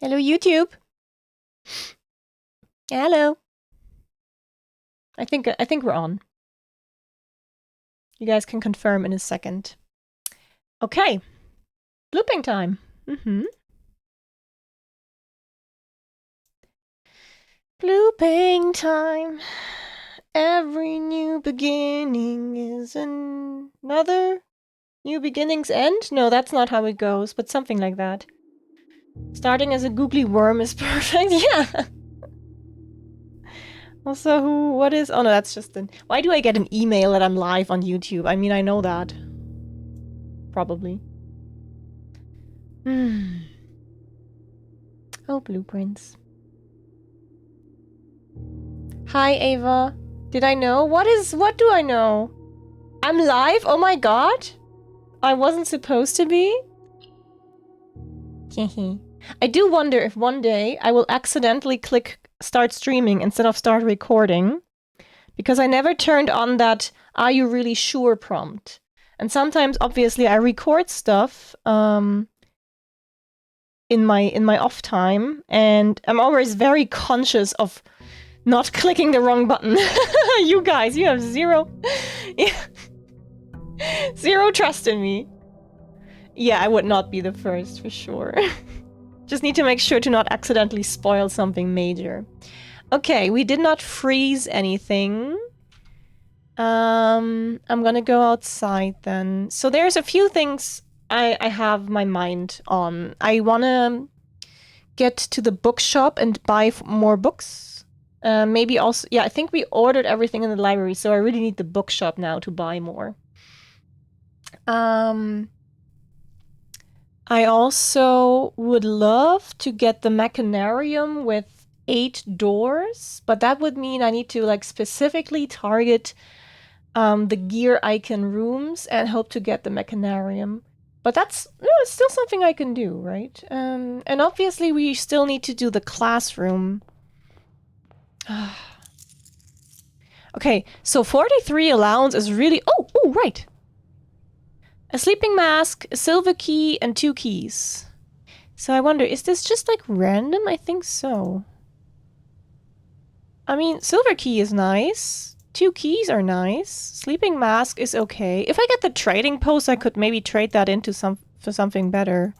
Hello, YouTube. Hello. I think we're on. You guys can confirm in a second. Okay. Looping time. Looping time. Every new beginning is another new beginning's end? No, that's not how it goes, but something like that. Starting as a googly worm is perfect. Yeah. Also, what is... Oh, no, that's just an... Why do I get an email that I'm live on YouTube? I mean, I know that. Probably. Oh, blueprints. Hi, Ava. Did I know? What do I know? I'm live? Oh my god? I wasn't supposed to be? I do wonder if one day I will accidentally click start streaming instead of start recording, because I never turned on that "Are you really sure?" prompt. And sometimes, obviously, I record stuff in my off time, and I'm always very conscious of not clicking the wrong button. You guys, you have zero trust in me. Yeah, I would not be the first for sure. Just need to make sure to not accidentally spoil something major. Okay, we did not freeze anything. I'm gonna go outside then. So there's a few things I have my mind on. I wanna get to the bookshop and buy more books. Maybe also, yeah, I think we ordered everything in the library, so I really need the bookshop now to buy more. I also would love to get the Machinarium with 8 doors, but that would mean I need to like specifically target the gear icon rooms and hope to get the Machinarium. But that's still something I can do, right? And obviously we still need to do the classroom. Okay, so 43 allowance is really... Oh, right. A sleeping mask, a silver key, and 2 keys. So I wonder, is this just like random? I think so. I mean, silver key is nice. 2 keys are nice. Sleeping mask is okay. If I get the trading post, I could maybe trade that into for something better.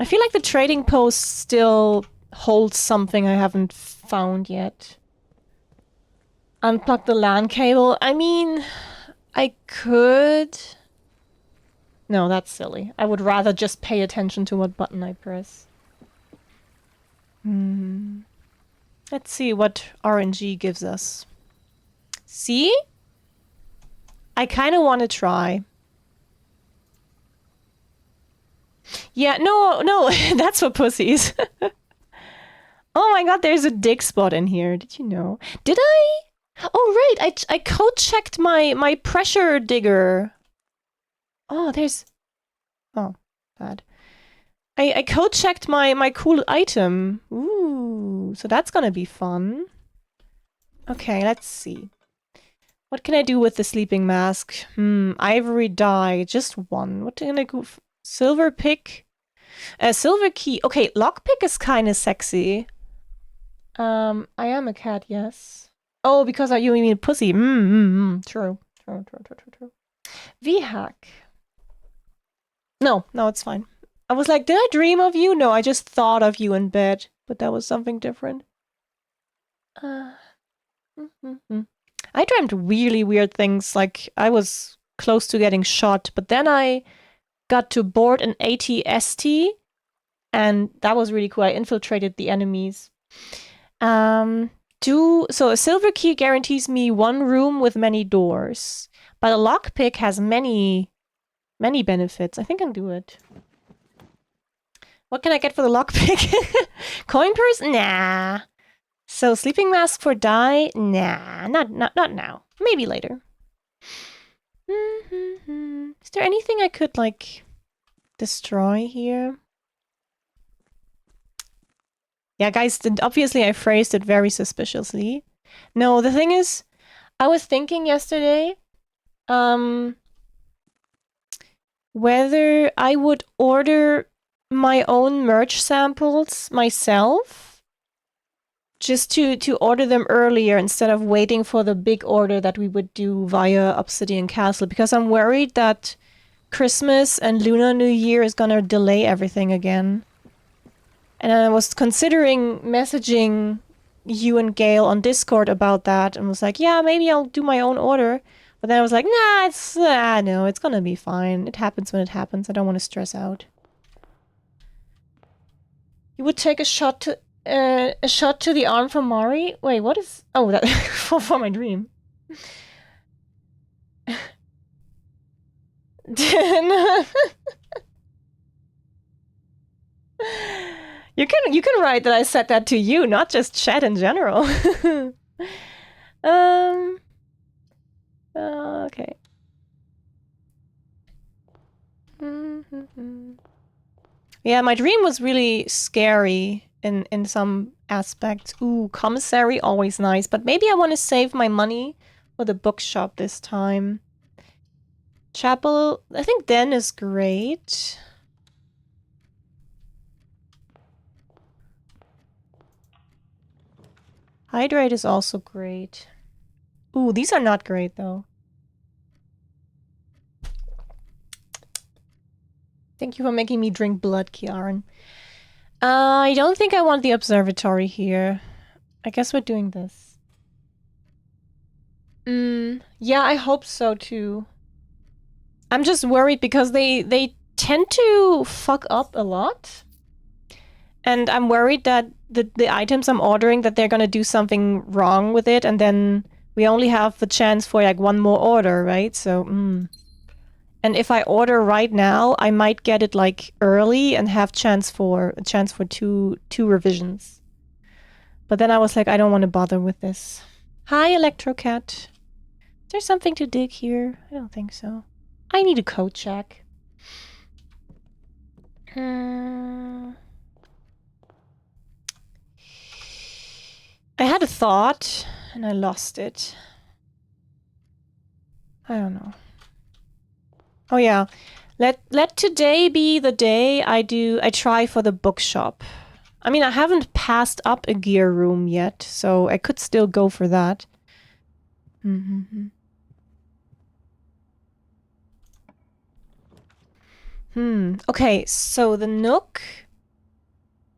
I feel like the trading post still holds something I haven't found yet. Unplug the LAN cable. I mean, I could... No, that's silly. I would rather just pay attention to what button I press. Let's see what RNG gives us. See? I kind of want to try. Yeah, no, that's for pussies. Oh my god, there's a dig spot in here. Did you know? Did I? Oh, right. I code checked my pressure digger. Oh, there's... Oh, bad. I code checked my cool item. Ooh, so that's gonna be fun. Okay, let's see. What can I do with the sleeping mask? Ivory dye, just one. What can I go? Silver pick? Silver key. Okay, lockpick is kind of sexy. I am a cat, yes. Oh, because you mean pussy. True. V-hack. No, it's fine. I was like, did I dream of you? No, I just thought of you in bed. But that was something different. I dreamt really weird things, like I was close to getting shot, but then I got to board an AT-ST, and that was really cool. I infiltrated the enemies. So a silver key guarantees me 1 room with many doors, but a lockpick has many benefits. I think I can do it. What can I get for the lockpick? Coin purse? Nah. So sleeping mask for dye? Nah, not now. Maybe later. Is there anything I could like destroy here? Yeah, guys, obviously I phrased it very suspiciously. No, the thing is, I was thinking yesterday, whether I would order my own merch samples myself, just to order them earlier instead of waiting for the big order that we would do via Obsidian Castle, because I'm worried that Christmas and Lunar New Year is gonna delay everything again. And I was considering messaging you and Gail on Discord about that, and was like, yeah, maybe I'll do my own order. But then I was like, nah, no, it's gonna be fine. It happens when it happens. I don't want to stress out. You would take a shot to the arm from Mari? Wait, what is... Oh, that for my dream. You can write that I said that to you, not just chat in general. Okay. Yeah, my dream was really scary in some aspects. Ooh, commissary, always nice. But maybe I want to save my money for the bookshop this time. Chapel, I think Den is great. Hydrate is also great. Ooh, these are not great, though. Thank you for making me drink blood, Kiaran. I don't think I want the observatory here. I guess we're doing this. Yeah, I hope so, too. I'm just worried because they tend to fuck up a lot. And I'm worried that the items I'm ordering, that they're gonna do something wrong with it, and then we only have the chance for like one more order, right? So, And if I order right now, I might get it like early and have a chance for two revisions. But then I was like, I don't want to bother with this. Hi, Electrocat. Is there something to dig here? I don't think so. I need a code check. I had a thought and I lost it. I don't know. Oh yeah, let today be the day I try for the bookshop. I mean, I haven't passed up a gear room yet, so I could still go for that. Okay, so the Nook,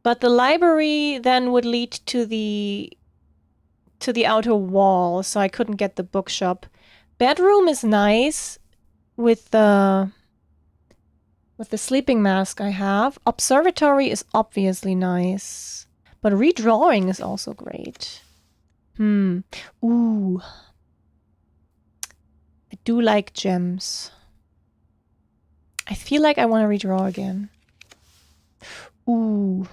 but the library then would lead to the outer wall, so I couldn't get the bookshop. Bedroom is nice with the sleeping mask I have. Observatory is obviously nice, but redrawing is also great. Ooh. I do like gems. I feel like I want to redraw again. Ooh.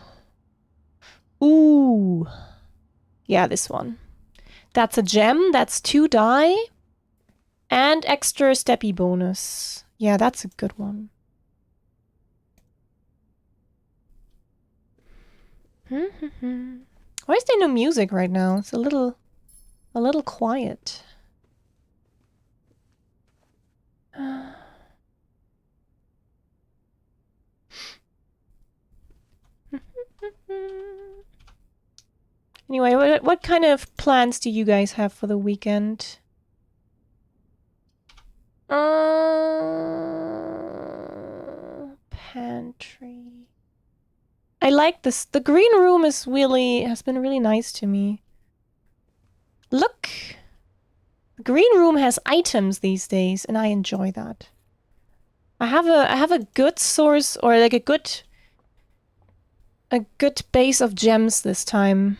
Ooh. Yeah, this one. That's a gem. That's 2 die. And extra steppy bonus. Yeah, that's a good one. Why is there no music right now? It's a little quiet. Anyway, what kind of plans do you guys have for the weekend? Pantry. I like this. The green room has been really nice to me. Look! The green room has items these days, and I enjoy that. I have a good source, or like a good base of gems this time.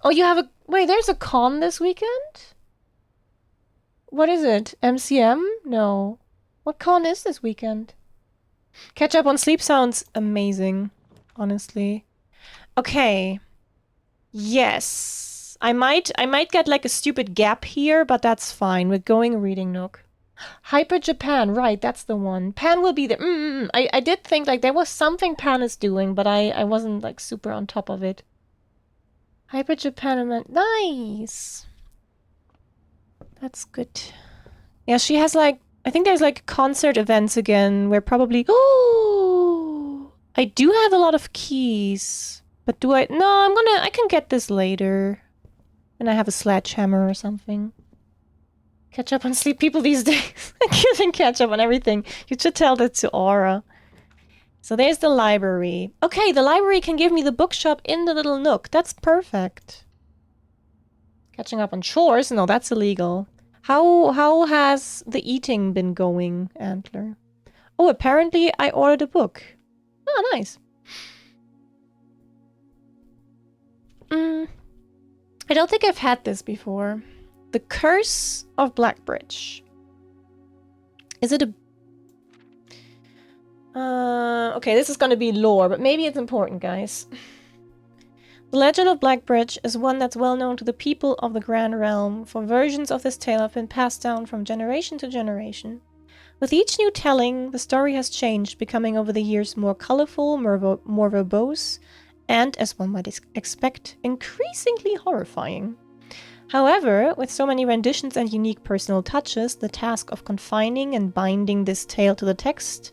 Oh, you have wait, there's a con this weekend? What is it? MCM? No. What con is this weekend? Catch up on sleep sounds amazing, honestly. Okay. Yes. I might get like a stupid gap here, but that's fine. We're going Reading Nook. Hyper Japan, right, that's the one. Pan will be there. I did think like there was something Pan is doing, but I wasn't like super on top of it. Hyper Japan event. Nice. That's good. Yeah, she has like, I think there's like concert events again where probably, oh, I do have a lot of keys, but do I? No, I can get this later. When I have a sledgehammer or something. Catch up on sleep, people these days. I can't catch up on everything. You should tell that to Aura. So there's the library. Okay, the library can give me the bookshop in the little nook. That's perfect. Catching up on chores? No, that's illegal. How has the eating been going, Antler? Oh, apparently I ordered a book. Oh, nice. I don't think I've had this before. The Curse of Blackbridge. Is it a... okay, this is gonna be lore, but maybe it's important, guys. The legend of Blackbridge is one that's well known to the people of the Grand Realm, for versions of this tale have been passed down from generation to generation. With each new telling, the story has changed, becoming over the years more colorful, more verbose, and, as one might expect, increasingly horrifying. However, with so many renditions and unique personal touches, the task of confining and binding this tale to text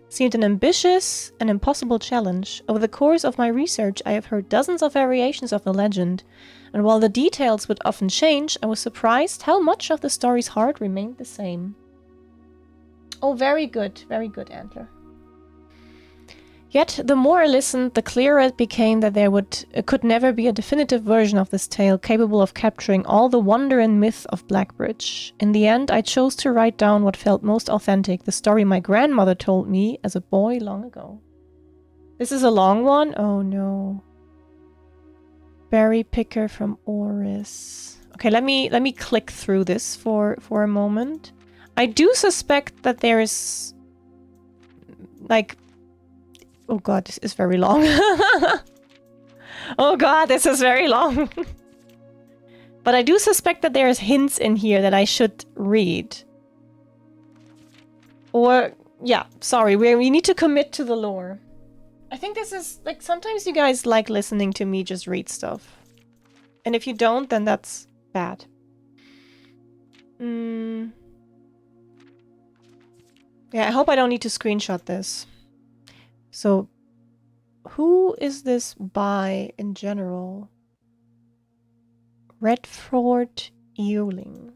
seemed an ambitious and impossible challenge. Over the course of my research, I have heard dozens of variations of the legend, and while the details would often change, I was surprised how much of the story's heart remained the same. Oh, very good, Antler. Yet, the more I listened, the clearer it became that there could never be a definitive version of this tale capable of capturing all the wonder and myth of Blackbridge. In the end, I chose to write down what felt most authentic, the story my grandmother told me as a boy long ago. This is a long one? Oh no. Berry picker from Oris. Okay, let me click through this for a moment. I do suspect that there is, like... Oh god, this is very long. Oh god, this is very long. But I do suspect that there's hints in here that I should read. Or, yeah, sorry, we need to commit to the lore. I think this is, like, sometimes you guys like listening to me just read stuff. And if you don't, then that's bad. Yeah, I hope I don't need to screenshot this. So, who is this by in general? Redford Ewing.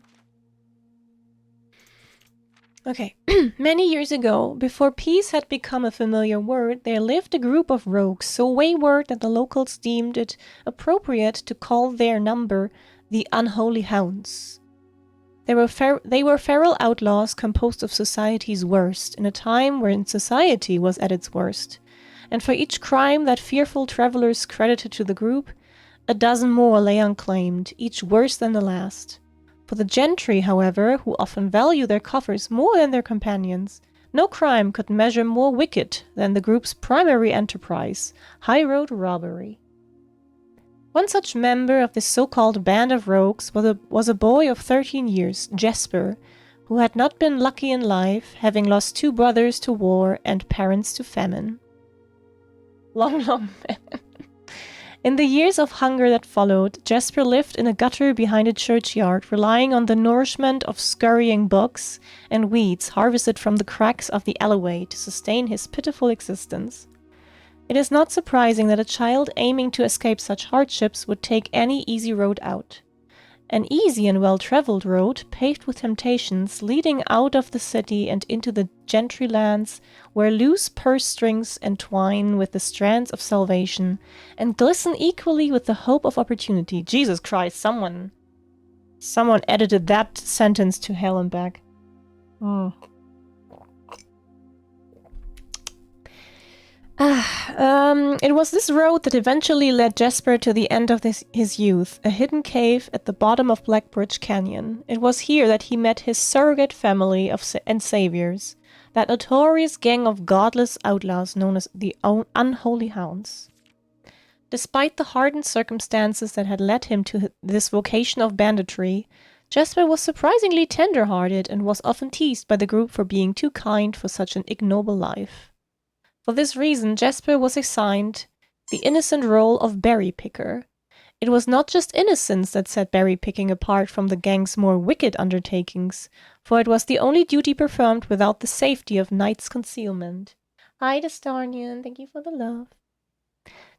Okay. Many years ago, before peace had become a familiar word, there lived a group of rogues so wayward that the locals deemed it appropriate to call their number the Unholy Hounds. They were feral outlaws composed of society's worst, in a time when society was at its worst. And for each crime that fearful travelers credited to the group, a dozen more lay unclaimed, each worse than the last. For the gentry, however, who often value their coffers more than their companions, no crime could measure more wicked than the group's primary enterprise, high-road robbery. One such member of this so-called band of rogues was a boy of 13 years, Jesper, who had not been lucky in life, having lost 2 brothers to war and parents to famine. Long famine. In the years of hunger that followed, Jesper lived in a gutter behind a churchyard, relying on the nourishment of scurrying bugs and weeds harvested from the cracks of the alleyway to sustain his pitiful existence. It is not surprising that a child aiming to escape such hardships would take any easy road out. An easy and well-traveled road, paved with temptations, leading out of the city and into the gentry lands, where loose purse strings entwine with the strands of salvation, and glisten equally with the hope of opportunity. Jesus Christ, someone edited that sentence to hell and back. It was this road that eventually led Jesper to the end of his youth, a hidden cave at the bottom of Blackbridge Canyon. It was here that he met his surrogate family and saviors, that notorious gang of godless outlaws known as the Unholy Hounds. Despite the hardened circumstances that had led him to this vocation of banditry, Jesper was surprisingly tender-hearted and was often teased by the group for being too kind for such an ignoble life. For this reason, Jesper was assigned the innocent role of berry picker. It was not just innocence that set berry picking apart from the gang's more wicked undertakings, for it was the only duty performed without the safety of night's concealment. Hi, Destarnian. Thank you for the love.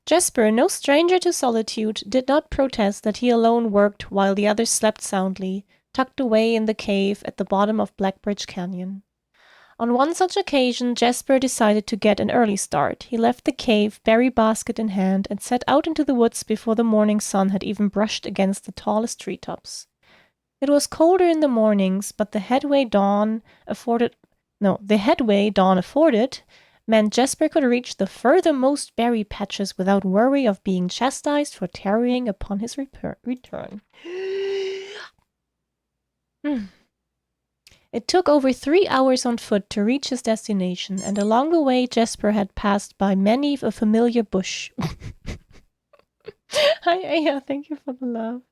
Jasper, no stranger to solitude, did not protest that he alone worked while the others slept soundly, tucked away in the cave at the bottom of Blackbridge Canyon. On one such occasion, Jasper decided to get an early start. He left the cave, berry basket in hand, and set out into the woods before the morning sun had even brushed against the tallest treetops. It was colder in the mornings, but the headway dawn afforded meant Jasper could reach the furthermost berry patches without worry of being chastised for tarrying upon his return. It took over 3 hours on foot to reach his destination, and along the way Jasper had passed by many a familiar bush. Hi, Aya, thank you for the love.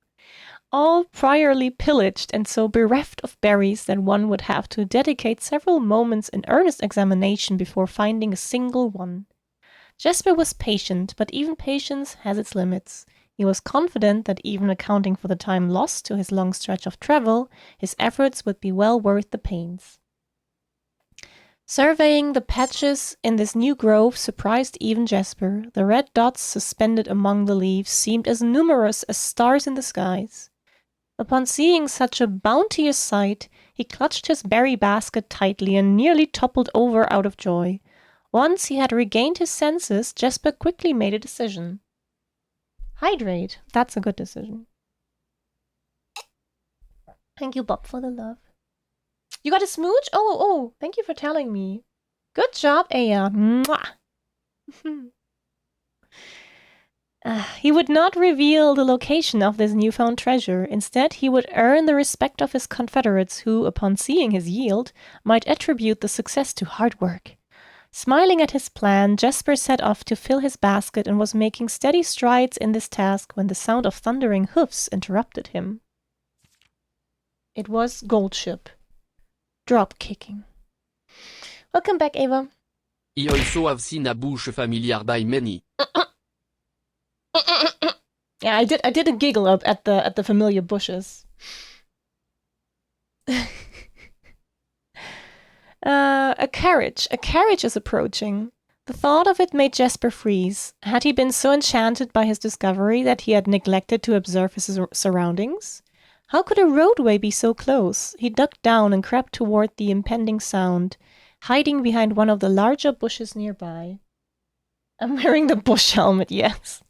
All priorly pillaged and so bereft of berries that one would have to dedicate several moments in earnest examination before finding a single one. Jasper was patient, but even patience has its limits. He was confident that even accounting for the time lost to his long stretch of travel, his efforts would be well worth the pains. Surveying the patches in this new grove surprised even Jasper. The red dots suspended among the leaves seemed as numerous as stars in the skies. Upon seeing such a bounteous sight, he clutched his berry basket tightly and nearly toppled over out of joy. Once he had regained his senses, Jasper quickly made a decision. Hydrate. That's a good decision. Thank you, Bob, for the love. You got a smooch? Oh, thank you for telling me. Good job, Aya. Mwah. He would not reveal the location of this newfound treasure. Instead, he would earn the respect of his confederates who, upon seeing his yield, might attribute the success to hard work. Smiling at his plan, Jasper set off to fill his basket and was making steady strides in this task when the sound of thundering hoofs interrupted him. It was Goldship. Drop-kicking. Welcome back, Ava. I also have seen a bush familiar by many. Yeah, I did a giggle up at the familiar bushes. A carriage is approaching. The thought of it made Jasper freeze. Had he been so enchanted by his discovery that he had neglected to observe his surroundings? How could a roadway be so close? He ducked down and crept toward the impending sound, hiding behind one of the larger bushes nearby. I'm wearing the bush helmet, yes.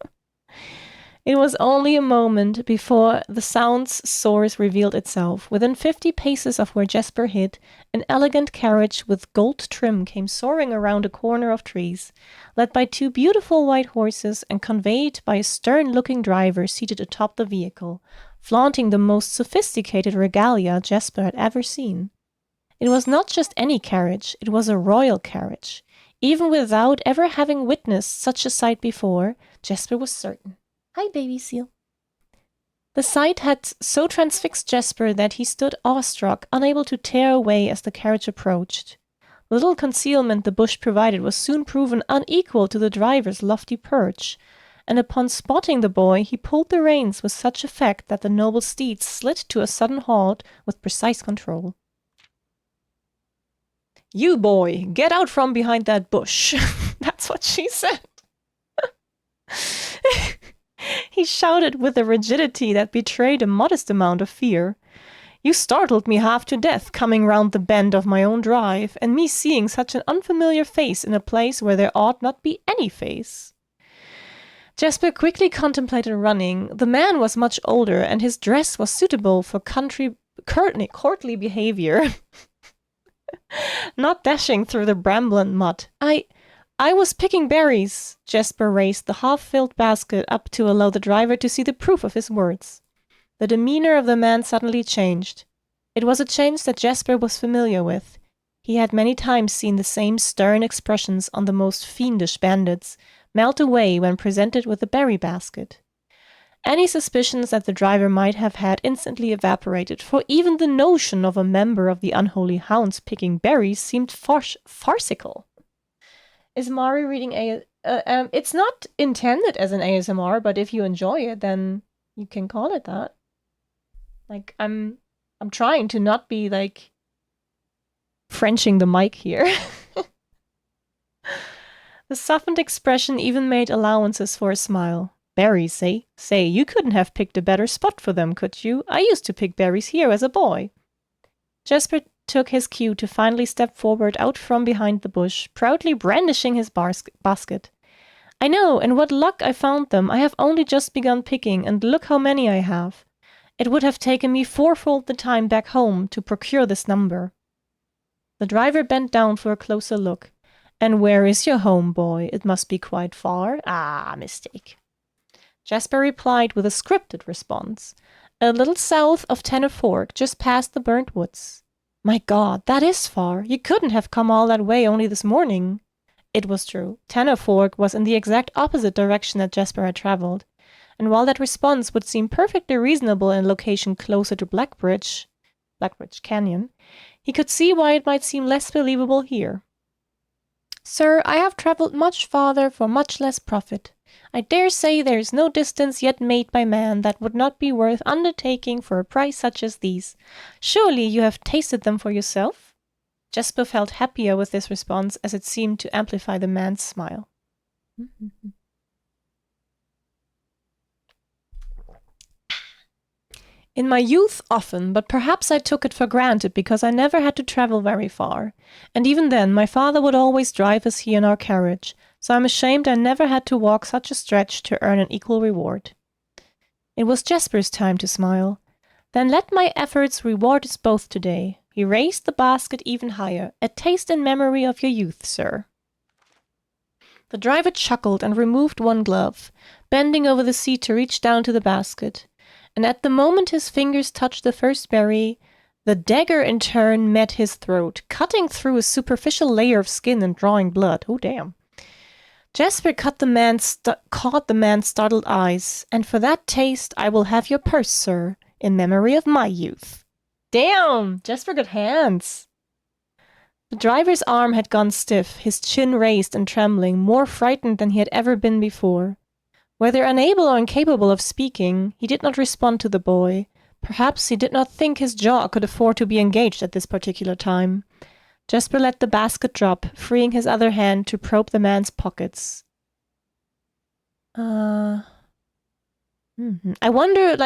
It was only a moment before the sound's source revealed itself. Within 50 paces of where Jasper hid, an elegant carriage with gold trim came soaring around a corner of trees, led by 2 beautiful white horses and conveyed by a stern-looking driver seated atop the vehicle, flaunting the most sophisticated regalia Jasper had ever seen. It was not just any carriage, it was a royal carriage. Even without ever having witnessed such a sight before, Jasper was certain. Hi, baby seal. The sight had so transfixed Jasper that he stood awestruck, unable to tear away as the carriage approached. The little concealment the bush provided was soon proven unequal to the driver's lofty perch, and upon spotting the boy, he pulled the reins with such effect that the noble steed slid to a sudden halt with precise control. "You, boy, get out from behind that bush." That's what she said. He shouted with a rigidity that betrayed a modest amount of fear. "You startled me half to death coming round the bend of my own drive, and me seeing such an unfamiliar face in a place where there ought not be any face." Jasper quickly contemplated running. The man was much older, and his dress was suitable for courtly behavior. Not dashing through the brambly mud. I was picking berries." Jasper raised the half-filled basket up to allow the driver to see the proof of his words. The demeanor of the man suddenly changed. It was a change that Jasper was familiar with. He had many times seen the same stern expressions on the most fiendish bandits melt away when presented with a berry basket. Any suspicions that the driver might have had instantly evaporated, for even the notion of a member of the unholy hounds picking berries seemed farcical. Is Mari reading it's not intended as an ASMR, but if you enjoy it, then you can call it that. Like, I'm trying to not be, like, Frenching the mic here. The softened expression even made allowances for a smile. Berries, eh? Say, you couldn't have picked a better spot for them, could you? I used to pick berries here as a boy. Jasper took his cue to finally step forward out from behind the bush, proudly brandishing his basket. I know, and what luck I found them. I have only just begun picking, and look how many I have. It would have taken me fourfold the time back home to procure this number. The driver bent down for a closer look. And where is your home, boy? It must be quite far. Ah, mistake. Jasper replied with a scripted response. A little south of Tenor Fork, just past the burnt woods. My God, that is far. You couldn't have come all that way only this morning. It was true. Tenor Fork was in the exact opposite direction that Jasper had traveled. And while that response would seem perfectly reasonable in a location closer to Blackbridge Canyon, he could see why it might seem less believable here. Sir, I have travelled much farther for much less profit. I dare say there is no distance yet made by man that would not be worth undertaking for a price such as these. Surely you have tasted them for yourself? Jasper felt happier with this response, as it seemed to amplify the man's smile. In my youth, often, but perhaps I took it for granted because I never had to travel very far. And even then, my father would always drive us here in our carriage, so I'm ashamed I never had to walk such a stretch to earn an equal reward. It was Jasper's time to smile. Then let my efforts reward us both today. He raised the basket even higher. A taste in memory of your youth, sir. The driver chuckled and removed one glove, bending over the seat to reach down to the basket. And at the moment his fingers touched the first berry, the dagger in turn met his throat, cutting through a superficial layer of skin and drawing blood. Oh, damn. Jasper caught the man's startled eyes. And for that taste I will have your purse, sir, in memory of my youth. Damn! Jasper got hands. The driver's arm had gone stiff, his chin raised and trembling, more frightened than he had ever been before. Whether unable or incapable of speaking, he did not respond to the boy. Perhaps he did not think his jaw could afford to be engaged at this particular time. Jasper let the basket drop, freeing his other hand to probe the man's pockets. I wonder,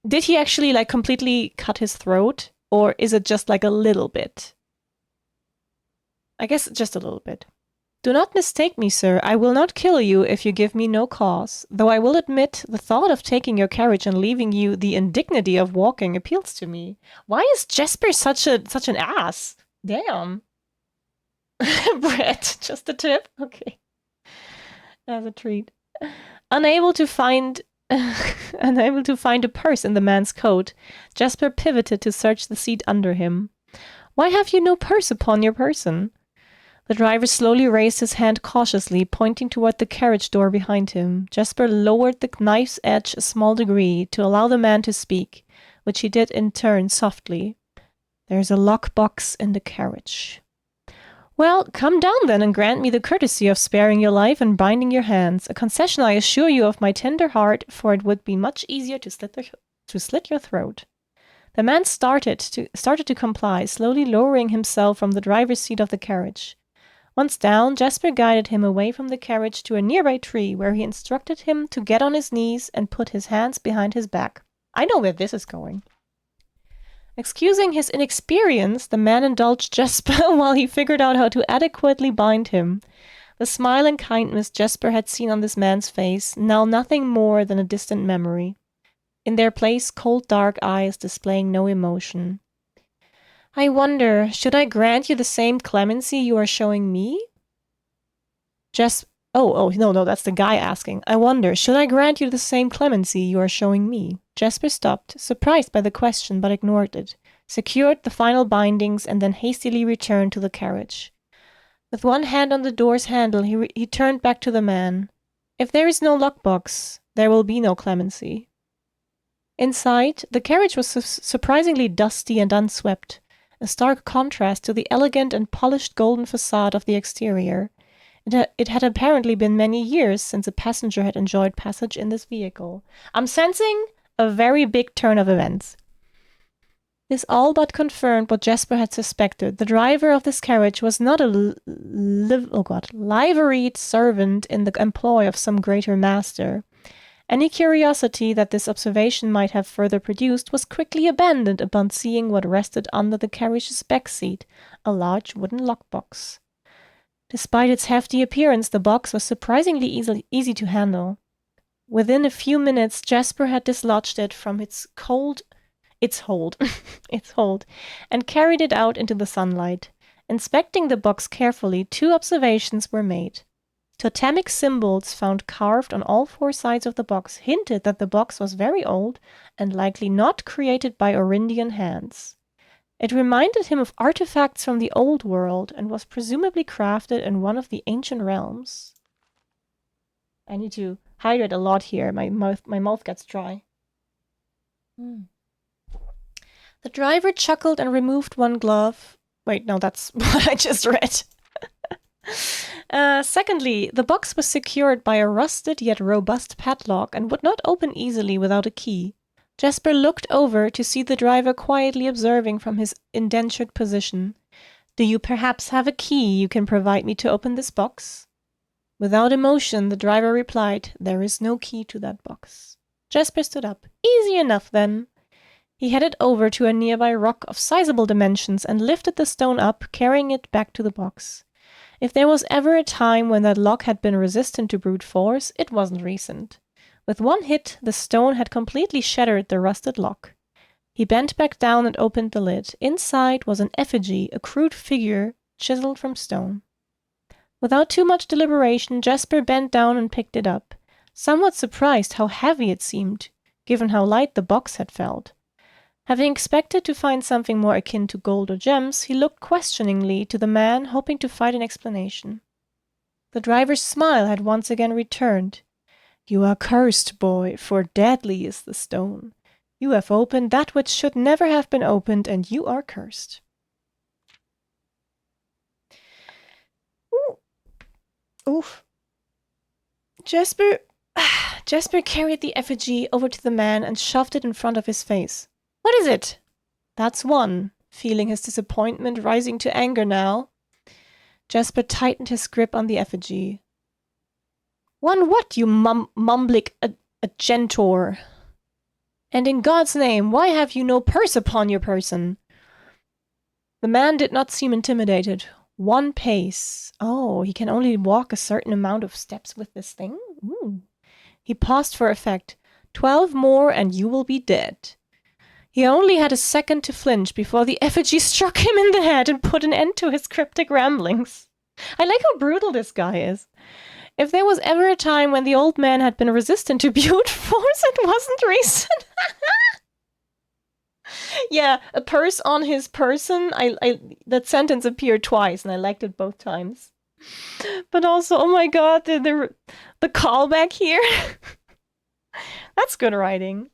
did he actually, completely cut his throat? Or is it just, a little bit? I guess just a little bit. Do not mistake me, sir. I will not kill you if you give me no cause, though I will admit the thought of taking your carriage and leaving you the indignity of walking appeals to me. Why is Jasper such an ass? Damn. Brett, just a tip? Okay. As a treat. Unable to find a purse in the man's coat, Jasper pivoted to search the seat under him. Why have you no purse upon your person? The driver slowly raised his hand cautiously, pointing toward the carriage door behind him. Jasper lowered the knife's edge a small degree to allow the man to speak, which he did in turn softly. There's a lockbox in the carriage. Well, come down then and grant me the courtesy of sparing your life and binding your hands, a concession I assure you of my tender heart, for it would be much easier to slit your throat. The man started to comply, slowly lowering himself from the driver's seat of the carriage. Once down, Jasper guided him away from the carriage to a nearby tree, where he instructed him to get on his knees and put his hands behind his back. I know where this is going. Excusing his inexperience, the man indulged Jasper while he figured out how to adequately bind him. The smile and kindness Jasper had seen on this man's face, now nothing more than a distant memory. In their place, cold dark eyes displaying no emotion. I wonder, should I grant you the same clemency you are showing me? No, that's the guy asking. I wonder, should I grant you the same clemency you are showing me? Jasper stopped, surprised by the question, but ignored it, secured the final bindings, and then hastily returned to the carriage. With one hand on the door's handle, he turned back to the man. If there is no lockbox, there will be no clemency. Inside, the carriage was surprisingly dusty and unswept, a stark contrast to the elegant and polished golden facade of the exterior. It had apparently been many years since a passenger had enjoyed passage in this vehicle. I'm sensing a very big turn of events. This all but confirmed what Jasper had suspected. The driver of this carriage was not a liveried servant in the employ of some greater master. Any curiosity that this observation might have further produced was quickly abandoned upon seeing what rested under the carriage's back seat, a large wooden lockbox. Despite its hefty appearance, the box was surprisingly easy to handle. Within a few minutes, Jasper had dislodged it from its hold, and carried it out into the sunlight. Inspecting the box carefully, 2 observations were made. Totemic symbols found carved on all 4 sides of the box hinted that the box was very old and likely not created by Orindian hands. It reminded him of artifacts from the old world and was presumably crafted in one of the ancient realms. I need to hydrate a lot here. My mouth gets dry. The driver chuckled and removed one glove. Wait, no, that's what I just read. Secondly, the box was secured by a rusted yet robust padlock and would not open easily without a key. Jasper looked over to see the driver quietly observing from his indentured position. "Do you perhaps have a key you can provide me to open this box?" Without emotion, the driver replied, "There is no key to that box." Jasper stood up. "Easy enough, then." He headed over to a nearby rock of sizable dimensions and lifted the stone up, carrying it back to the box. If there was ever a time when that lock had been resistant to brute force, it wasn't recent. With one hit, the stone had completely shattered the rusted lock. He bent back down and opened the lid. Inside was an effigy, a crude figure chiseled from stone. Without too much deliberation, Jasper bent down and picked it up, somewhat surprised how heavy it seemed, given how light the box had felt. Having expected to find something more akin to gold or gems, he looked questioningly to the man, hoping to find an explanation. The driver's smile had once again returned. "You are cursed, boy, for deadly is the stone. You have opened that which should never have been opened, and you are cursed." Ooh. Oof. Jasper carried the effigy over to the man and shoved it in front of his face. "What is it?" "That's one," feeling his disappointment rising to anger now. Jasper tightened his grip on the effigy. "One what, you mumbling a gentor? And in God's name, why have you no purse upon your person?" The man did not seem intimidated. "1 pace. Oh, he can only walk a certain amount of steps with this thing? Ooh." He paused for effect. 12 more and you will be dead." He only had a second to flinch before the effigy struck him in the head and put an end to his cryptic ramblings. I like how brutal this guy is. If there was ever a time when the old man had been resistant to brute force, it wasn't recent. Yeah, a purse on his person. That sentence appeared twice, and I liked it both times. But also, oh my god, the callback here. That's good writing.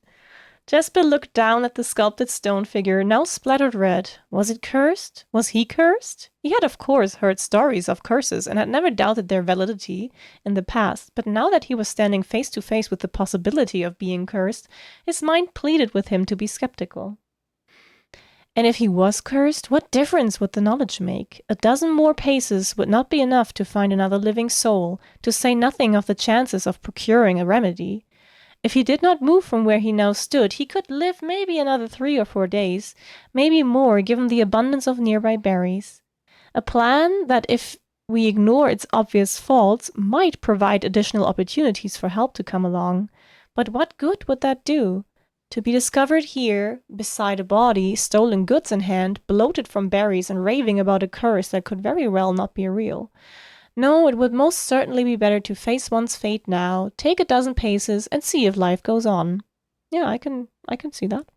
Jasper looked down at the sculpted stone figure, now splattered red. Was it cursed? Was he cursed? He had, of course, heard stories of curses and had never doubted their validity in the past, but now that he was standing face to face with the possibility of being cursed, his mind pleaded with him to be skeptical. And if he was cursed, what difference would the knowledge make? 12 more paces would not be enough to find another living soul, to say nothing of the chances of procuring a remedy. If he did not move from where he now stood, he could live maybe another 3 or 4 days, maybe more given the abundance of nearby berries. A plan that, if we ignore its obvious faults, might provide additional opportunities for help to come along. But what good would that do? To be discovered here, beside a body, stolen goods in hand, bloated from berries and raving about a curse that could very well not be real. No, it would most certainly be better to face one's fate now, take 12 paces, and see if life goes on. Yeah, I can see that.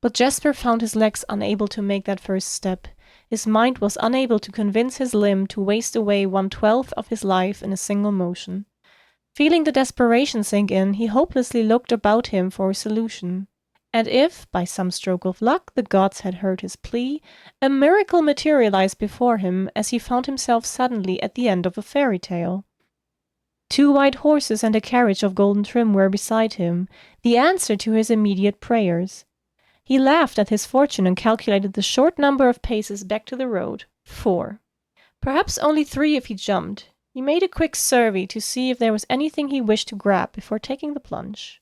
But Jasper found his legs unable to make that first step. His mind was unable to convince his limb to waste away 1/12 of his life in a single motion. Feeling the desperation sink in, he hopelessly looked about him for a solution. And if, by some stroke of luck, the gods had heard his plea, a miracle materialized before him as he found himself suddenly at the end of a fairy tale. 2 white horses and a carriage of golden trim were beside him, the answer to his immediate prayers. He laughed at his fortune and calculated the short number of paces back to the road. 4. Perhaps only 3 if he jumped. He made a quick survey to see if there was anything he wished to grab before taking the plunge.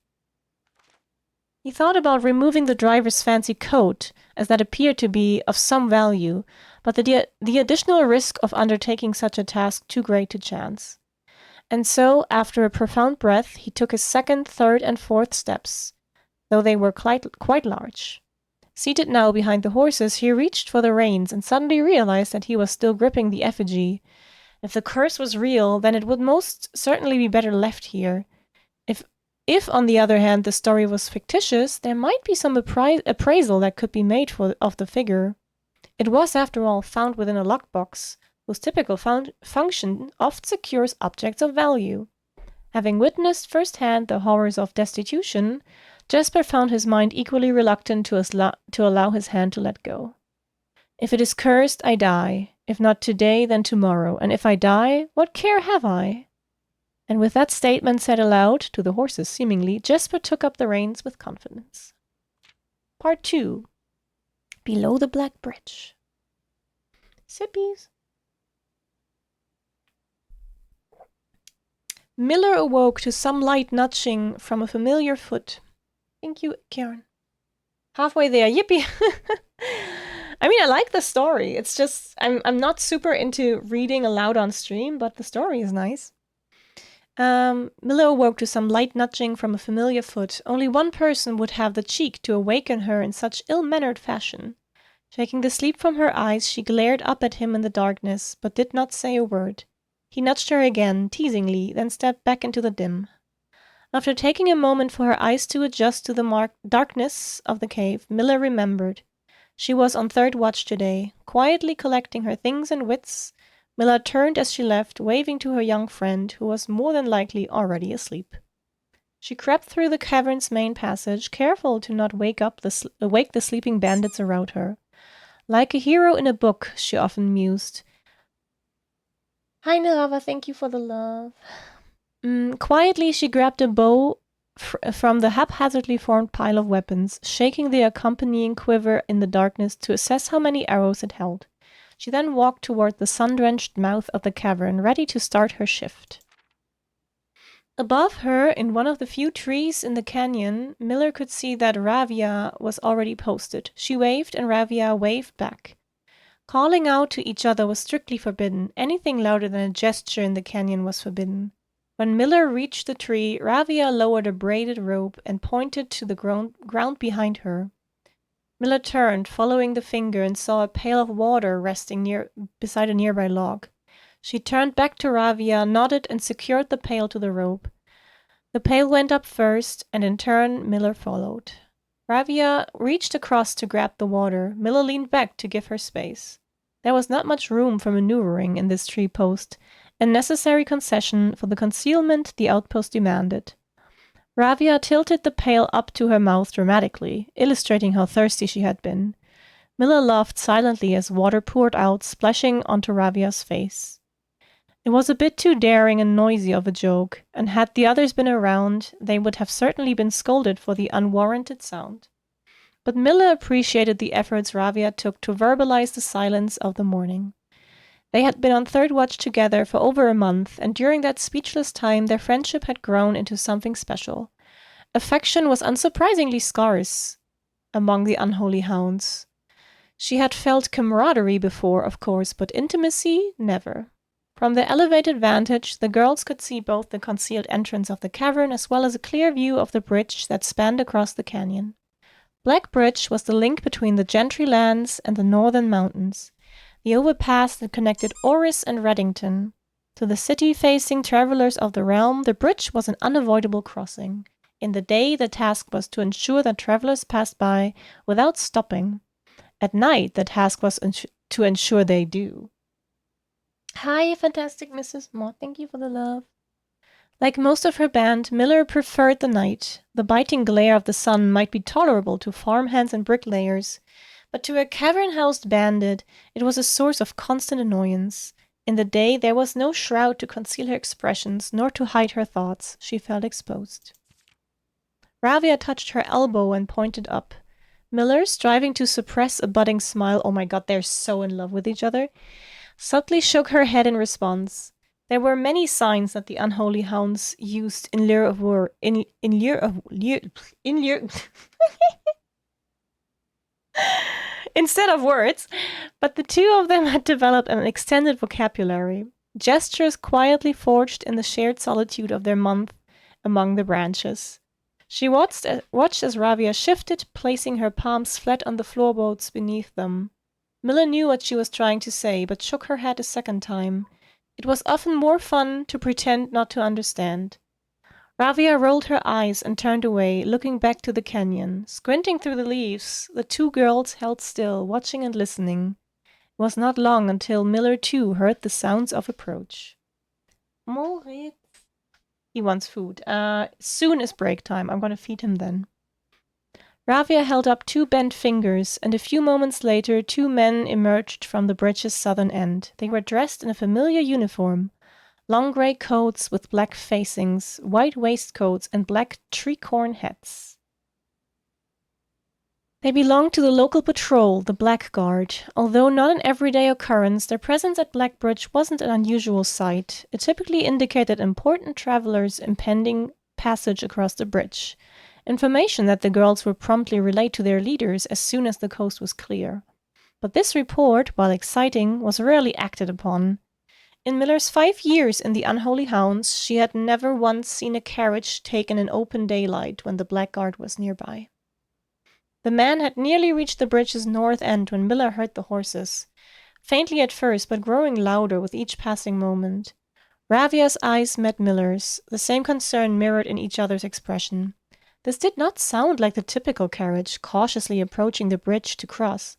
He thought about removing the driver's fancy coat, as that appeared to be of some value, but the additional risk of undertaking such a task too great to chance. And so, after a profound breath, he took his second, third, and fourth steps, though they were quite large. Seated now behind the horses, he reached for the reins and suddenly realized that he was still gripping the effigy. If the curse was real, then it would most certainly be better left here. If, on the other hand, the story was fictitious, there might be some appraisal that could be made of the figure. It was, after all, found within a lockbox, whose typical function oft secures objects of value. Having witnessed firsthand the horrors of destitution, Jasper found his mind equally reluctant to allow his hand to let go. If it is cursed, I die. If not today, then tomorrow. And if I die, what care have I? And with that statement said aloud, to the horses seemingly, Jasper took up the reins with confidence. Part 2. Below the Black Bridge. Sippies. Miller awoke to some light nudging from a familiar foot. Thank you, Karen. Halfway there, yippee! I mean, I like the story. It's just, I'm not super into reading aloud on stream, but the story is nice. Miller awoke to some light nudging from a familiar foot. Only one person would have the cheek to awaken her in such ill-mannered fashion. Shaking the sleep from her eyes, she glared up at him in the darkness, but did not say a word. He nudged her again, teasingly, then stepped back into the dim. After taking a moment for her eyes to adjust to the darkness of the cave, Miller remembered. She was on third watch today, quietly collecting her things and wits. Miller turned as she left, waving to her young friend, who was more than likely already asleep. She crept through the cavern's main passage, careful to not wake the sleeping bandits around her. Like a hero in a book, she often mused. Hi, Narava, thank you for the love. Quietly, she grabbed a bow from the haphazardly formed pile of weapons, shaking the accompanying quiver in the darkness to assess how many arrows it held. She then walked toward the sun-drenched mouth of the cavern, ready to start her shift. Above her, in one of the few trees in the canyon, Miller could see that Ravia was already posted. She waved, and Ravia waved back. Calling out to each other was strictly forbidden. Anything louder than a gesture in the canyon was forbidden. When Miller reached the tree, Ravia lowered a braided rope and pointed to the ground behind her. Miller turned, following the finger, and saw a pail of water resting beside a nearby log. She turned back to Ravia, nodded, and secured the pail to the rope. The pail went up first, and in turn Miller followed. Ravia reached across to grab the water. Miller leaned back to give her space. There was not much room for maneuvering in this tree post, a necessary concession for the concealment the outpost demanded. Ravia tilted the pail up to her mouth dramatically, illustrating how thirsty she had been. Miller laughed silently as water poured out, splashing onto Ravia's face. It was a bit too daring and noisy of a joke, and had the others been around, they would have certainly been scolded for the unwarranted sound. But Miller appreciated the efforts Ravia took to verbalize the silence of the morning. They had been on third watch together for over a month, and during that speechless time their friendship had grown into something special. Affection was unsurprisingly scarce among the unholy hounds. She had felt camaraderie before, of course, but intimacy, never. From their elevated vantage, the girls could see both the concealed entrance of the cavern as well as a clear view of the bridge that spanned across the canyon. Black Bridge was the link between the Gentry lands and the northern mountains, the overpass that connected Oris and Reddington. To the city-facing travelers of the realm, the bridge was an unavoidable crossing. In the day, the task was to ensure that travelers passed by without stopping. At night, the task was to ensure they do. Hi, fantastic Mrs. Mott. Thank you for the love. Like most of her band, Miller preferred the night. The biting glare of the sun might be tolerable to farmhands and bricklayers, but to a cavern-housed bandit, it was a source of constant annoyance. In the day, there was no shroud to conceal her expressions, nor to hide her thoughts. She felt exposed. Ravia touched her elbow and pointed up. Miller, striving to suppress a budding smile, oh my god, they're so in love with each other, subtly shook her head in response. There were many signs that the unholy hounds used in lure of war in lure of in lure instead of words, but the two of them had developed an extended vocabulary, gestures quietly forged in the shared solitude of their month among the branches. She watched as Ravia shifted, placing her palms flat on the floorboards beneath them. Miller knew what she was trying to say, but shook her head a second time. It was often more fun to pretend not to understand. Ravia rolled her eyes and turned away, looking back to the canyon. Squinting through the leaves, the two girls held still, watching and listening. It was not long until Miller too heard the sounds of approach. Moritz. He wants food. Soon is break time. I'm going to feed him then. Ravia held up two bent fingers, and a few moments later 2 men emerged from the bridge's southern end. They were dressed in a familiar uniform. Long grey coats with black facings, white waistcoats, and black tricorn hats. They belonged to the local patrol, the Black Guard. Although not an everyday occurrence, their presence at Blackbridge wasn't an unusual sight. It typically indicated important travelers' impending passage across the bridge. Information that the girls would promptly relay to their leaders as soon as the coast was clear. But this report, while exciting, was rarely acted upon. In Miller's 5 years in the Unholy Hounds, she had never once seen a carriage taken in open daylight when the Blackguard was nearby. The man had nearly reached the bridge's north end when Miller heard the horses, faintly at first, but growing louder with each passing moment. Ravia's eyes met Miller's, the same concern mirrored in each other's expression. This did not sound like the typical carriage, cautiously approaching the bridge to cross.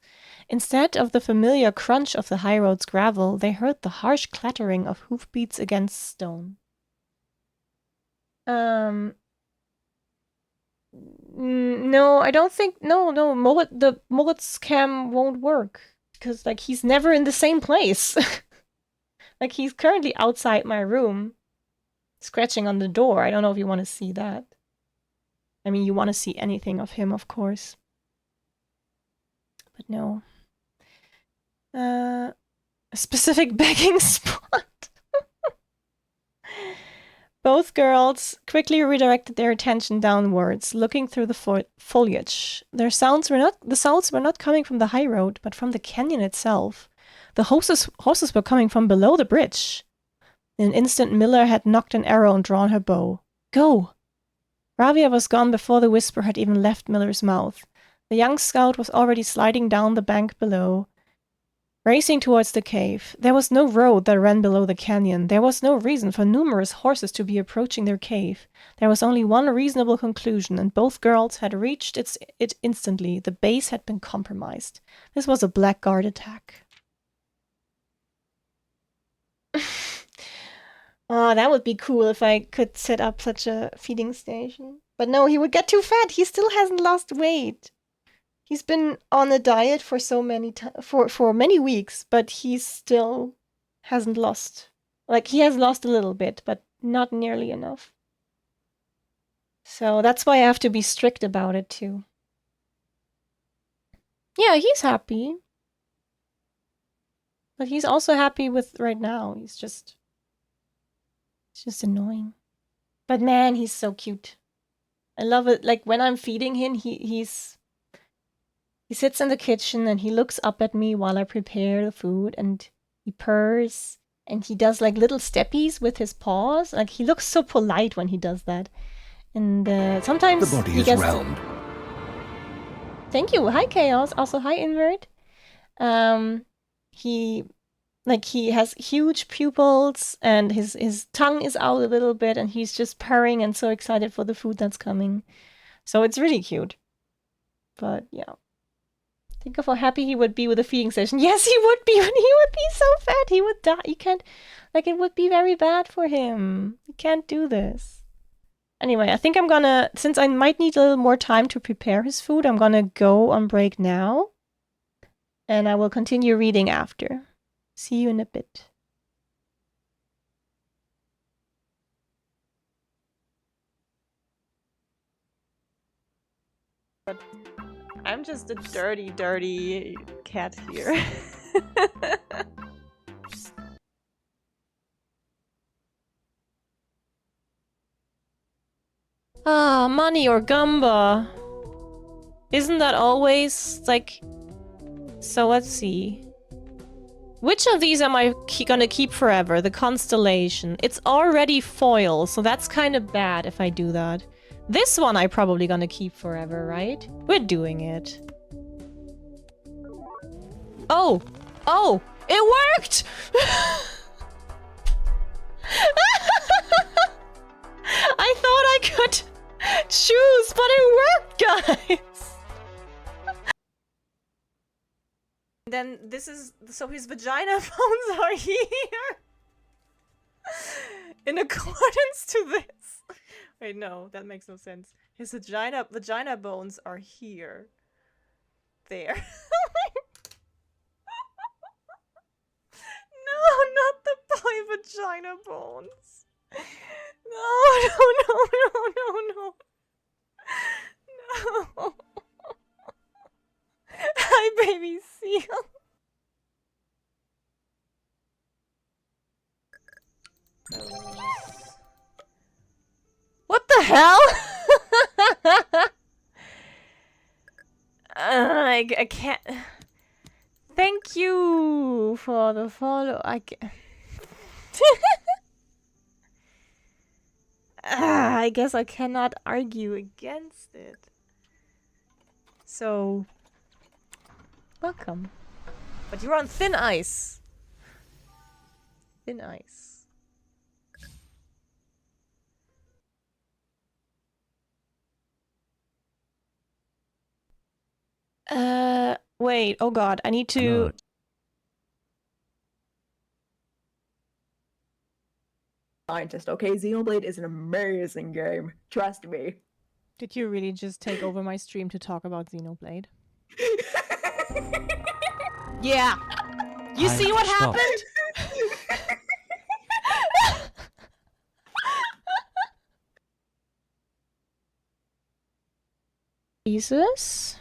Instead of the familiar crunch of the highroad's gravel, they heard the harsh clattering of hoofbeats against stone. No, I don't think. No, the Moritz cam won't work because like he's never in the same place. Like he's currently outside my room, scratching on the door. I don't know if you want to see that. I mean, you want to see anything of him, of course, but no. A specific begging spot. Both girls quickly redirected their attention downwards, looking through the foliage. The sounds were not coming from the high road, but from the canyon itself. The horses were coming from below the bridge. In an instant, Miller had knocked an arrow and drawn her bow. Go! Ravia was gone before the whisper had even left Miller's mouth. The young scout was already sliding down the bank below, racing towards the cave. There was no road that ran below the canyon. There was no reason for numerous horses to be approaching their cave. There was only one reasonable conclusion, and both girls had reached it instantly. The base had been compromised. This was a Blackguard attack. Oh, that would be cool if I could set up such a feeding station. But no, he would get too fat. He still hasn't lost weight. He's been on a diet for for many weeks, but he still hasn't lost. Like, he has lost a little bit, but not nearly enough. So that's why I have to be strict about it, too. Yeah, he's happy. But he's also happy with right now. It's just annoying. But man, he's so cute. I love it. Like, when I'm feeding him, he sits in the kitchen and he looks up at me while I prepare the food, and he purrs and he does like little steppies with his paws. Like, he looks so polite when he does that. And sometimes the body he is gets round. Thank you. Hi, Chaos. Also, hi, Invert. He has huge pupils and his tongue is out a little bit and he's just purring and so excited for the food that's coming. So it's really cute. But yeah. Think of how happy he would be with a feeding session. Yes, he would be. He would be so fat. He would die. You can't, like, it would be very bad for him. You can't do this. Anyway, I think I'm gonna, since I might need a little more time to prepare his food, I'm gonna go on break now. And I will continue reading after. See you in a bit. I'm just a dirty, dirty cat here. Ah, money or gumba. Isn't that always, like... So let's see. Which of these am I gonna keep forever? The constellation. It's already foil, so that's kind of bad if I do that. This one I probably gonna keep forever, right? We're doing it. Oh! Oh! It worked! I thought I could choose, but it worked, guys! Then this is... So his vagina bones are here! In accordance to this. Wait, no, that makes no sense. His vagina bones are here. There. No, not the boy vagina bones. No, no, no, no, no, no. No. Hi, baby seal. What the hell? I can't. Thank you for the follow. I can't. I guess I cannot argue against it. So, welcome. But you're on thin ice. Thin ice. Wait. Oh god, I need to... No. Scientist, okay? Xenoblade is an amazing game. Trust me. Did you really just take over my stream to talk about Xenoblade? Yeah! You see what Stop. happened? Jesus?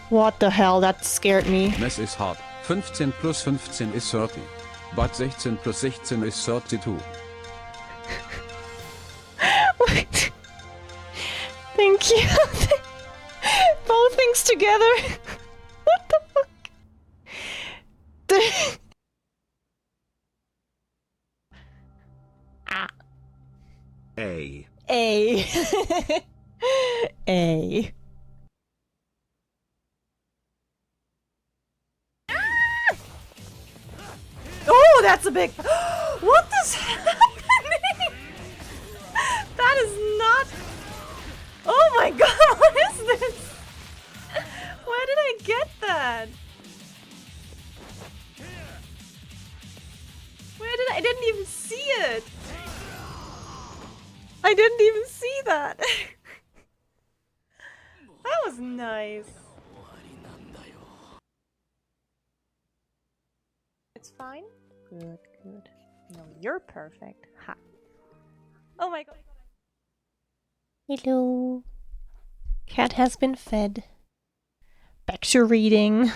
What the hell? That scared me. Mess is hard. 15 plus 15 is 30. But 16 plus 16 is 32. Wait. Thank you. Both things together. What the fuck? Ah. A. A. A. Oh, that's a big... What is happening? That is not... Oh my god, what is this? Where did I get that? Where did I didn't even see it. I didn't even see that. That was nice. It's fine? Good, good. No, you're perfect. Ha. Oh my god. Hello. Cat has been fed. Back to reading.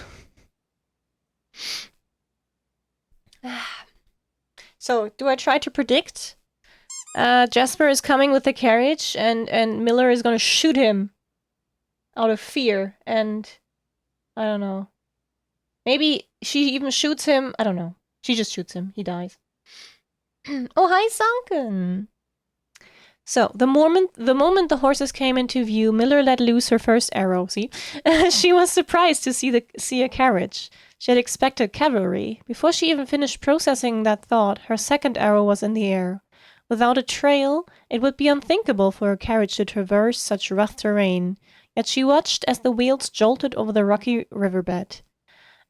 So, do I try to predict? Jasper is coming with the carriage and Miller is gonna shoot him out of fear and I don't know. Maybe she even shoots him. I don't know. She just shoots him. He dies. Oh, hi, Sunken. So, the moment the horses came into view, Miller let loose her first arrow. See? She was surprised to see a carriage. She had expected cavalry. Before she even finished processing that thought, her second arrow was in the air. Without a trail, it would be unthinkable for a carriage to traverse such rough terrain. Yet she watched as the wheels jolted over the rocky riverbed.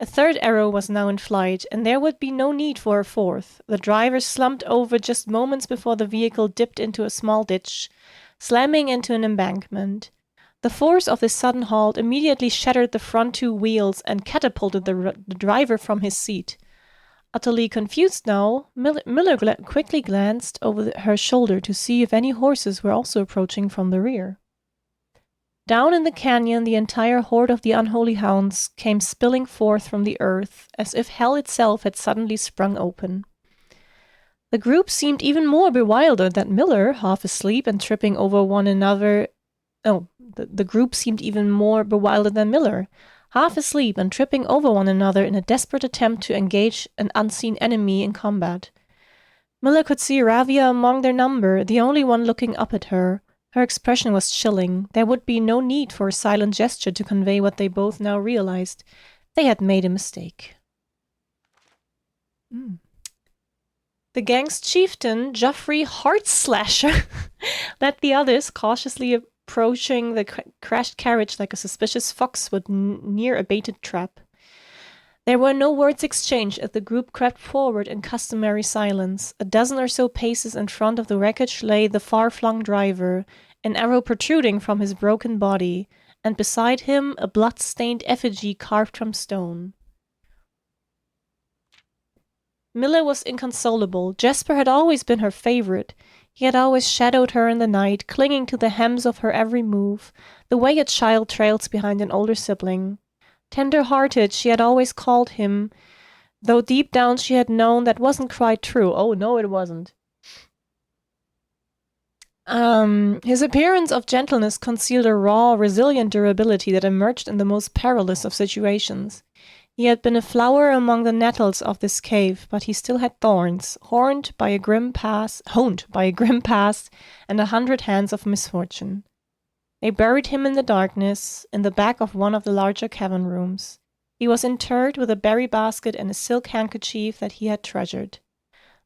A third arrow was now in flight, and there would be no need for a fourth. The driver slumped over just moments before the vehicle dipped into a small ditch, slamming into an embankment. The force of this sudden halt immediately shattered the front two wheels and catapulted the driver from his seat. Utterly confused now, Miller quickly glanced over her shoulder to see if any horses were also approaching from the rear. Down in the canyon, the entire horde of the unholy hounds came spilling forth from the earth, as if hell itself had suddenly sprung open. The group seemed even more bewildered than Miller, half asleep and tripping over one another. The group seemed even more bewildered than Miller, half asleep and tripping over one another in a desperate attempt to engage an unseen enemy in combat. Miller could see Ravia among their number, the only one looking up at her. Her expression was chilling. There would be no need for a silent gesture to convey what they both now realized. They had made a mistake. The gang's chieftain, Geoffrey Heartslasher, led the others, cautiously approaching the crashed carriage like a suspicious fox would near a baited trap. There were no words exchanged as the group crept forward in customary silence. A dozen or so paces in front of the wreckage lay the far-flung driver, an arrow protruding from his broken body, and beside him a blood-stained effigy carved from stone. Miller was inconsolable. Jasper had always been her favorite. He had always shadowed her in the night, clinging to the hems of her every move, the way a child trails behind an older sibling. Tender-hearted, she had always called him, though deep down she had known that wasn't quite true. Oh, no, it wasn't. His appearance of gentleness concealed a raw, resilient durability that emerged in the most perilous of situations. He had been a flower among the nettles of this cave, but he still had thorns, honed by a grim past, and 100 hands of misfortune. They buried him in the darkness, in the back of one of the larger cavern rooms. He was interred with a berry basket and a silk handkerchief that he had treasured.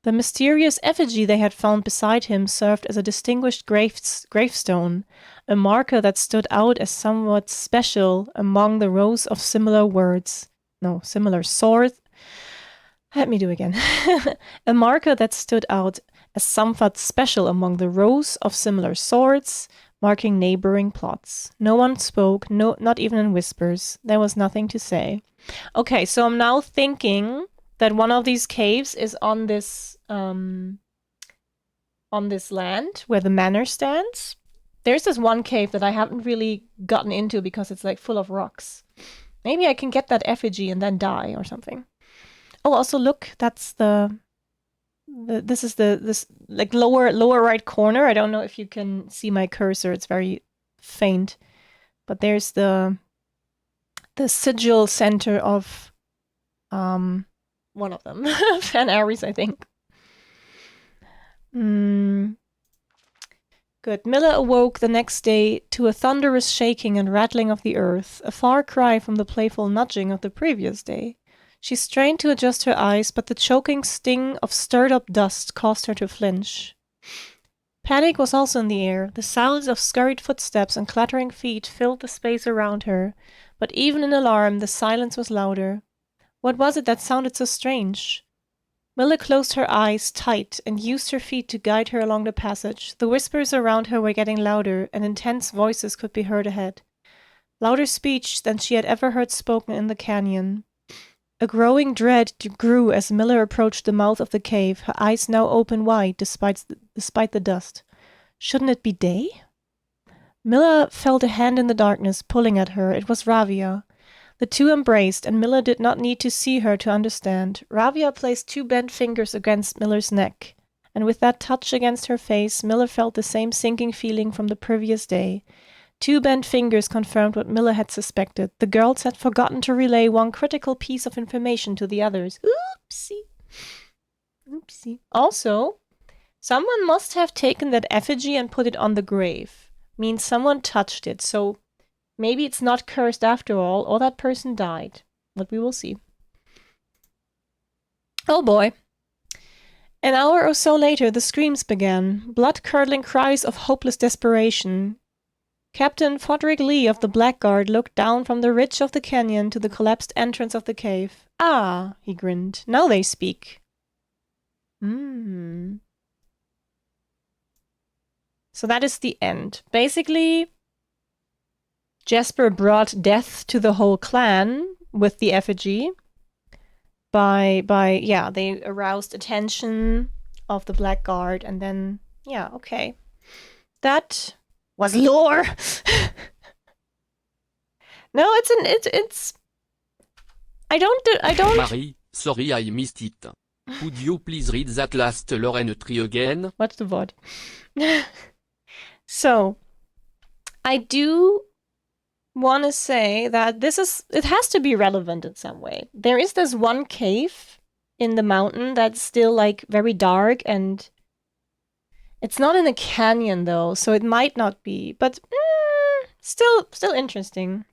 The mysterious effigy they had found beside him served as a distinguished gravestone, a marker that stood out as somewhat special among the rows of similar swords. Let me do again. A marker that stood out as somewhat special among the rows of similar swords, marking neighboring plots. No one spoke, not even in whispers. There was nothing to say. Okay, so I'm now thinking that one of these caves is on this land where the manor stands. There's this one cave that I haven't really gotten into because it's like full of rocks. Maybe I can get that effigy and then die or something. Oh, also look, that's this is this like lower right corner. I don't know if you can see my cursor. It's very faint. But there's the sigil center of one of them. Fan Ares, I think. Good. Miller awoke the next day to a thunderous shaking and rattling of the earth, a far cry from the playful nudging of the previous day. She strained to adjust her eyes, but the choking sting of stirred-up dust caused her to flinch. Panic was also in the air. The sounds of scurried footsteps and clattering feet filled the space around her, but even in alarm, the silence was louder. What was it that sounded so strange? Miller closed her eyes tight and used her feet to guide her along the passage. The whispers around her were getting louder, and intense voices could be heard ahead. Louder speech than she had ever heard spoken in the canyon. A growing dread grew as Miller approached the mouth of the cave, her eyes now open wide despite the dust. Shouldn't it be day? Miller felt a hand in the darkness pulling at her. It was Ravia. The two embraced, and Miller did not need to see her to understand. Ravia placed 2 bent fingers against Miller's neck, and with that touch against her face, Miller felt the same sinking feeling from the previous day. 2 bent fingers confirmed what Miller had suspected. The girls had forgotten to relay one critical piece of information to the others. Oopsie. Also, someone must have taken that effigy and put it on the grave. Means someone touched it, so maybe it's not cursed after all, or that person died. But we will see. Oh boy. An hour or so later, the screams began. Blood-curdling cries of hopeless desperation. Captain Fodrick Lee of the Blackguard looked down from the ridge of the canyon to the collapsed entrance of the cave. Ah, he grinned. Now they speak. So that is the end. Basically, Jasper brought death to the whole clan with the effigy. They aroused attention of the Blackguard, and then, okay. That was lore! No, it's. I don't. Marie, sorry I missed it. Could you please read that last Lorraine tree again? What's the word? So, I do want to say that it has to be relevant in some way. There is this one cave in the mountain that's still like very dark, and it's not in a canyon though, so it might not be, but still interesting.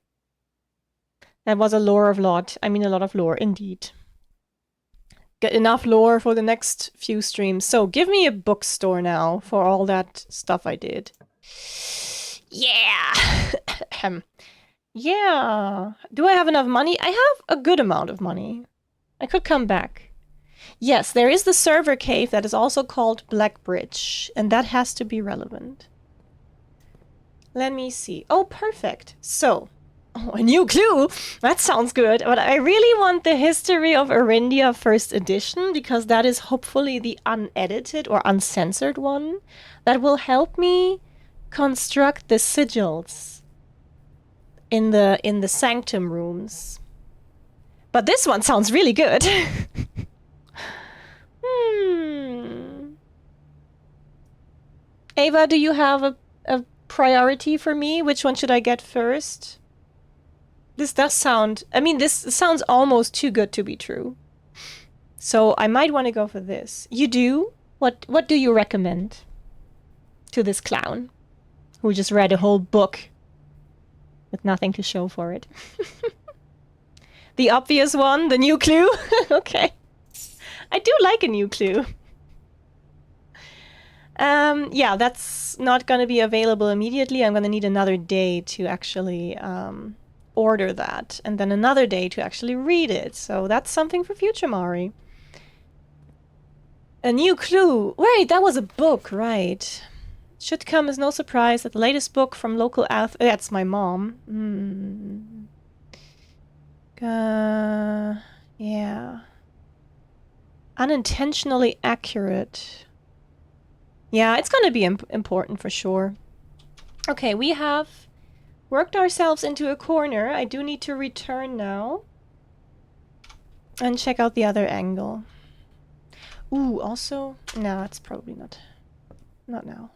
That was a lot of lore indeed. Get enough lore for the next few streams. So give me a bookstore now for all that stuff I did. Yeah. Yeah. Do I have enough money? I have a good amount of money. I could come back. Yes, there is the server cave that is also called Black Bridge, and that has to be relevant. Let me see. Oh, perfect. So, a new clue! That sounds good, but I really want the History of Arindia first edition, because that is hopefully the unedited or uncensored one that will help me construct the sigils in the sanctum rooms. But this one sounds really good. Ava, do you have a priority for me? Which one should I get first? This does sound... I mean, this sounds almost too good to be true. So I might want to go for this. You do? What do you recommend to this clown who just read a whole book with nothing to show for it? The obvious one, the new clue? Okay. I do like a new clue. Yeah, that's not going to be available immediately. I'm going to need another day to actually order that, and then another day to actually read it. So that's something for future Mari. A new clue. Wait, that was a book, right? Should come as no surprise that the latest book from local author... That's my mom. Yeah. Unintentionally accurate. Yeah, it's gonna be important for sure. Okay, we have worked ourselves into a corner. I do need to return now and check out the other angle. Ooh, also... No, it's probably not. Not now.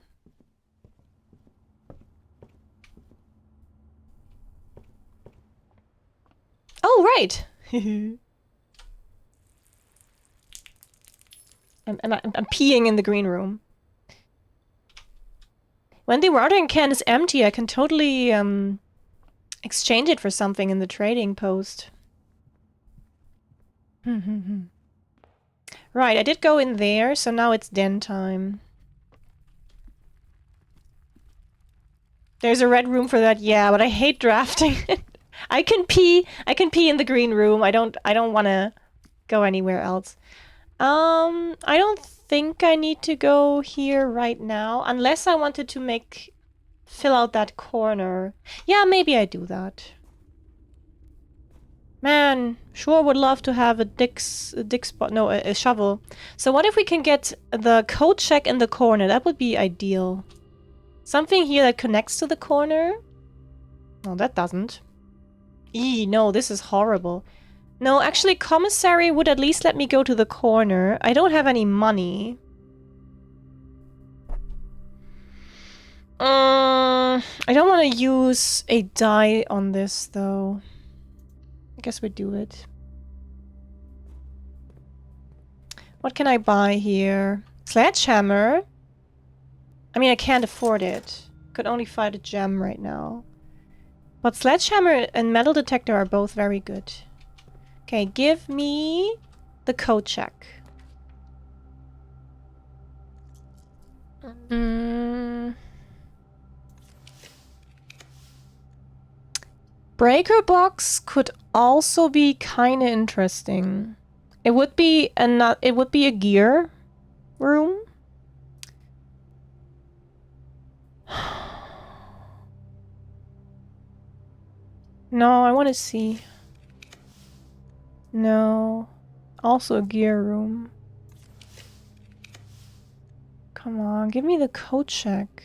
Oh, right! I'm peeing in the green room. When the watering can is empty, I can totally exchange it for something in the trading post. Right, I did go in there, so now it's den time. There's a red room for that, yeah, but I hate drafting it. I can pee in the green room. I don't want to go anywhere else. I don't think I need to go here right now, unless I wanted to fill out that corner. Yeah, maybe I do that. Man, sure would love to have a shovel. So what if we can get the code check in the corner? That would be ideal. Something here that connects to the corner? No, that doesn't. No, this is horrible. No, actually, commissary would at least let me go to the corner. I don't have any money. I don't want to use a die on this, though. I guess we do it. What can I buy here? Sledgehammer? I mean, I can't afford it. Could only fight a gem right now. But sledgehammer and metal detector are both very good. Okay, give me the code check. Breaker box could also be kind of interesting. It would be a gear room. No, I want to see. No. Also a gear room. Come on, give me the code check.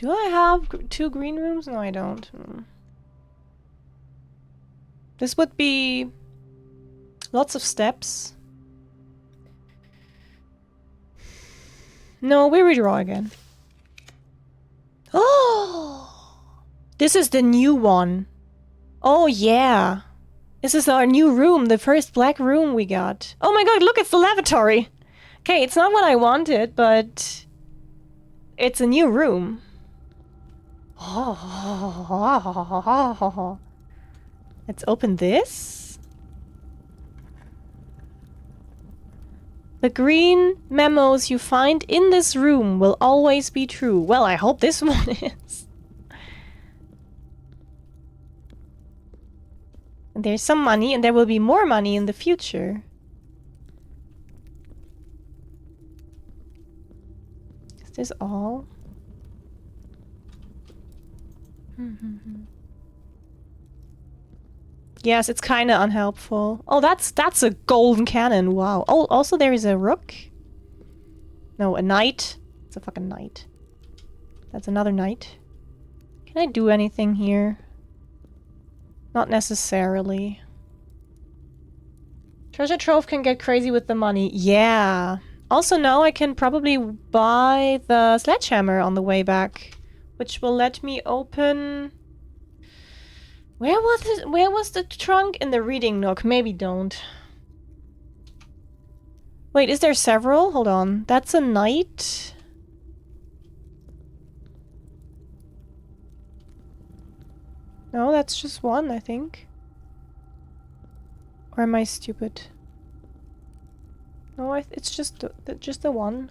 Do I have 2 green rooms? No, I don't. This would be lots of steps. No, we redraw again. Oh! This is the new one. Oh, yeah. This is our new room, the first black room we got. Oh my god, look, it's the lavatory! Okay, it's not what I wanted, but it's a new room. Let's open this. The green memos you find in this room will always be true. Well, I hope this one is. And there's some money, and there will be more money in the future. Is this all? Yes, it's kind of unhelpful. Oh, that's a golden cannon. Wow. Oh, also there is a rook. No, a knight. It's a fucking knight. That's another knight. Can I do anything here? Not necessarily. Treasure trove can get crazy with the money. Yeah. Also now I can probably buy the sledgehammer on the way back, which will let me open... Where was it? Where was the trunk? In the reading nook. Maybe don't. Wait, is there several? Hold on. That's a knight. No, that's just one, I think. Or am I stupid? No, it's just the one.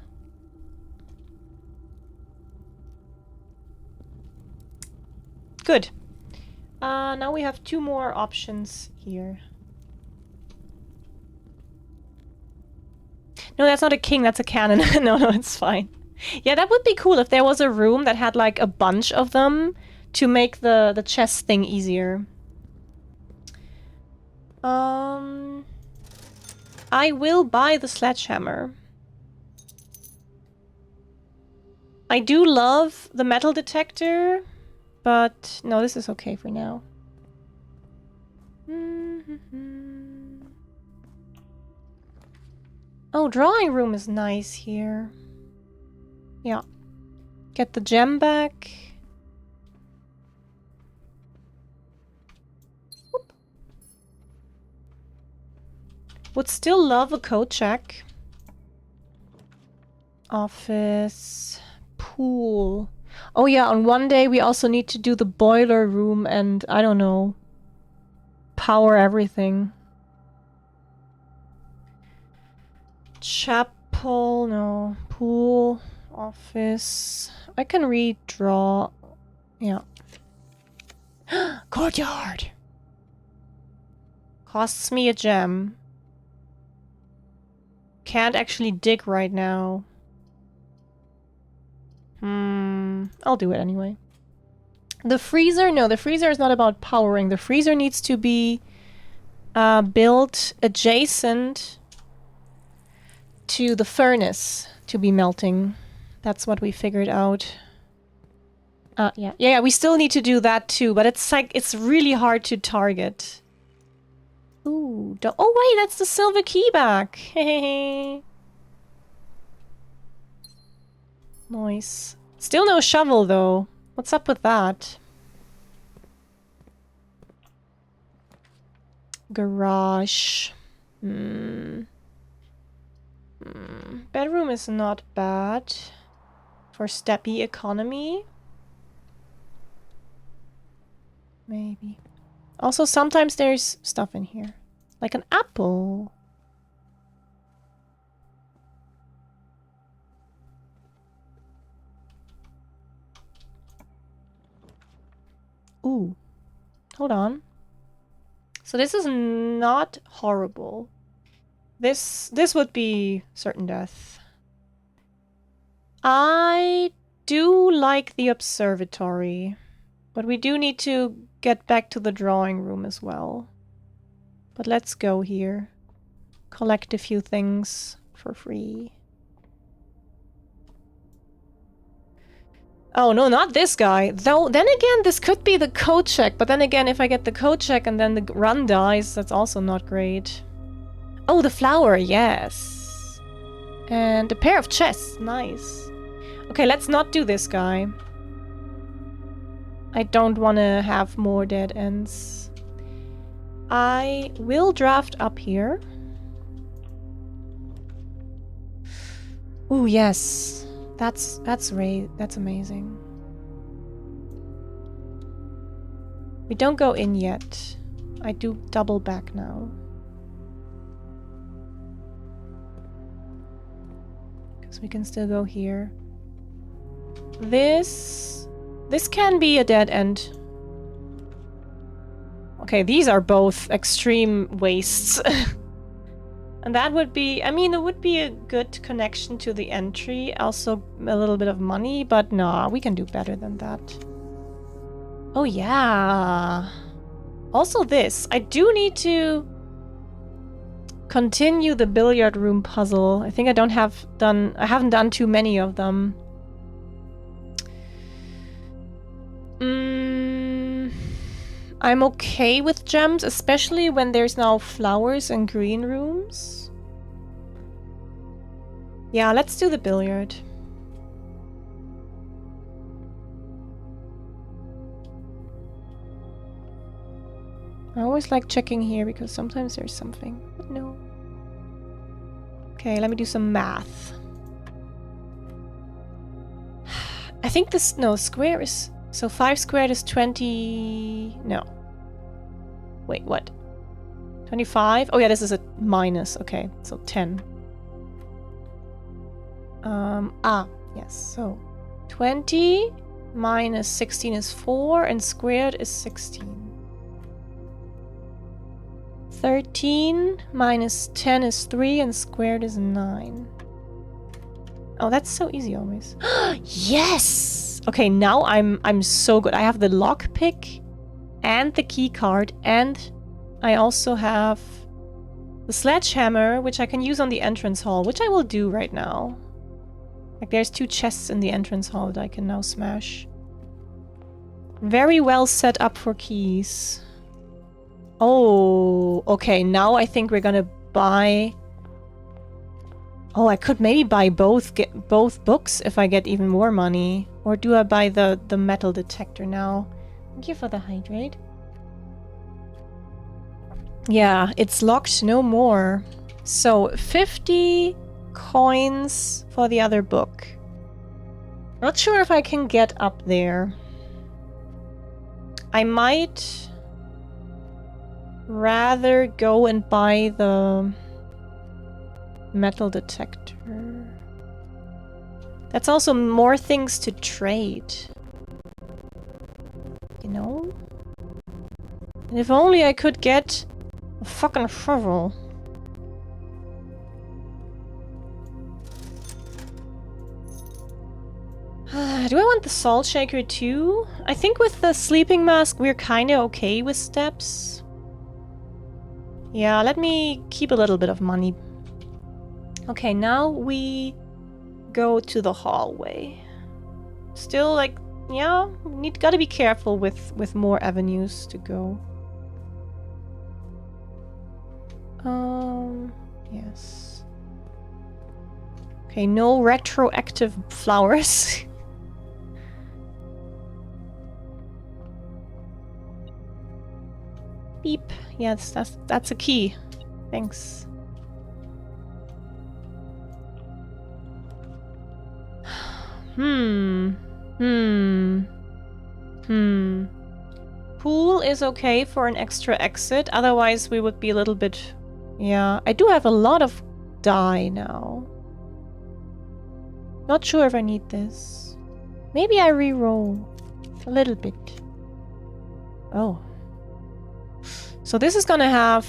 Good. Now we have 2 more options here. No, that's not a king, that's a cannon. No, it's fine. Yeah, that would be cool if there was a room that had like a bunch of them to make the chess thing easier. I will buy the sledgehammer. I do love the metal detector. But no, this is okay for now. Oh, drawing room is nice here. Yeah. Get the gem back. Whoop. Would still love a code check. Office. Pool. Oh yeah, on one day we also need to do the boiler room and, I don't know, power everything. Chapel, no. Pool, office. I can redraw. Yeah. Courtyard! Costs me a gem. Can't actually dig right now. I'll do it anyway. The freezer? No, the freezer is not about powering. The freezer needs to be built adjacent to the furnace to be melting. That's what we figured out. Yeah, we still need to do that too, but it's like, it's really hard to target. Ooh, oh wait, that's the silver key back. Hey. Nice. Still no shovel, though. What's up with that? Garage. Bedroom is not bad. For steppy economy. Maybe. Also, sometimes there's stuff in here. Like an apple. Ooh. Hold on. So this is not horrible. This would be certain death. I do like the observatory. But we do need to get back to the drawing room as well. But let's go here. Collect a few things for free. Oh, no, not this guy. Though, then again, this could be the code check. But then again, if I get the code check and then the run dies, that's also not great. Oh, the flower, yes. And a pair of chests, nice. Okay, let's not do this guy. I don't want to have more dead ends. I will draft up here. Ooh, yes. That's amazing. We don't go in yet. I do double back now. Because we can still go here. This can be a dead end. Okay, these are both extreme wastes. And that would be, I mean, it would be a good connection to the entry. Also a little bit of money, but nah, we can do better than that. Oh yeah. Also this, I do need to continue the billiard room puzzle. I think I haven't done too many of them. I'm okay with gems, especially when there's now flowers and green rooms. Yeah, let's do the billiard. I always like checking here because sometimes there's something, but no. Okay, let me do some math. I think this, no, square is... So 5 squared is 20... No. Wait, what? 25? Oh yeah, this is a minus. Okay, so 10. Yes, so 20 minus 16 is 4 and squared is 16. 13 minus 10 is 3 and squared is 9. Oh, that's so easy always. Yes! Okay, now I'm so good. I have the lockpick and the key card, and I also have the sledgehammer, which I can use on the entrance hall, which I will do right now. Like, there's 2 chests in the entrance hall that I can now smash. Very well set up for keys. Oh, okay, now I think we're gonna buy... Oh, I could maybe buy both books if I get even more money. Or do I buy the metal detector now? Thank you for the hydrate. Yeah, it's locked no more. So, 50 coins for the other book. Not sure if I can get up there. I might rather go and buy the metal detector. That's also more things to trade. You know? And if only I could get a fucking shovel. Do I want the salt shaker too? I think with the sleeping mask we're kinda okay with steps. Yeah, let me keep a little bit of money. Okay, now we go to the hallway. Still, like, yeah, gotta be careful with more avenues to go. Yes. Okay, no retroactive flowers. Beep. Yes, that's a key. Thanks. Pool is okay for an extra exit, otherwise we would be a little bit... Yeah, I do have a lot of dye now. Not sure if I need this. Maybe I re-roll a little bit. Oh. So this is gonna have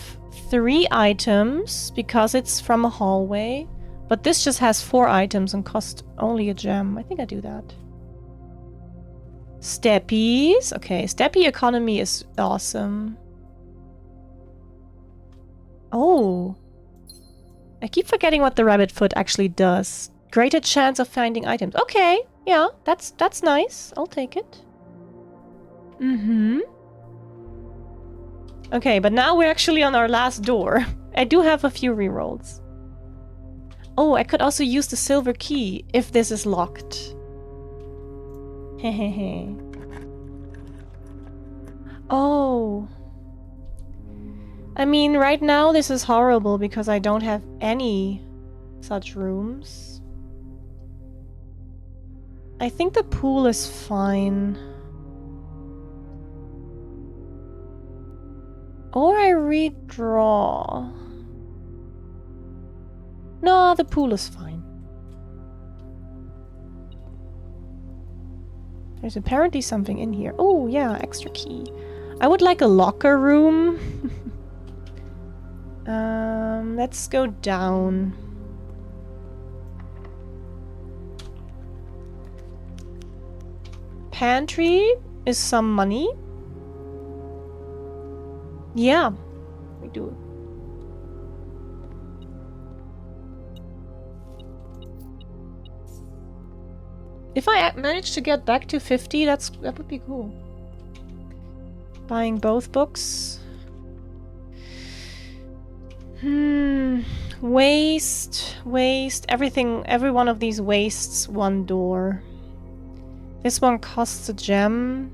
3 items because it's from a hallway. But this just has 4 items and cost only a gem. I think I do that. Steppies. Okay, steppy economy is awesome. Oh. I keep forgetting what the rabbit foot actually does. Greater chance of finding items. Okay, Yeah, that's nice. I'll take it. Mm-hmm. Okay, but now we're actually on our last door. I do have a few rerolls. Oh, I could also use the silver key if this is locked. Hehehe. Oh. I mean, right now this is horrible because I don't have any such rooms. I think the pool is fine. Or I redraw. No, the pool is fine. There's apparently something in here. Oh, yeah, extra key. I would like a locker room. Let's go down. Pantry is some money. Yeah, we do. If I manage to get back to 50, that would be cool. Buying both books. Waste, everything, every one of these wastes one door. This one costs a gem.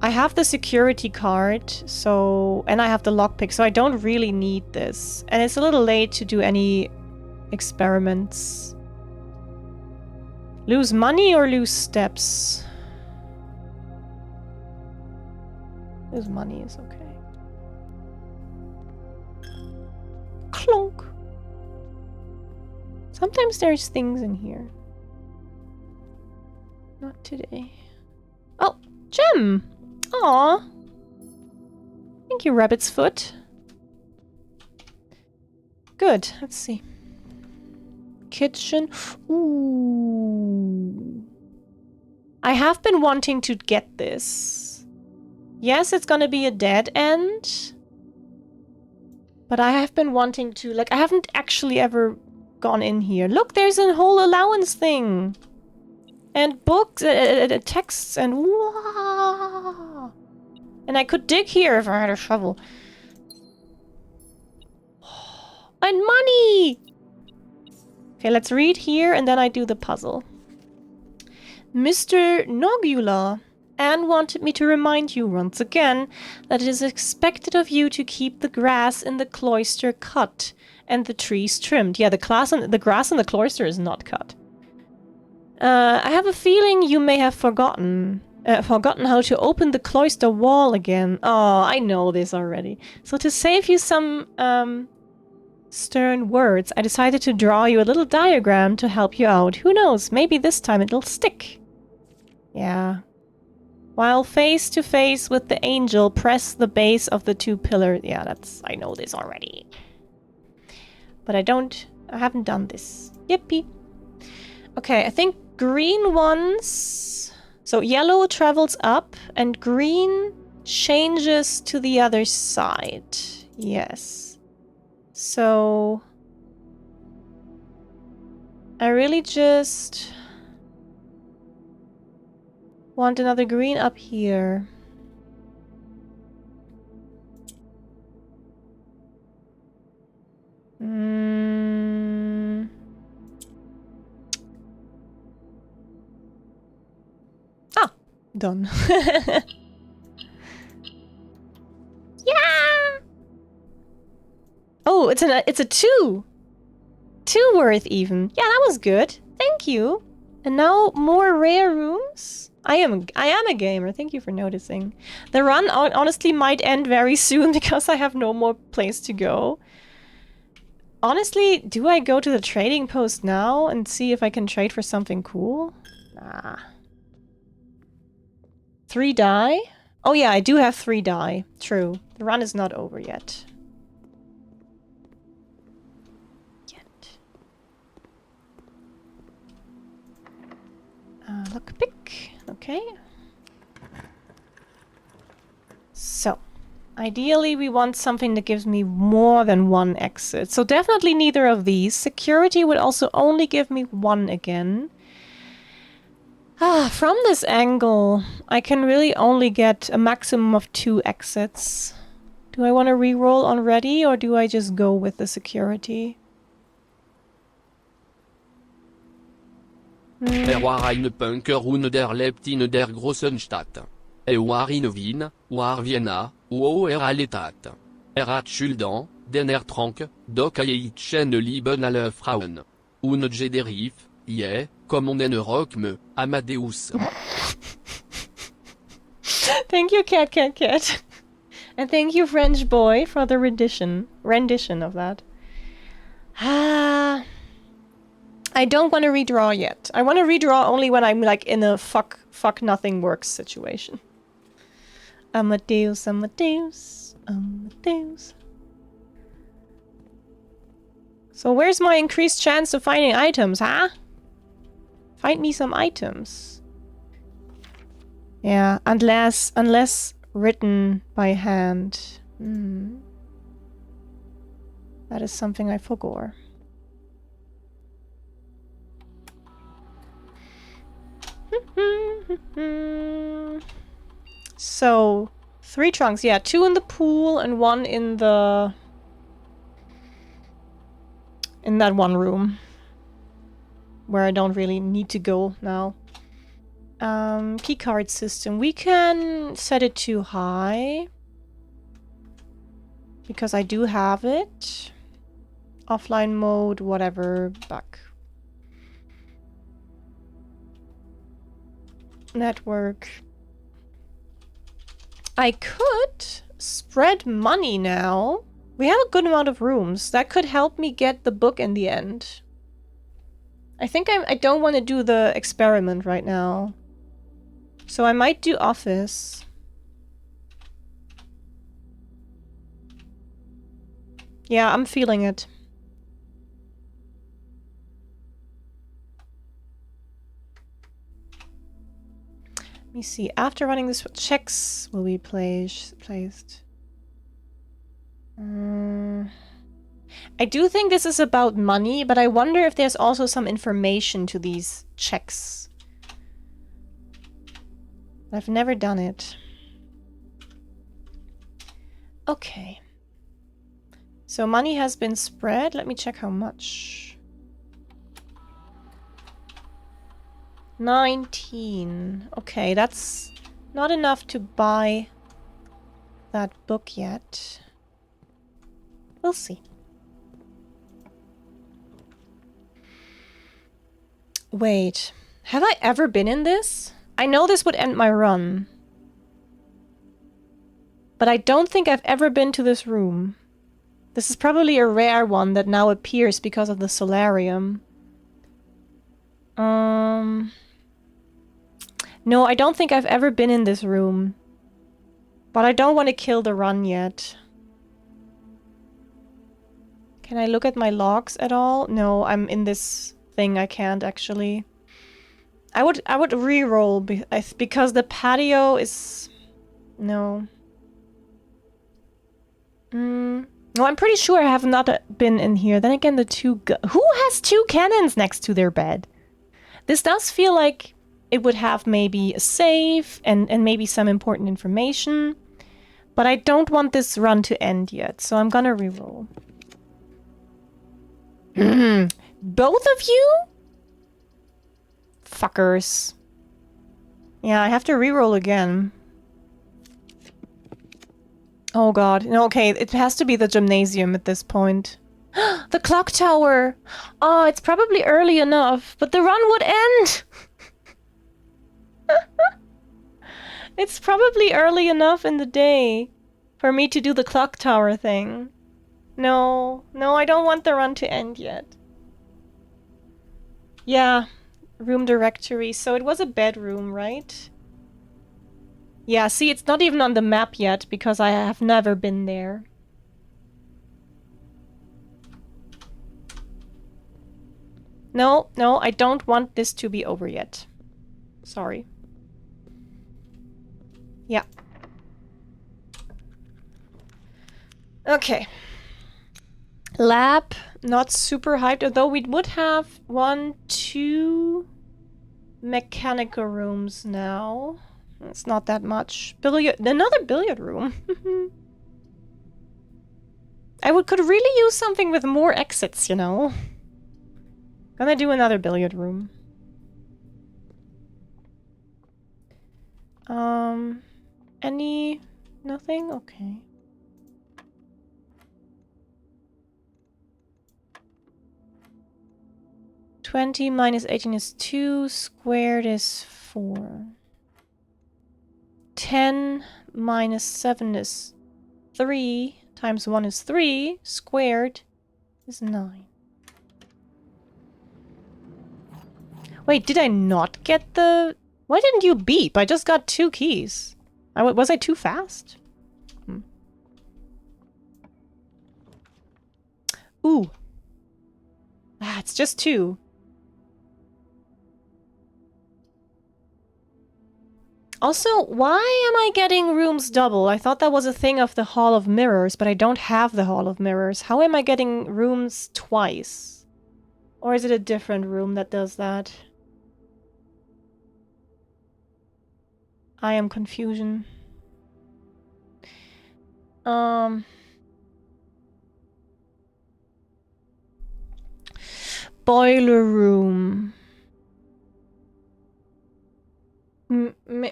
I have the security card, so, and I have the lockpick, so I don't really need this. And it's a little late to do any experiments. Lose money or lose steps? Lose money is okay. Clunk. Sometimes there's things in here. Not today. Oh, gem! Aw. Thank you, Rabbit's Foot. Good, let's see. Kitchen. Ooh. I have been wanting to get this. Yes, it's gonna be a dead end. But I have been wanting to, like, I haven't actually ever gone in here. Look, there's a whole allowance thing. And books, texts, and wow. And I could dig here if I had a shovel. And money! Okay, let's read here and then I do the puzzle. Mr. Nogula, Anne wanted me to remind you once again that it is expected of you to keep the grass in the cloister cut and the trees trimmed. Yeah, the grass in the cloister is not cut. I have a feeling you may have forgotten how to open the cloister wall again. Oh, I know this already. So to save you some stern words, I decided to draw you a little diagram to help you out. Who knows, maybe this time it'll stick. Yeah. While face to face with the angel, press the base of the two pillars. Yeah, I know this already. But I haven't done this. Yippee. Okay, I think green ones... So yellow travels up and green changes to the other side. Yes. So... I really just... want another green up here. Ah, done. Yeah. Oh, it's a 2. 2 worth even. Yeah, that was good. Thank you. And now more rare rooms. I am a gamer. Thank you for noticing. The run honestly might end very soon because I have no more place to go. Honestly, do I go to the trading post now and see if I can trade for something cool? Nah. 3 die? Oh yeah, I do have 3 die. True. The run is not over yet. Lockpick. Okay. So. Ideally, we want something that gives me more than one exit. So definitely neither of these. Security would also only give me one again. From this angle, I can really only get a maximum of 2 exits. Do I want to reroll on ready, or do I just go with the security? War eine Punker und der lebt in der großen Stadt. War in Wien, war Vienna, wo lebt. Hat Schulden, den trank, doch ich lieben alle Frauen. Und Jederief, yeah, comme on en rock me, Amadeus. Thank you, Cat. And thank you, French boy, for the rendition of that. I don't want to redraw yet. I want to redraw only when I'm like in a fuck nothing works situation. Amadeus. So where's my increased chance of finding items, huh? Find me some items. Yeah, unless written by hand. That is something I forgot. So, 3 trunks. Yeah, 2 in the pool and 1 in the... in that one room. Where I don't really need to go now. Keycard system. We can set it to high. Because I do have it. Offline mode, whatever, back. Network. I could spread money now. We have a good amount of rooms. That could help me get the book in the end. I think I don't want to do the experiment right now. So I might do office. Yeah, I'm feeling it. Let me see. After running this, checks will be placed. I do think this is about money, but I wonder if there's also some information to these checks. I've never done it. Okay. So money has been spread. Let me check how much. 19. Okay, that's not enough to buy that book yet. We'll see. Wait, have I ever been in this? I know this would end my run. But I don't think I've ever been to this room. This is probably a rare one that now appears because of the solarium. No, I don't think I've ever been in this room. But I don't want to kill the run yet. Can I look at my logs at all? No, I'm in this thing. I can't actually. I would re-roll because the patio is... No. No, I'm pretty sure I have not been in here. Then again, the 2... Who has 2 cannons next to their bed? This does feel like it would have maybe a save and maybe some important information. But I don't want this run to end yet, so I'm gonna re-roll. Both of you? Fuckers. Yeah, I have to re-roll again. Oh god. No, okay, it has to be the gymnasium at this point. The clock tower! Oh, it's probably early enough, but the run would end! It's probably early enough in the day for me to do the clock tower thing. No, I don't want the run to end yet. Yeah, room directory. So it was a bedroom, right? Yeah, see, it's not even on the map yet because I have never been there. No, I don't want this to be over yet. Sorry. Yeah. Okay. Lab, not super hyped, although we would have 1, 2 mechanical rooms now. It's not that much. Another billiard room. Could really use something with more exits, you know. Gonna do another billiard room. Nothing? Okay. (20 minus 18 is 2, squared is 4. 10 minus 7 is 3, times 1 is 3, squared is 9. Wait, did I not get the... Why didn't you beep? I just got 2 keys. Was I too fast? Ooh. Ah, it's just 2. Also, why am I getting rooms double? I thought that was a thing of the Hall of Mirrors, but I don't have the Hall of Mirrors. How am I getting rooms twice? Or is it a different room that does that? I am confusion. Boiler room.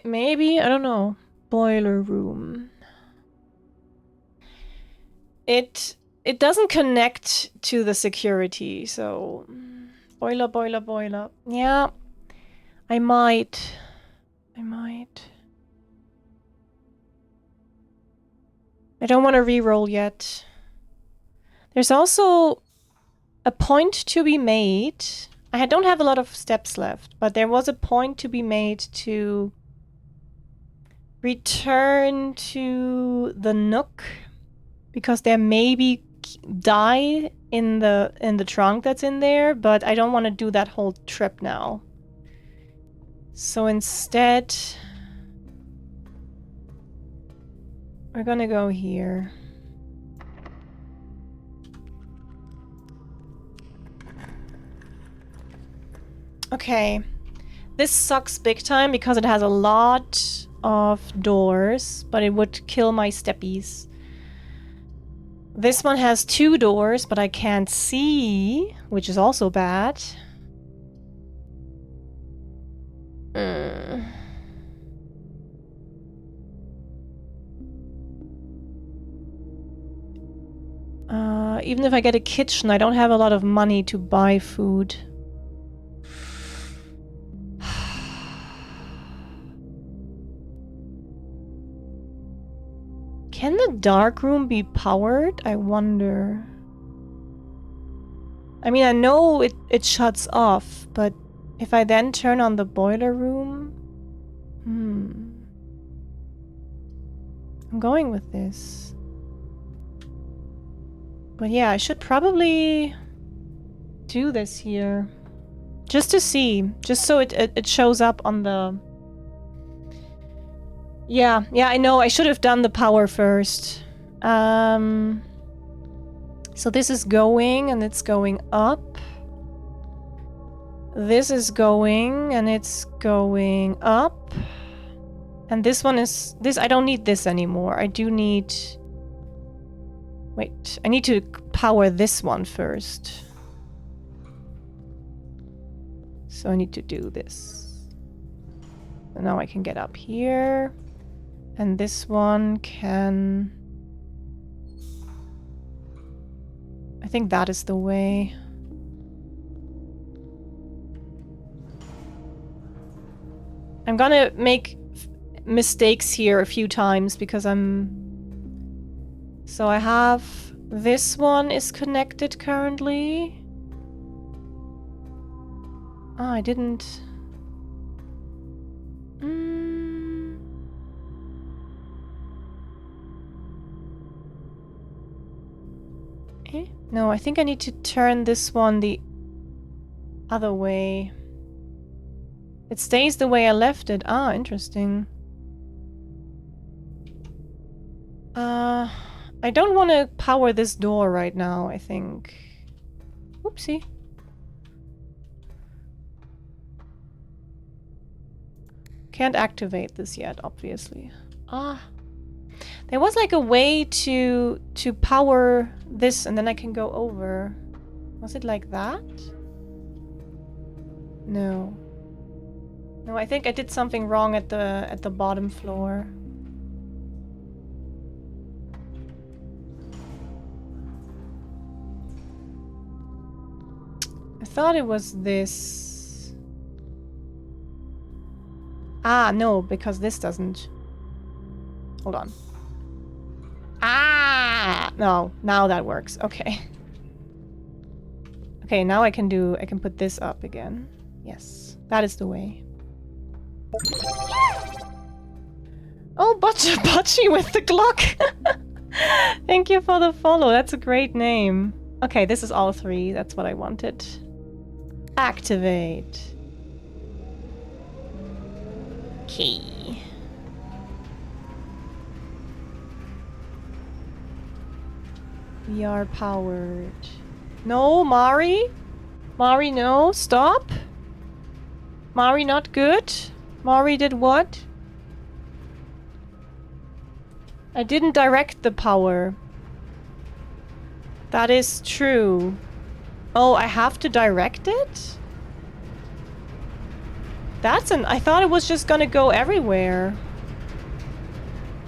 Maybe? I don't know. Boiler room. It doesn't connect to the security, so... Boiler. Yeah. I might. I don't want to re-roll yet. There's also a point to be made. I don't have a lot of steps left, but there was a point to be made to return to the Nook, because there may be dye in the trunk that's in there, but I don't want to do that whole trip now. So instead, we're gonna go here. Okay. This sucks big time because it has a lot of doors, but it would kill my steppies. This one has 2 doors, but I can't see, which is also bad. Even if I get a kitchen, I don't have a lot of money to buy food. Can the dark room be powered? I wonder. I mean, I know it shuts off, but if I then turn on the boiler room... I'm going with this. But yeah, I should probably do this here. Just to see. Just so it shows up on the... Yeah, I know. I should have done the power first. So this is going, and it's going up. This is going, and it's going up. And this one is... I don't need this anymore. I do need... Wait, I need to power this one first. So I need to do this. So now I can get up here. And this one can... I think that is the way. I'm gonna make mistakes here a few times because I'm... So I have... This one is connected currently. Oh, I didn't... No, I think I need to turn this one the other way. It stays the way I left it. Ah, interesting. I don't want to power this door right now, I think. Oopsie. Can't activate this yet, obviously. Ah. There was like a way to power this and then I can go over. Was it like that? No. No, I think I did something wrong at the bottom floor. I thought it was this. Ah, no, because this doesn't. Hold on. Ah! No, now that works. Okay. Okay, now I can put this up again. Yes, that is the way. Oh, Bocce with the Glock! Thank you for the follow, that's a great name. Okay, this is all 3, that's what I wanted. Activate. Key. We are powered. No, Mari? Mari, no. Stop. Mari, not good. Mari did what? I didn't direct the power. That is true. Oh, I have to direct it? I thought it was just gonna go everywhere.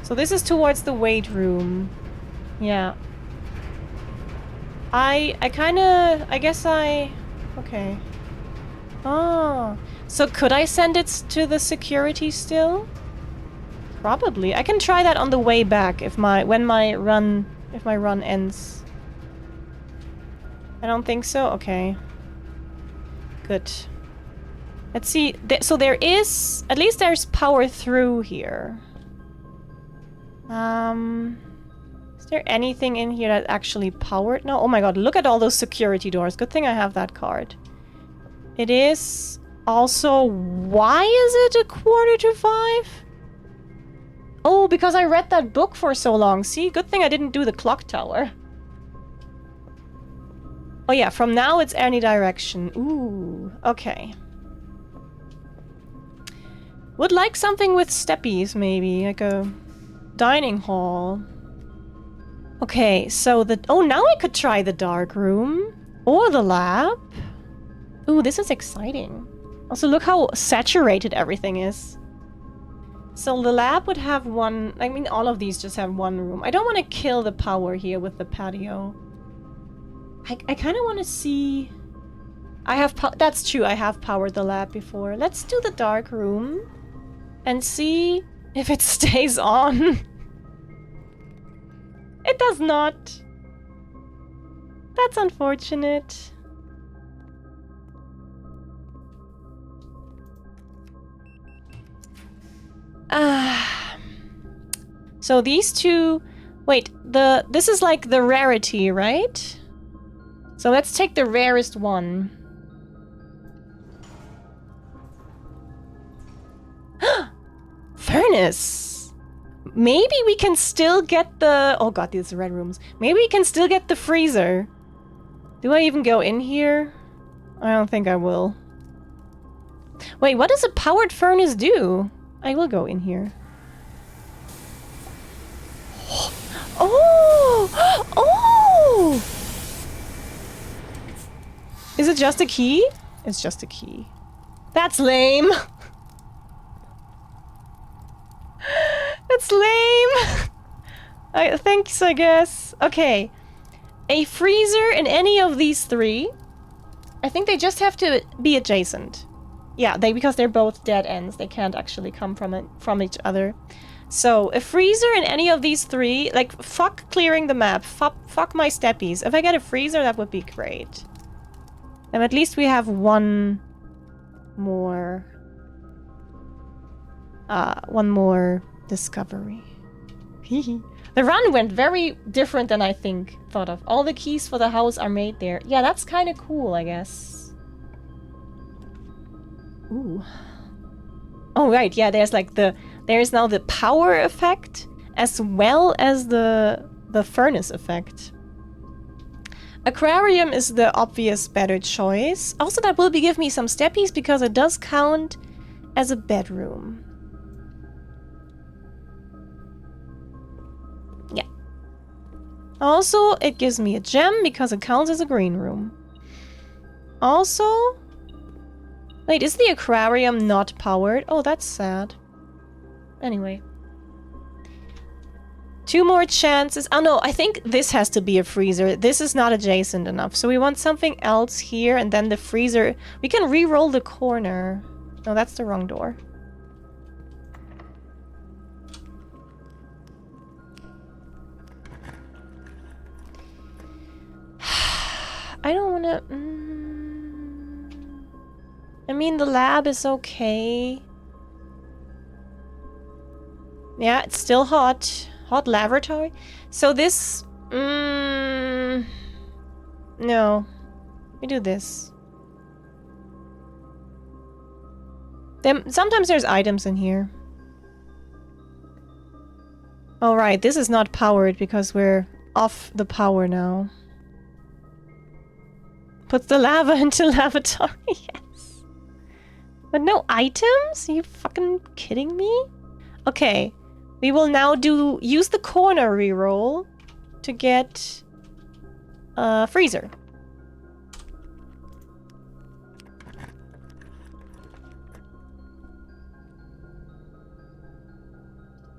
So this is towards the weight room. Yeah. I guess okay. Oh. So could I send it to the security still? Probably. I can try that on the way back if my run ends. I don't think so? Okay. Good. Let's see. So there is... At least there's power through here. Is there anything in here that actually powered? No. Oh my god, look at all those security doors. Good thing I have that card. It is also... Why is it 4:45? Oh, because I read that book for so long. See? Good thing I didn't do the clock tower. Oh yeah, from now it's any direction. Ooh, okay. Would like something with steppies, maybe. Like a dining hall. Okay, so oh, now I could try the dark room. Or the lab. Ooh, this is exciting. Also, look how saturated everything is. So the lab would have one... I mean, all of these just have one room. I don't want to kill the power here with the patio. I kind of want to see... That's true, I have powered the lab before. Let's do the dark room. And see if it stays on. It does not. That's unfortunate. So these two... Wait, this is like the rarity, right? So let's take the rarest one. Furnace! Maybe we can still get the... Oh god, these are red rooms. Maybe we can still get the freezer. Do I even go in here? I don't think I will. Wait, what does a powered furnace do? I will go in here. Oh! Oh! Is it just a key? It's just a key. That's lame! That's lame! Thanks, I guess. Okay. A freezer in any of these 3. I think they just have to be adjacent. Yeah, because they're both dead ends. They can't actually come from each other. So, a freezer in any of these 3. Like, fuck clearing the map. Fuck my steppies. If I get a freezer, that would be great. And at least we have one more discovery. The run went very different than I thought of. All the keys for the house are made there. Yeah, that's kind of cool, I guess. Ooh. Oh, right. Yeah, there's like there's now the power effect as well as the the furnace effect. Aquarium is the obvious better choice. Also, that will give me some steppies because it does count as a bedroom. Yeah. Also, it gives me a gem because it counts as a green room. Also... Wait, is the aquarium not powered? Oh, that's sad. Anyway. 2 more chances. Oh no, I think this has to be a freezer. This is not adjacent enough. So we want something else here and then the freezer. We can re-roll the corner. No, that's the wrong door. I don't want to... I mean, the lab is okay. Yeah, it's still hot. Hot laboratory. So this... no. We do this. Then sometimes there's items in here. All right, this is not powered because we're off the power now. Puts the lava into lavatory. Yes. But no items? Are you fucking kidding me? Okay. We will now use the corner reroll to get a freezer.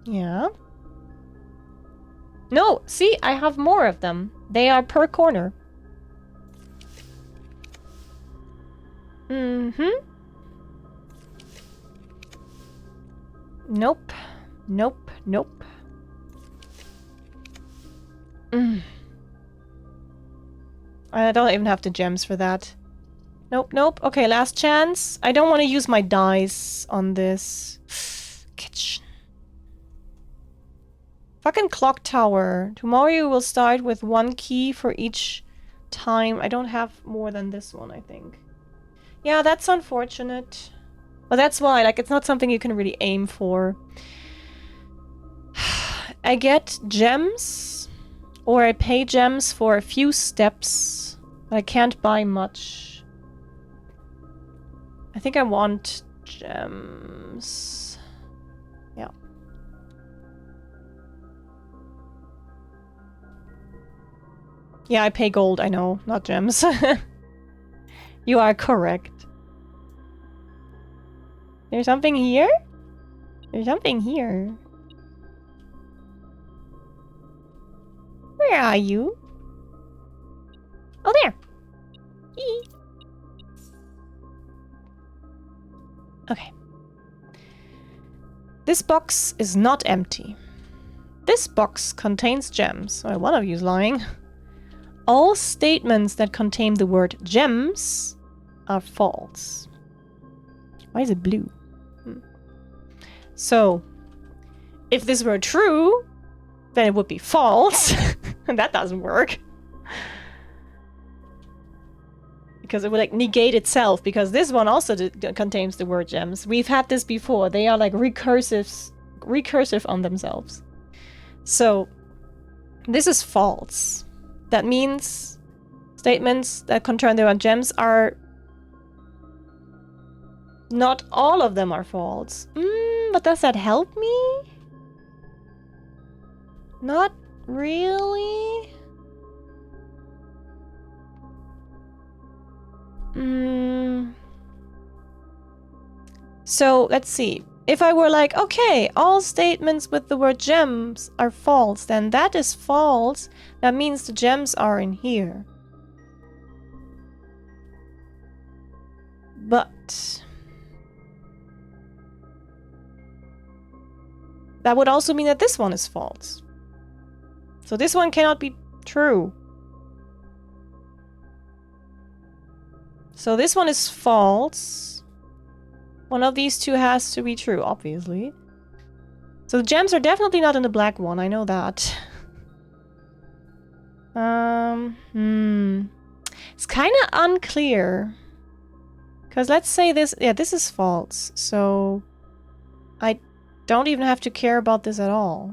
Yeah. No, see, I have more of them. They are per corner. Mm-hmm. Nope. Nope. Nope. I don't even have the gems for that. Nope, nope. Okay, last chance. I don't want to use my dice on this. Kitchen. Fucking clock tower. Tomorrow you will start with 1 key for each time. I don't have more than this one, I think. Yeah, that's unfortunate. But that's why, like, it's not something you can really aim for. I get gems, or I pay gems for a few steps, but I can't buy much. I think I want gems. Yeah. Yeah, I pay gold, I know, not gems. You are correct. There's something here? There's something here. Where are you? Oh, there. Eee. Okay. This box is not empty. This box contains gems. Oh, one of you is lying. All statements that contain the word gems are false. Why is it blue? So, if this were true, then it would be false. And that doesn't work. Because it would like negate itself, because this one also contains the word gems. We've had this before. They are like recursive on themselves. So, this is false. That means statements that contain the word gems are... Not all of them are false. But does that help me? Not really. So, let's see. If I were like, okay, all statements with the word gems are false, then that is false. That means the gems are in here. But... that would also mean that this one is false. So this one cannot be true. So this one is false. One of these two has to be true, obviously. So the gems are definitely not in the black one, I know that. It's kind of unclear. Because let's say this... yeah, this is false. So... I don't even have to care about this at all.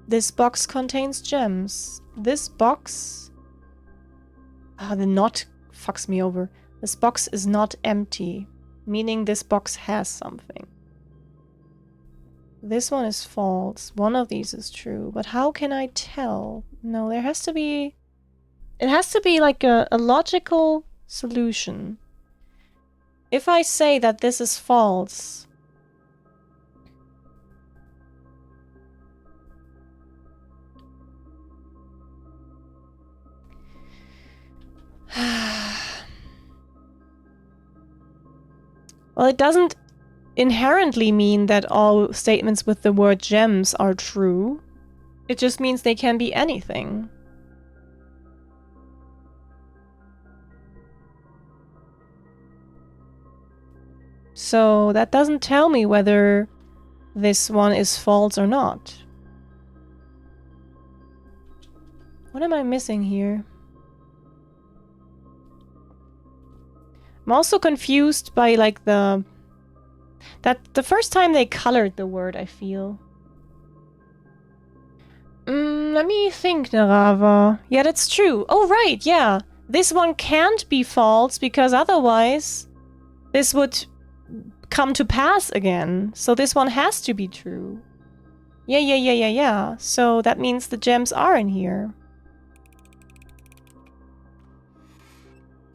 This box contains gems. This box... Ah, the not fucks me over. This box is not empty, meaning this box has something. This one is false. One of these is true. But how can I tell? No, there has to be... It has to be like a logical solution. If I say that this is false... Well, it doesn't inherently mean that all statements with the word gems are true. It just means they can be anything. So that doesn't tell me whether this one is false or not. What am I missing here? I'm also confused by like the first time they colored the word, I feel. Let me think, Narava. Yeah, that's true. Oh, right, yeah. This one can't be false because otherwise this would come to pass again. So this one has to be true. Yeah. So that means the gems are in here.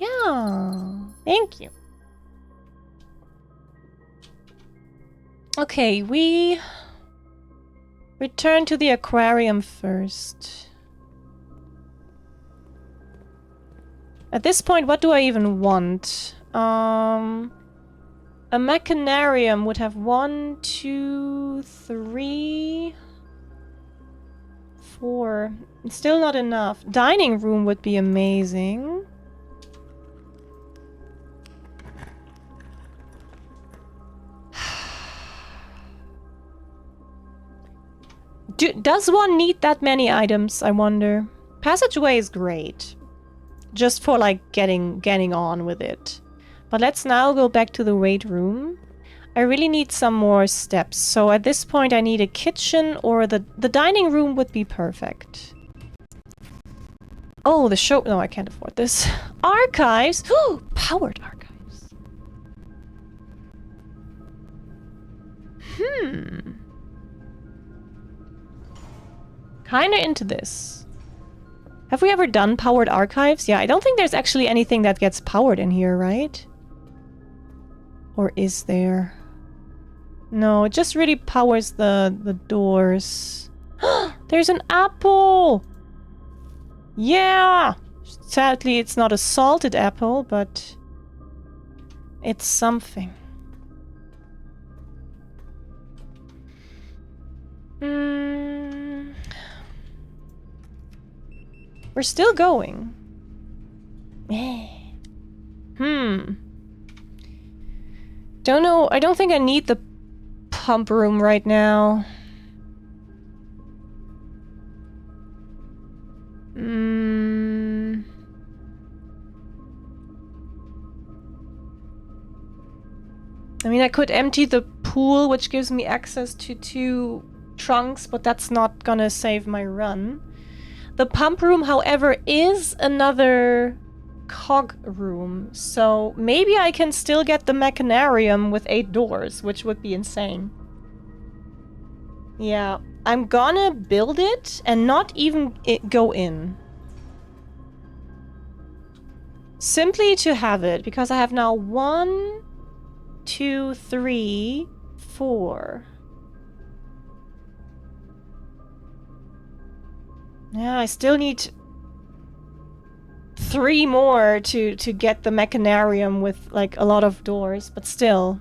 Yeah. Thank you. Okay, we return to the aquarium first. At this point, what do I even want? A mechanarium would have 1, 2, 3, 4. It's still not enough. Dining room would be amazing. Does one need that many items, I wonder? Passageway is great. Just for, like, getting on with it. But let's now go back to the weight room. I really need some more steps. So at this point I need a kitchen, or the dining room would be perfect. Oh, the show... No, I can't afford this. Archives! Ooh, powered archives. Kinda into this. Have we ever done powered archives? Yeah, I don't think there's actually anything that gets powered in here, right? Or is there? No, it just really powers the doors. There's an apple! Yeah! Sadly, it's not a salted apple, but it's something. We're still going. Don't know. I don't think I need the pump room right now. I mean, I could empty the pool, which gives me access to 2 trunks, but that's not gonna save my run. The pump room, however, is another cog room, so maybe I can still get the mechanarium with 8 doors, which would be insane. Yeah, I'm gonna build it and not even go in. Simply to have it, because I have now 1, 2, 3, 4. Yeah, I still need 3 more to get the mechanarium with, like, a lot of doors, but still.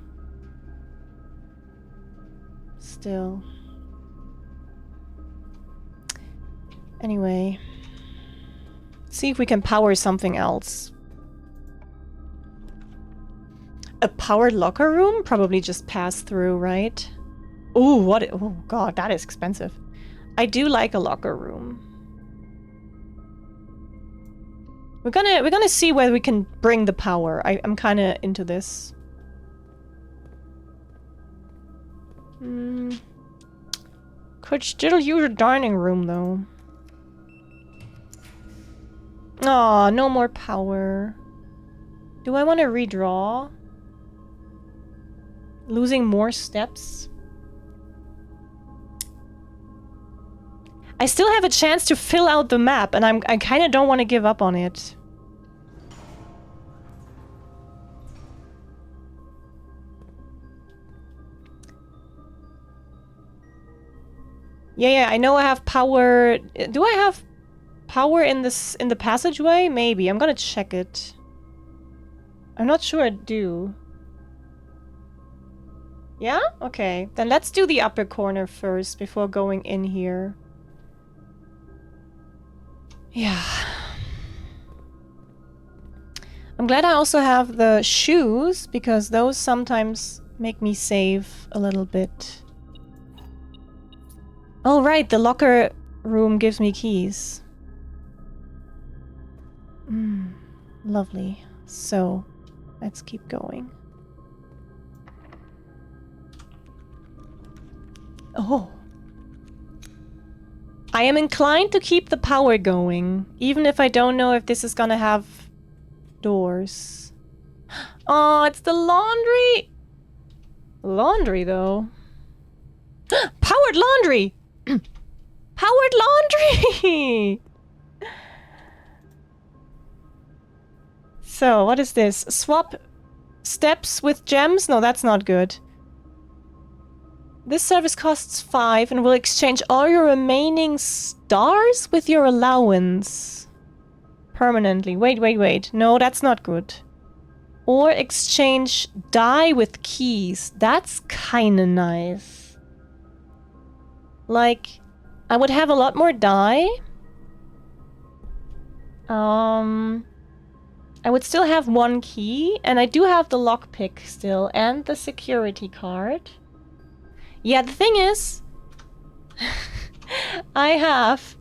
Anyway. Let's see if we can power something else. A powered locker room? Probably just pass through, right? Ooh, what? Oh god, that is expensive. I do like a locker room. We're gonna see whether we can bring the power. I'm kind of into this. Could Could still use a dining room, though. Aw, no more power. Do I want to redraw? Losing more steps? I still have a chance to fill out the map, and I kind of don't want to give up on it. Yeah, I know I have power. Do I have power in the passageway? Maybe. I'm gonna check it. I'm not sure I do. Yeah? Okay. Then let's do the upper corner first before going in here. Yeah. I'm glad I also have the shoes, because those sometimes make me save a little bit. Oh, right, the locker room gives me keys. Lovely. So, let's keep going. Oh. I am inclined to keep the power going, even if I don't know if this is gonna have doors. Oh, it's the laundry! Laundry, though. Powered laundry! Powered laundry! So, what is this? Swap steps with gems? No, that's not good. This service costs 5 and will exchange all your remaining stars with your allowance. Permanently. Wait. No, that's not good. Or exchange dye with keys. That's kinda nice. Like, I would have a lot more dye. I would still have 1 key, and I do have the lockpick still, and the security card. Yeah, the thing is, I have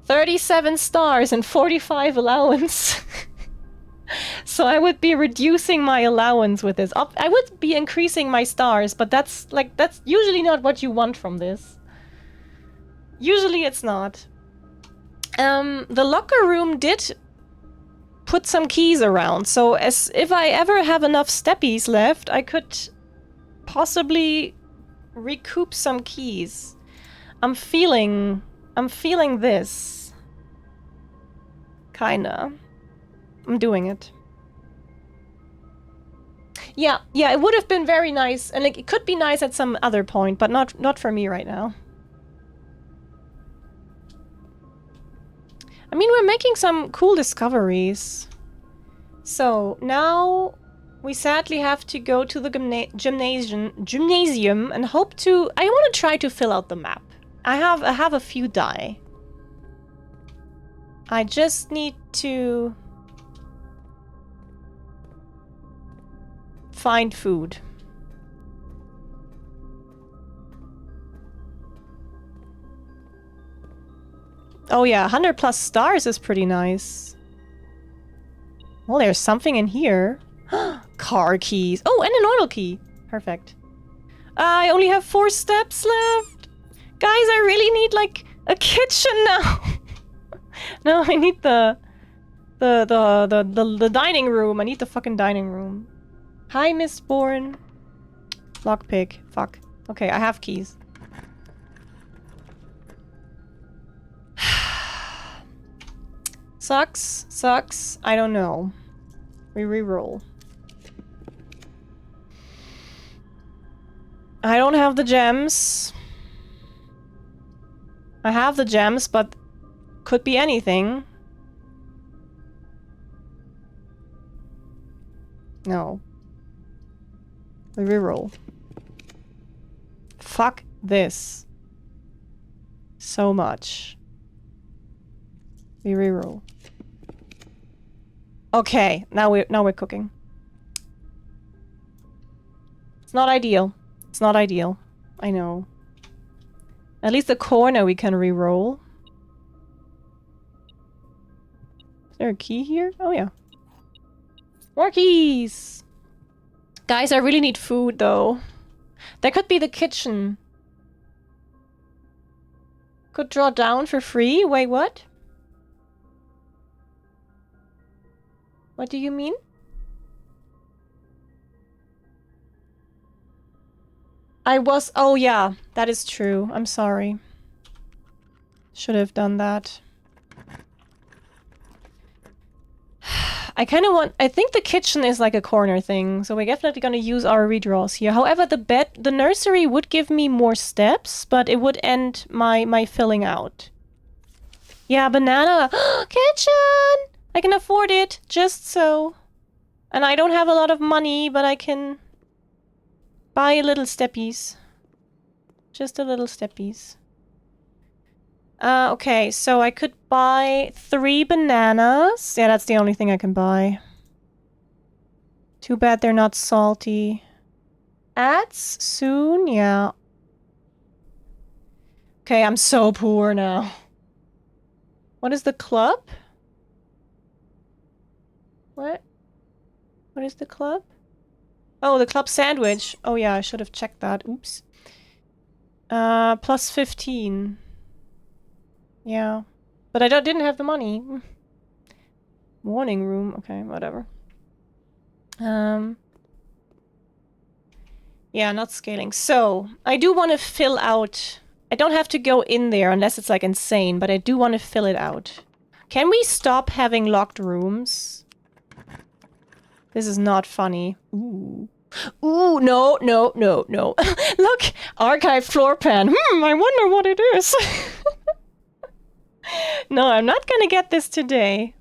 37 stars and 45 allowance. So I would be reducing my allowance with this. I would be increasing my stars, but that's usually not what you want from this. Usually it's not. The locker room did put some keys around, so if I ever have enough steppies left, I could possibly recoup some keys. I'm feeling this. Kinda. I'm doing it. Yeah, it would have been very nice, and like, it could be nice at some other point, but not for me right now. I mean, we're making some cool discoveries. So, now we sadly have to go to the gymnasium and hope to... I want to try to fill out the map. I have a few dye. I just need to... find food. Oh yeah, 100 plus stars is pretty nice. Well, there's something in here. Car keys. Oh, and an oil key. Perfect. I only have 4 steps left. Guys, I really need, like, a kitchen now. No, I need the dining room. I need the fucking dining room. Hi, Miss Bourne. Lockpick. Fuck. Okay, I have keys. Sucks. I don't know. We re-roll. I don't have the gems. I have the gems, but could be anything. No. We re-roll. Fuck this. So much. We re-roll. Okay, now we're cooking. It's not ideal. It's not ideal. I know. At least the corner we can re-roll. Is there a key here? Oh yeah. More keys! Guys, I really need food though. That could be the kitchen. Could draw down for free? Wait, what? What do you mean? Oh yeah, that is true. I'm sorry. Should have done that. I think the kitchen is like a corner thing, so we're definitely gonna use our redraws here. However, the nursery would give me more steps, but it would end my filling out. Yeah, banana! Kitchen! I can afford it, just so. And I don't have a lot of money, but I can buy little steppies. Just a little steppies. Okay, so I could buy 3 bananas. Yeah, that's the only thing I can buy. Too bad they're not salty. Ads soon? Yeah. Okay, I'm so poor now. What is the club? What? What is the club? Oh, the club sandwich. Oh yeah, I should have checked that. Oops. Plus 15. Yeah. But I didn't have the money. Morning room. Okay, whatever. Yeah, not scaling. So, I do want to fill out... I don't have to go in there unless it's like insane, but I do want to fill it out. Can we stop having locked rooms? This is not funny. Ooh. Ooh, no, no, no, no. Look! Archive floor pan. I wonder what it is. No, I'm not gonna get this today.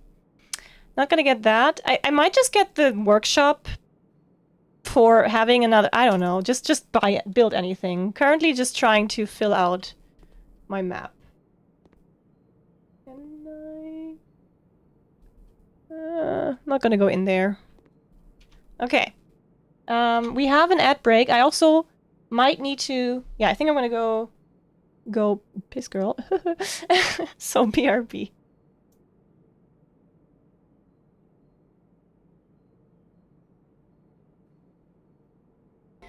Not gonna get that. I might just get the workshop for having another... I don't know. Just buy it. Build anything. Currently just trying to fill out my map. Can I... not gonna go in there. Okay. We have an ad break. I also might need to... Yeah, I think I'm gonna go piss girl. So BRB.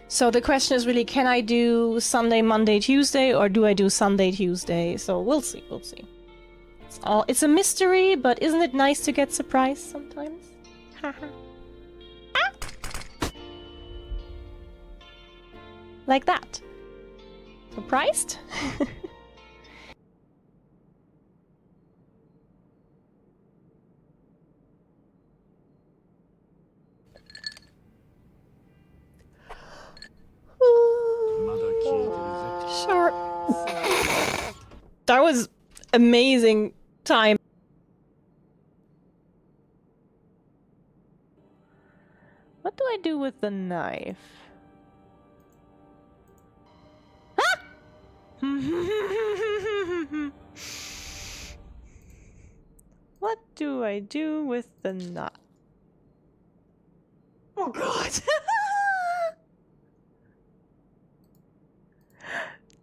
So the question is really, can I do Sunday, Monday, Tuesday, or do I do Sunday, Tuesday? So we'll see, we'll see. It's a mystery, but isn't it nice to get surprised sometimes? Haha. Like that. Surprised? Sure. That was amazing time. What do I do with the knife? What do I do with the knife? Oh god!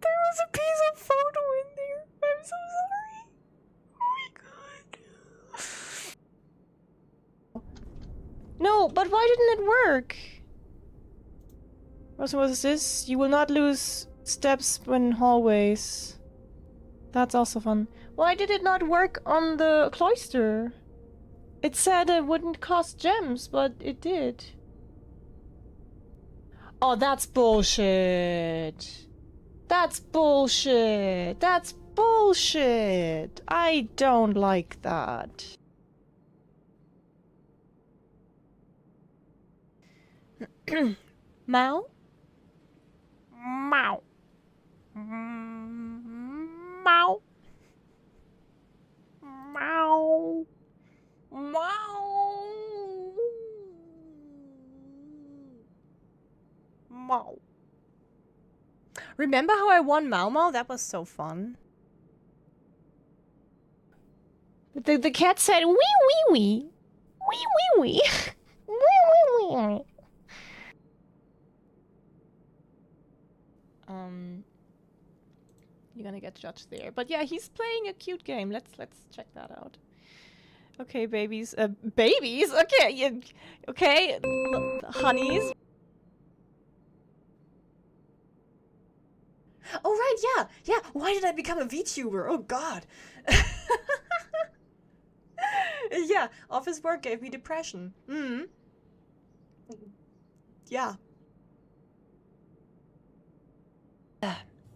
There was a piece of photo in there. I'm so sorry. Oh my god. No, but why didn't it work? What was this? You will not lose steps when hallways. That's also fun. Why did it not work on the cloister? It said it wouldn't cost gems, but it did. Oh, that's bullshit. That's bullshit. That's bullshit. I don't like that. Mao? Mao. Mao. Mao. Mao. Mao. Remember how I won Mau Mau? That was so fun. The cat said wee wee wee. Wee wee wee. Wee wee wee. You're gonna get judged there. But yeah, he's playing a cute game. Let's check that out. Okay, babies. Babies? Okay, yeah, okay. Honeys. Oh, right, yeah. Yeah, why did I become a VTuber? Oh, God. Yeah, office work gave me depression. Yeah.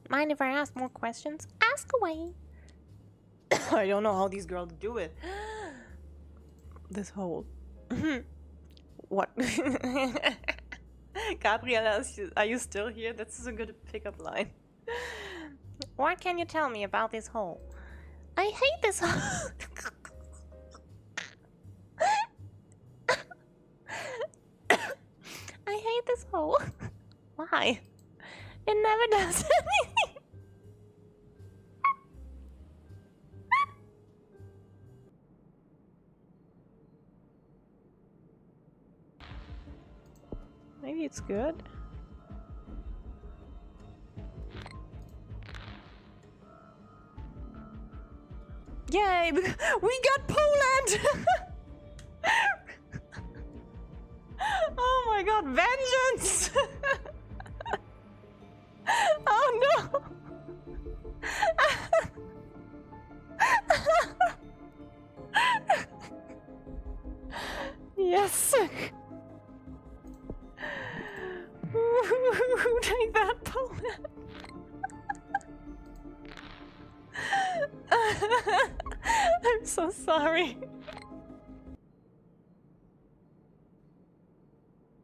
Mind if I ask more questions? Ask away. I don't know how these girls do it. This hole. What? Gabriella, are you still here? That's a good pickup line. What can you tell me about this hole? I hate this hole. I hate this hole. Why? It never does anything. Maybe it's good. Yay! We got Poland! Oh my god, vengeance! Oh no! Yes! Take that, Poland! I'm so sorry.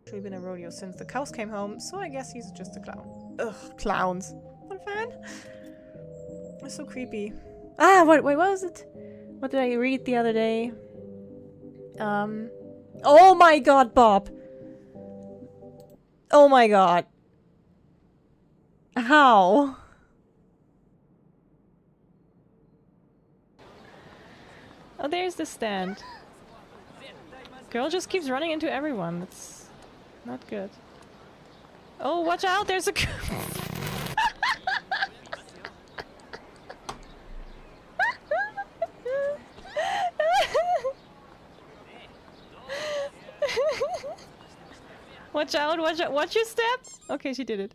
Actually been a rodeo since the cows came home, so I guess he's just a clown. Ugh, clowns. Not a fan? It's so creepy. Ah, wait, what was it? What did I read the other day? Oh my god, Bob! Oh my god. How? Oh, there's the stand. Girl just keeps running into everyone. That's not good. Oh, watch out! There's a... Watch out, watch out, watch your step! Okay, she did it.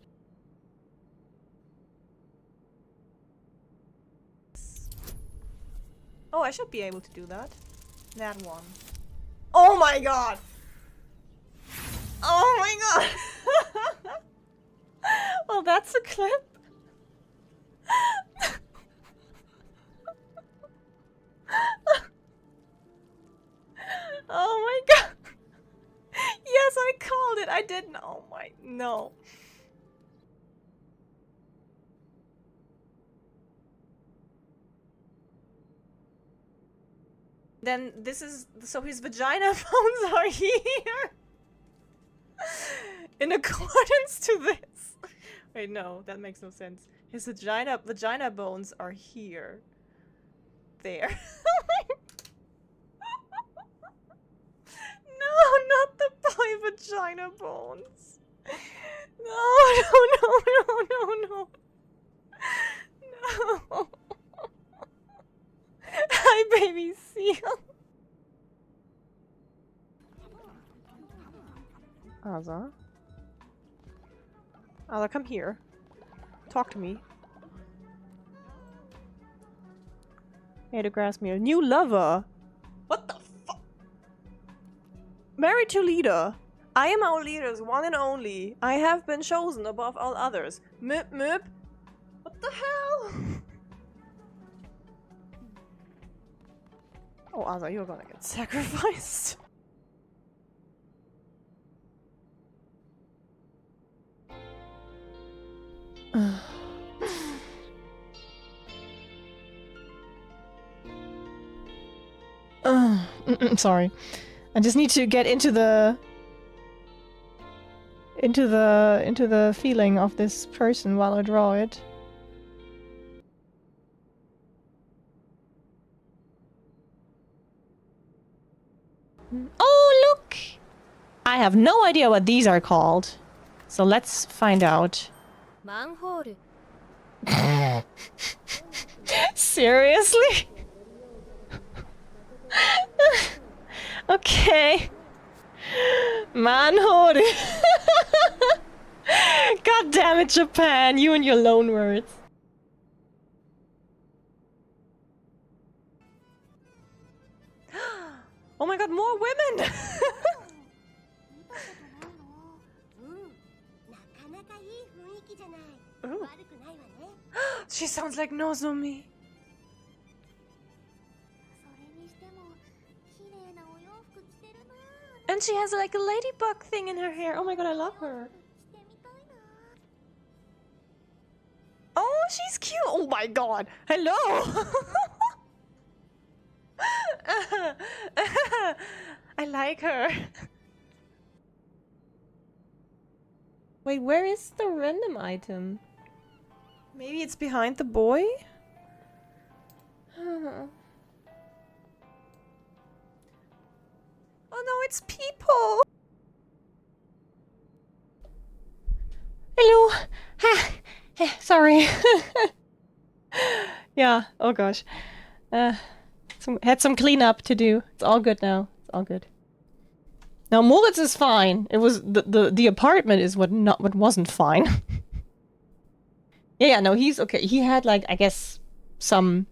Oh, I should be able to do that. That one. Oh my god! Oh my god! Well, that's a clip. Oh my god! Yes, I called it! I didn't. Oh my... No. Then this is... So his vagina bones are here! In accordance to this. Wait, no, that makes no sense. His vagina bones are here. There. No, not the boy vagina bones. No, no. No. Hi, baby seal. Aza, come here. Talk to me. Hey, the grass meal. New lover. What the fuck? Married to leader. I am our leader's one and only. I have been chosen above all others. Mip mip. What the hell? Oh, Aza, you're gonna get sacrificed. Sorry. I just need to get into the feeling of this person while I draw it. Oh, look! I have no idea what these are called. So let's find out. Manhole. Seriously? Okay. Manhole. God God damn it, Japan! You and your loan words. Oh my god, more women! Ooh. She sounds like Nozomi. And she has like a ladybug thing in her hair. Oh my god, I love her. Oh, she's cute. Oh my god. Hello. I like her. Wait, where is the random item? Maybe it's behind the boy? Oh no, it's people! Hello! Sorry. Yeah, oh gosh. Had some cleanup to do. It's all good now. It's all good. Now Moritz is fine. It was the apartment is what wasn't fine. Yeah, no, he's okay. He had like, I guess, some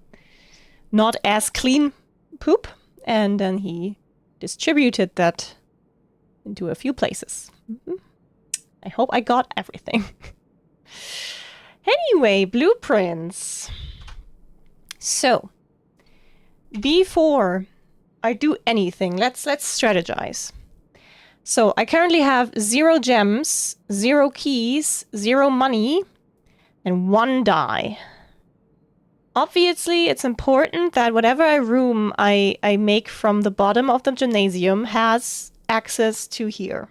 not as clean poop, and then he distributed that into a few places. I hope I got everything. Anyway, blueprints. So, before I do anything, let's strategize. So, I currently have 0 gems, 0 keys, 0 money, and 1 die. Obviously, it's important that whatever room I make from the bottom of the gymnasium has access to here.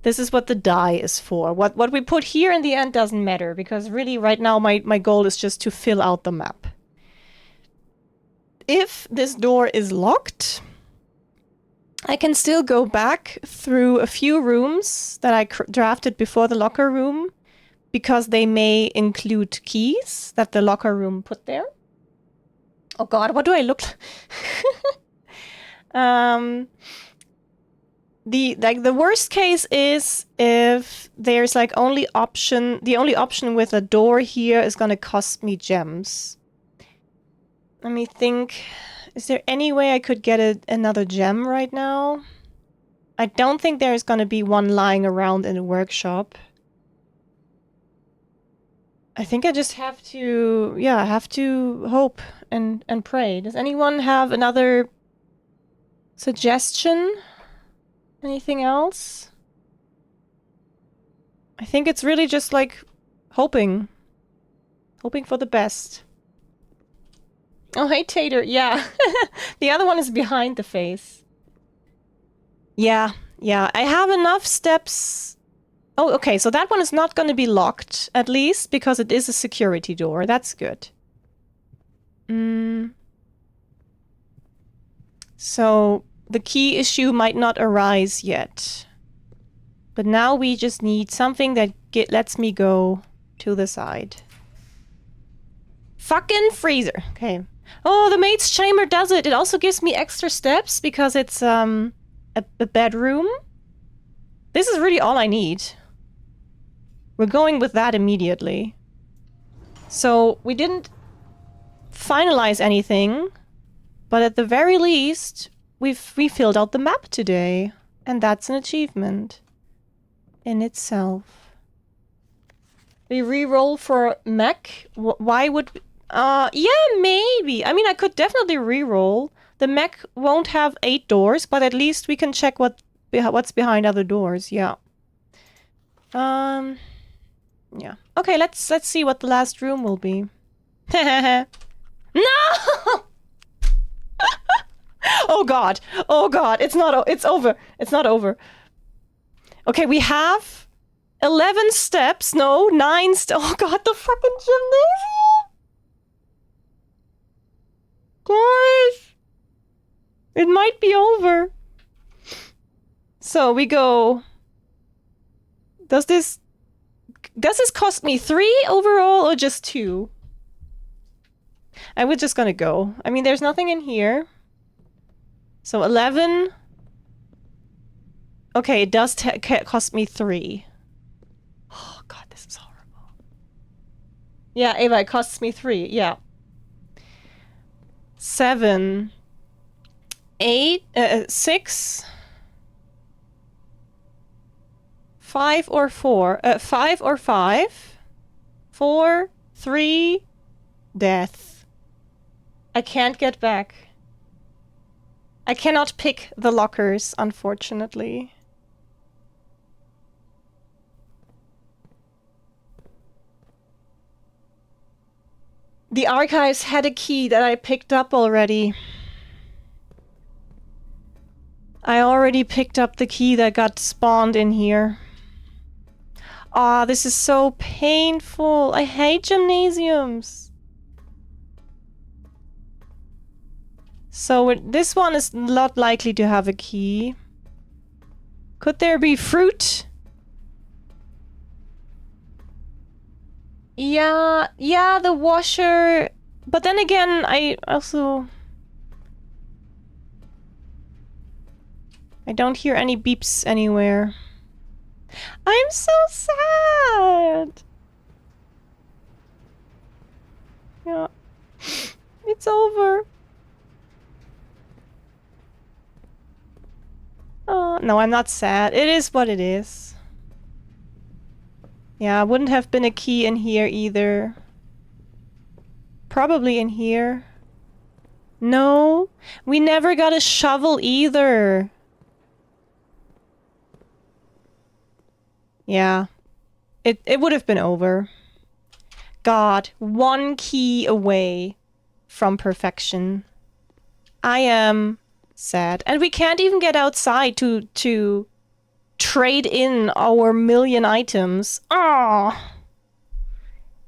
This is what the die is for. What we put here in the end doesn't matter, because really right now my goal is just to fill out the map. If this door is locked, I can still go back through a few rooms that I drafted before the locker room, because they may include keys that the locker room put there. Oh god, what do I look like? The worst case is if there's like the only option with a door here is gonna cost me gems. Let me think. Is there any way I could get another gem right now? I don't think there's gonna be one lying around in the workshop. I think I just have to hope and pray. Does anyone have another suggestion? Anything else? I think it's really just like hoping. Hoping for the best. Oh, hey, Tater. Yeah. The other one is behind the face. Yeah. I have enough steps. Oh, okay. So that one is not going to be locked, at least, because it is a security door. That's good. So the key issue might not arise yet. But now we just need something that lets me go to the side. Fucking freezer. Okay. Oh, the maid's chamber does it. It also gives me extra steps because it's a bedroom. This is really all I need. We're going with that immediately. So we didn't finalize anything, but at the very least, we filled out the map today, and that's an achievement in itself. We re-roll for mech. Why would we? Yeah, maybe. I mean, I could definitely re-roll. The mech won't have 8 doors, but at least we can check what's behind other doors. Yeah. Yeah. Okay, let's see what the last room will be. No! Oh god. Oh god. It's over. It's not over. Okay, we have 11 steps. No, 9 steps. Oh god, the fucking gymnasium! Guys! It might be over. So we go... Does this cost me 3 overall or just 2? I was just gonna go. I mean, there's nothing in here. So 11. Okay, it does cost me 3. Yeah, Ava, it costs me 3. Yeah. 7. 8. 6. 5 or 4. 5 or 5. 4. 3. Death. I can't get back. I cannot pick the lockers, unfortunately. The archives had a key that I picked up already. I already picked up the key that got spawned in here. Ah, this is so painful. I hate gymnasiums. So this one is not likely to have a key. Could there be fruit? Yeah, the washer. But then again, I don't hear any beeps anywhere. I'm so sad. Yeah. It's over. Oh, no, I'm not sad. It is what it is. Yeah, wouldn't have been a key in here either. Probably in here. No, we never got a shovel either. Yeah, it would have been over. God, 1 key away from perfection. I am sad. And we can't even get outside to trade in our 1,000,000 items. Oh,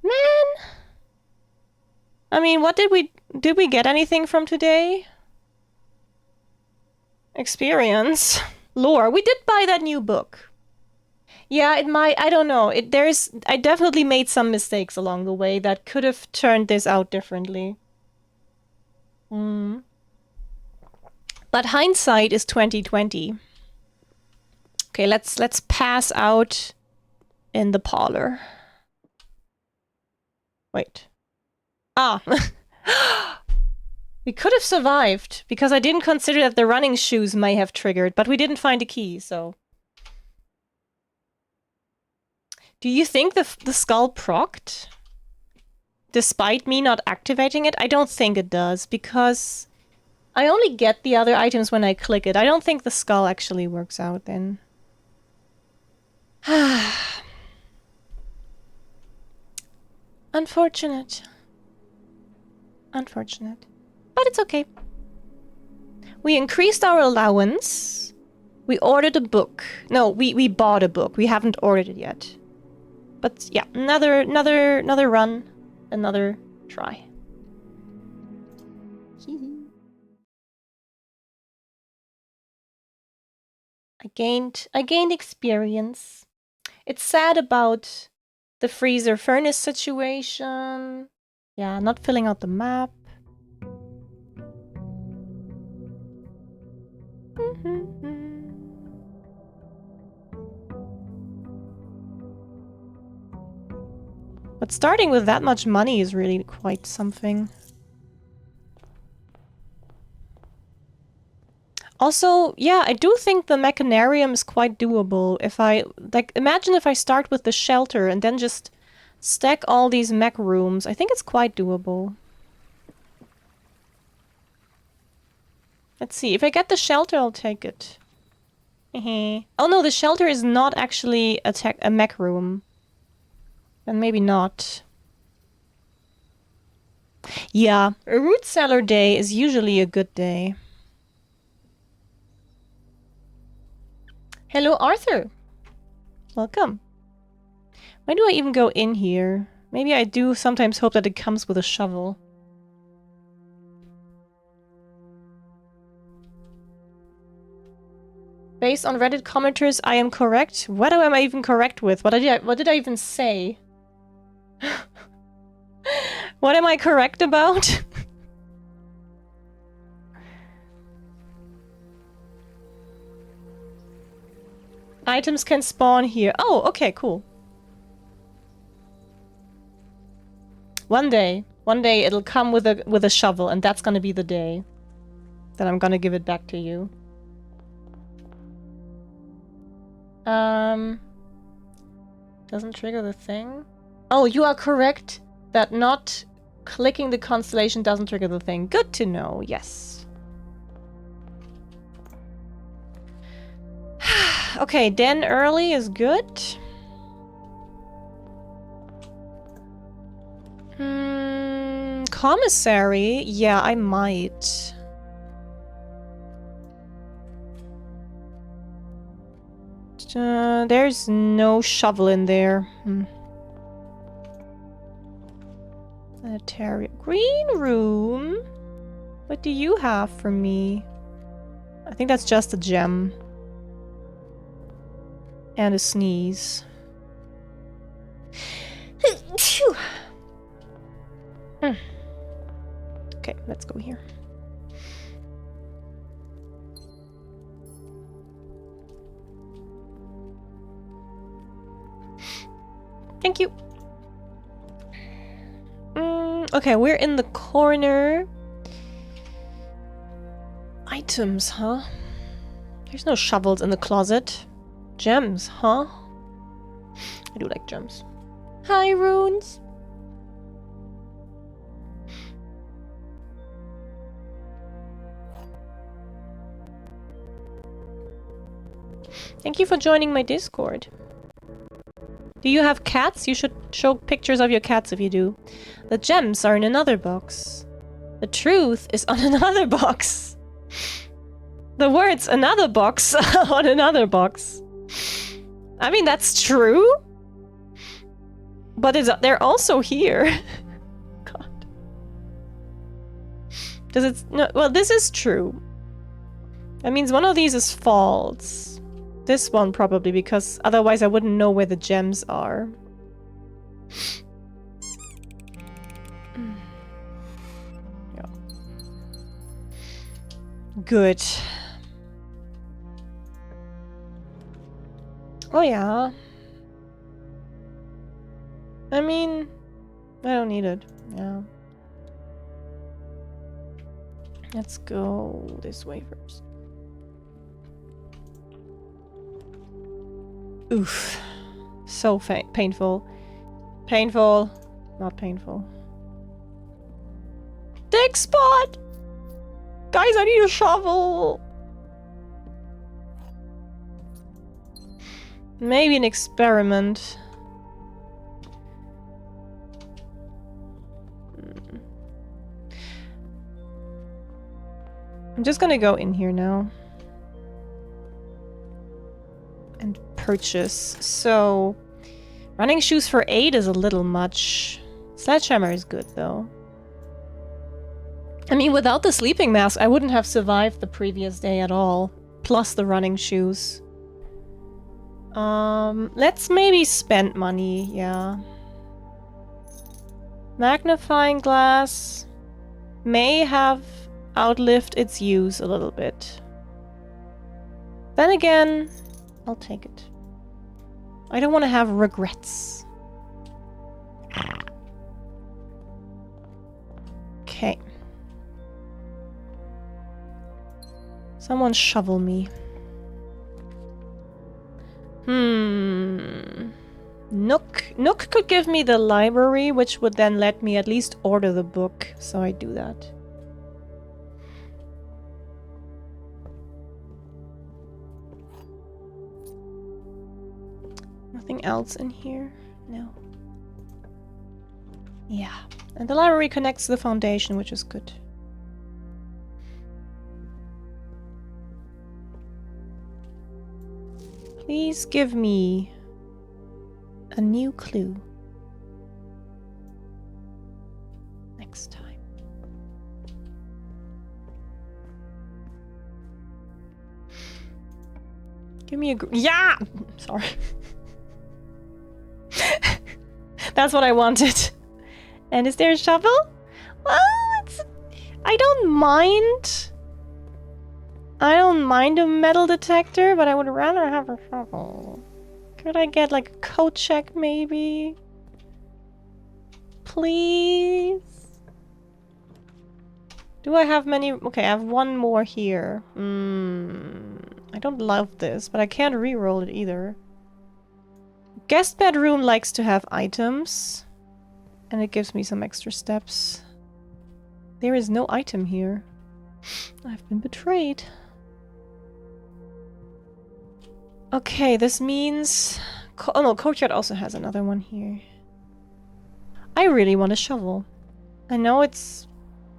man. I mean, what did we get anything from today? Experience. Lore. We did buy that new book. Yeah, it might, I don't know. I definitely made some mistakes along the way that could have turned this out differently. But hindsight is 2020. Okay, let's pass out in the parlor. Wait. Ah. We could have survived, because I didn't consider that the running shoes may have triggered, but we didn't find a key, so... Do you think the skull procced? Despite me not activating it? I don't think it does, because I only get the other items when I click it. I don't think the skull actually works out then. Unfortunate. Unfortunate. But it's okay. We increased our allowance. We ordered a book. No, we bought a book. We haven't ordered it yet. But yeah, another run. Another try. I gained experience. It's sad about the freezer furnace situation. Yeah, not filling out the map. But starting with that much money is really quite something. Also, yeah, I do think the mechanarium is quite doable. If I, like, imagine if I start with the shelter and then just stack all these mech rooms. I think it's quite doable. Let's see, if I get the shelter, I'll take it. Oh no, the shelter is not actually a mech room. Then maybe not. Yeah, a root cellar day is usually a good day. Hello, Arthur. Welcome. Why do I even go in here? Maybe I do sometimes hope that it comes with a shovel. Based on Reddit commenters, I am correct. What am I even correct with? What did I even say? What am I correct about? Items can spawn here. Oh, okay, cool. One day it'll come with a shovel, and that's gonna be the day that I'm gonna give it back to you. Doesn't trigger the thing. Oh, you are correct that not clicking the constellation doesn't trigger the thing. Good to know. Yes. Okay, den early is good. Commissary? Yeah, I might. There's no shovel in there. Sanitarium. Green room? What do you have for me? I think that's just a gem. And a sneeze. Okay, let's go here. Thank you. Okay, we're in the corner. Items, huh? There's no shovels in the closet. Gems, huh? I do like gems. Hi, runes. Thank you for joining my Discord. Do you have cats? You should show pictures of your cats if you do. The gems are in another box. The truth is on another box. The words another box on another box. I mean, that's true. But they're also here. God. Does it... No, well, this is true. That means one of these is false. This one probably, because otherwise I wouldn't know where the gems are. Yeah. Good. Oh yeah. I mean, I don't need it. Yeah. Let's go this way first. Oof. So painful. Painful. Not painful. Dig spot! Guys, I need a shovel! Maybe an experiment. I'm just gonna go in here now. And purchase. So, running shoes for 8 is a little much. Sledgehammer is good, though. I mean, without the sleeping mask, I wouldn't have survived the previous day at all. Plus the running shoes. Let's maybe spend money, yeah. Magnifying glass may have outlived its use a little bit. Then again, I'll take it. I don't want to have regrets. Okay. Someone shovel me. Nook could give me the library, which would then let me at least order the book, so I do that. Nothing else in here? No. Yeah. And the library connects to the foundation, which is good. Please give me a new clue. Next time. Give me a... Yeah! Sorry. That's what I wanted. And is there a shovel? Well, it's... I don't mind. I don't mind a metal detector, but I would rather have a shovel. Could I get like a coat check, maybe? please. Do I have many? Okay, I have one more here. I don't love this, but I can't re-roll it either. Guest bedroom likes to have items. And it gives me some extra steps. There is no item here. I've been betrayed. Okay, this means... Oh no, courtyard also has another one here. I really want a shovel. I know it's...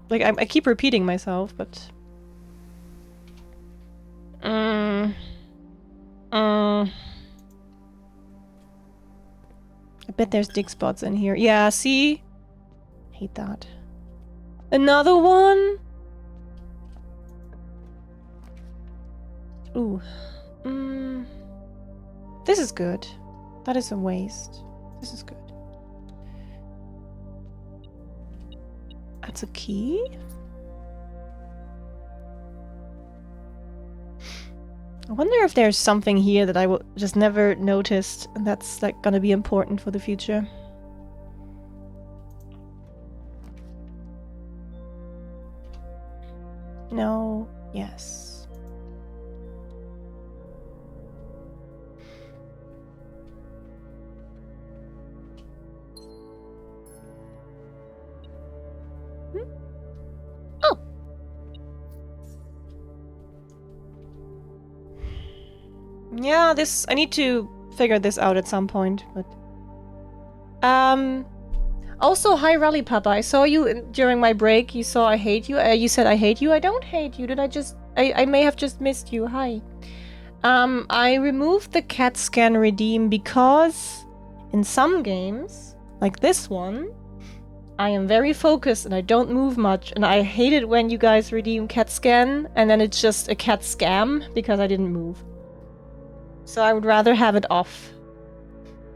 Like, I keep repeating myself, but... I bet there's dig spots in here. Yeah, see? Hate that. Another one? Ooh. This is good. That is a waste. This is good. That's a key? I wonder if there's something here that I just never noticed and that's like gonna be important for the future. No. Yes. Oh. Yeah, this... I need to figure this out at some point, but... Also, hi Rally Papa. I saw you during my break. You saw I hate you. You said I hate you. I don't hate you. Did I just... I may have just missed you. Hi. I removed the CAT scan redeem because in some games, like this one, I am very focused and I don't move much, and I hate it when you guys redeem CAT scan and then it's just a CAT scam because I didn't move. So I would rather have it off.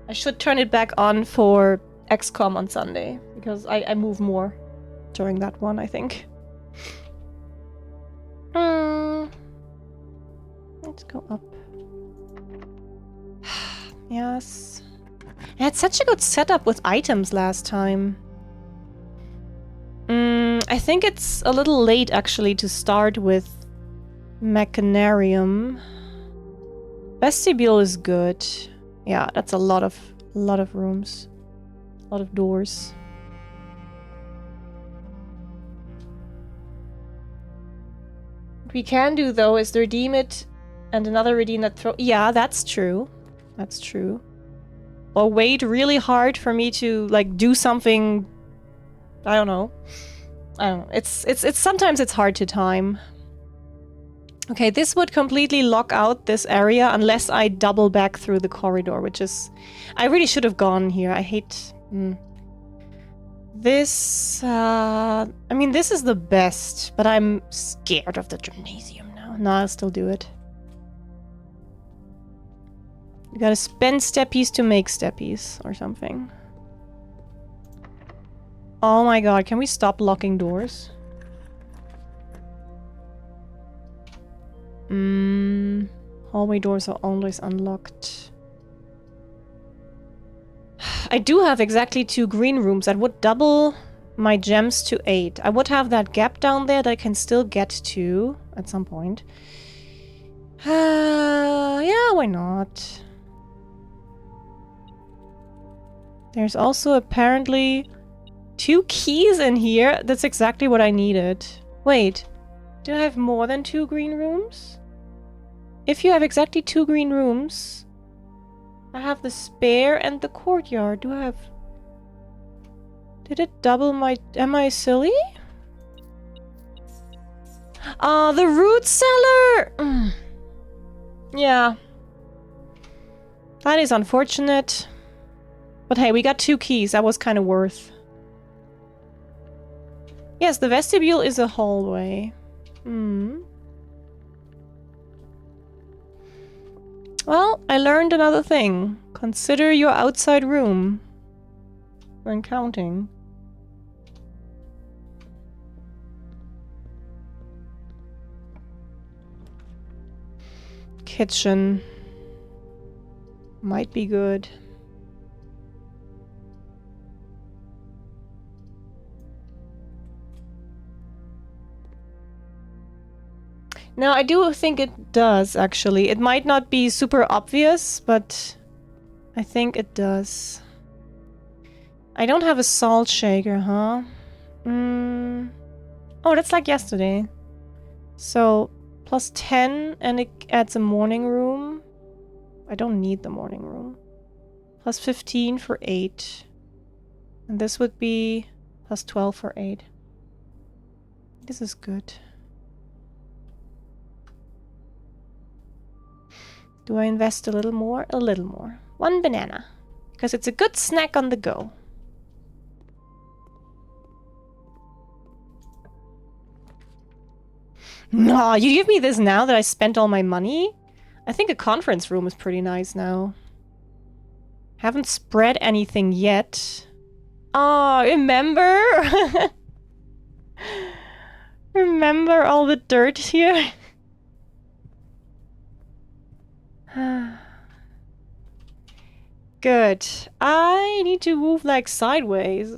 I should turn it back on for XCOM on Sunday because I move more during that one, I think. Let's go up. Yes. I had such a good setup with items last time. I think it's a little late actually to start with Mechanarium. Vestibule is good. Yeah, that's a lot of rooms. A lot of doors. What we can do though is redeem it and another redeem that throw... Yeah, that's true. That's true. Or wait really hard for me to like do something... I don't know. It's sometimes it's hard to time. Okay, this would completely lock out this area unless I double back through the corridor, which is... I really should have gone here. I hate... This... I mean, this is the best, but I'm scared of the gymnasium now. No, I'll still do it. You gotta spend steppies to make steppies or something. Oh my god, can we stop locking doors? Hallway doors are always unlocked. I do have exactly 2 green rooms. That would double my gems to 8. I would have that gap down there that I can still get to at some point. Yeah, why not? There's also apparently 2 keys in here. That's exactly what I needed. Wait, do I have more than 2 green rooms? If you have exactly 2 green rooms, I have the spare and the courtyard. Do I have... Did it double my... Am I silly? Ah, the root cellar! Yeah. That is unfortunate. But hey, we got 2 keys. That was kind of worth. Yes, the vestibule is a hallway. Well, I learned another thing. Consider your outside room when counting. Kitchen. Might be good. No, I do think it does, actually. It might not be super obvious, but I think it does. I don't have a salt shaker, huh? Oh, that's like yesterday. So, plus 10, and it adds a morning room. I don't need the morning room. Plus 15 for 8. And this would be plus 12 for 8. This is good. Do I invest a little more? A little more. 1 banana. Because it's a good snack on the go. No, you give me this now that I spent all my money? I think a conference room is pretty nice now. Haven't spread anything yet. Oh, remember? Remember all the dirt here? Good. I need to move like sideways.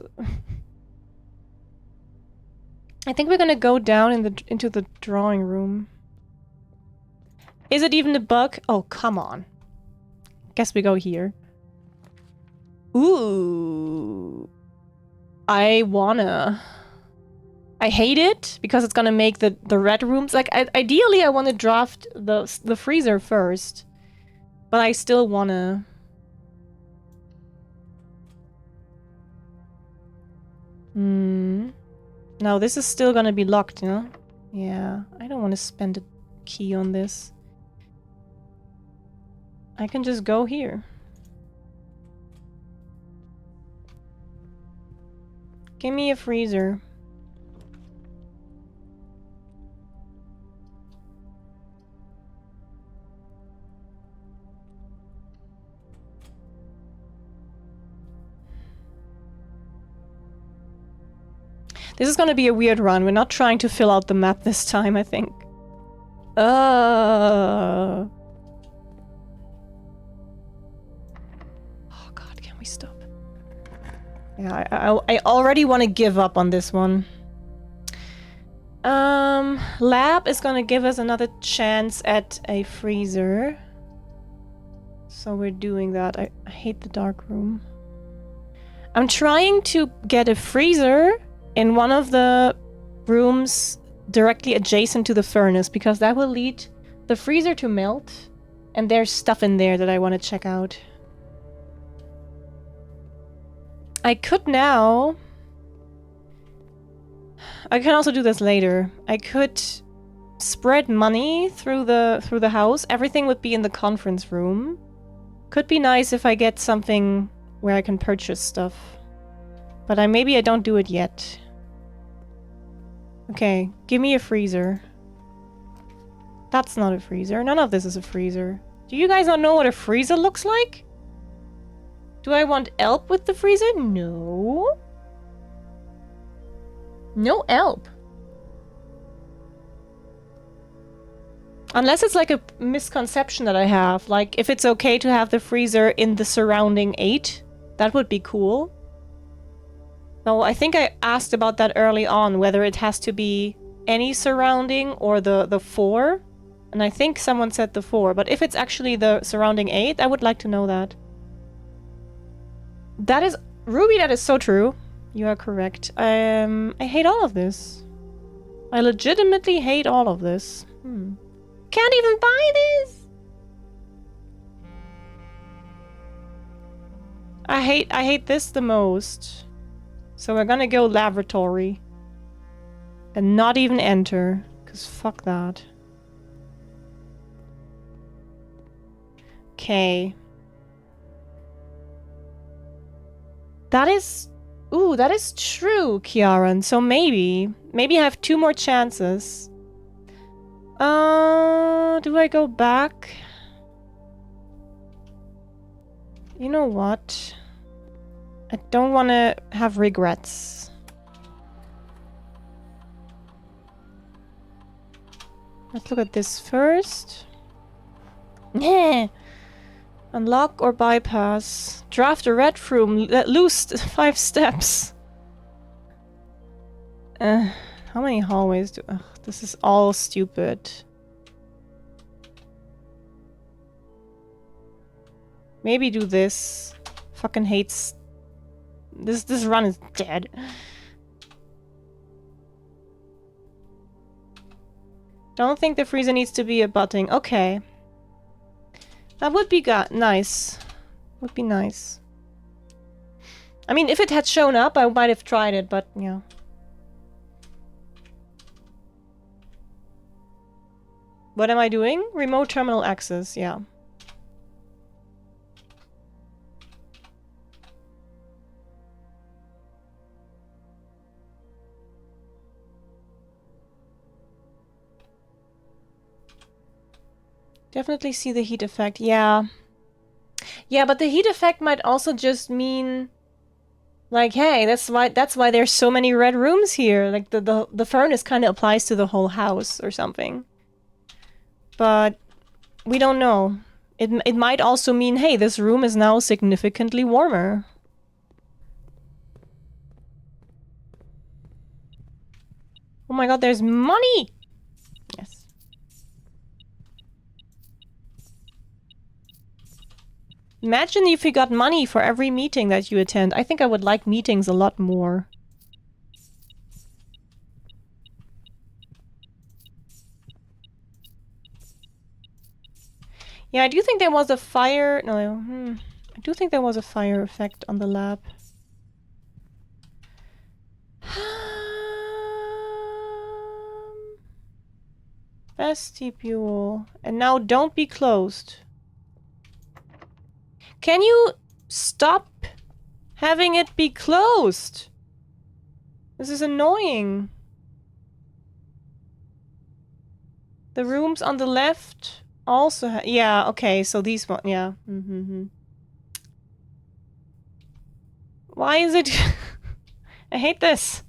I think we're gonna go down into the drawing room. Is it even a bug? Oh, come on. Guess we go here. Ooh. I wanna. I hate it because it's gonna make the red rooms. Like, ideally, I want to draft the freezer first, but I still wanna. Now this is still gonna be locked, you know? Yeah, I don't want to spend a key on this. I can just go here. Give me a freezer. This is gonna be a weird run. We're not trying to fill out the map this time, I think. Oh god, can we stop? Yeah, I already want to give up on this one. Lab is gonna give us another chance at a freezer. So we're doing that. I hate the dark room. I'm trying to get a freezer in one of the rooms directly adjacent to the furnace, because that will lead the freezer to melt, and there's stuff in there that I want to check out. I could now... I can also do this later. I could spread money through the house. Everything would be in the conference room. Could be nice if I get something where I can purchase stuff. But maybe I don't do it yet. Okay, give me a freezer. That's not a freezer. None of this is a freezer. Do you guys not know what a freezer looks like? Do I want help with the freezer? No. No help. Unless it's like a misconception that I have. Like, if it's okay to have the freezer in the surrounding 8, that would be cool. No, I think I asked about that early on, whether it has to be any surrounding or the 4. And I think someone said the 4, but if it's actually the surrounding 8, I would like to know that. That is... Ruby, that is so true. You are correct. I hate all of this. I legitimately hate all of this. Can't even buy this! I hate this the most. So we're gonna go laboratory. And not even enter. Because fuck that. Okay. That is... Ooh, that is true, Kiaran. So maybe I have 2 more chances. Do I go back? You know what? I don't want to have regrets. Let's look at this first. Unlock or bypass. Draft a red room. Lose 5 steps. How many hallways do... Ugh, this is all stupid. Maybe do this. Fucking hates... This run is dead. Don't think the freezer needs to be abutting. Okay. That would be nice. Would be nice. I mean, if it had shown up, I might have tried it, but yeah. What am I doing? Remote terminal access, yeah. Definitely see the heat effect, yeah. Yeah, but the heat effect might also just mean... Like, hey, that's why there's so many red rooms here. Like, the furnace kind of applies to the whole house or something. But we don't know. It might also mean, hey, this room is now significantly warmer. Oh my god, there's money! Yes. Imagine if you got money for every meeting that you attend. I think I would like meetings a lot more. Yeah, I do think there was a fire... No, I do think there was a fire effect on the lab. Vestibule. And now don't be closed. Can you stop having it be closed? This is annoying. The rooms on the left also yeah, okay, so these one, yeah. Why is it... I hate this.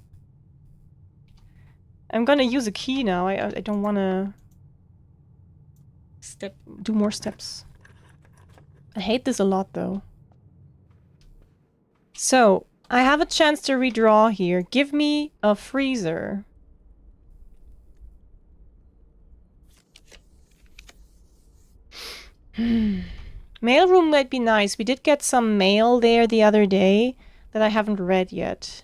I'm gonna use a key now. I don't wanna... do more steps. I hate this a lot, though. So, I have a chance to redraw here. Give me a freezer. Mailroom might be nice. We did get some mail there the other day that I haven't read yet.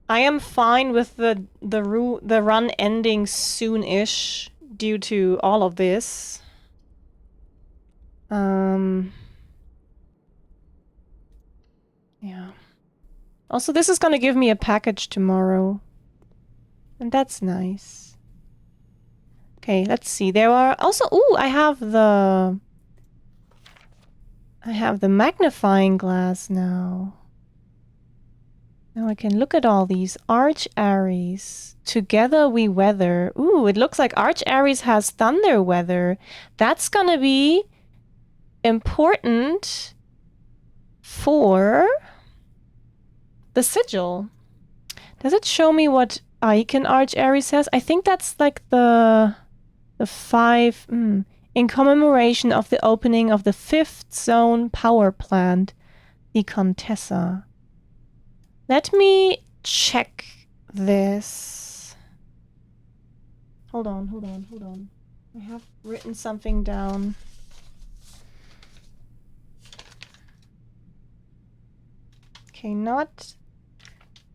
I am fine with the run ending soon-ish due to all of this. Yeah. Also, this is gonna give me a package tomorrow. And that's nice. Okay, let's see. There are also... Ooh, I have the magnifying glass now. Now I can look at all these. Arch Aries. Together we weather. Ooh, it looks like Arch Aries has thunder weather. That's gonna be important for the sigil. Does it show me what icon Arch Aries has? I think that's like the 5... in commemoration of the opening of the 5th zone power plant, the Contessa. Let me check this. Hold on. I have written something down. Okay, not...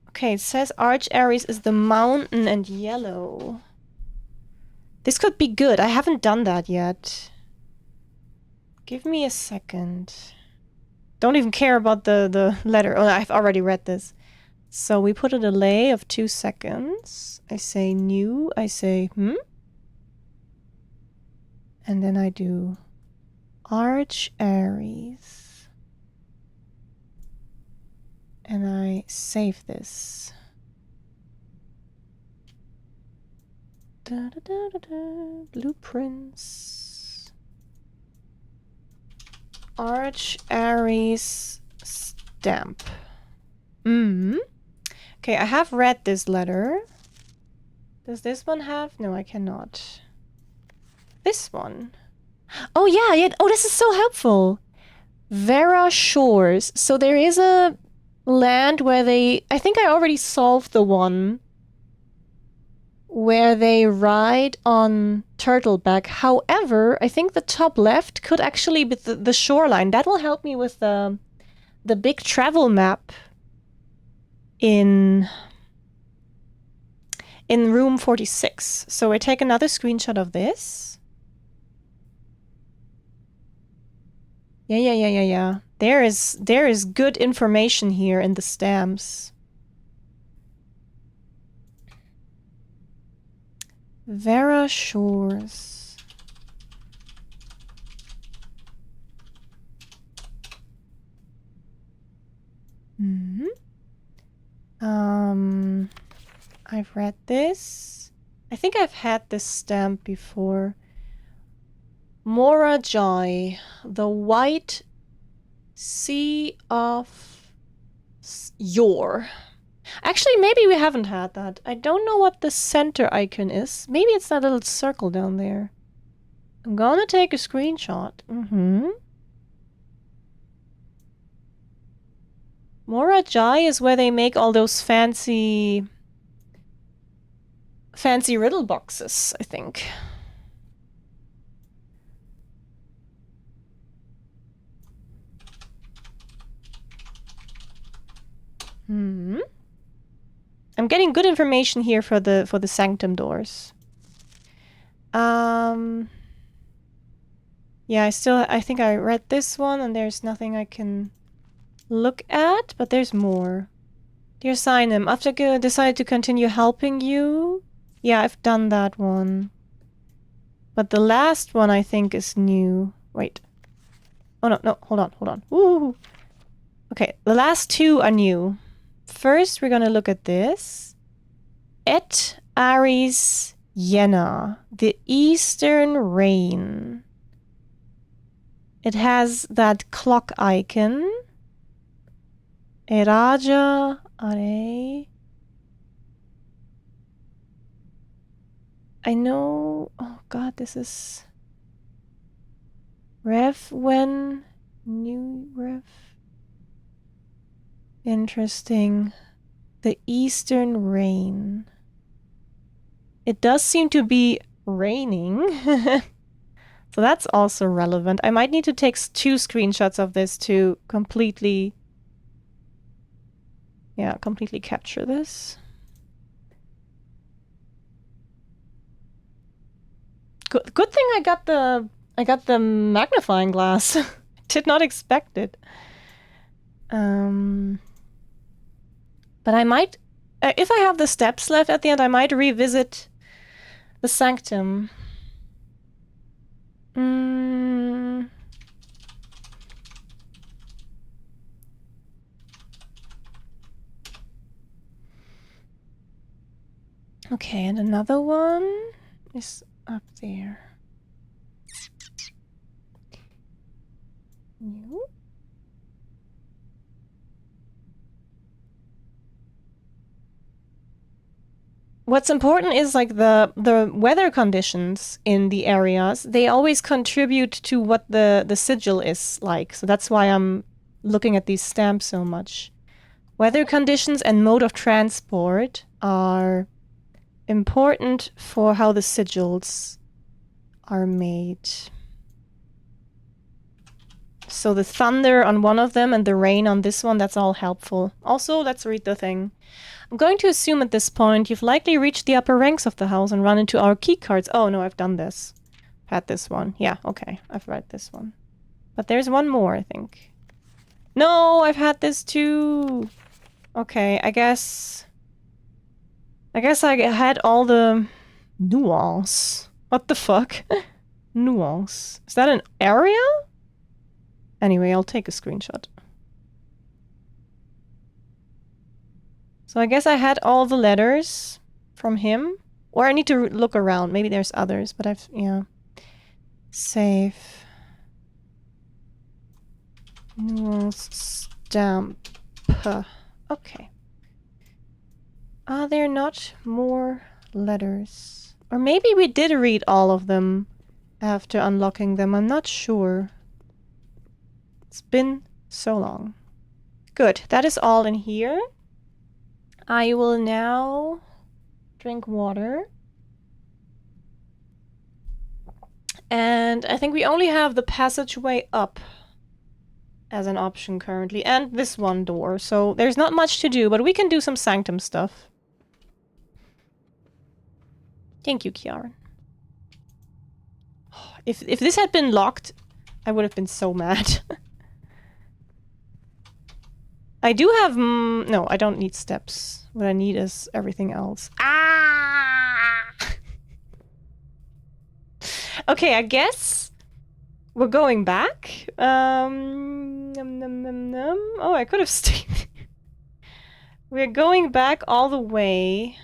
Okay, it says Arch Aries is the mountain and yellow. This could be good. I haven't done that yet. Give me a second. Don't even care about the letter. Oh, I've already read this. So we put a delay of 2 seconds. I say new. I say and then I do Arch Aries. And I save this. Blueprints. Arch Aries stamp. Okay, I have read this letter. Does this one have? No, I cannot. This one. Oh yeah. Oh, this is so helpful. Vera Shores. So there is a land where they... I think I already solved the one where they ride on turtleback. However, I think the top left could actually be the shoreline. That will help me with the big travel map in room 46. So I take another screenshot of this. Yeah. There is good information here in the stamps. Vera Shores. I've read this. I think I've had this stamp before. Morajai, the White Sea of Yor. Actually, maybe we haven't had that. I don't know what the center icon is. Maybe it's that little circle down there. I'm gonna take a screenshot. Morajai is where they make all those fancy riddle boxes, I think. I'm getting good information here for the sanctum doors. Yeah, I think I read this one and there's nothing I can look at, but there's more. Dear Sinem, after I decided to continue helping you. Yeah, I've done that one. But the last one I think is new. Wait. Oh no, hold on. Ooh. Okay, the last two are new. First, we're gonna look at this. Et Aries Jena, the Eastern Rain. It has that clock icon. Eraja Are. I know. Oh god, this is Rev when new Rev. Interesting. The Eastern Rain. It does seem to be raining. So that's also relevant. I might need to take 2 screenshots of this to completely capture this. Good thing I got the magnifying glass. Did not expect it. But I might, if I have the steps left at the end, I might revisit the sanctum. Okay, and another one is up there. New. What's important is like the weather conditions in the areas. They always contribute to what the sigil is like. So that's why I'm looking at these stamps so much. Weather conditions and mode of transport are important for how the sigils are made. So the thunder on one of them and the rain on this one, that's all helpful. Also, let's read the thing. I'm going to assume at this point you've likely reached the upper ranks of the house and run into our key cards. Oh no, I've done this. Had this one. Yeah, okay. I've read this one. But there's one more, I think. No, I've had this too. Okay, I guess I had all the nuance. What the fuck? Nuance. Is that an area? Anyway, I'll take a screenshot. So I guess I had all the letters from him. Or I need to look around. Maybe there's others, but yeah. Save. Nuance stamp. Okay. Are there not more letters? Or maybe we did read all of them after unlocking them. I'm not sure. It's been so long. Good. That is all in here. I will now drink water. And I think we only have the passageway up as an option currently, and this one door, so there's not much to do, but we can do some sanctum stuff. Thank you, Kiaran. If this had been locked, I would have been so mad. I do have... no, I don't need steps. What I need is everything else. Ah! Okay, I guess we're going back. Oh, I could have stayed. We're going back all the way.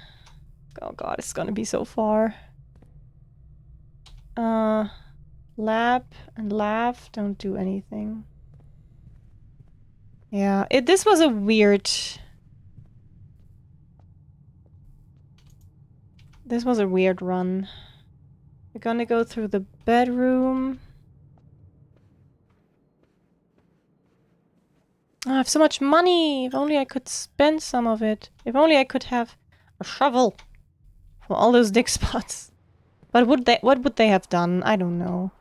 Oh god, it's gonna be so far. Lab and laugh don't do anything. Yeah, this was a weird... This was a weird run. We're gonna go through the bedroom. Oh, I have so much money! If only I could spend some of it. If only I could have a shovel for all those dig spots. But what would they have done? I don't know.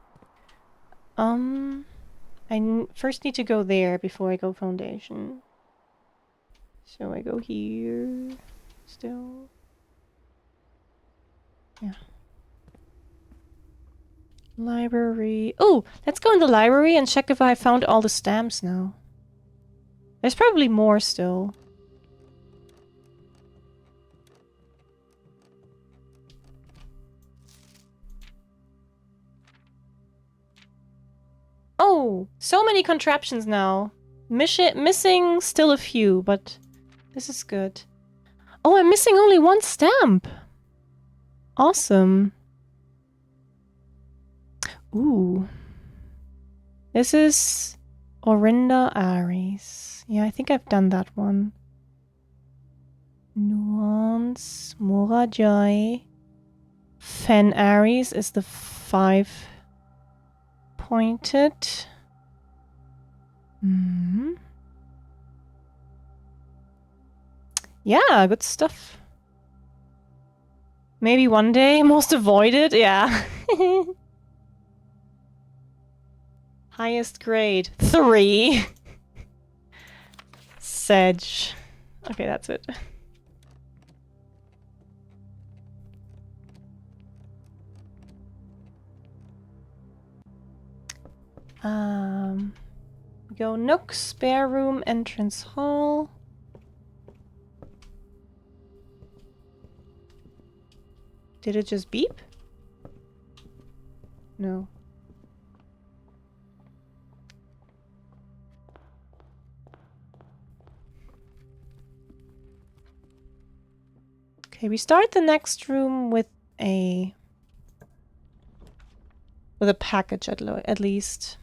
First need to go there before I go foundation. So I go here. Still. Yeah. Library. Oh, let's go in the library and check if I found all the stamps now. There's probably more still. Oh, so many contraptions now. Missing still a few, but this is good. Oh, I'm missing only one stamp. Awesome. Ooh. This is Orinda Aries. Yeah, I think I've done that one. Nuance, Mora Joy. Fen Aries is the 5-pointed. Yeah, good stuff. Maybe one day, most avoided, yeah. Highest grade, 3. Sedge. Okay, that's it. We go nook, spare room, entrance hall. Did it just beep? No. Okay, we start the next room with a package at least.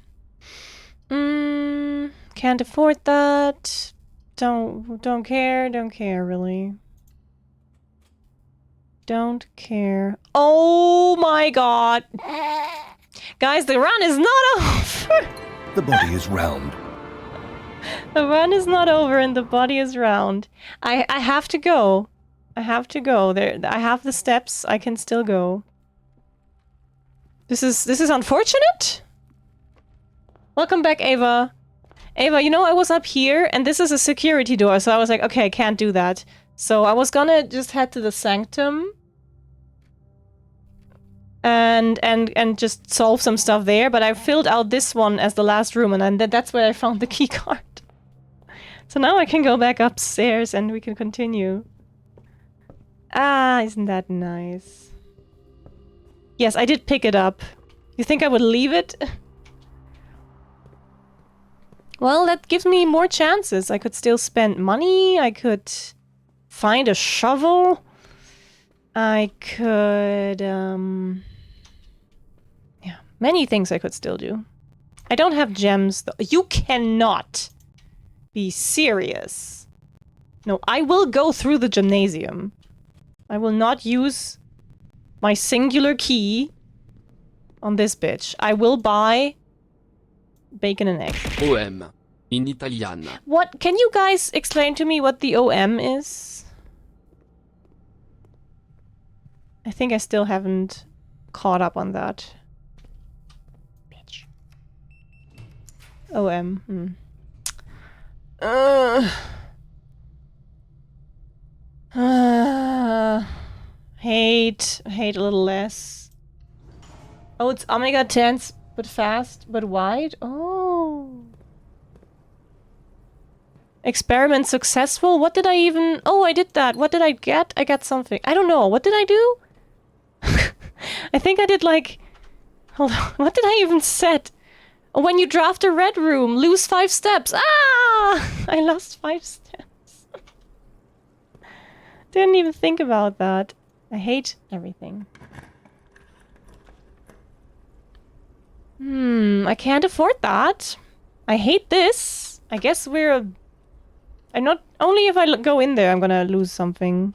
Can't afford that. Don't care really. Don't care. Oh my god. Guys, the run is not over. The body is round. The run is not over and the body is round. I have to go. I have to go. I have the steps. I can still go. This is unfortunate. Welcome back, Ava. Ava, you know, I was up here and this is a security door, so I was like, okay, I can't do that. So I was gonna just head to the sanctum and just solve some stuff there, but I filled out this one as the last room, and then that's where I found the key card. So now I can go back upstairs and we can continue. Ah, isn't that nice? Yes, I did pick it up. You think I would leave it? Well, that gives me more chances. I could still spend money. I could find a shovel. I could, yeah, many things I could still do. I don't have gems, though. You cannot be serious. No, I will go through the gymnasium. I will not use my singular key on this bitch. I will buy bacon and egg. OM. In Italian. What? Can you guys explain to me what the OM is? I think I still haven't caught up on that. OM. Uh, hate a little less. Oh, it's Omega tense, but fast, but wide? Oh. Experiment successful? What did I even... Oh, I did that. What did I get? I got something. I don't know. What did I do? I think I did like... Hold on. What did I even set? Oh, when you draft a red room, lose 5 steps. Ah! I lost 5 steps. Didn't even think about that. I hate everything. I can't afford that. I hate this. I guess we're... I'm not... Only if I go in there I'm gonna lose something.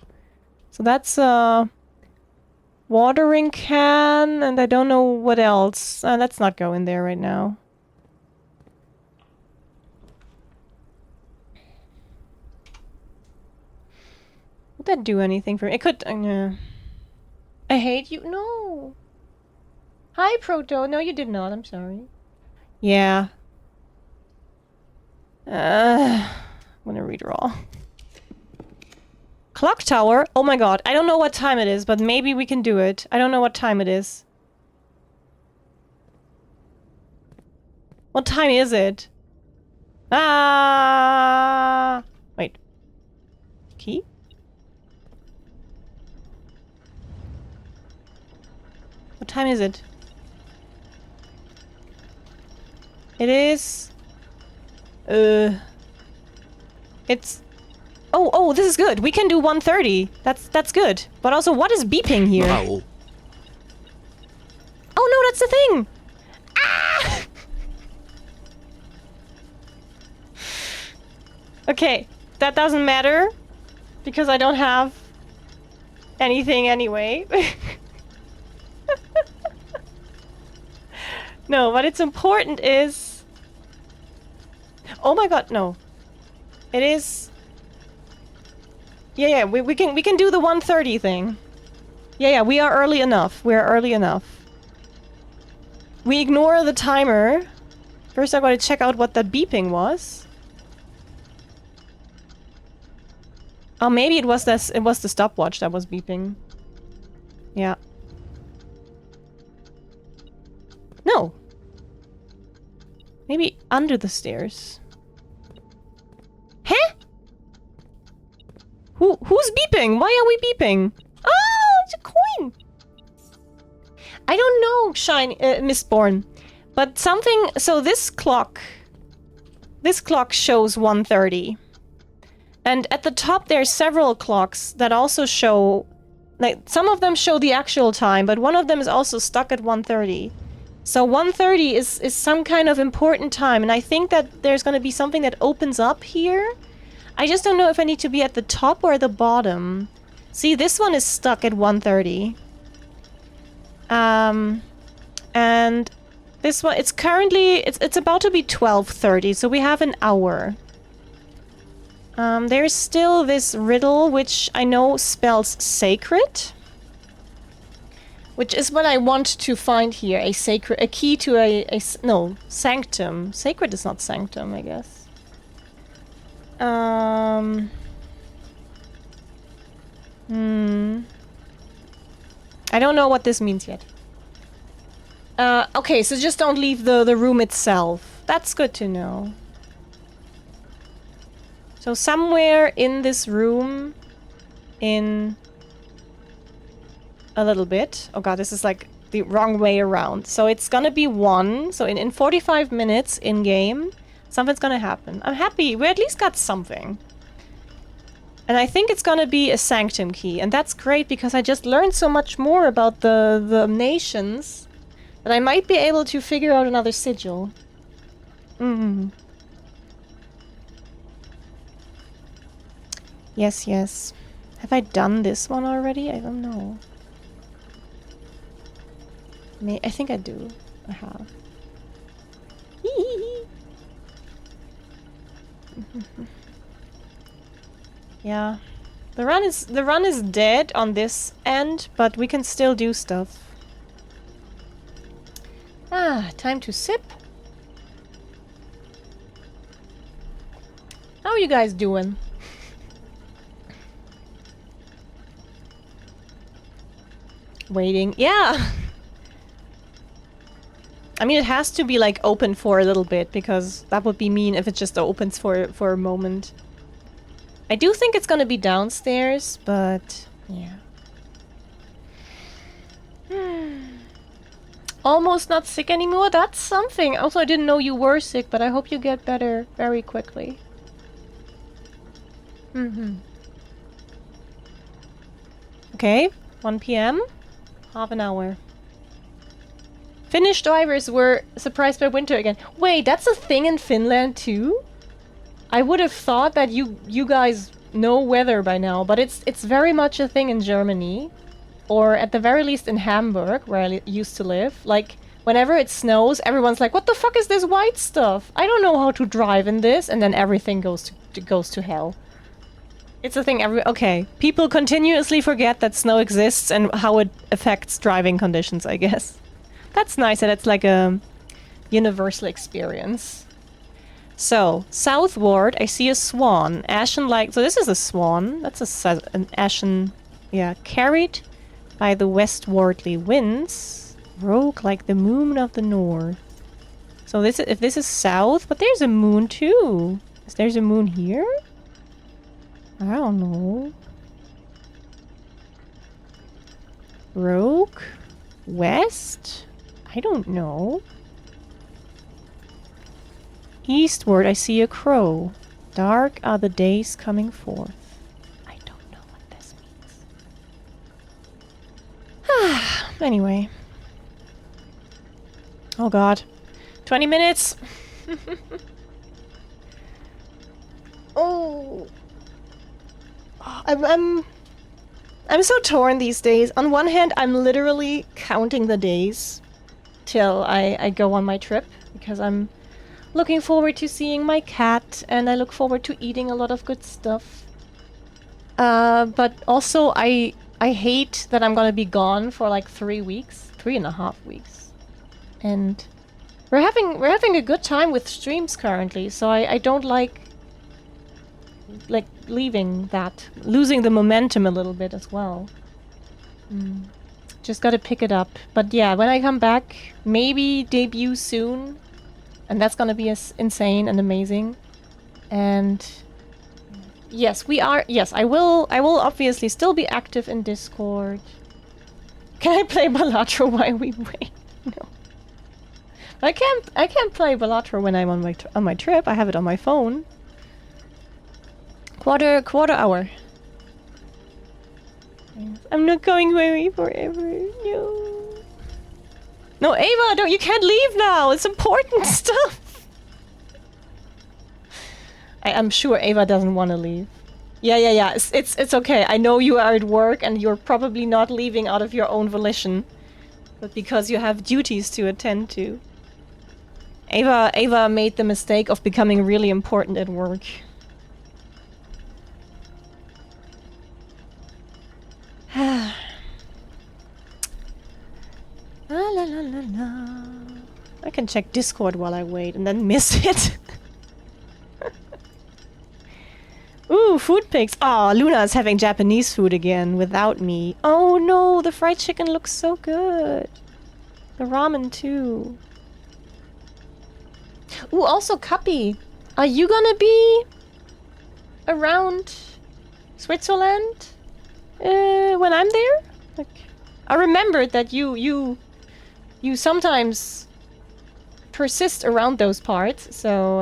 So that's watering can, and I don't know what else. Let's not go in there right now. Would that do anything for me? It could... I hate you. No. Hi, Proto. No, you did not. I'm sorry. Yeah. I'm gonna redraw. Clock tower? Oh my god. I don't know what time it is, but maybe we can do it. I don't know what time it is. What time is it? Ah! Wait. Key? What time is it? It is... It's... Oh, this is good. We can do 1:30. That's good. But also, what is beeping here? Bravo. Oh no, that's the thing! Ah! Okay, that doesn't matter. Because I don't have anything anyway. No, what it's important is... Oh my god, no. It is... Yeah, we can do the 1:30 thing. Yeah, we are early enough. We are early enough. We ignore the timer. First I gotta check out what that beeping was. Oh, maybe it was this. It was the stopwatch that was beeping. Yeah. No. Maybe under the stairs. Huh? Who's beeping? Why are we beeping? Oh, it's a coin. I don't know, Mistborn, but something. So this clock shows 1:30, and at the top there are several clocks that also show, like some of them show the actual time, but one of them is also stuck at 1:30. So 1:30 is some kind of important time, and I think that there's going to be something that opens up here. I just don't know if I need to be at the top or the bottom. See, this one is stuck at 1:30. And this one, it's currently, it's about to be 12:30, so we have an hour. There's still this riddle, which I know spells sacred. Which is what I want to find here, a key to no, sanctum. Sacred is not sanctum, I guess. I don't know what this means yet. Okay, so just don't leave the room itself. That's good to know. So somewhere in this room, in a little bit. Oh god, this is like the wrong way around. So it's gonna be 1. So in 45 minutes in-game, something's gonna happen. I'm happy. We at least got something. And I think it's gonna be a sanctum key. And that's great because I just learned so much more about the nations that I might be able to figure out another sigil. Yes, yes. Have I done this one already? I don't know. I think I do. I have. Yeah. The run is dead on this end, but we can still do stuff. Ah, time to sip. you guys doing? Waiting. Yeah. I mean, it has to be like open for a little bit because that would be mean if it just opens for a moment. I do think it's gonna be downstairs, but yeah. Almost not sick anymore. That's something. Also, I didn't know you were sick, but I hope you get better very quickly. Okay, 1 p.m. Half an hour. Finnish drivers were surprised by winter again. Wait, that's a thing in Finland too? I would have thought that you guys know weather by now, but it's very much a thing in Germany. Or at the very least in Hamburg, where I used to live. Like, whenever it snows, everyone's like, what the fuck is this white stuff? I don't know how to drive in this, and then everything goes to hell. It's a thing okay. People continuously forget that snow exists and how it affects driving conditions, I guess. That's nice that it's like a universal experience. So, southward, I see a swan. Ashen like... So this is a swan. That's an ashen... Yeah, carried by the westwardly winds. Rogue like the moon of the north. So this is, if this is south, but there's a moon too. Is there a moon here? I don't know. Rogue? West? I don't know. Eastward, I see a crow. Dark are the days coming forth. I don't know what this means. Anyway. Oh god. 20 minutes! Oh. I'm so torn these days. On one hand, I'm literally counting the days till I go on my trip, because I'm looking forward to seeing my cat, and I look forward to eating a lot of good stuff. But also, I hate that I'm gonna be gone for like 3 weeks, 3.5 weeks, and we're having a good time with streams currently. So I don't like leaving that, losing the momentum a little bit as well. Just gotta pick it up. But yeah, when I come back, maybe debut soon. And that's gonna be insane and amazing. And yes, I will obviously still be active in Discord. Can I play Balatro while we wait? No. I can't play Balatro when I'm on my trip. I have it on my phone. Quarter hour. I'm not going away forever. No. No, Ava, you can't leave now. It's important stuff. I'm sure Ava doesn't want to leave. Yeah. It's okay. I know you are at work and you're probably not leaving out of your own volition, but because you have duties to attend to. Ava made the mistake of becoming really important at work. La. I can check Discord while I wait and then miss it. Ooh, food pics. Aw, Luna's having Japanese food again without me. Oh no, the fried chicken looks so good. The ramen too. Ooh, also Kapi. Are you gonna be around Switzerland when I'm there? Like, I remembered that you sometimes persist around those parts, so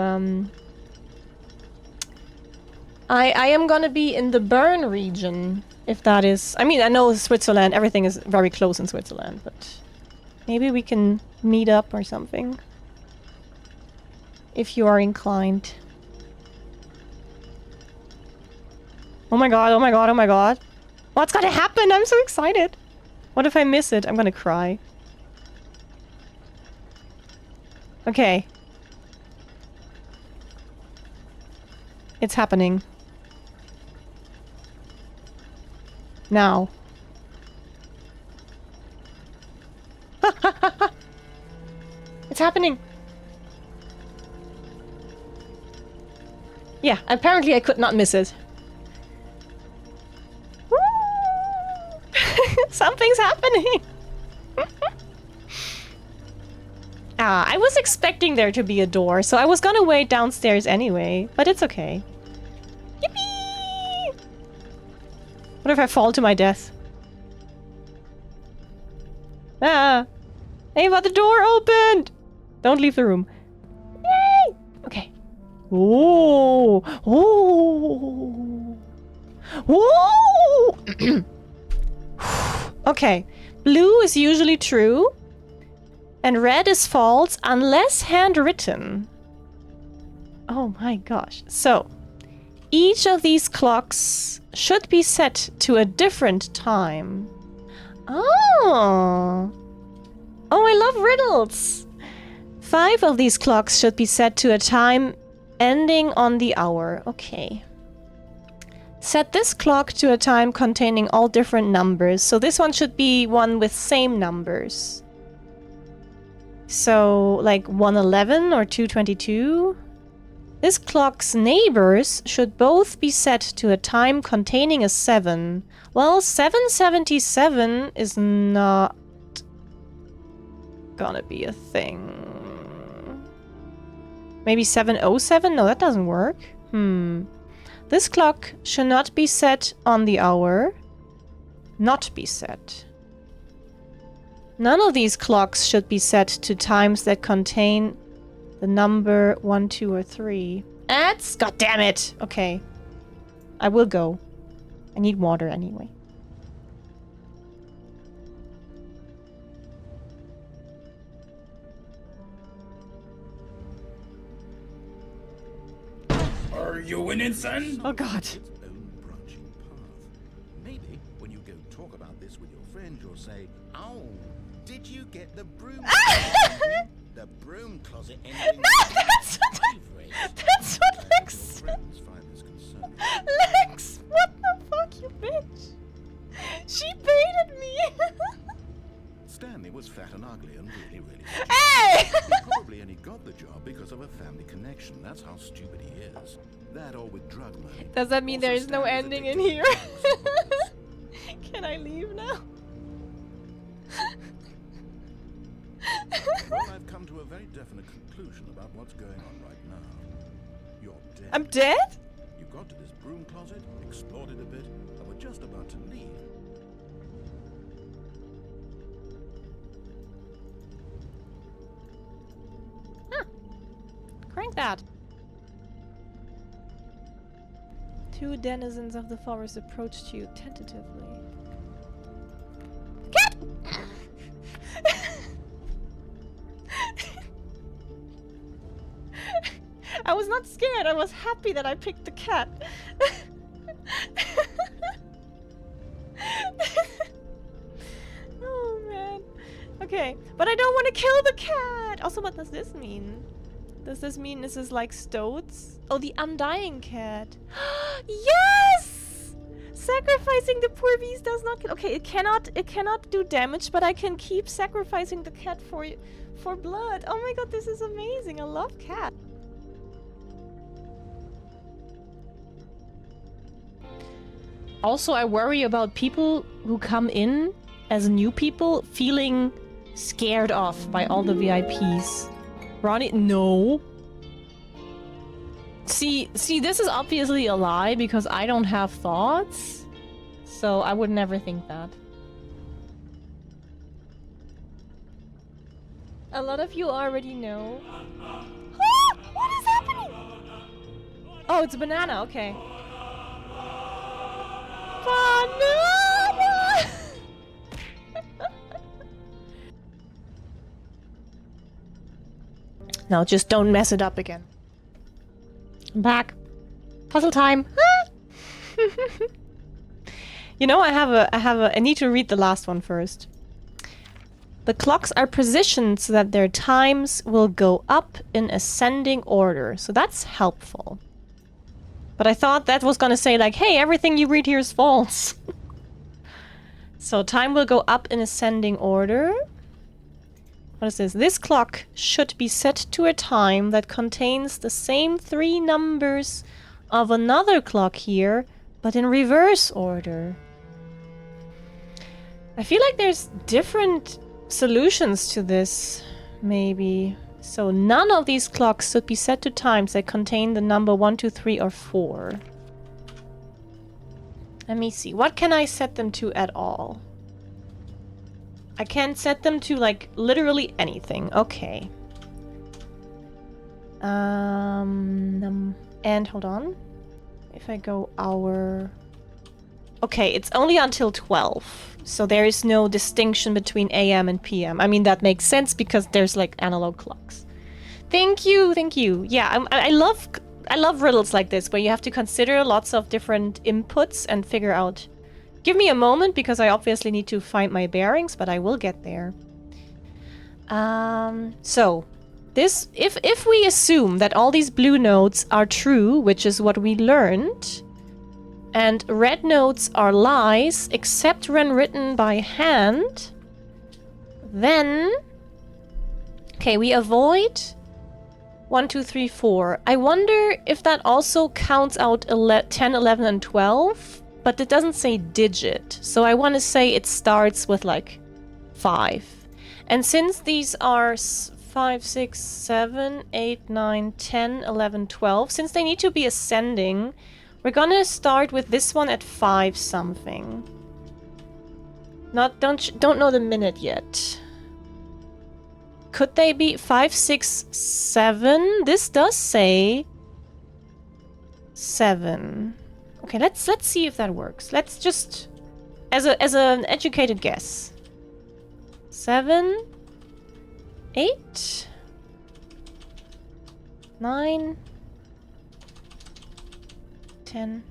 I am gonna be in the Bern region, if that is... I mean, I know Switzerland, everything is very close in Switzerland, but maybe we can meet up or something. If you are inclined. Oh my god, oh my god, oh my god. What's gonna happen? I'm so excited. What if I miss it? I'm gonna cry. Okay. It's happening. Now. It's happening. Yeah, apparently I could not miss it. Woo! Something's happening! I was expecting there to be a door, so I was gonna wait downstairs anyway, but it's okay. Yippee! What if I fall to my death? Ah! Hey, but the door opened! Don't leave the room. Yay! Okay. Oh! Oh! Oh! Okay. Blue is usually true. And red is false unless handwritten. Oh my gosh. So, each of these clocks should be set to a different time. Oh! Oh, I love riddles! 5 of these clocks should be set to a time ending on the hour. Okay. Set this clock to a time containing all different numbers. So this one should be one with same numbers. So, like 111 or 222. This clock's neighbors should both be set to a time containing a 7. Well, 777 is not gonna be a thing. Maybe 707? No, that doesn't work. This clock should not be set on the hour. Not be set. None of these clocks should be set to times that contain the number 1, 2, or 3. That's... God damn it! Okay. I will go. I need water anyway. Are you winning, son? Oh god. Its own branching path. Maybe when you go talk about this with your friend, you'll say, "Oh, did you get the broom? The broom closet ending." That's what Lex said. Friends find this concerning. Lex! What the fuck, you bitch? She baited me! Stanley was fat and ugly and really Hey! stupid. He probably only got the job because of a family connection. That's how stupid he is. That or with drug money. Does that mean Also, there is no Stanley's ending in addicted here? to drugs. Can I leave now? Well, I've come to a very definite conclusion about what's going on right now. You're dead. I'm dead? You got to this broom closet, explored it a bit, and were just about to leave. Crank that. 2 denizens of the forest approached you tentatively. Cat! I was not scared. I was happy that I picked the cat. Oh man. Okay, but I don't want to kill the cat. Also, what does this mean? Does this mean this is like Stoats? Oh, the undying cat. Yes! Sacrificing the poor beast does not kill. Okay, it cannot do damage, but I can keep sacrificing the cat for blood. Oh my god, this is amazing. I love cat. Also, I worry about people who come in as new people feeling scared off by all the VIPs. Ronnie, no. See, this is obviously a lie because I don't have thoughts. So I would never think that. A lot of you already know. Ah, what is happening? Oh, it's a banana, okay. Banana! No, just don't mess it up again. I'm back. Puzzle time. You know, I need to read the last one first. The clocks are positioned so that their times will go up in ascending order. So that's helpful. But I thought that was gonna say like, hey, everything you read here is false. So time will go up in ascending order. What is this? This clock should be set to a time that contains the same 3 numbers of another clock here, but in reverse order. I feel like there's different solutions to this, maybe. So none of these clocks should be set to times that contain the number 1, 2, 3, or 4. Let me see. What can I set them to at all? I can set them to, like, literally anything. Okay. And hold on. If I go hour... Okay, it's only until 12. So there is no distinction between AM and PM. I mean, that makes sense because there's, like, analog clocks. Thank you, thank you. Yeah, I love riddles like this, where you have to consider lots of different inputs and figure out... Give me a moment, because I obviously need to find my bearings, but I will get there. So... This, if we assume that all these blue notes are true, which is what we learned, and red notes are lies, except when written by hand, then... Okay, we avoid 1, 2, 3, 4. I wonder if that also counts out 10, 11, and 12, but it doesn't say digit. So I want to say it starts with, like, 5. And since these are 5, 6, 7, 8, 9, 10, 11, 12. Since they need to be ascending, we're gonna start with this one at 5 something. Don't know the minute yet. Could they be 5, 6, 7? This does say 7. Okay, let's see if that works. Let's just as an educated guess. 7, 8, 9, 10,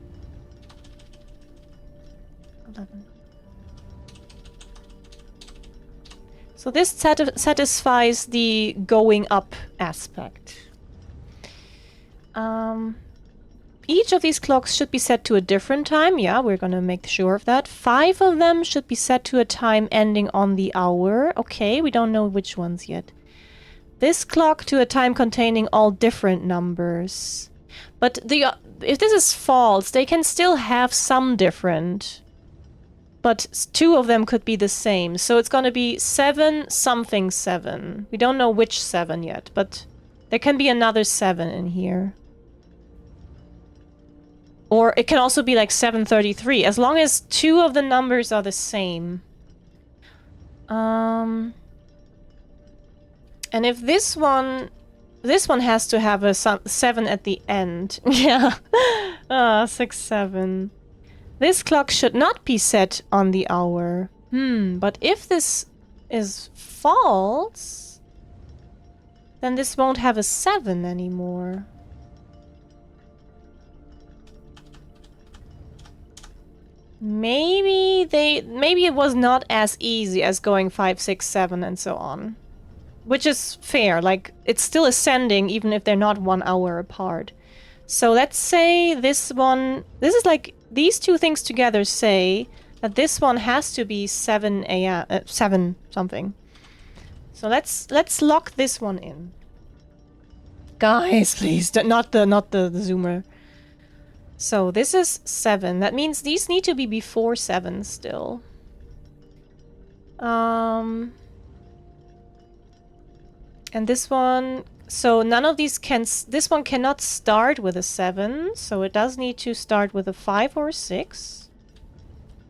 11. So this satisfies the going up aspect. Each of these clocks should be set to a different time. Yeah, we're gonna make sure of that. 5 of them should be set to a time ending on the hour. Okay, we don't know which ones yet. This clock to a time containing all different numbers. But if this is false, they can still have some different. But 2 of them could be the same. So it's gonna be 7 something 7. We don't know which 7 yet, but there can be another 7 in here. Or it can also be like 733, as long as 2 of the numbers are the same. And if this one has to have a 7 at the end. Yeah. 6, 7. This clock should not be set on the hour. But if this is false, then this won't have a 7 anymore. Maybe it was not as easy as going 5, 6, 7 and so on. Which is fair, like, it's still ascending even if they're not 1 hour apart. So let's say this one... This is like, these 2 things together say that this one has to be 7 a.m. 7 something. So let's lock this one in. Guys, please, not the zoomer. So this is 7. That means these need to be before 7 still. And this one... So none of these can... This one cannot start with a 7, so it does need to start with a 5 or a 6.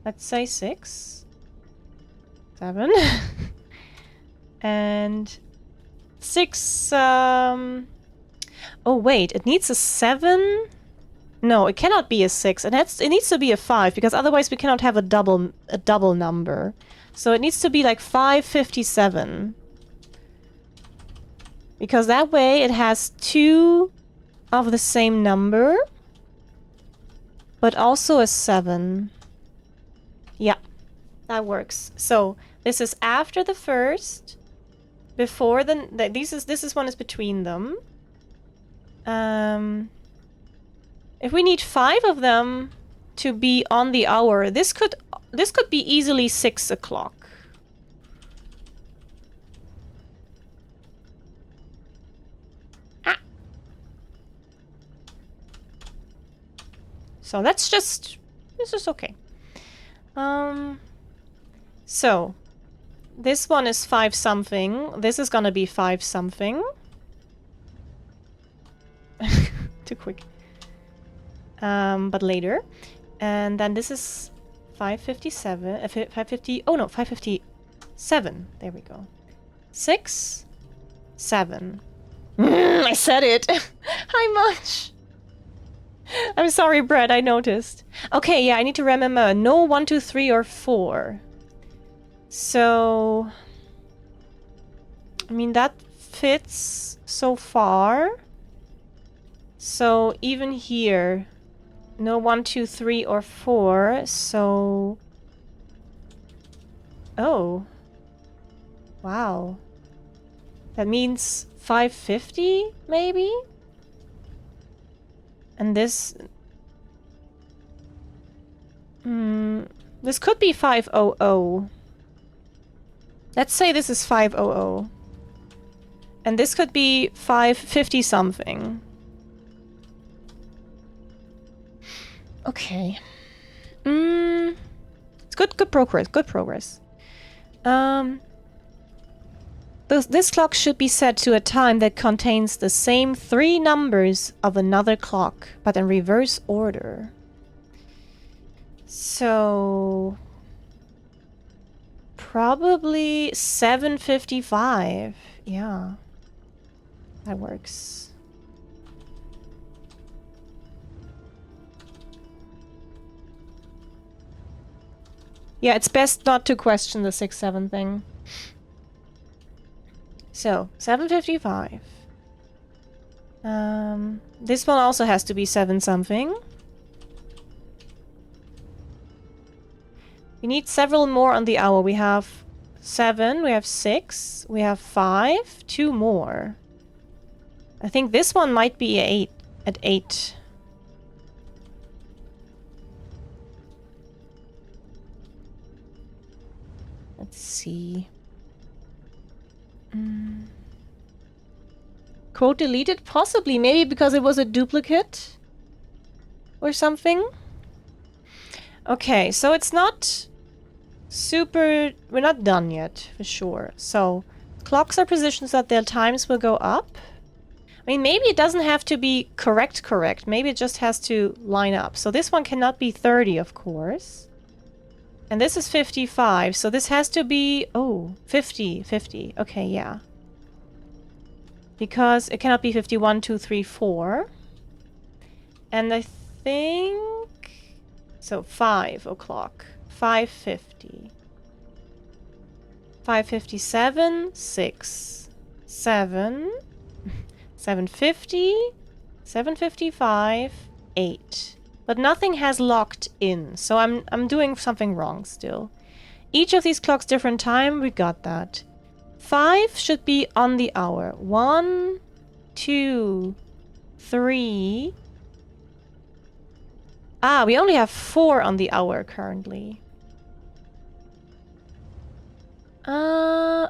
Let's say 6. 7. And... 6... Oh wait, it needs a 7? No, it cannot be a 6. It needs to be a 5, because otherwise we cannot have a double number. So it needs to be like 557. Because that way it has 2 of the same number, but also a 7. Yeah, that works. So this is after the first, before the... This one is between them. If we need 5 of them to be on the hour, this could be easily 6 o'clock. So that's just... This is okay. So... This one is 5 something. This is gonna be 5 something. Too quick. But later. And then this is 557. 550. Oh no, 557. There we go. 6, 7. I said it. How much? I'm sorry, Brett. I noticed. Okay, yeah, I need to remember. No 1, 2, 3, or 4. So, I mean, that fits so far. So, even here, no 1, 2, 3, or 4. So, oh, wow. That means 550, maybe? And this... this could be 500. Let's say this is 500. And this could be 550 something. Okay. It's good progress, good progress. This clock should be set to a time that contains the same 3 numbers of another clock, but in reverse order. So... Probably 7:55. Yeah. That works. Yeah, it's best not to question the 6-7 thing. So, 7:55. This one also has to be 7 something. We need several more on the hour. We have 7, we have 6, we have 5, 2 more. I think this one might be 8 at 8. Let's see. Quote deleted? Possibly. Maybe because it was a duplicate? Or something? Okay, so it's not super... We're not done yet, for sure. So, clocks are positioned so that their times will go up. I mean, maybe it doesn't have to be correct. Maybe it just has to line up. So this one cannot be 30, of course. And this is 55, so this has to be... Oh, 50. Okay, yeah. Because it cannot be 51, 2, 3, 4. And I think... So 5 o'clock. 5:50. 5:57, 6, 7, 7:50, 7:55, 8. But nothing has locked in, so I'm doing something wrong still. Each of these clocks different time, we got that. 5 should be on the hour. 1, 2, 3. Ah, we only have 4 on the hour currently.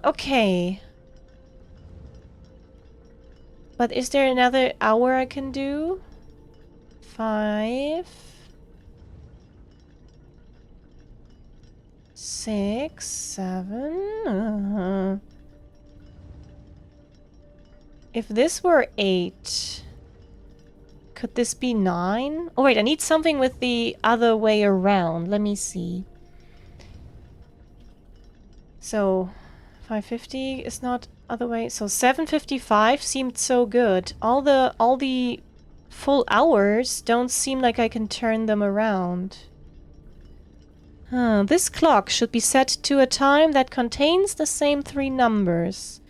Okay. But is there another hour I can do? 5, 6, 7. If this were 8, could this be 9? Oh wait, I need something with the other way around. Let me see. So 5:50 is not other way. So 7:55 seemed so good. All the full hours don't seem like I can turn them around. This clock should be set to a time that contains the same 3 numbers,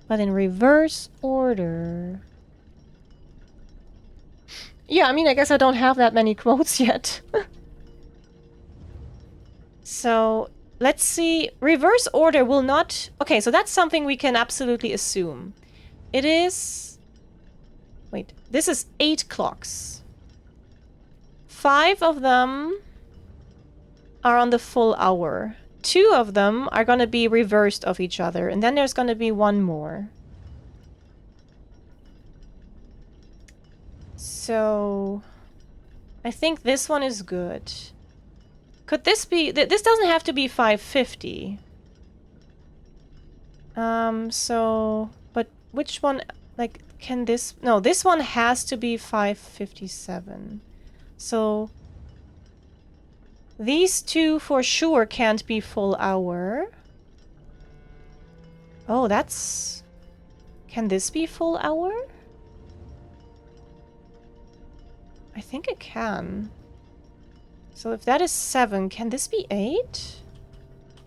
but in reverse order. Yeah, I mean, I guess I don't have that many quotes yet. So, let's see. Reverse order will not... Okay, so that's something we can absolutely assume. It is... Wait, this is 8 clocks. 5 of them are on the full hour. 2 of them are going to be reversed of each other, and then there's going to be 1 more. So I think this one is good. Could this be... this doesn't have to be 550. So... But which one... Like, can this... No, this one has to be 557. So... These two for sure can't be full hour. Oh, that's... Can this be full hour? I think it can. So if that is 7, can this be 8?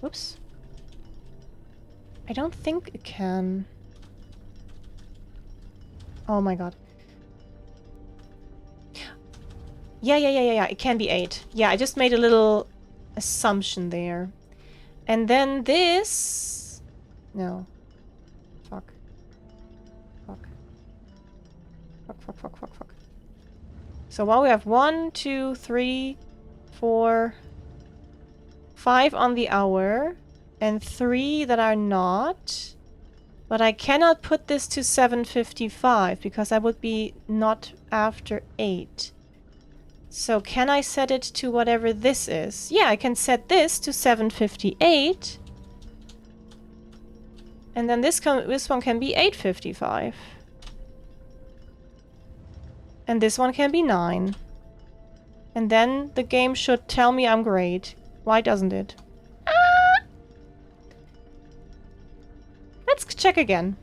Whoops. I don't think it can. Oh my god. Yeah. It can be 8. Yeah, I just made a little assumption there. And then this... No. Fuck. So while we have 1, 2, 3, 4, 5 on the hour, and 3 that are not. But I cannot put this to 7:55 because I would be not after 8. So can I set it to whatever this is? Yeah, I can set this to 7:58. And then this one can be 8:55. And this one can be 9. And then the game should tell me I'm great. Why doesn't it? Ah! Let's check again.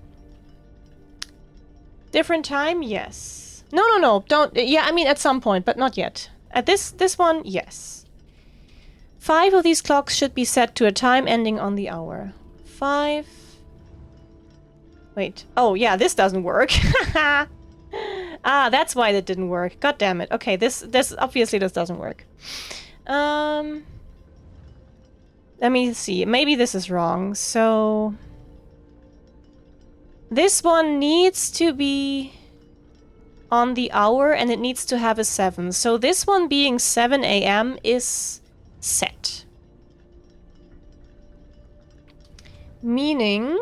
Different time? Yes. No. Don't... Yeah, I mean at some point, but not yet. At this one, yes. 5 of these clocks should be set to a time ending on the hour. 5... Wait. Oh, yeah, this doesn't work. Ah, that's why that didn't work. God damn it. Okay, this obviously this doesn't work. Let me see. Maybe this is wrong. So this one needs to be on the hour and it needs to have a 7. So this one being 7 a.m. is set. Meaning...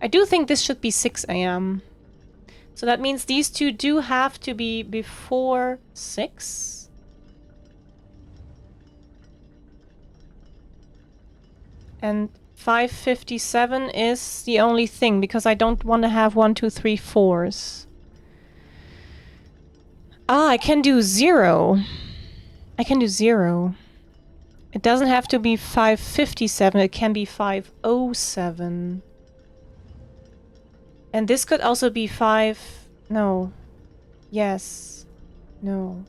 I do think this should be 6 a.m. So that means these two do have to be before 6. And 5:57 is the only thing, because I don't want to have 1, 2, 3, 4s. Ah, I can do 0. I can do 0. It doesn't have to be 5:57, it can be 5:07. And this could also be 5... No. Yes. No.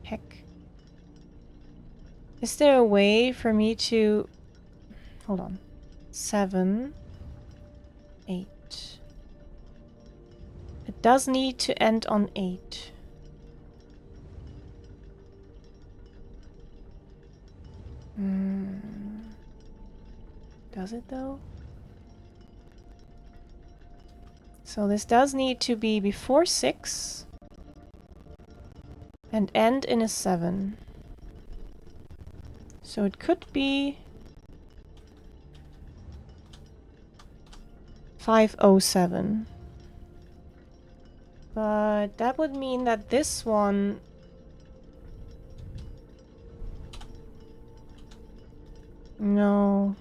Heck. Is there a way for me to... Hold on. 7, 8. It does need to end on 8. Does it though? So this does need to be before 6 and end in a 7. So it could be 5:07. But that would mean that this one... No.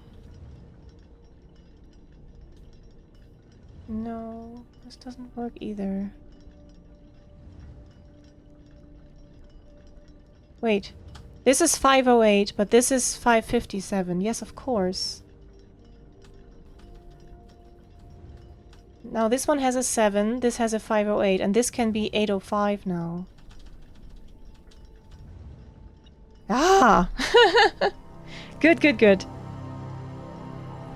No, this doesn't work either. Wait, this is 5:08, but this is 5:57. Yes, of course. Now this one has a 7, this has a 5:08, and this can be 8:05 now. Ah! Good.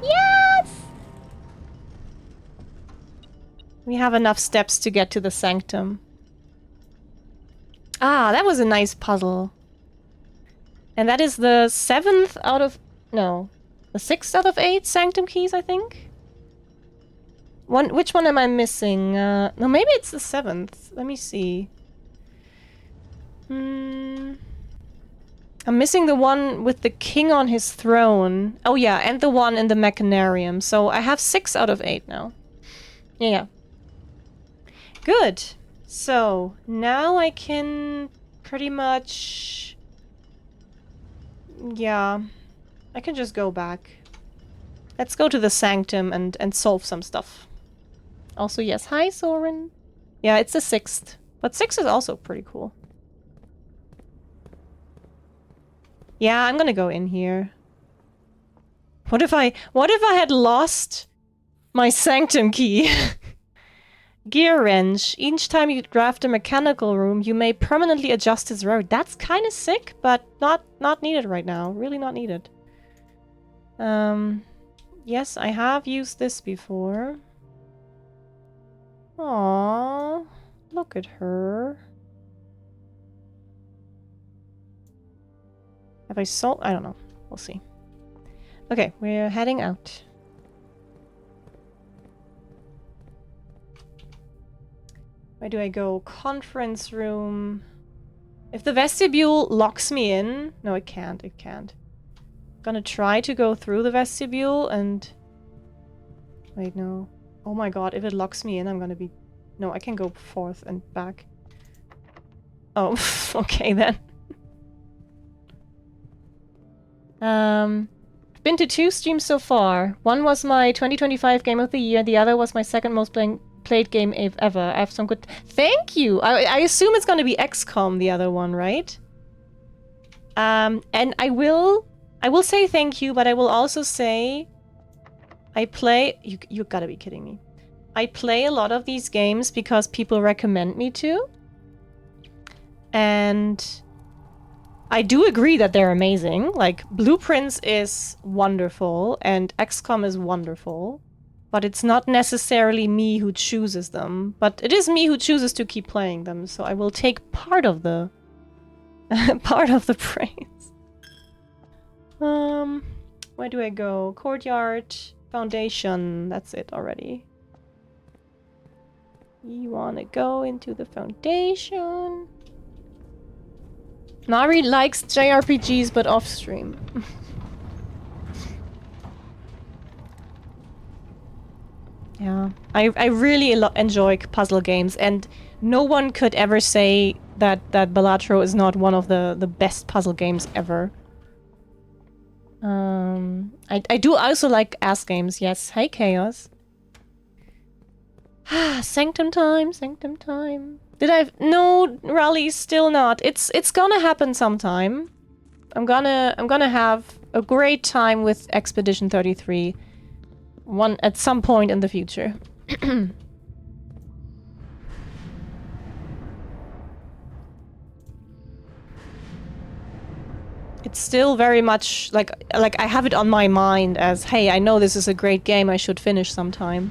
Yes! We have enough steps to get to the sanctum. Ah, that was a nice puzzle. And that is the 7th out of... No. The 6th out of 8 sanctum keys, I think? Which one am I missing? No, maybe it's the 7th. Let me see. I'm missing the one with the king on his throne. Oh yeah, and the one in the Machinarium. So I have 6 out of 8 now. Yeah. Good. So, now I can pretty much... Yeah. I can just go back. Let's go to the sanctum and solve some stuff. Also, yes. Hi, Soren. Yeah, it's the 6th. But 6 is also pretty cool. Yeah, I'm gonna go in here. What if I had lost my sanctum key? Gear wrench. Each time you draft a mechanical room, you may permanently adjust its rarity. That's kind of sick, but not needed right now. Really not needed. Yes, I have used this before. Aww, look at her. Have I sold? I don't know. We'll see. Okay, we're heading out. Where do I go? Conference room. If the vestibule locks me in... No, it can't. It can't. Gonna try to go through the vestibule and... Wait, no. Oh my god, if it locks me in, I'm gonna be... No, I can go forth and back. Oh, okay then. Been to 2 streams so far. One was my 2025 Game of the Year, the other was my second most played game ever. I have some good... Thank you! I assume it's gonna be XCOM, the other one, right? And I will say thank you, but I will also say... I play... You gotta be kidding me. I play a lot of these games because people recommend me to. And... I do agree that they're amazing. Like, Blueprints is wonderful, and XCOM is wonderful. But it's not necessarily me who chooses them. But it is me who chooses to keep playing them, so I will take part of the... part of the praise. Where do I go? Courtyard, Foundation. That's it already. You wanna go into the Foundation? Nari likes JRPGs, but off stream. Yeah, I really enjoy puzzle games, and no one could ever say that Balatro is not one of the best puzzle games ever. I do also like ass games. Yes, hey Chaos. Sanctum time, Sanctum time. Did I... No, Raleigh, still not. It's gonna happen sometime. I'm gonna have a great time with Expedition 33. At some point in the future. It's still very much like I have it on my mind as, hey, I know this is a great game, I should finish sometime.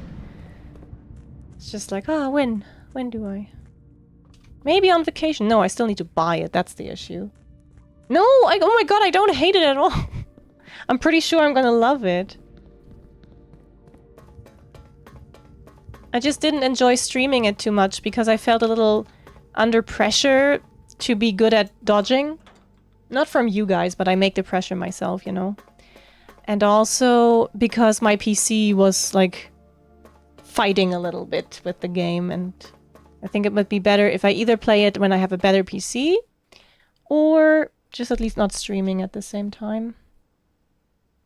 It's just like, when do I? Maybe on vacation. No, I still need to buy it. That's the issue. No, oh my god, I don't hate it at all. I'm pretty sure I'm gonna love it. I just didn't enjoy streaming it too much because I felt a little under pressure to be good at dodging. Not from you guys, but I make the pressure myself, you know? And also because my PC was, like, fighting a little bit with the game, and I think it would be better if I either play it when I have a better PC, or just at least not streaming at the same time.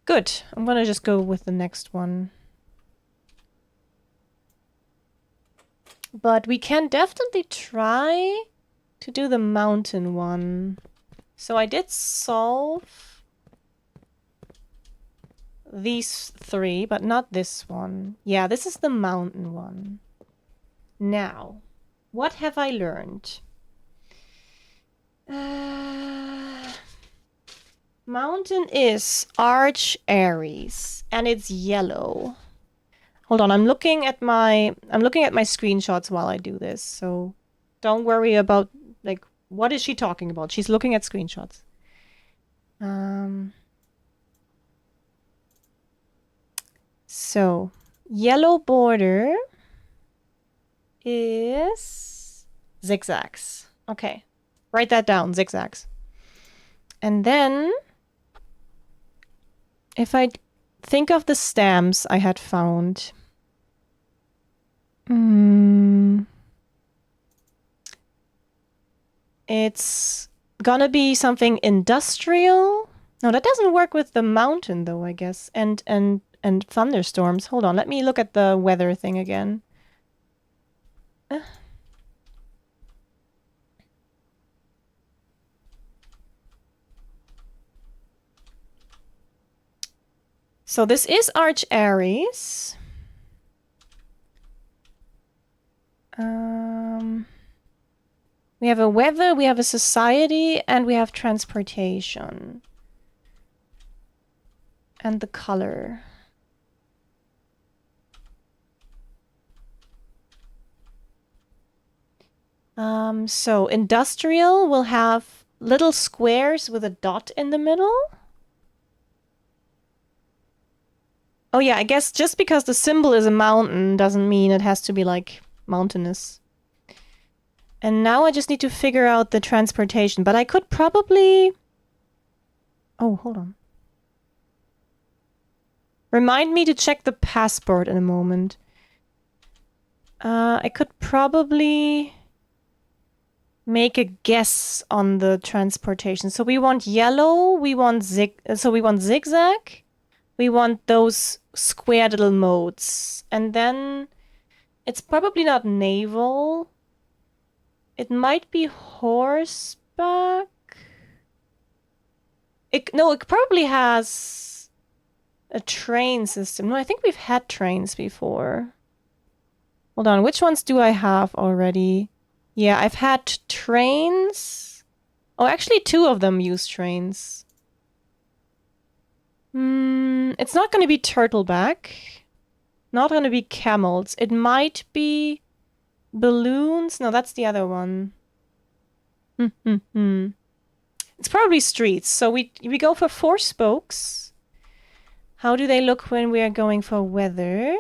Good. I'm gonna just go with the next one. But we can definitely try to do the mountain one. So I did solve these 3, but not this one. Yeah, this is the mountain one. Now, what have I learned? Mountain is Arch Aries, and it's yellow. Hold on, I'm looking at my screenshots while I do this, so don't worry about, like, what is she talking about? She's looking at screenshots. So, yellow border is zigzags. Okay, write that down, zigzags. And then, if I think of the stamps I had found... It's gonna be something industrial. No, that doesn't work with the mountain though, I guess. And thunderstorms. Hold on, let me look at the weather thing again. So this is Arch Aries. We have a weather, we have a society, and we have transportation. And the color. So industrial will have little squares with a dot in the middle. Oh yeah, I guess just because the symbol is a mountain doesn't mean it has to be like mountainous. And now I just need to figure out the transportation, but I could probably... Oh, hold on. Remind me to check the passport in a moment. I could probably make a guess on the transportation. So we want yellow, we want zigzag, we want those square little modes. And then it's probably not naval. It might be horseback. No, it probably has a train system. No, I think we've had trains before. Hold on, which ones do I have already? Yeah, I've had trains. Oh, actually 2 of them use trains. It's not going to be turtleback. Not going to be camels. It might be balloons. No, that's the other one. It's probably streets. So we go for 4 spokes. How do they look when we are going for weather?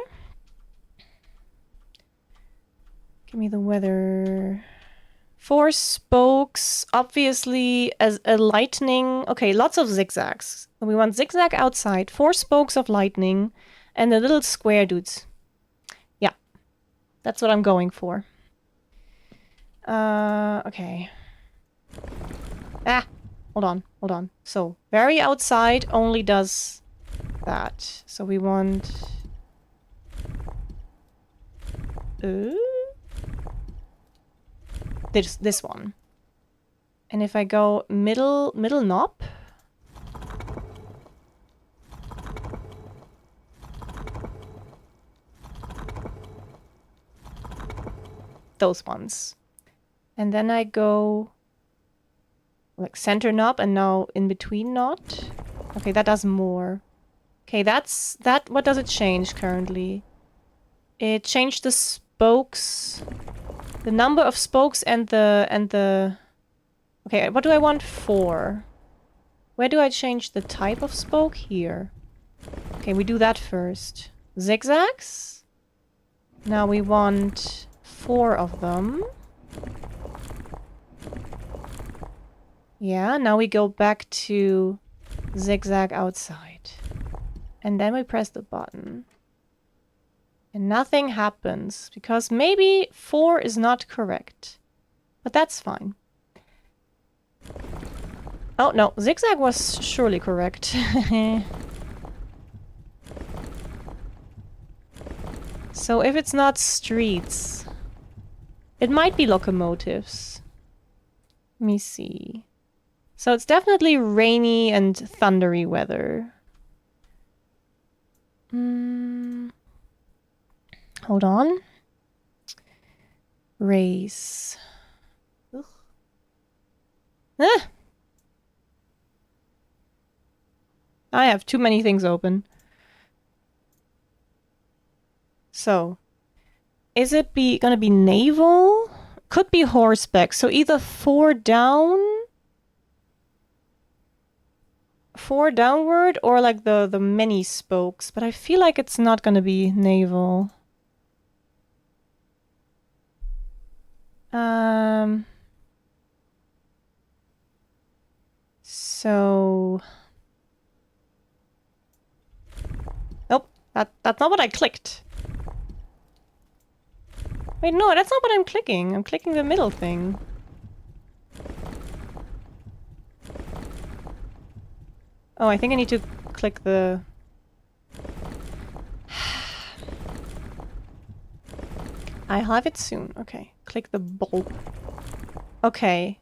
Give me the weather. 4 spokes, obviously as a lightning. Okay, lots of zigzags. We want zigzag outside, 4 spokes of lightning, and the little square dudes. Yeah, that's what I'm going for. Okay. Hold on. So, very outside only does that. So we want... This one. And if I go middle knob. Those ones. And then I go like center knob and now in between knot. Okay, that does more. Okay, what does it change currently? It changed the spokes. The number of spokes and the... Okay, what do I want for? Where do I change the type of spoke? Here. Okay, we do that first. Zigzags. Now we want 4 of them. Yeah, now we go back to zigzag outside. And then we press the button. And nothing happens, because maybe 4 is not correct. But that's fine. Oh, no. Zigzag was surely correct. So if it's not streets, it might be locomotives. Let me see. So it's definitely rainy and thundery weather. Hold on. Race. I have too many things open. So, is it gonna be naval? Could be horseback. So either 4 down, 4 downward, or like the many spokes. But I feel like it's not gonna be naval. So... Nope, that's not what I clicked. Wait, no, that's not what I'm clicking. I'm clicking the middle thing. Oh, I think I need to click the... I have it soon. Okay. Click the bulb. Okay.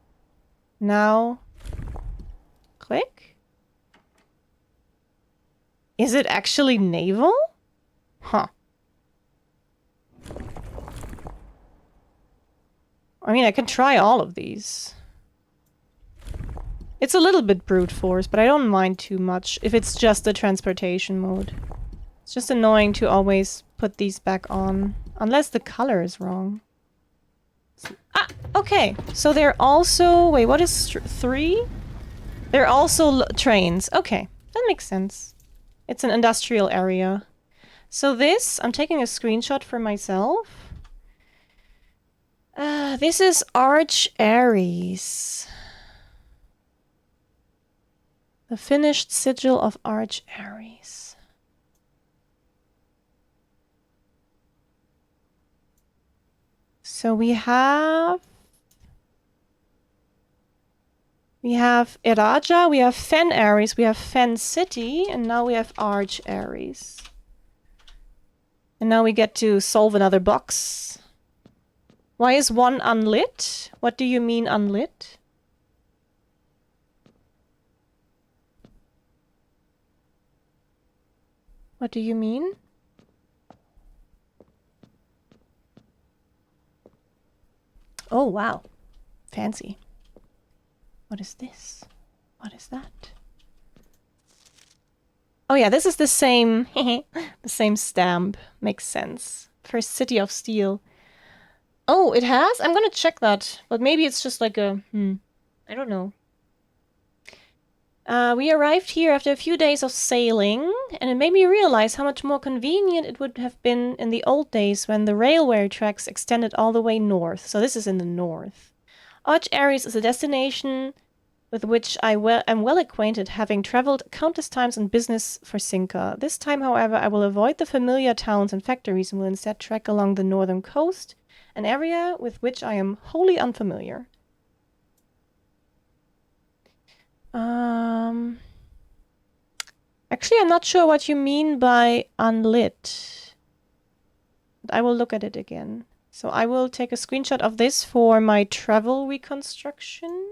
Now... Click? Is it actually naval? Huh. I mean, I can try all of these. It's a little bit brute force, but I don't mind too much if it's just the transportation mode. It's just annoying to always put these back on. Unless the color is wrong. Ah! Okay. So they're also... Wait, what is 3? They're also trains. Okay. That makes sense. It's an industrial area. So this... I'm taking a screenshot for myself. This is Arch Ares. The finished sigil of Arch Ares. So we have Iraja, we have Fen Ares, we have Fen City, and now we have Arch Ares. And now we get to solve another box. Why is one unlit? What do you mean unlit? What do you mean? Oh, wow. Fancy. What is this? What is that? Oh yeah, this is the same... the same stamp. Makes sense. For City of Steel. Oh, it has? I'm gonna check that. But maybe it's just like a... I don't know. We arrived here after a few days of sailing, and it made me realize how much more convenient it would have been in the old days when the railway tracks extended all the way north. So this is in the north. Arch Ares is a destination with which am well acquainted, having traveled countless times on business for Cinca. This time, however, I will avoid the familiar towns and factories and will instead trek along the northern coast, an area with which I am wholly unfamiliar. Actually, I'm not sure what you mean by unlit. But I will look at it again. So I will take a screenshot of this for my travel reconstruction.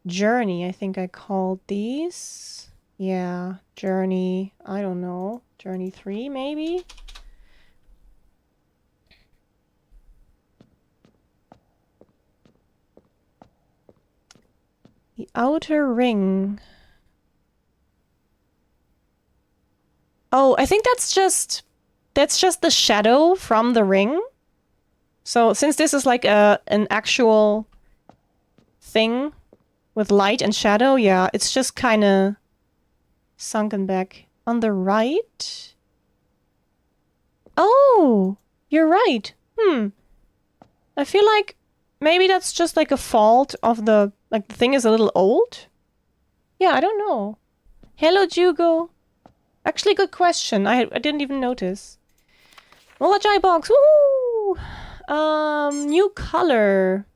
Journey, I think I called these. Yeah, Journey, I don't know. Journey 3, maybe? The outer ring. Oh, I think that's just the shadow from the ring. So since this is like an actual thing with light and shadow, yeah, it's just kind of sunken back. On the right? Oh, you're right. I feel like maybe that's just like a fault of the... Like, the thing is a little old? Yeah, I don't know. Hello, Jugo. Actually, good question. I didn't even notice. Molajai box. Woo! New color.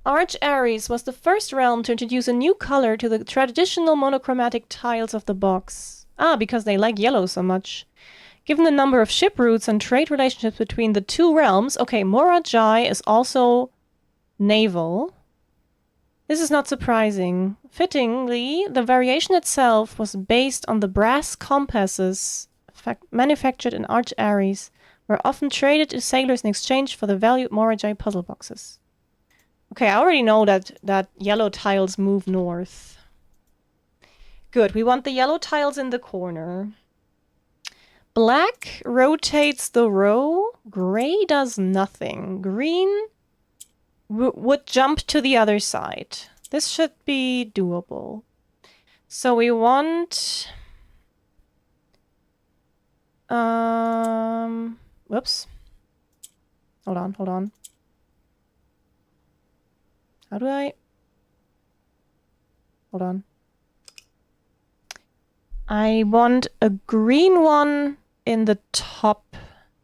Arch Ares was the first realm to introduce a new color to the traditional monochromatic tiles of the box. Ah, because they like yellow so much. Given the number of ship routes and trade relationships between the two realms, okay, Morajai is also naval. This is not surprising. Fittingly, the variation itself was based on the brass compasses manufactured in Arch Ares, were often traded to sailors in exchange for the valued Morajai puzzle boxes. Okay, I already know that yellow tiles move north. Good, we want the yellow tiles in the corner. Black rotates the row. Gray does nothing. Green would jump to the other side. This should be doable. So we want... Whoops. Hold on. How do I... Hold on. I want a green one in the top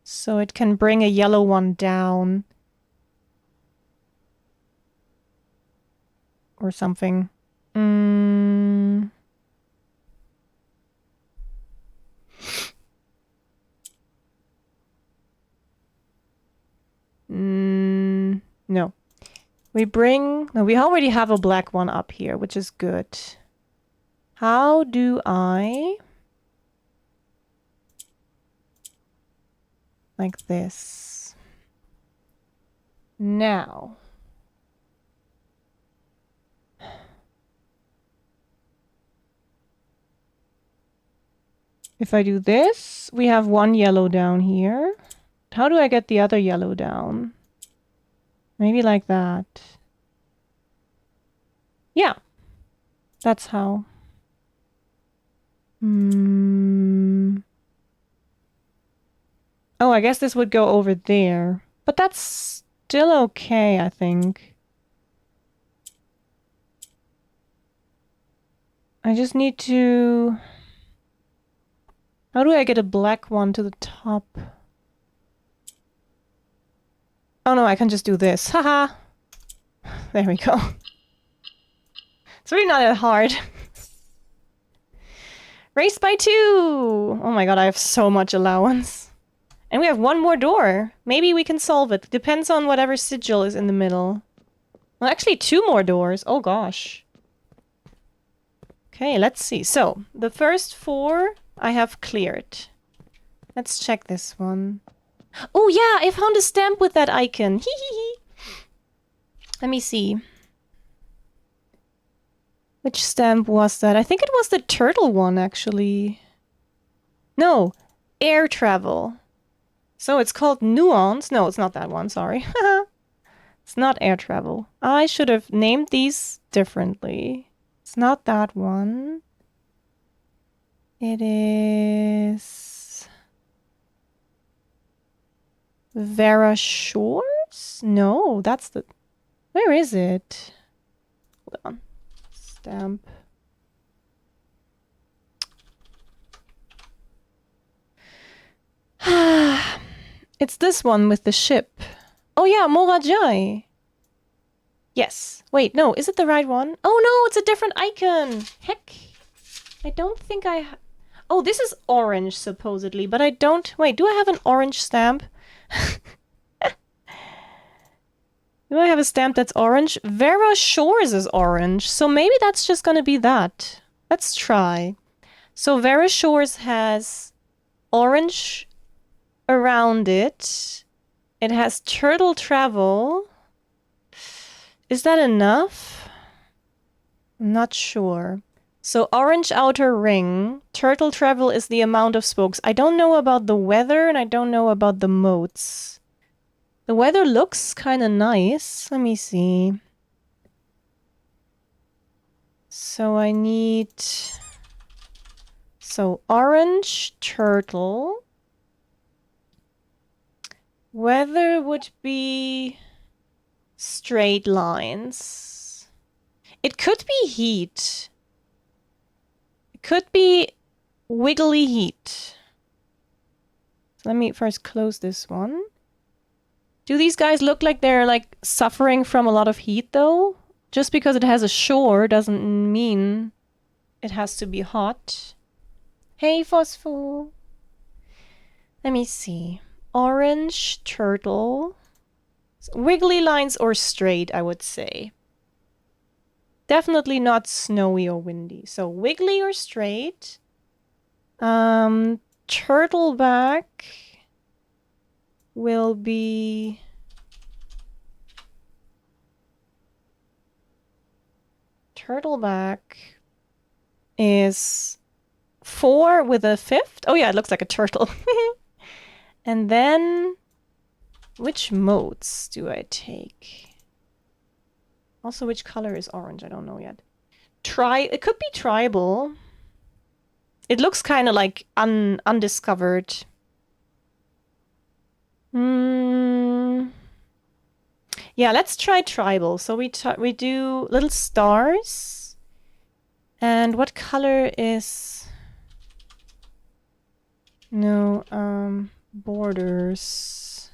so it can bring a yellow one down. or something. Mm. No. No, we already have a black one up here, which is good. How do I... Like this. Now. If I do this, we have one yellow down here. How do I get the other yellow down? Maybe like that. Yeah. That's how. Oh, I guess this would go over there. But that's still okay, I think. I just need to... How do I get a black one to the top? Oh no, I can just do this. Haha! There we go. It's really not that hard. Race by 2! Oh my god, I have so much allowance. And we have one more door. Maybe we can solve it. Depends on whatever sigil is in the middle. Well, actually 2 more doors. Oh gosh. Okay, let's see. So, the first 4 I have cleared. Let's check this one. Oh yeah, I found a stamp with that icon. Hee hee hee. Let me see. Which stamp was that? I think it was the turtle one, actually. No, air travel. So it's called Nuance. No, it's not that one, sorry. It's not air travel. I should have named these differently. It's not that one. It is... Vera Shores? No, that's the... Where is it? Hold on. Stamp. It's this one with the ship. Oh yeah, Morajai. Yes. Wait, no, is it the right one? Oh no, it's a different icon. Heck. I don't think I... Oh, this is orange, supposedly, but I don't... Wait, do I have an orange stamp? Do I have a stamp that's orange? Vera Shores is orange, so maybe that's just gonna be that. Let's try. So Vera Shores has orange around it. It has turtle travel. Is that enough? I'm not sure. So orange outer ring. Turtle travel is the amount of spokes. I don't know about the weather and I don't know about the moats. The weather looks kind of nice. Let me see. So I need... So orange turtle. Weather would be straight lines. It could be heat. It could be wiggly heat. So let me first close this one. Do these guys look like they're like suffering from a lot of heat though? Just because it has a shore doesn't mean it has to be hot. Hey, Phosphor. Let me see. Orange turtle. Wiggly lines or straight, I would say. Definitely not snowy or windy. So wiggly or straight. Turtle back will be... Turtleback is 4 with a 5th. Oh yeah, it looks like a turtle. And then, which modes do I take? Also, which color is orange? I don't know yet. It could be tribal. It looks kind of like undiscovered. Yeah, let's try tribal. So we do little stars. And what color is... No, borders.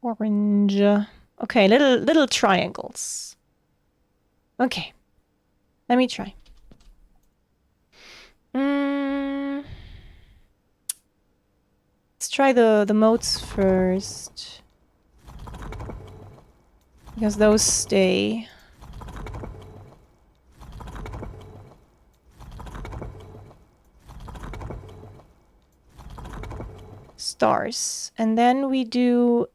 Orange. Okay, little triangles. Okay. Let me try. Let's try the modes first. Because those stay. Stars. And then we do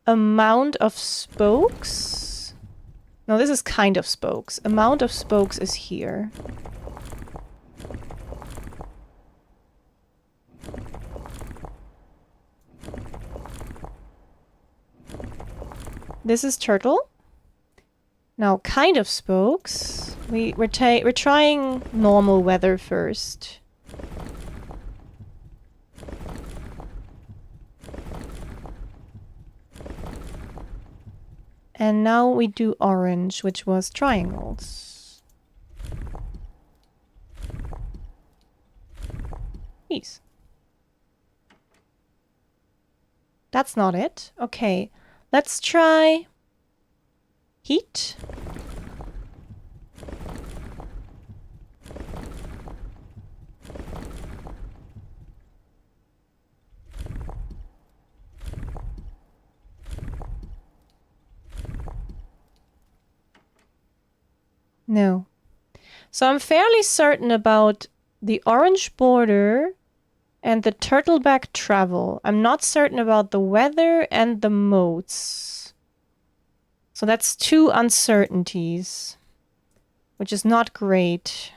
amount of spokes. No, this is kind of spokes. Amount of spokes is here. This is turtle. Now, kind of spokes. We're trying normal weather first. And now we do orange, which was triangles. Peace. That's not it. Okay. Let's try heat. No. So I'm fairly certain about the orange border and the turtleback travel. I'm not certain about the weather and the modes. So that's 2 uncertainties, which is not great.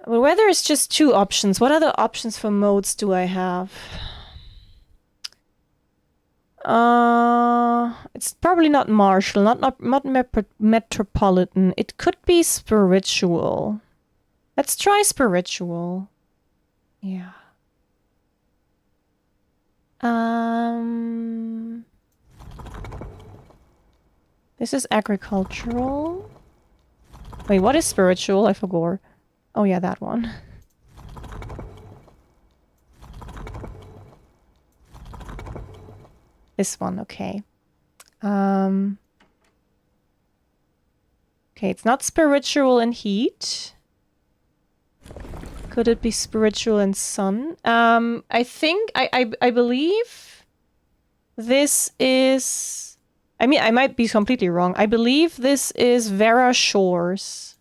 The weather is just 2 options. What other options for modes do I have? It's probably not martial, not metropolitan. It could be spiritual. Let's try spiritual. Yeah. This is agricultural. Wait, what is spiritual? I forgot. Oh yeah, that one. This one, okay. Okay, it's not spiritual in heat. Could it be spiritual in sun? I think, I believe this is... I mean, I might be completely wrong. I believe this is Vera Shores.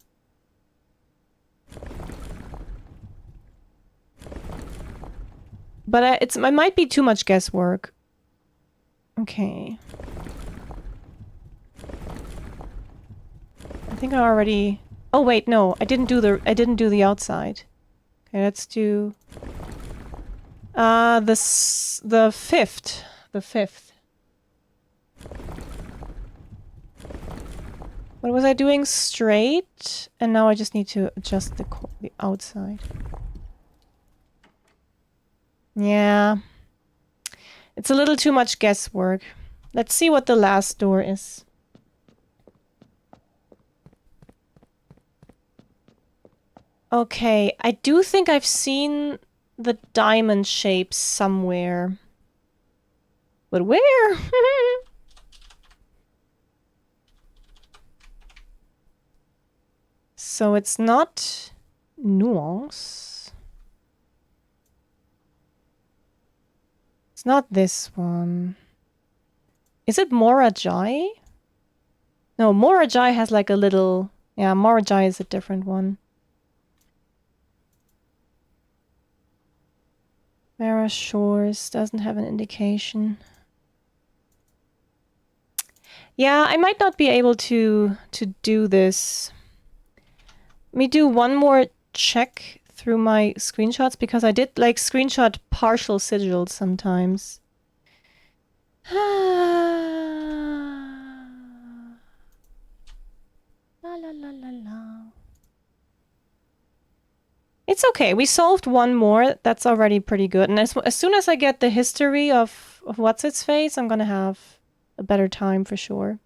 But it might be too much guesswork. Okay. I think I already... Oh wait, no, I didn't do the outside. Okay, let's do the fifth. The fifth. What was I doing? Straight, and now I just need to adjust the outside. Yeah. It's a little too much guesswork. Let's see what the last door is. Okay, I do think I've seen the diamond shape somewhere. But where? So it's not nuance. It's not this one. Is it Morajai? No, Morajai has like a little... Yeah, Morajai is a different one. Vera Shores doesn't have an indication. Yeah, I might not be able to do this. Let me do one more check through my screenshots, because I did like screenshot partial sigils sometimes. La la la la la. It's okay. We solved one more. That's already pretty good. And as soon as I get the history of what's its face, I'm gonna have a better time for sure.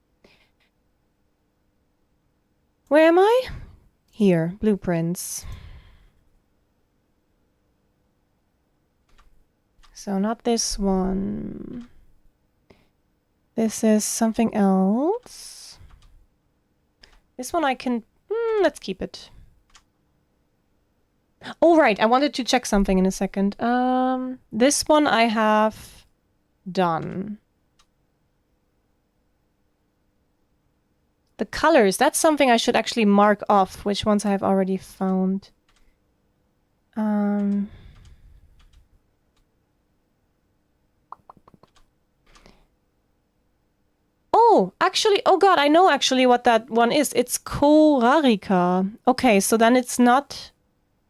Where am I? Here, blueprints. So not this one. This is something else. This one I can... let's keep it. Oh, right. I wanted to check something in a second. This one I have done. The colors, that's something I should actually mark off, which ones I have already found. Oh, actually, oh god, I know actually what that one is. It's Korarika. Okay, so then it's not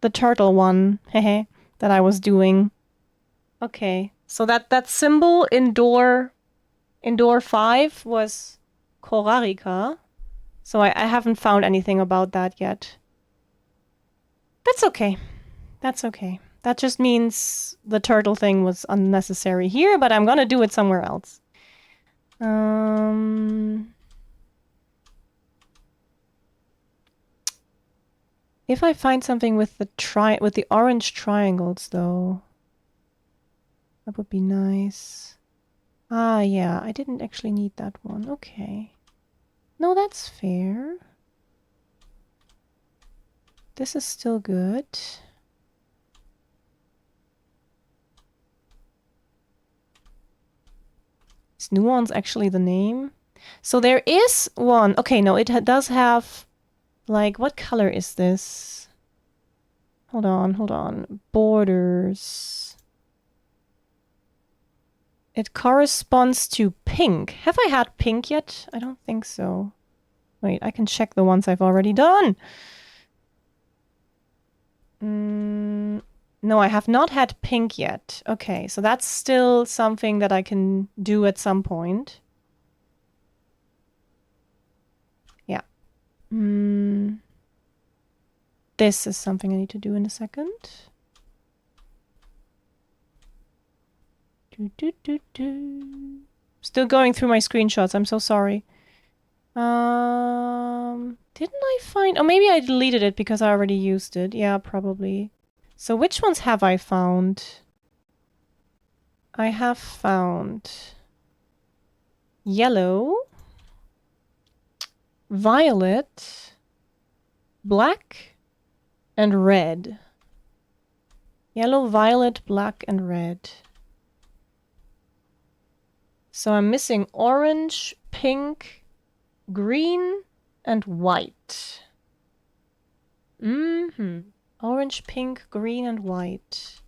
the turtle one, hehe, that I was doing. Okay, so that symbol in door 5 was Korarika. So I haven't found anything about that yet. That's okay. That's okay. That just means the turtle thing was unnecessary here, but I'm gonna do it somewhere else. If I find something with the orange triangles, though, that would be nice. Ah, yeah, I didn't actually need that one. Okay. No, that's fair. This is still good. Is Nuance actually the name? So there is one. Okay, no, it does have... Like, what color is this? Hold on. Borders. It corresponds to pink. Have I had pink yet? I don't think so. Wait, I can check the ones I've already done. No, I have not had pink yet. Okay, so that's still something that I can do at some point. Yeah. This is something I need to do in a second. Still going through my screenshots. I'm so sorry. Didn't I find... Oh, maybe I deleted it because I already used it. Yeah, probably. So which ones have I found? I have found yellow, violet, black, and red. Yellow, violet, black, and red. So I'm missing orange, pink, green, and white. Orange, pink, green, and white.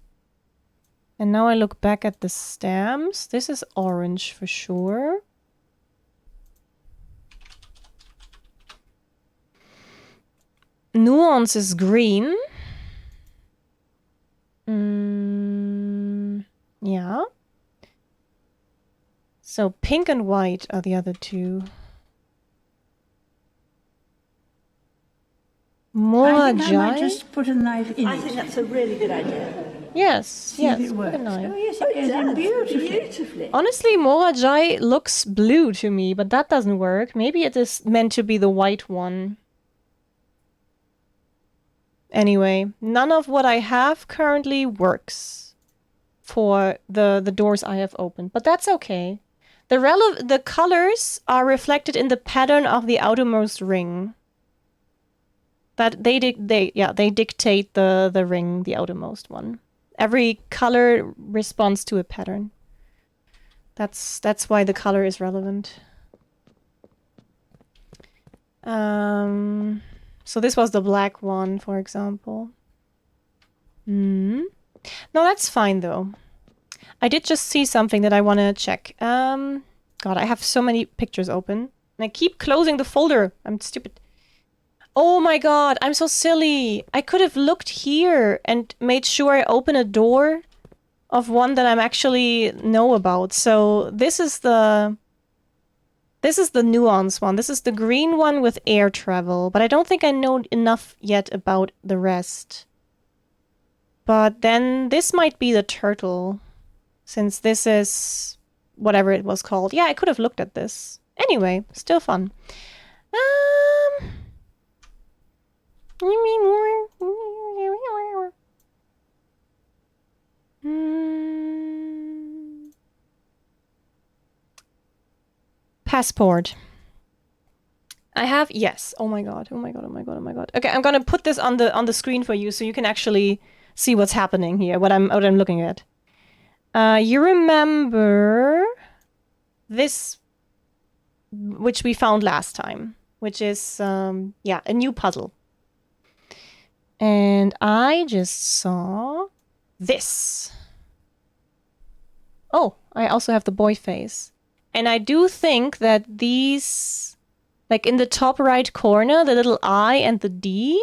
And now I look back at the stamps. This is orange for sure. Nuance is green. Yeah. So pink and white are the other two. Morajai? I might just put a knife in I it. think that's a really good idea. Yes, yes. if it with a works. knife. Oh, yes, it goes in beautifully. Honestly, Morajai looks blue to me, but that doesn't work. Maybe it is meant to be the white one. Anyway, none of what I have currently works for the doors I have opened, but that's okay. The colors are reflected in the pattern of the outermost ring. That they dictate the ring, the outermost one. Every color responds to a pattern. That's why the color is relevant. So this was the black one, for example. No, that's fine though. I did just see something that I want to check. God, I have so many pictures open. And I keep closing the folder. I'm stupid. Oh my god, I'm so silly. I could have looked here and made sure I open a door of one that I'm actually know about. So this is the nuance one. This is the green one with air travel, but I don't think I know enough yet about the rest. But then this might be the turtle, since this is whatever it was called. Yeah, I could have looked at this. Anyway, still fun. passport. I have, yes. Oh my god. Oh my god. Oh my god. Oh my god. Okay, I'm gonna put this on the screen for you so you can actually see what's happening here. What I'm looking at. You remember this, which we found last time, which is yeah, a new puzzle. And I just saw this. Oh, I also have the boy face. And I do think that these, like in the top right corner, the little I and the D.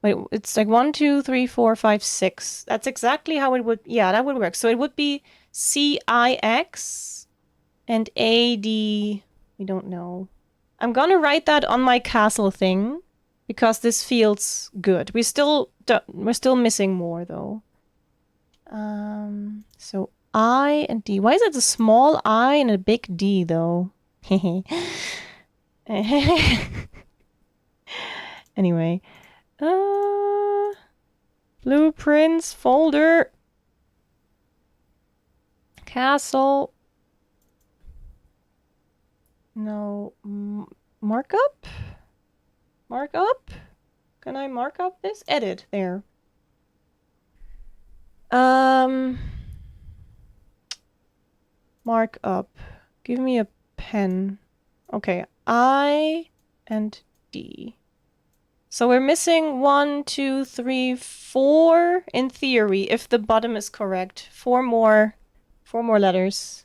Wait, it's like 1, 2, 3, 4, 5, 6. That's exactly how it would, yeah, that would work. So it would be CIX and AD, we don't know. I'm gonna write that on my castle thing because this feels good. We're still missing more though. So I and D. Why is it a small I and a big D though? Anyway, blueprints folder, castle. No, markup? Markup? Can I mark up this? Edit, there. Mark up. Give me a pen. Okay, I and D. So we're missing 1, 2, 3, 4 in theory, if the bottom is correct. 4 more letters.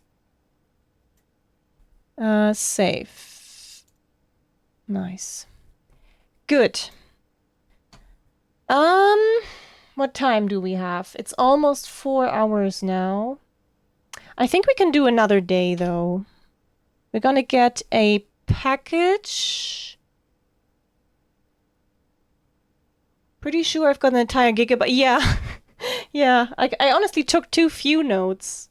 Save. Nice. Good. What time do we have? It's almost 4 hours now. I think we can do another day, though. We're gonna get a package. Pretty sure I've got an entire gigabyte. Yeah. Yeah. I honestly took too few notes.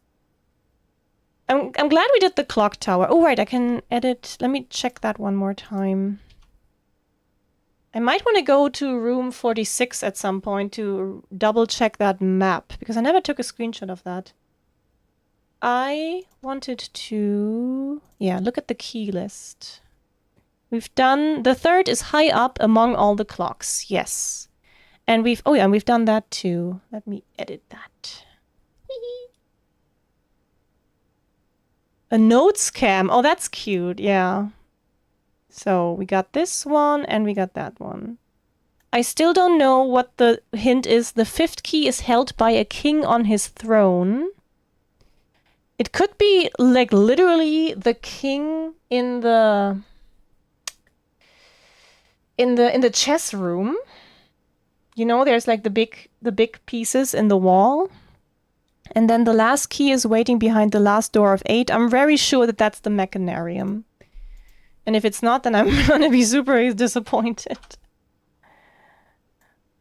I'm glad we did the clock tower. Oh, right. I can edit. Let me check that one more time. I might want to go to room 46 at some point to double check that map, because I never took a screenshot of that. I wanted to... Yeah, look at the key list. We've done... The third is high up among all the clocks. Yes. And we've... Oh yeah, we've done that too. Let me edit that. A note scam. Oh, that's cute. Yeah. So we got this one and we got that one. I still don't know what the hint is. The 5th key is held by a king on his throne. It could be like literally the king in the chess room. You know, there's like the big pieces in the wall. And then the last key is waiting behind the last door of 8. I'm very sure that that's the mechanarium. And if it's not, then I'm gonna be super disappointed.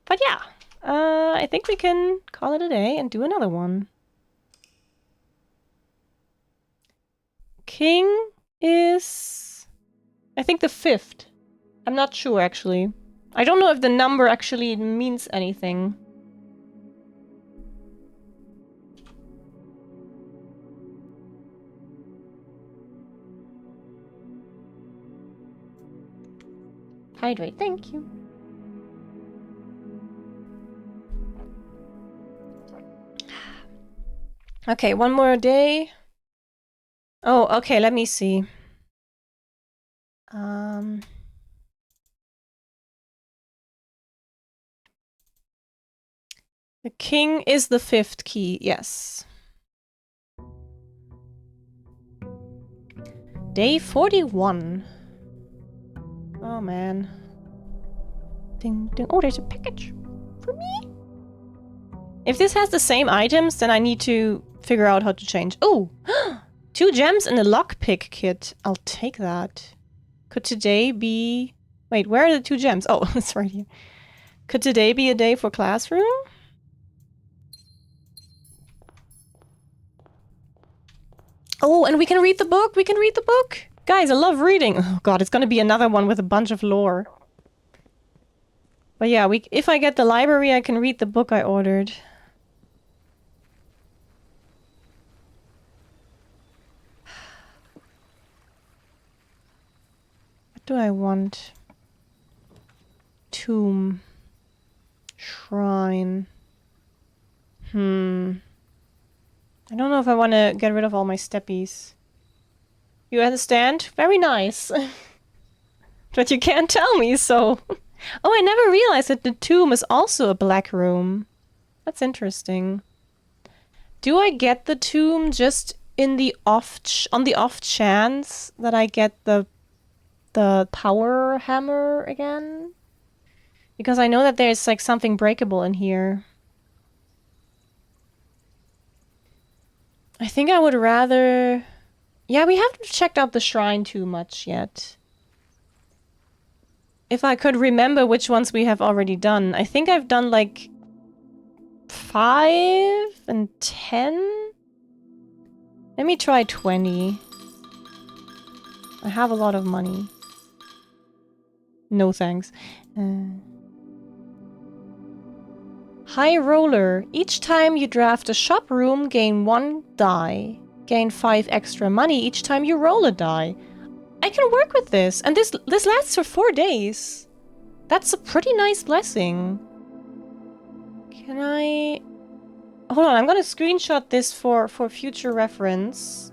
But yeah, I think we can call it a day and do another one. King is, I think, the 5th. I'm not sure, actually. I don't know if the number actually means anything. Hydrate, thank you. Okay, one more day. Oh, okay, let me see. The king is the 5th key, yes. Day 41. Oh man. Ding ding. Oh, there's a package for me. If this has the same items, then I need to figure out how to change. Oh, 2 gems and a lockpick kit. I'll take that. Could today be... Wait, where are the 2 gems? Oh, it's right here. Could today be a day for classroom? Oh, and we can read the book. We can read the book. Guys, I love reading. Oh god, it's gonna be another one with a bunch of lore. But yeah, if I get the library, I can read the book I ordered. do I want? Tomb. Shrine. I don't know if I want to get rid of all my steppies. You understand? Very nice. But you can't tell me, so... Oh, I never realized that the tomb is also a black room. That's interesting. Do I get the tomb just in the on the off chance that I get the power hammer again? Because I know that there's like something breakable in here. I think I would rather... Yeah, we haven't checked out the shrine too much yet. If I could remember which ones we have already done. I think I've done like 5 and 10? Let me try 20. I have a lot of money. No thanks. High Roller. Each time you draft a shop room, gain 1 die. Gain 5 extra money each time you roll a die. I can work with this, and this lasts for 4 days. That's a pretty nice blessing. Can I... Hold on, I'm gonna screenshot this for future reference.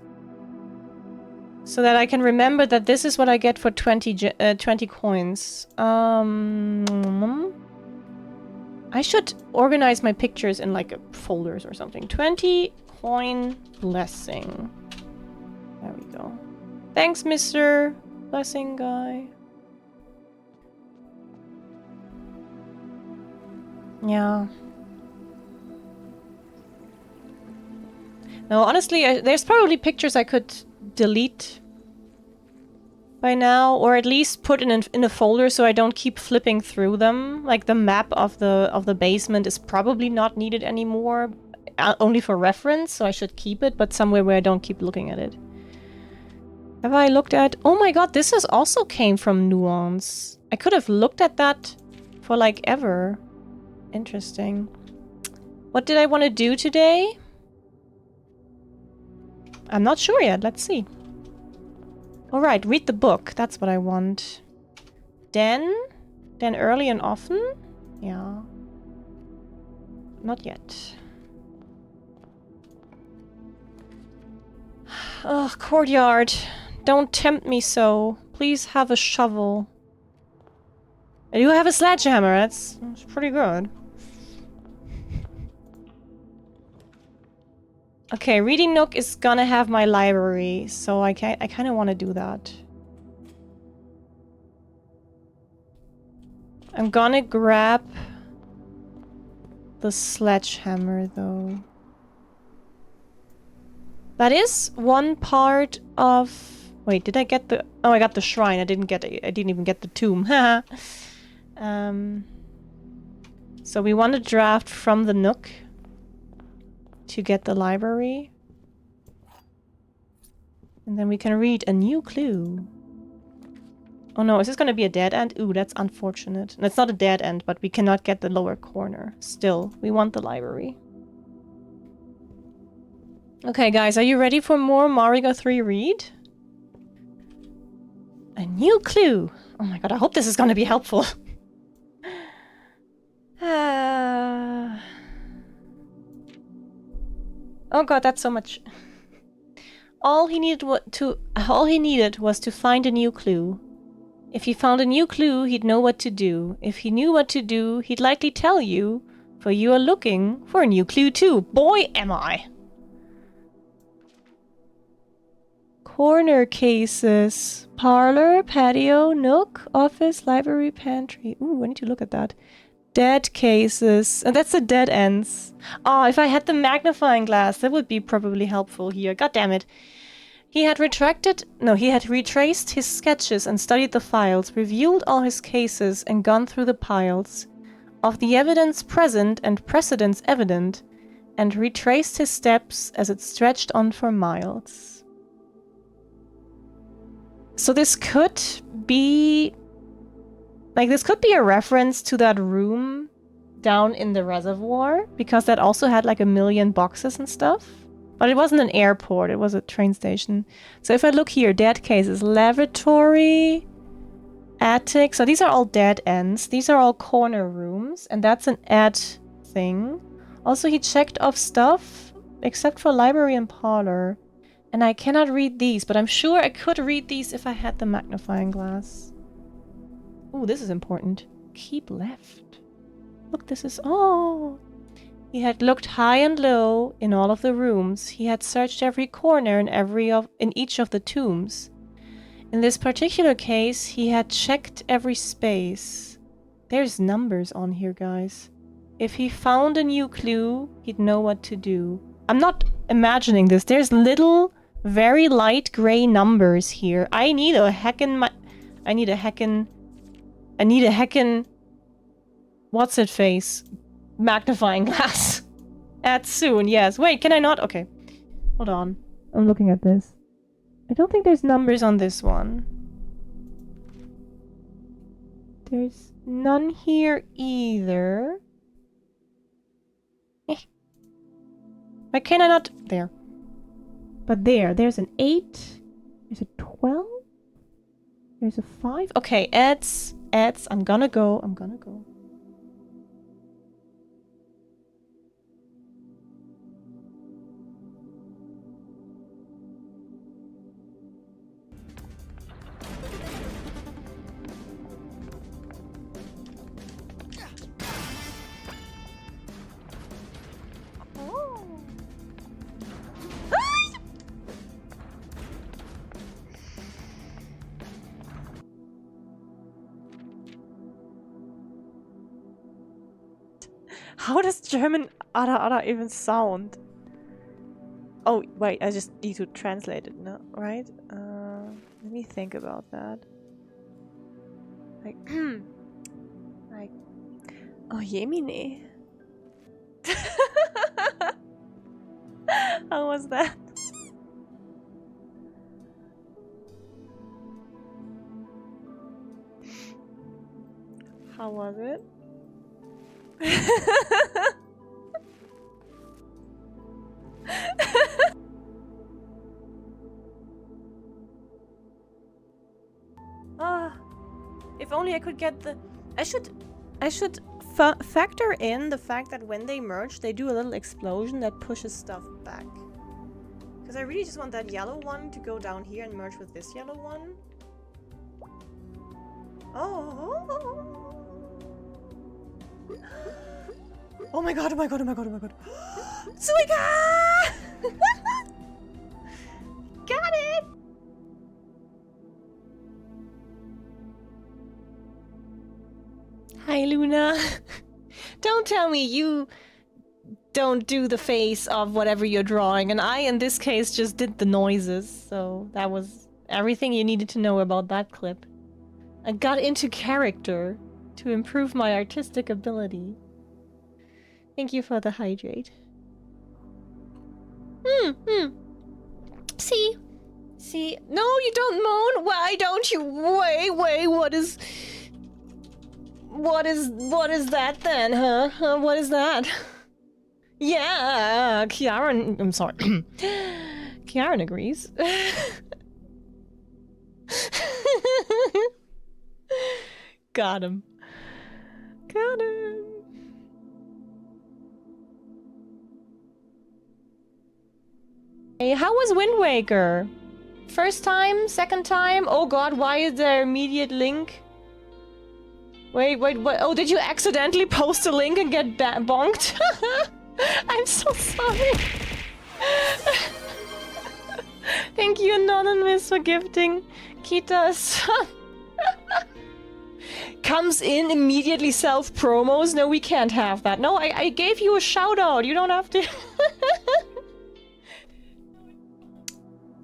So that I can remember that this is what I get for 20 coins. I should organize my pictures in like folders or something. 20 coin blessing. There we go. Thanks, Mr. Blessing Guy. Yeah. No, honestly, there's probably pictures I could delete by now, or at least put in a folder so I don't keep flipping through them. Like the map of the basement is probably not needed anymore, only for reference, so I should keep it, but somewhere where I don't keep looking at it. Have I looked at... Oh my god, this is also came from Nuance. I could have looked at that for like ever. Interesting. What did I want to do today? I'm not sure yet. Let's see. Alright, read the book. That's what I want. Den early and often? Yeah. Not yet. Ugh, courtyard. Don't tempt me so. Please have a shovel. I do have a sledgehammer. That's pretty good. Okay, Reading Nook is gonna have my library, so I kind of want to do that. I'm gonna grab the sledgehammer, though. That is one part of... Wait, did I get the... Oh, I got the shrine. I didn't even get the tomb. So we want to draft from the Nook to get the library. And then we can read a new clue. Oh no, is this going to be a dead end? Ooh, that's unfortunate. And it's not a dead end, but we cannot get the lower corner. Still, we want the library. Okay, guys, are you ready for more Marigatou 3 read? A new clue. Oh my god, I hope this is going to be helpful. Oh god, that's so much. All he needed was to find a new clue. If he found a new clue, he'd know what to do. If he knew what to do, he'd likely tell you, for you are looking for a new clue too. Boy, am I! Corner cases. Parlor, patio, nook, office, library, pantry. Ooh, I need to look at that. Dead cases. And that's the dead ends. Oh, if I had the magnifying glass, that would be probably helpful here. God damn it. He had retraced his sketches and studied the files, reviewed all his cases and gone through the piles of the evidence present and precedents evident, and retraced his steps as it stretched on for miles. So this could be... Like, this could be a reference to that room down in the reservoir, because that also had like 1 million boxes and stuff. But it wasn't an airport, it was a train station. So if I look here, dead cases, lavatory, attic. So these are all dead ends. These are all corner rooms. And that's an add thing. Also, he checked off stuff except for library and parlor. And I cannot read these, but I'm sure I could read these if I had the magnifying glass. Oh, this is important. Keep left. Look, this is... Oh! He had looked high and low in all of the rooms. He had searched every corner in each of the tombs. In this particular case, he had checked every space. There's numbers on here, guys. If he found a new clue, he'd know what to do. I'm not imagining this. There's little, very light gray numbers here. I need a heckin' what's it face? Magnifying glass. Add soon, yes. Wait, can I not? Okay. Hold on. I'm looking at this. I don't think there's numbers on this one. There's none here either. Why can I not? There. But there's an 8. There's a 12. There's a 5. Okay, ads. I'm gonna go. How does German Ada even sound? Oh, wait, I just need to translate it now, right? Let me think about that. Like, like, oh, Jemine. How was that? How was it? If only I could get the... I should factor in the fact that when they merge, they do a little explosion that pushes stuff back. Because I really just want that yellow one to go down here and merge with this yellow one. Oh! Oh my god, oh my god, oh my god, oh my god. Suika! Got it! Hi, Luna. Don't tell me you don't do the face of whatever you're drawing, and I, in this case, just did the noises, so that was everything you needed to know about that clip. I got into character to improve my artistic ability. Thank you for the hydrate. See? No, you don't moan. Why don't you? Wait, what is that then, huh? What is that? Yeah, Kiaren, I'm sorry. Kiaren agrees. Got him. Hey, how was Wind Waker? First time? Second time? Oh god, why is there immediate link? Wait, what? Oh, did you accidentally post a link and get bonked? I'm so sorry. Thank you, Anonymous, for gifting Kita's. Comes in immediately self-promos? No, we can't have that. No, I gave you a shout-out. You don't have to...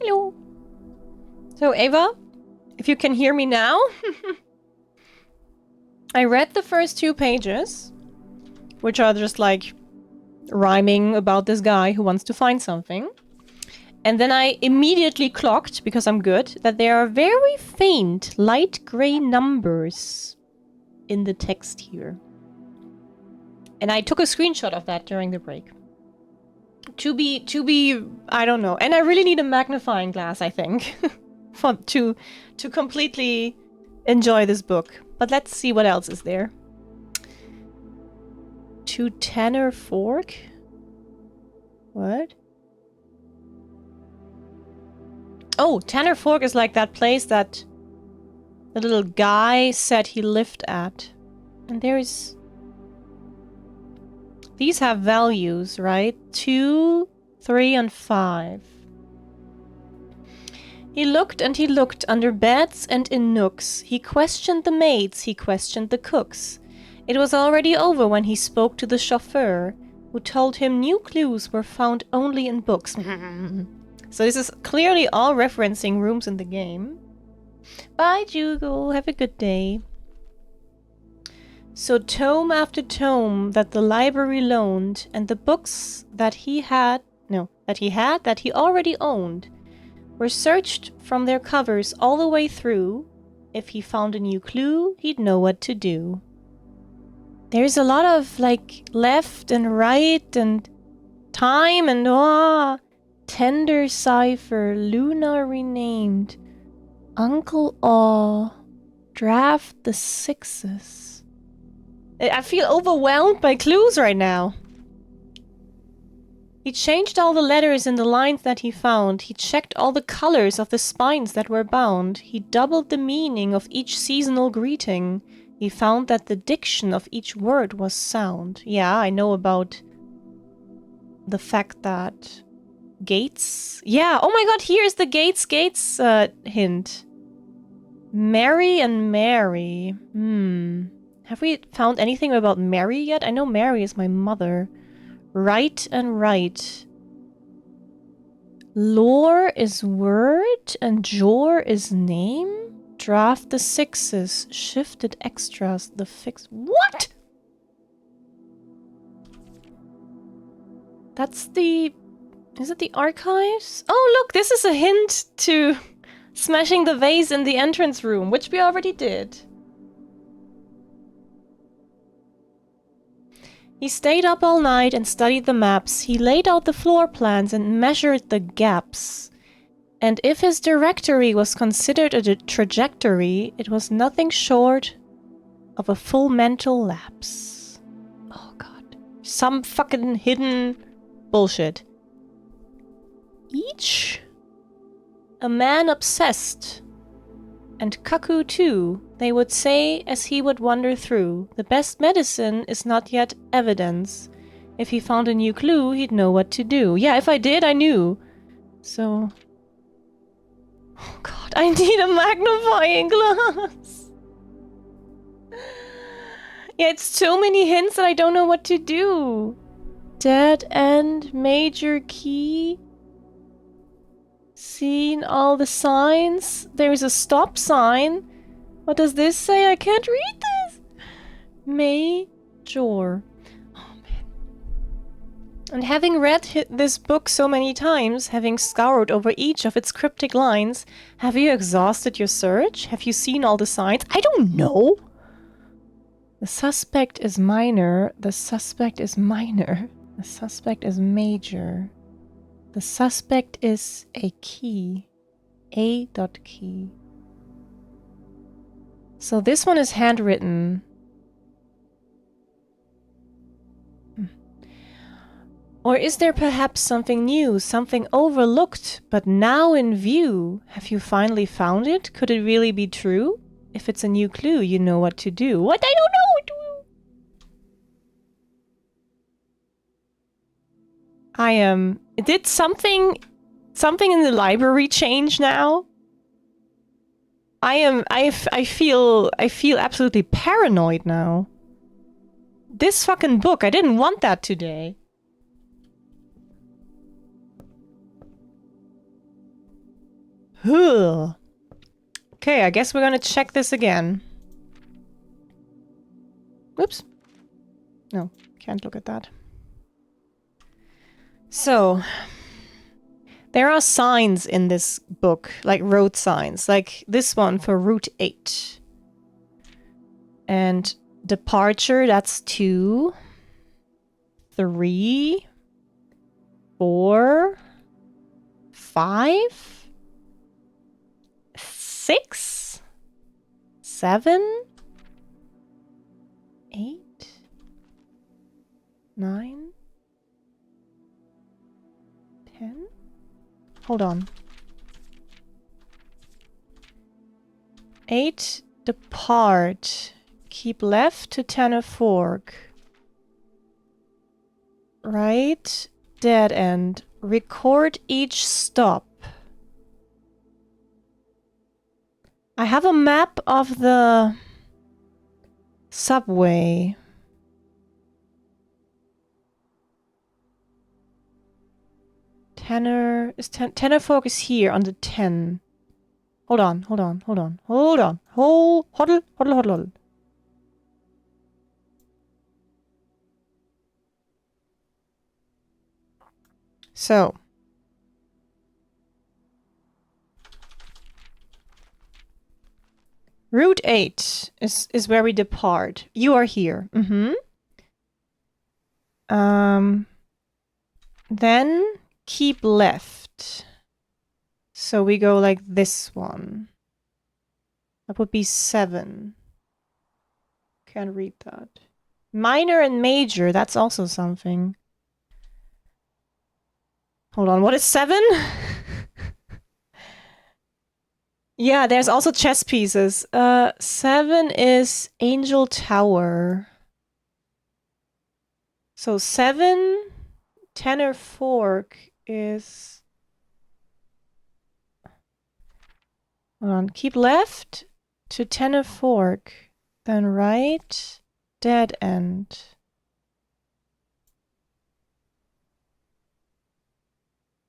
Hello. So, Ava, if you can hear me now... I read the first 2 pages, which are just like rhyming about this guy who wants to find something. And then I immediately clocked, because I'm good, that there are very faint light gray numbers in the text here. And I took a screenshot of that during the break. To be, I don't know. And I really need a magnifying glass, I think, to completely enjoy this book. But let's see what else is there. To Tanner Fork? What? Oh, Tanner Fork is like that place that the little guy said he lived at. And there's... These have values, right? 2, 3, and 5. He looked and he looked under beds and in nooks. He questioned the maids, he questioned the cooks. It was already over when he spoke to the chauffeur, who told him new clues were found only in books. So this is clearly all referencing rooms in the game. Bye, Jugo. Have a good day. So tome after tome that the library loaned, and the books that he already owned, were searched from their covers all the way through. If he found a new clue, he'd know what to do. There's a lot of, like, left and right and time and Tender Cipher, Luna renamed, Uncle Aw, Draft the Sixes. I feel overwhelmed by clues right now. He changed all the letters in the lines that he found. He checked all the colors of the spines that were bound. He doubled the meaning of each seasonal greeting. He found that the diction of each word was sound. Yeah, I know about the fact that Gates... Yeah, oh my god, here's the Gates hint. Mary and Mary. Have we found anything about Mary yet? I know Mary is my mother. Right and right. Lore is word and jor is name? Draft the sixes. Shifted extras. The fix... What?! That's the... Is it the archives? Oh, look, this is a hint to smashing the vase in the entrance room, which we already did. He stayed up all night and studied the maps. He laid out the floor plans and measured the gaps. And if his directory was considered a trajectory, it was nothing short of a full mental lapse. Oh god. Some fucking hidden bullshit. Each? A man obsessed. And cuckoo too, they would say as he would wander through. The best medicine is not yet evidence. If he found a new clue, he'd know what to do. Yeah, if I did, I knew. So... Oh god, I need a magnifying glass. Yeah, it's so many hints that I don't know what to do. Dead end, major key. Seen all the signs. There's a stop sign. What does this say? I can't read this. Major. Oh man. And having read this book so many times, having scoured over each of its cryptic lines, have you exhausted your search? Have you seen all the signs? I don't know. The suspect is minor. The suspect is minor. The suspect is major. The suspect is a key. A dot key. So this one is handwritten. Or is there perhaps something new, something overlooked, but now in view? Have you finally found it? Could it really be true? If it's a new clue, you know what to do. What? I don't know what to do. Did something in the library change now? I feel absolutely paranoid now. This fucking book, I didn't want that today. Ugh. Okay, I guess we're gonna check this again. Whoops. No, can't look at that. So, there are signs in this book, like road signs, like this one for Route 8. And departure, that's 2, 3, 4, 5, 6, 7, 8, 9, 10. Hold on. 8, depart. Keep left to tenor fork. Right, dead end. Record each stop. I have a map of the subway. Tenor is tenor fork is here on the 10. Hold on. Hodl. So. Route 8 is where we depart. You are here. Then keep left. So we go like this one. That would be 7. Can't read that. Minor and major, that's also something. Hold on, what is 7? Yeah, there's also chess pieces. 7 is Angel Tower. So 7, tenor fork is... Hold on, keep left to tenor fork, then right, dead end.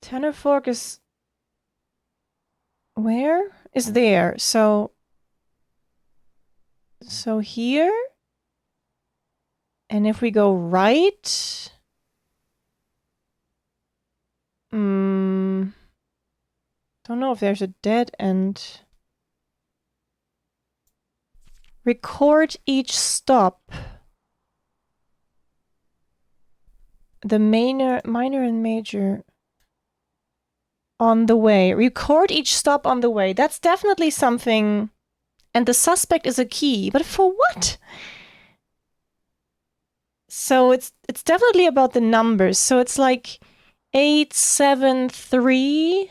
Tenor fork is... Where? Is there. So here. And if we go right. Don't know if there's a dead end. Record each stop. The minor and major. On the way. Record each stop on the way. That's definitely something. And the suspect is a key. But for what? So it's definitely about the numbers. So it's like 8, 7, 3,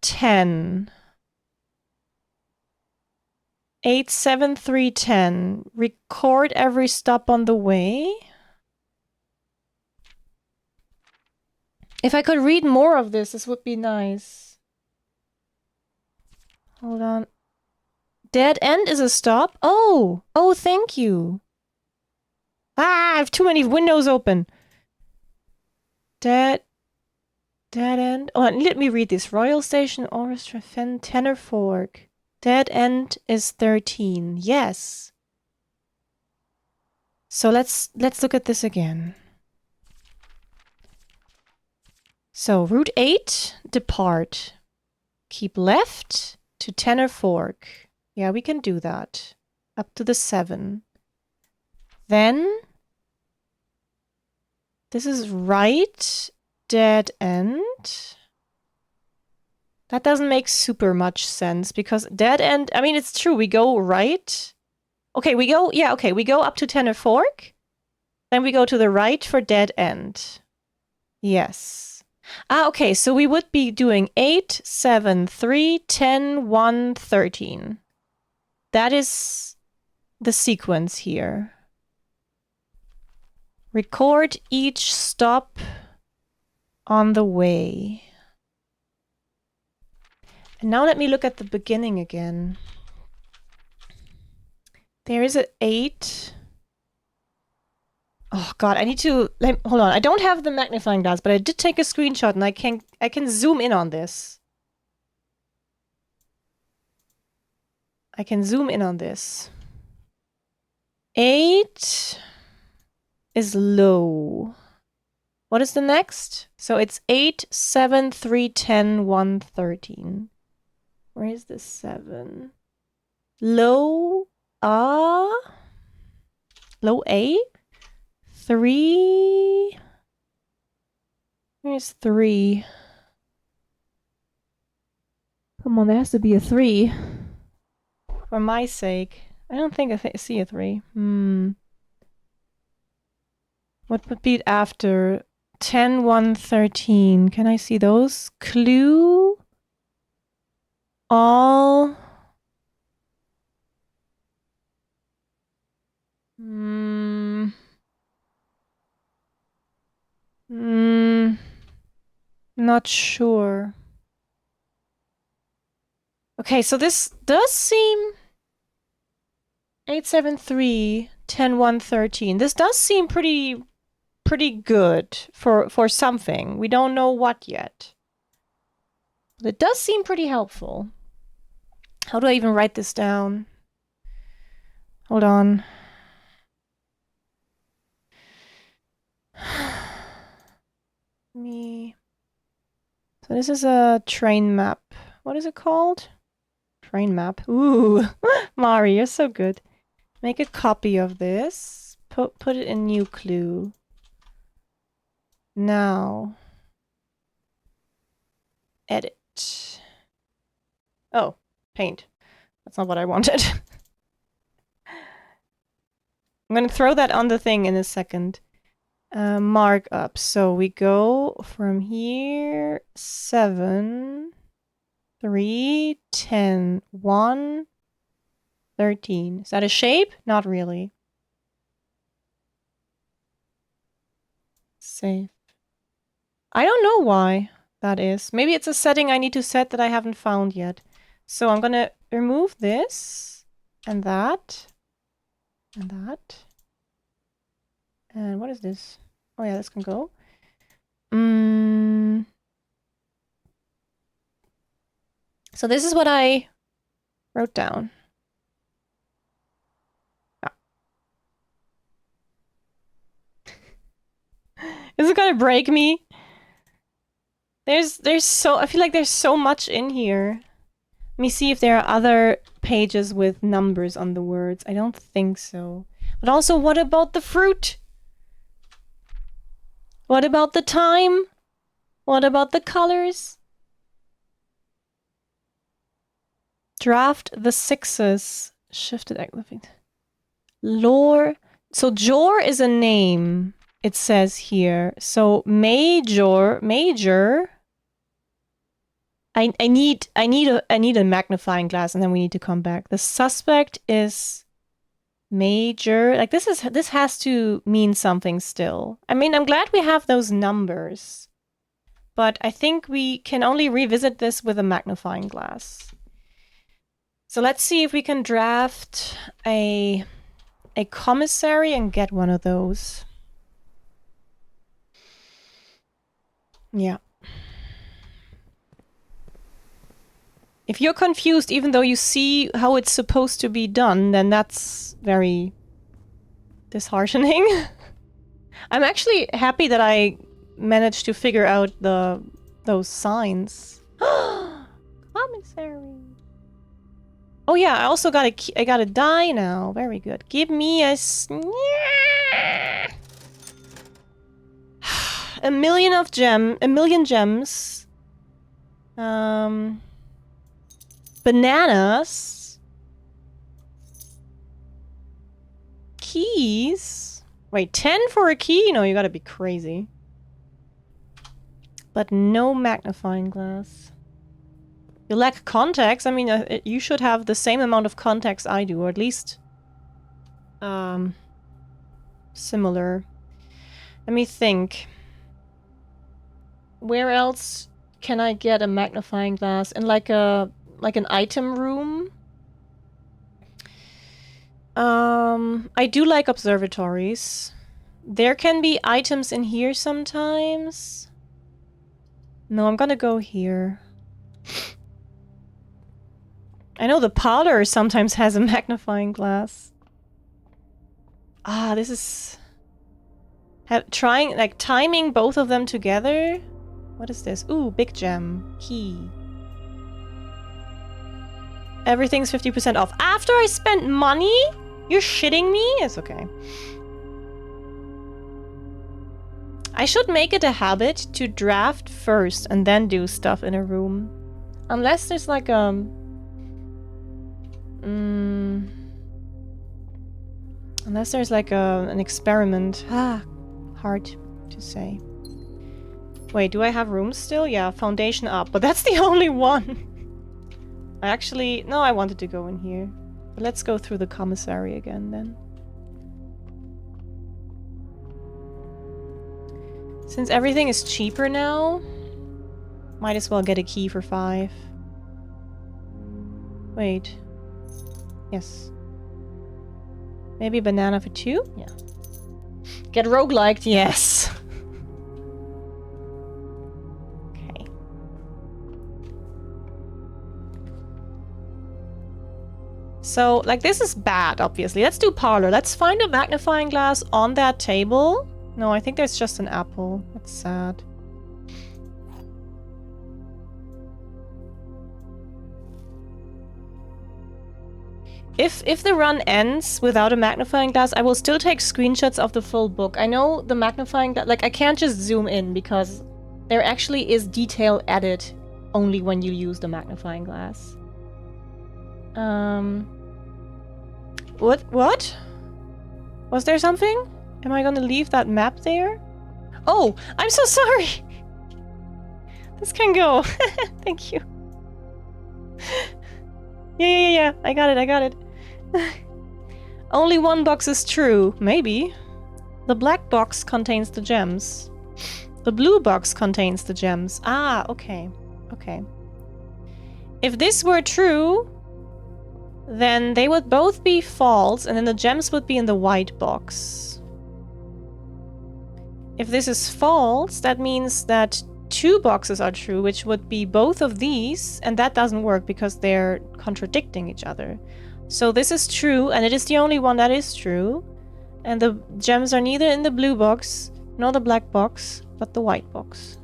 10. 8, 7, 3, 10. Record every stop on the way. If I could read more of this would be nice. Hold on. Dead end is a stop? Oh, thank you. Ah, I have too many windows open. Dead end. Oh, let me read this. Royal Station Orchestra tenor fork. Dead end is 13. Yes. So let's look at this again. So route 8, depart. Keep left to tenor fork. Yeah, we can do that. Up to the 7. Then this is right, dead end. That doesn't make super much sense because dead end, I mean, it's true. We go right. Okay, we go up to tenor fork. Then we go to the right for dead end. Yes. Okay, so we would be doing 8, 7, 3, 10, 1, 13. That is the sequence here. Record each stop on the way. And now let me look at the beginning again. There is an 8. Oh god, I need to hold on. I don't have the magnifying glass, but I did take a screenshot and I can zoom in on this. I can zoom in on this. 8 is low. What is the next? So it's 8, 7, 3, 10, 1, 13. Where is the 7? Low low A? 3. Where's 3? Come on, there has to be a 3. For my sake. I don't think I see a 3. What would be after 10, 1, 13? Can I see those? Clue? All? Not sure. Okay, so this does seem 873, 10, 1, 13. This does seem pretty good for something. We don't know what yet. But it does seem pretty helpful. How do I even write this down? Hold on. So this is a train map. What is it called? Train map. Ooh, Mari, you're so good. Make a copy of this. Put it in new clue. Now. Edit. Oh, paint. That's not what I wanted. I'm gonna throw that on the thing in a second. Markup. So we go from here 7, 3, 10, 1, 13. Is that a shape? Not really. Save. I don't know why that is. Maybe it's a setting I need to set that I haven't found yet. So I'm gonna remove this and that and that. And what is this? Oh yeah, this can go. So this is what I wrote down. Ah. Is it gonna break me? There's so, I feel like there's so much in here. Let me see if there are other pages with numbers on the words. I don't think so. But also, what about the fruit? What about the time? What about the colors? Draft the 6s. Shifted activate. Lore. So Jor is a name, it says here. So major. I need a magnifying glass, and then we need to come back. The suspect is major. Like this has to mean something still. I mean, I'm glad we have those numbers, but I think we can only revisit this with a magnifying glass. So let's see if we can draft a commissary and get one of those. Yeah. If you're confused, even though you see how it's supposed to be done, then that's very disheartening. I'm actually happy that I managed to figure out those signs. Commissary. Oh yeah, I also got I got a die now. Very good. Give me a a million gems. Bananas. Keys. Wait, 10 for a key? No, you gotta be crazy. But no magnifying glass. You lack contacts. I mean, you should have the same amount of contacts I do, or at least similar. Let me think. Where else can I get a magnifying glass? In like an item room? I do like observatories. There can be items in here sometimes. No, I'm gonna go here. I know the parlor sometimes has a magnifying glass. Ah, this is... timing both of them together? What is this? Ooh, big gem. Key. Everything's 50% off. After I spent money? You're shitting me? It's okay. I should make it a habit to draft first and then do stuff in a room. Unless there's like Unless there's like an experiment. Hard to say. Wait, do I have rooms still? Yeah, foundation up. But that's the only one. No, I wanted to go in here. But let's go through the commissary again then. Since everything is cheaper now, might as well get a key for 5. Wait. Yes. Maybe a banana for 2? Yeah. Get rogueliked, yes. Okay. So, like, this is bad, obviously. Let's do parlor. Let's find a magnifying glass on that table. No, I think there's just an apple. That's sad. If the run ends without a magnifying glass, I will still take screenshots of the full book. I know the magnifying glass, like I can't just zoom in because there actually is detail added only when you use the magnifying glass. What? Was there something? Am I gonna leave that map there? Oh, I'm so sorry! This can go. Thank you. Yeah. I got it. Only one box is true. Maybe. The black box contains the gems. The blue box contains the gems. Ah, okay. If this were true, then they would both be false, and then the gems would be in the white box. If this is false, that means that 2 boxes are true, which would be both of these, and that doesn't work because they're contradicting each other. So this is true, and it is the only one that is true. And the gems are neither in the blue box, nor the black box, but the white box.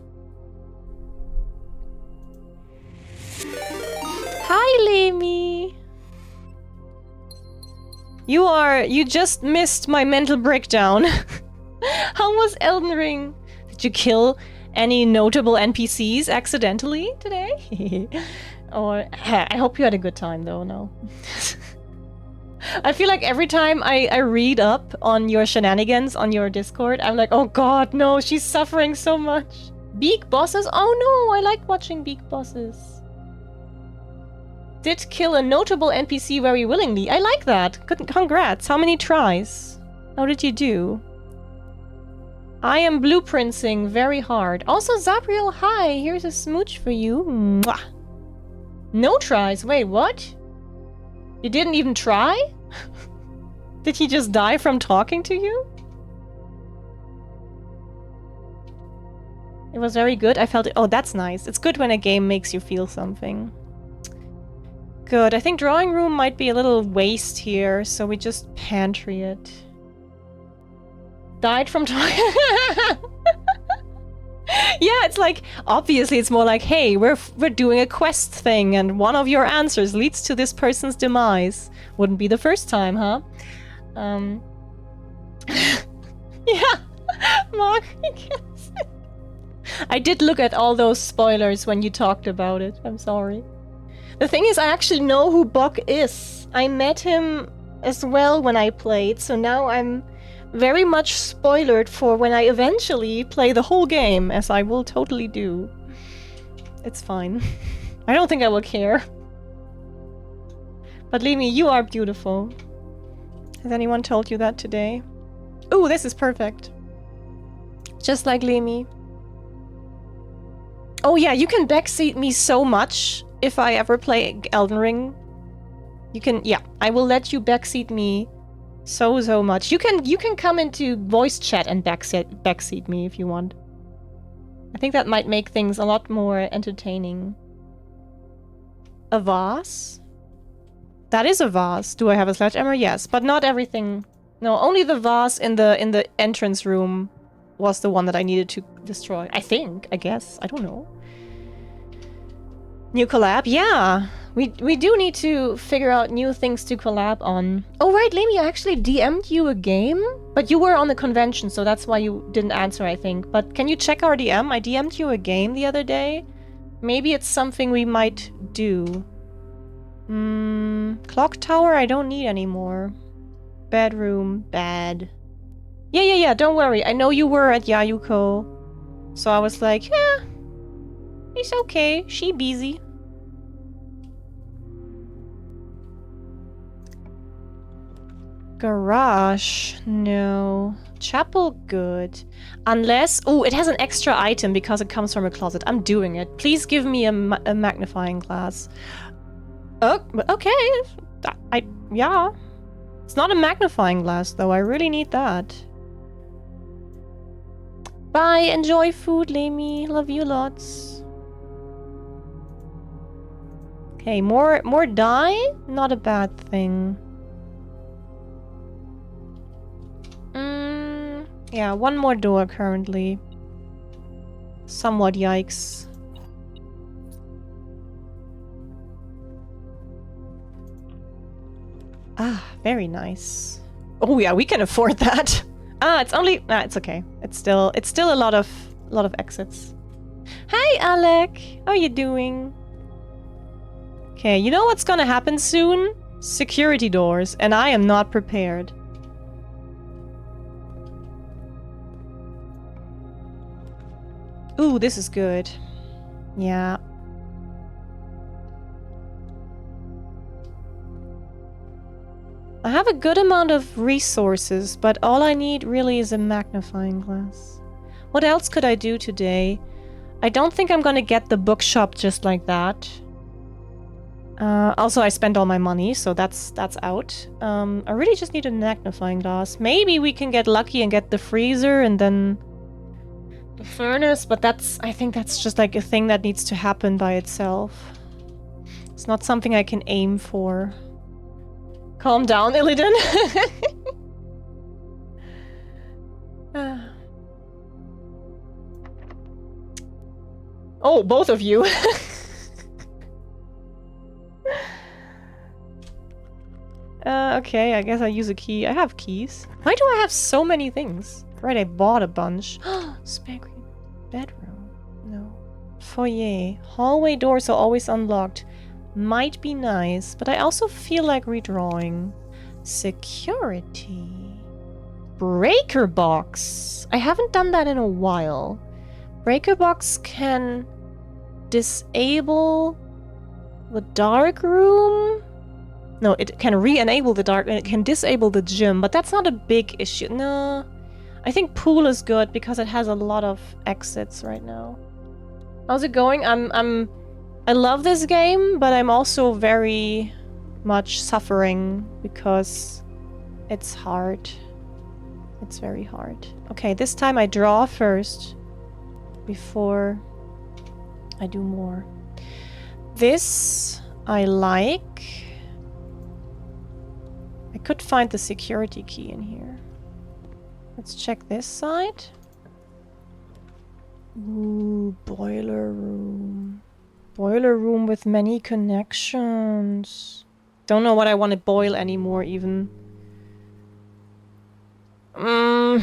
Hi, Lemi! You just missed my mental breakdown. How was Elden Ring? Did you kill any notable NPCs accidentally today? Or I hope you had a good time though, no? I feel like every time I read up on your shenanigans on your Discord, I'm like, oh god, no, she's suffering so much. Beak bosses? Oh no, I like watching beak bosses. Did kill a notable NPC very willingly. I like that. Good, congrats. How many tries? How did you do? I am blueprinting very hard. Also, Zabriel, hi. Here's a smooch for you. Mwah. No tries. Wait, what? You didn't even try? Did he just die from talking to you? It was very good. I felt it. Oh, that's nice. It's good when a game makes you feel something. Good. I think drawing room might be a little waste here, so we just pantry it. Died from talking. Yeah, it's like, obviously it's more like, hey, we're doing a quest thing and one of your answers leads to this person's demise. Wouldn't be the first time, huh? Yeah, Mark, yes. I did look at all those spoilers when you talked about it. I'm sorry. The thing is, I actually know who Buck is. I met him as well when I played, so now I'm very much spoilered for when I eventually play the whole game, as I will totally do. It's fine. I don't think I will care. But Lemi, you are beautiful. Has anyone told you that today? Ooh, this is perfect. Just like Lemi. Oh yeah, you can backseat me so much if I ever play Elden Ring. You can, yeah, I will let you backseat me so much. You can come into voice chat and backseat me if you want. I think that might make things a lot more entertaining. A vase? That is a vase. Do I have a sledgehammer? Yes, but not everything. No, only the vase in the entrance room was the one that I needed to destroy. I think, I guess. I don't know. New collab? Yeah. We do need to figure out new things to collab on. Oh right, Lemi, I actually DM'd you a game, but you were on the convention, so that's why you didn't answer, I think. But can you check our DM? I DM'd you a game the other day. Maybe it's something we might do. Clock tower I don't need anymore. Bedroom, bed. Yeah, don't worry. I know you were at Yayuko. So I was like, yeah, it's okay. She busy. Garage, no. Chapel, good. Unless, oh, it has an extra item because it comes from a closet. I'm doing it. Please give me a magnifying glass. Oh, okay. Yeah. It's not a magnifying glass though. I really need that. Bye. Enjoy food, Lemi. Love you lots. Okay, more dye? Not a bad thing. Yeah, one more door currently. Somewhat yikes. Ah, very nice. Oh yeah, we can afford that. It's only it's okay. It's still a lot of exits. Hi Alec, how are you doing? Okay, you know what's gonna happen soon? Security doors, and I am not prepared. Ooh, this is good. Yeah. I have a good amount of resources, but all I need really is a magnifying glass. What else could I do today? I don't think I'm gonna get the bookshop just like that. Also, I spent all my money, so that's out. I really just need a magnifying glass. Maybe we can get lucky and get the freezer and then the furnace, but I think that's just like a thing that needs to happen by itself. It's not something I can aim for. Calm down, Illidan. Oh, both of you. Okay, I guess I use a key. I have keys. Why do I have so many things? Right, I bought a bunch. Spare green. Bedroom. No. Foyer. Hallway doors are always unlocked. Might be nice, but I also feel like redrawing. Security. Breaker box. I haven't done that in a while. Breaker box can disable the dark room. No, it can re-enable the dark and it can disable the gym, but that's not a big issue. No. I think pool is good because it has a lot of exits right now. How's it going? I love this game, but I'm also very much suffering because it's hard. It's very hard. Okay, this time I draw first before I do more. This I like. I could find the security key in here. Let's check this side. Ooh, boiler room. Boiler room with many connections. Don't know what I want to boil anymore, even. I'll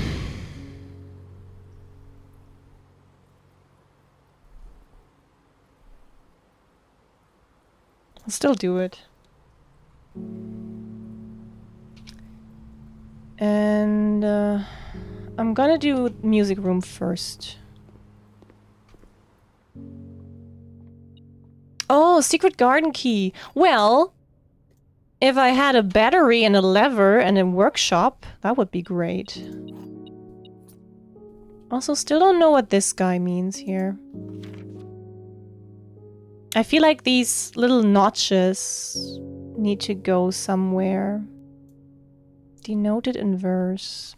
still do it. And I'm gonna do music room first. Oh, secret garden key. Well, if I had a battery and a lever and a workshop, that would be great. Also, still don't know what this guy means here. I feel like these little notches need to go somewhere. Denoted in verse.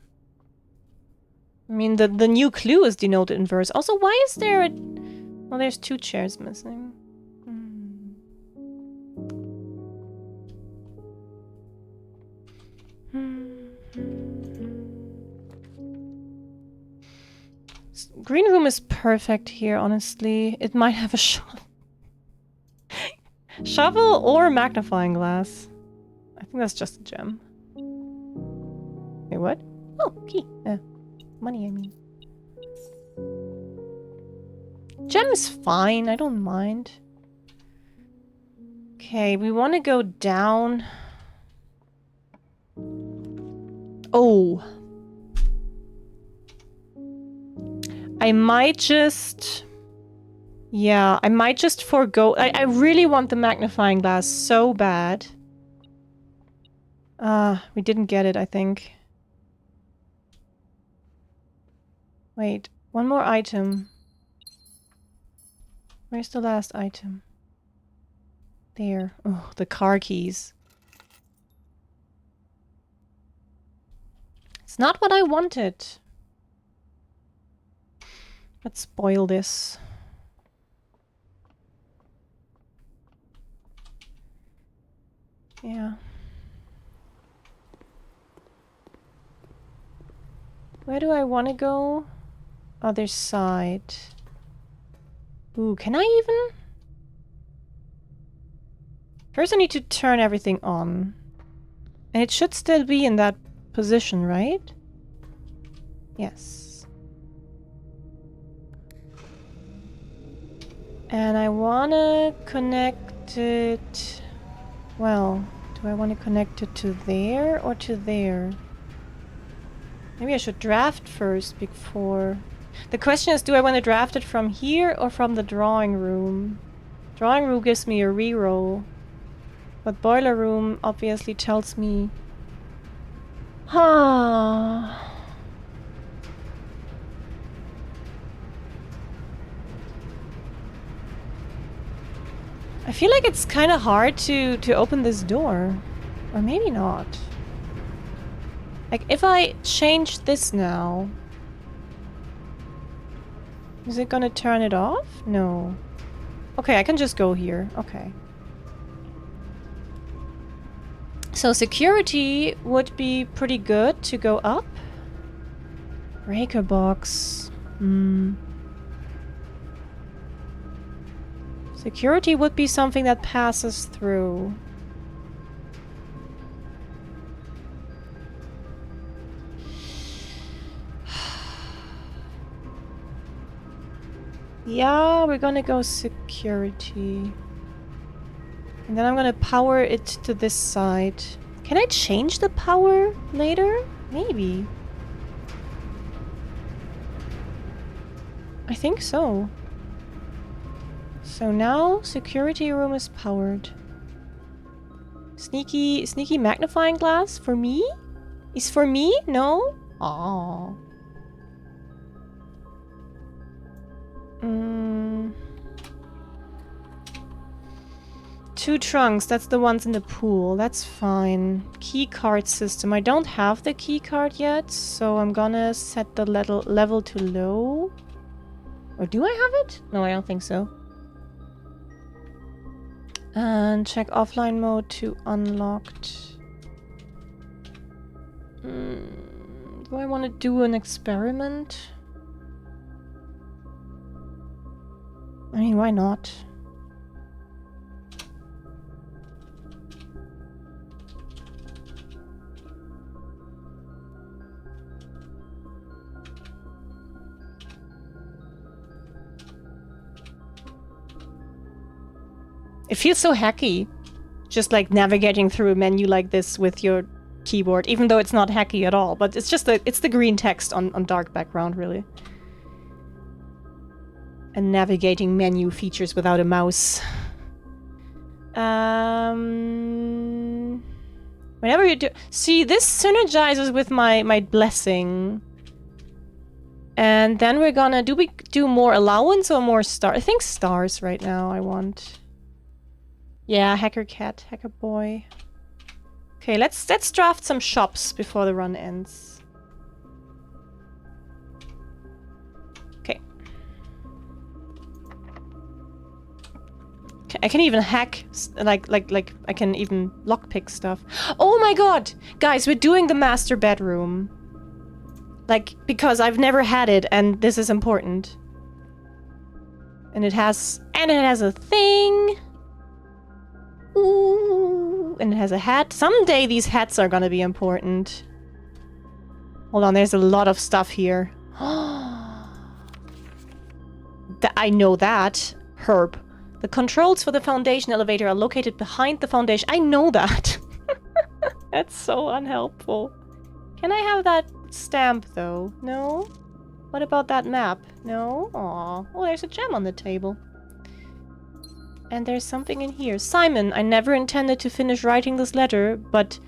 I mean, the new clue is denoted in verse. Also, why is there a... Well, there's 2 chairs missing. Green room is perfect here, honestly. It might have a shovel. Shovel or magnifying glass. I think that's just a gem. Wait, what? Oh, key. Money, I mean. Gem is fine. I don't mind. Okay, we want to go down. Oh. I might just... Yeah, I might just forego... I really want the magnifying glass so bad. We didn't get it, I think. Wait, one more item. Where's the last item? There. Oh, the car keys. It's not what I wanted. Let's spoil this. Yeah. Where do I want to go? Other side. Ooh, can I even? First I need to turn everything on. And it should still be in that position, right? Yes. And I want to connect it... Well, do I want to connect it to there or to there? Maybe I should draft first before... The question is, do I want to draft it from here or from the drawing room? Drawing room gives me a reroll. But boiler room obviously tells me... I feel like it's kind of hard to open this door. Or maybe not. Like, if I change this now... Is it gonna turn it off? No. Okay, I can just go here. Okay. So security would be pretty good to go up. Breaker box. Security would be something that passes through. Yeah, we're gonna go security. And then I'm gonna power it to this side. Can I change the power later? Maybe. I think so. So now security room is powered. Sneaky magnifying glass for me? Is for me? No? Aww. Two trunks, that's the ones in the pool. That's fine. Key card system. I don't have the key card yet, so I'm gonna set the level to low. Or do I have it? No, I don't think so. And check offline mode to unlocked. Do I want to do an experiment? I mean, why not? It feels so hacky. Just like navigating through a menu like this with your keyboard, even though it's not hacky at all. But it's just it's the green text on dark background, really. And navigating menu features without a mouse. Whenever you do... See, this synergizes with my blessing. And then we're gonna... Do we do more allowance or more stars? I think stars right now I want. Yeah, hacker cat, hacker boy. Okay, let's draft some shops before the run ends. Okay. I can even hack, like I can even lockpick stuff. Oh my god! Guys, we're doing the master bedroom. Like, because I've never had it and this is important. And it has a thing. Ooh, and it has a hat. Someday these hats are gonna be important. Hold on, there's a lot of stuff here. I know that. Herb. The controls for the foundation elevator are located behind the foundation. I know that. That's so unhelpful. Can I have that stamp, though? No? What about that map? No? Aw. Oh, there's a gem on the table. And there's something in here. Simon, I never intended to finish writing this letter, but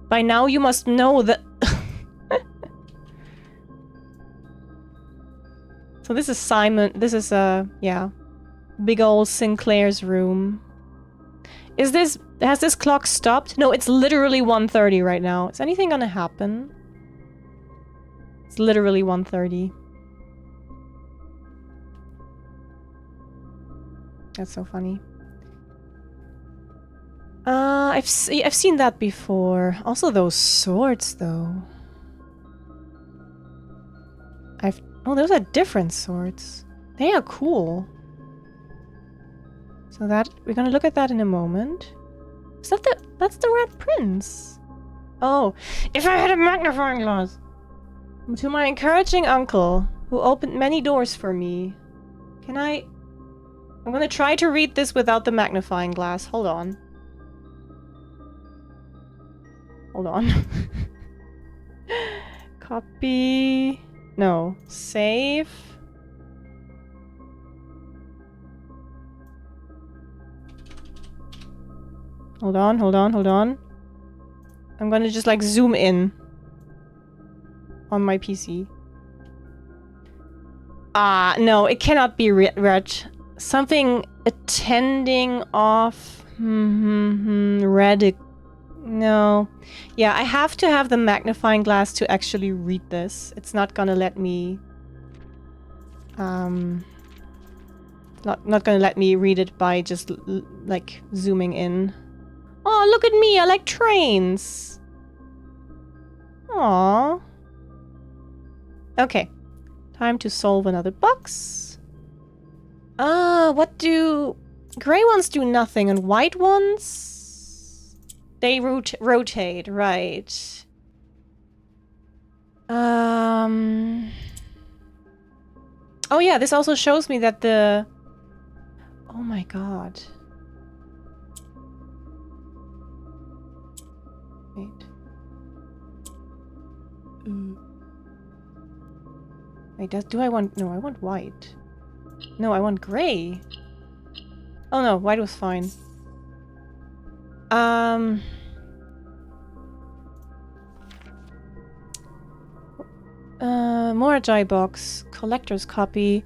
by now you must know that... So this is Simon. This is, yeah. Big ol' Sinclair's room. Is this... Has this clock stopped? No, it's literally 1:30 right now. Is anything gonna happen? It's literally 1:30. That's so funny. I've seen that before. Also those swords, though. Oh, those are different swords. They are cool. So that we're gonna look at that in a moment. Is that that's the Red Prince? Oh, if I had a magnifying glass. To my encouraging uncle, who opened many doors for me. Can I? I'm gonna try to read this without the magnifying glass. Hold on. Hold on. Copy. No. Save. Hold on, hold on, hold on. I'm gonna just like zoom in on my PC. Ah, no, it cannot be red. Something attending off. Red. No. Yeah, I have to have the magnifying glass to actually read this. It's not gonna let me... Not gonna let me read it by just, like, zooming in. Oh, look at me! I like trains! Aww. Okay. Time to solve another box. What do... Gray ones do nothing, and white ones... They rotate, right. Oh yeah, this also shows me that the... Oh my god. Wait. Wait, do I want... No, I want white. No, I want gray. Oh no, white was fine. Morajai box. Collector's copy.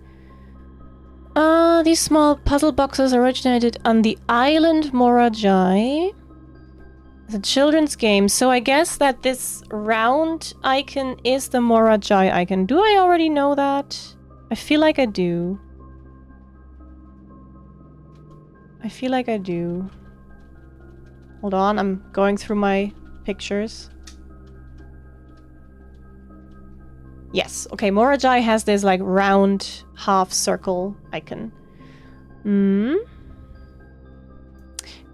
These small puzzle boxes originated on the island Morajai. It's a children's game, so I guess that this round icon is the Morajai icon. Do I already know that? I feel like I do. I feel like I do. Hold on, I'm going through my pictures. Yes, okay, Morajai has this like round half circle icon.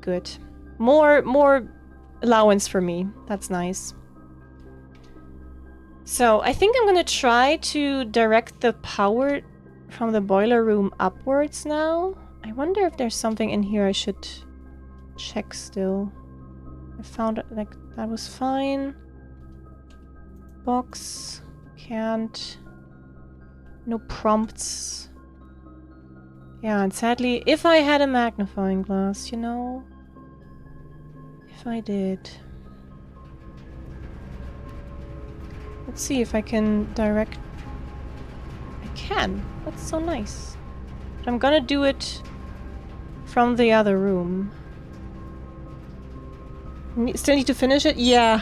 Good. More allowance for me. That's nice. So, I think I'm gonna try to direct the power from the boiler room upwards now. I wonder if there's something in here I should check still. I found it, like, that was fine. Box. Can't. No prompts. Yeah, and sadly, if I had a magnifying glass, you know? If I did. Let's see if I can direct... I can. That's so nice. But I'm gonna do it from the other room. Still need to finish it? Yeah.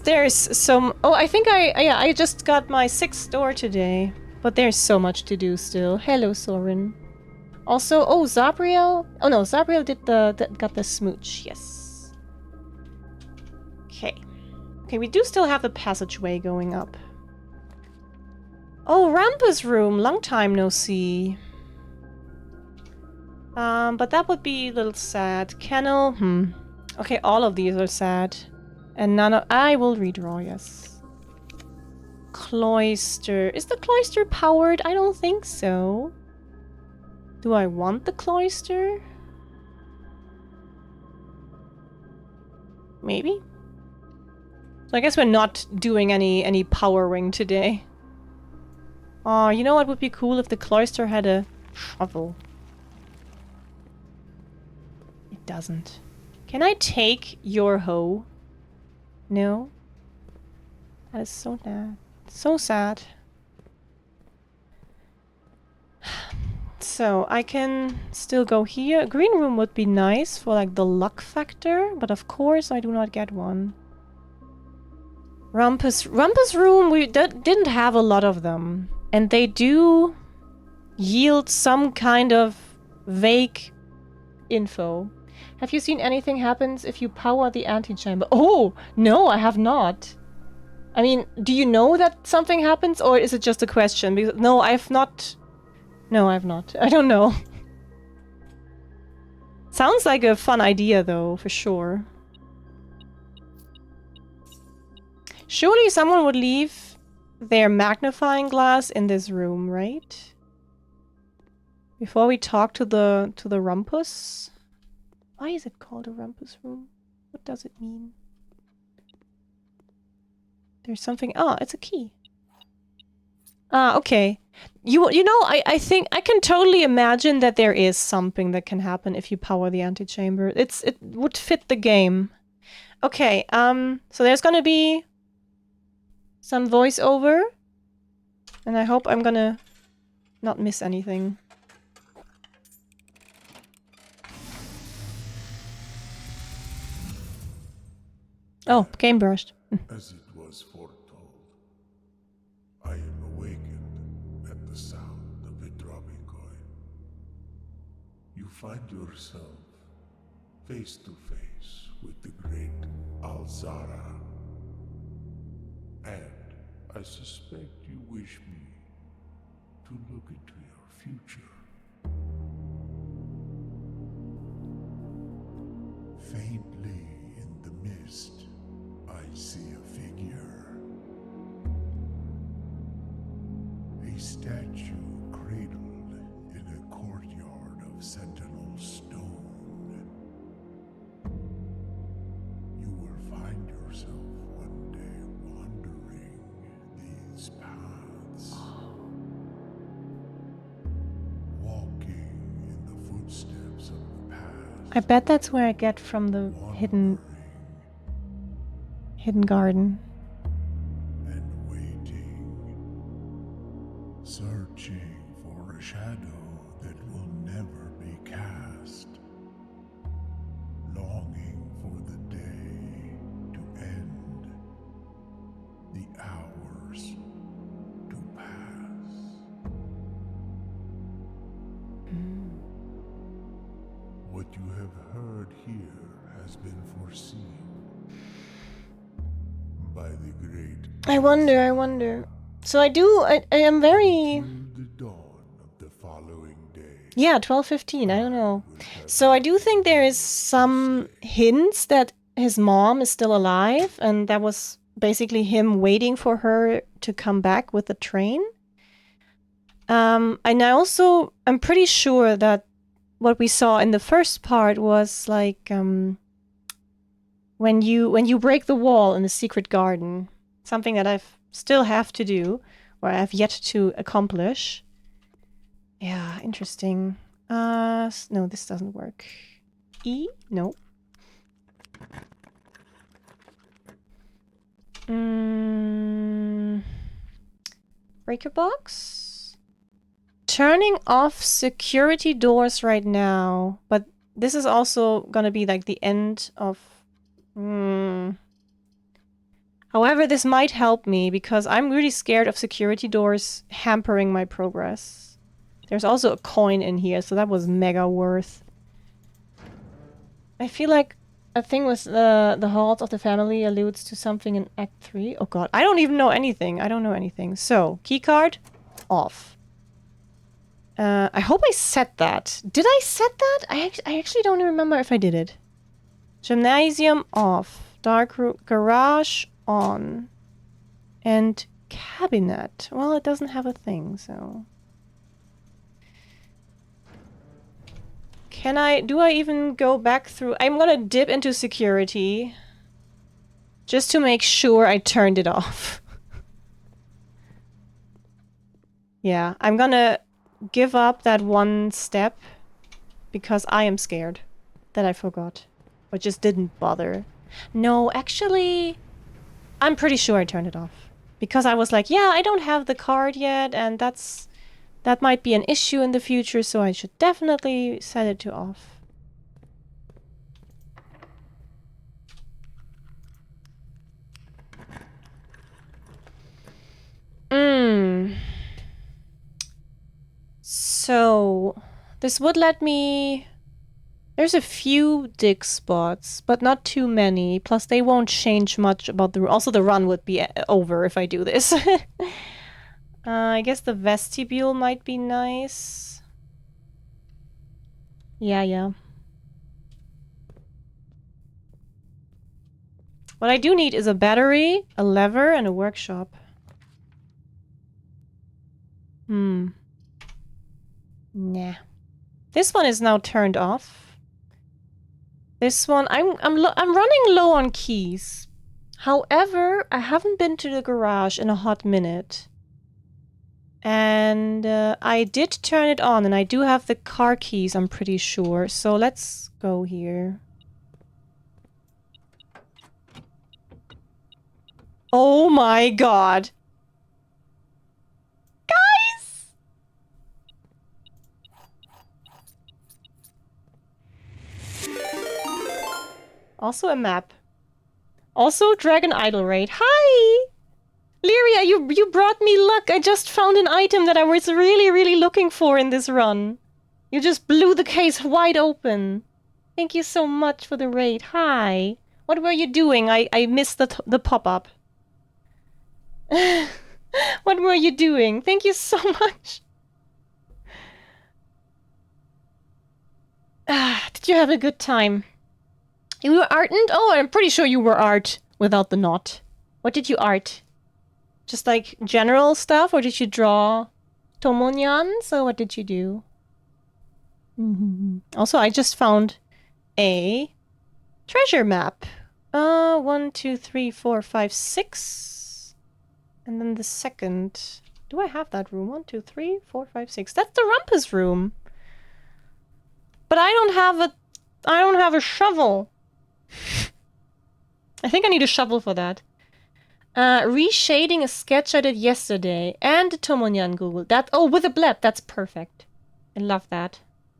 There's some... Oh, I think I just got my 6th door today. But there's so much to do still. Hello, Soren. Also, oh, Zabriel? Oh no, Zabriel got the smooch, yes. Okay. Okay, we do still have the passageway going up. Oh, Rampa's room. Long time no see. But that would be a little sad. Kennel, Okay, all of these are sad. And none of... I will redraw, yes. Cloister. Is the cloister powered? I don't think so. Do I want the cloister? Maybe? So I guess we're not doing any powering today. Oh, you know what would be cool if the cloister had a shovel? It doesn't. Can I take your hoe? No? That is so sad. So sad. So, I can still go here. A green room would be nice for like the luck factor, but of course I do not get one. Rumpus room, we didn't have a lot of them. And they do yield some kind of vague info. Have you seen anything happens if you power the antechamber? Oh, no, I have not. I mean, do you know that something happens, or is it just a question? Because no, I've not. No, I've not. I don't know. Sounds like a fun idea, though, for sure. Surely someone would leave their magnifying glass in this room, right? Before we talk to the rumpus. Why is it called a rumpus room? What does it mean? There's something. Oh, it's a key. Ah, okay. You know, I think I can totally imagine that there is something that can happen if you power the antechamber. It would fit the game. Okay, so there's gonna be some voiceover. And I hope I'm gonna not miss anything. Oh, game burst. As it was foretold, I am awakened at the sound of a dropping coin. You find yourself face to face with the great Alzara. And I suspect you wish me to look into your future. Faintly in the mist, I see a figure. A statue cradled in a courtyard of sentinel stone. You will find yourself one day wandering these paths. Walking in the footsteps of the past. I bet that's where I get from the hidden garden. And waiting, searching for a shadow that will never be cast, longing for the day to end, the hours to pass. What you have heard here has been foreseen by the great. I wonder. So I am very... Till the dawn of the following day. Yeah, 12:15, I don't know. So I do think there is some hints that his mom is still alive, and that was basically him waiting for her to come back with the train. And I'm pretty sure that what we saw in the first part was like when you break the wall in the secret garden, something that I still have to do, or I have yet to accomplish. Yeah, interesting. No, this doesn't work. E? No. Breaker box? Turning off security doors right now, but this is also gonna be like the end of... However, this might help me because I'm really scared of security doors hampering my progress. There's also a coin in here, so that was mega worth. I feel like a thing with the halls of the family alludes to something in Act 3. Oh god, I don't even know anything. I don't know anything. So, keycard, off. I hope I set that. Did I set that? I actually don't remember if I did it. Gymnasium, off. Dark room, garage, on. And cabinet. Well, it doesn't have a thing, so... do I even go back through? I'm gonna dip into security. Just to make sure I turned it off. Yeah, I'm gonna give up that one step. Because I am scared that I forgot. Or just didn't bother. No, actually, I'm pretty sure I turned it off. Because I was like, yeah, I don't have the card yet, and that might be an issue in the future, so I should definitely set it to off. So, this would let me... There's a few dig spots, but not too many. Plus, they won't change much about the... Also, the run would be over if I do this. I guess the vestibule might be nice. Yeah. What I do need is a battery, a lever, and a workshop. Nah. This one is now turned off. This one, I'm running low on keys. However, I haven't been to the garage in a hot minute. And I did turn it on, and I do have the car keys, I'm pretty sure. So let's go here. Oh my god. Guys! Also a map. Also Dragon Idol raid. Hi! Lyria, you brought me luck. I just found an item that I was really looking for in this run. You just blew the case wide open. Thank you so much for the raid. Hi. What were you doing? I missed the pop-up. What were you doing? Thank you so much. Did you have a good time? You were artant? Oh, I'm pretty sure you were art without the knot. What did you art? Just like general stuff, or did you draw Tomonyans, or what did you do? Also, I just found a treasure map. 1, 2, 3, 4, 5, 6. And then the second. Do I have that room? 1, 2, 3, 4, 5, 6. That's the rumpus room. But I don't have a shovel. I think I need a shovel for that. Reshading a sketch I did yesterday and a Tomonyan Google. Oh, with a bleb. That's perfect. I love that.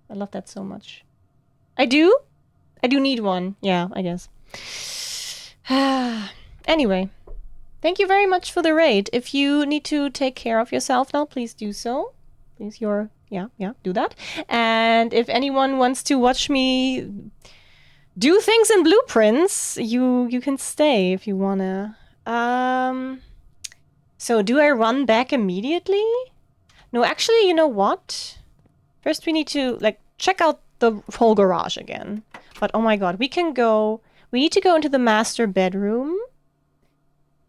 I love that so much. I do need one. Yeah, I guess. Anyway. Thank you very much for the raid. If you need to take care of yourself now, please do so. Please, do that. And if anyone wants to watch me do things in blueprints, you can stay if you wanna. So do I run back immediately? No, actually, you know what? First we need to, check out the whole garage again. But oh my god, we need to go into the master bedroom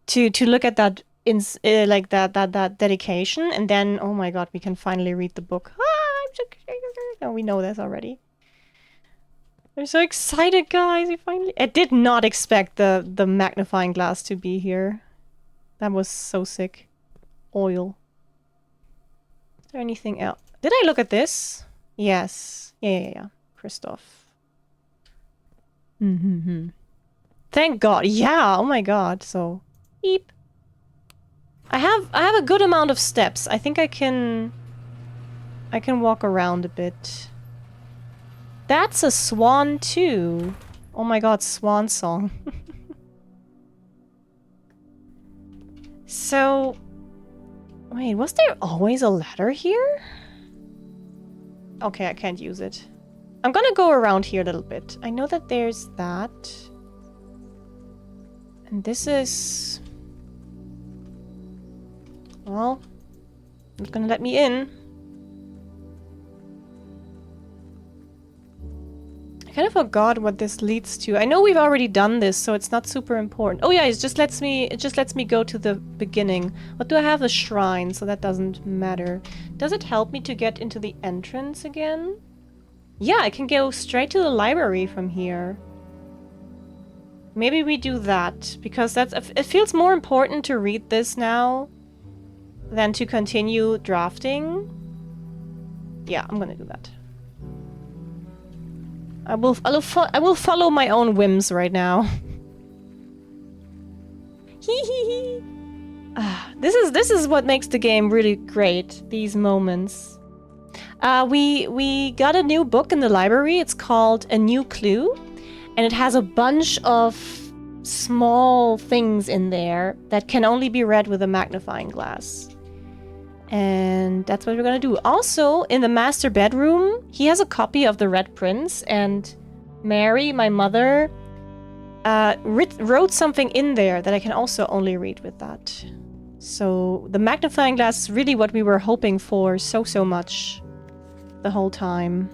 to look at that that dedication, and then oh my god, we can finally read the book. No, we know this already. I'm so excited, guys. I did not expect the magnifying glass to be here. That was so sick. Oil. Is there anything else? Did I look at this? Yes. Yeah. Christoph. Thank God. Yeah. Oh my god. So, beep. I have a good amount of steps. I think I can walk around a bit. That's a swan too. Oh my god, swan song. So, wait, was there always a ladder here? Okay, I can't use it. I'm gonna go around here a little bit. I know that there's that. And this is... Well, not gonna let me in. I kind of forgot what this leads to. I know we've already done this, so it's not super important. Oh yeah, it just lets me go to the beginning. What do I have? A shrine, so that doesn't matter. Does it help me to get into the entrance again? Yeah, I can go straight to the library from here. Maybe we do that, because it feels more important to read this now than to continue drafting. Yeah, I'm gonna do that. I will follow my own whims right now. This is what makes the game really great. These moments. We got a new book in the library. It's called A New Clue, and it has a bunch of small things in there that can only be read with a magnifying glass. And that's what we're gonna do. Also, in the master bedroom, he has a copy of The Red Prince, and Mary, my mother, wrote something in there that I can also only read with that. So the magnifying glass is really what we were hoping for so much the whole time.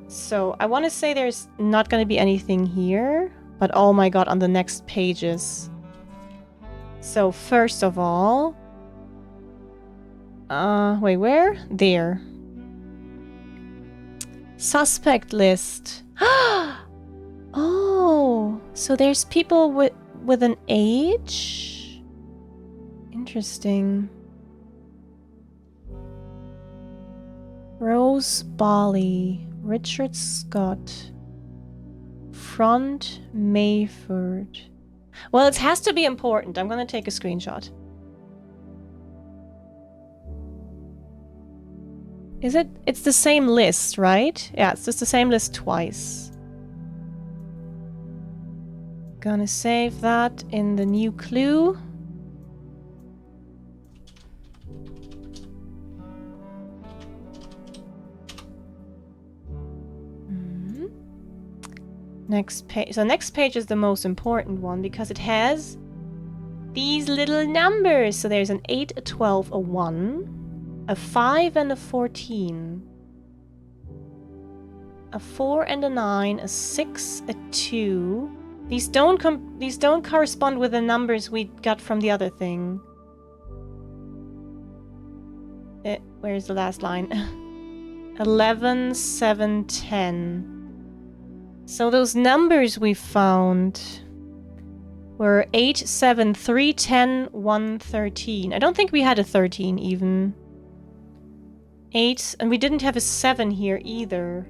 So I want to say there's not going to be anything here, but oh my god, on the next pages. So first of all, wait, where? There. Suspect list. Oh, so there's people with an age? Interesting. Rose Bali, Richard Scott, Front Mayford. Well, it has to be important. I'm gonna take a screenshot. Is it? It's the same list, right? Yeah, it's just the same list twice. Gonna save that in the new clue. Next page. So next page is the most important one because it has these little numbers. So there's an 8, a 12, a 1, a 5 and a 14, a 4 and a 9, a 6, a 2. These don't correspond with the numbers we got from the other thing. Where's the last line? 11, 7, 10. So those numbers we found were 8, 7, 3, 10, 1, 13. I don't think we had a 13 even. 8, and we didn't have a 7 here either.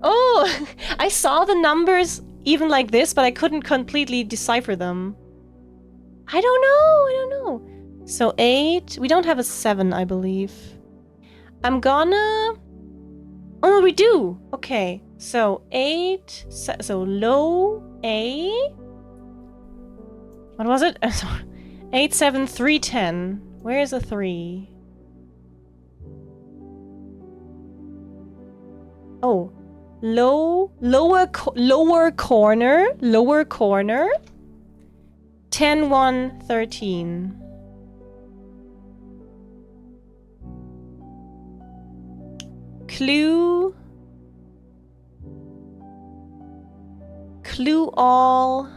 Oh, I saw the numbers even like this, but I couldn't completely decipher them. I don't know. So 8, we don't have a 7, I believe. I'm gonna... Oh, no, we do. Okay, so 8, so low A. What was it? 8, 7, 3, 10. Where's a 3? Oh, lower corner. 10, 1, 13. Clue all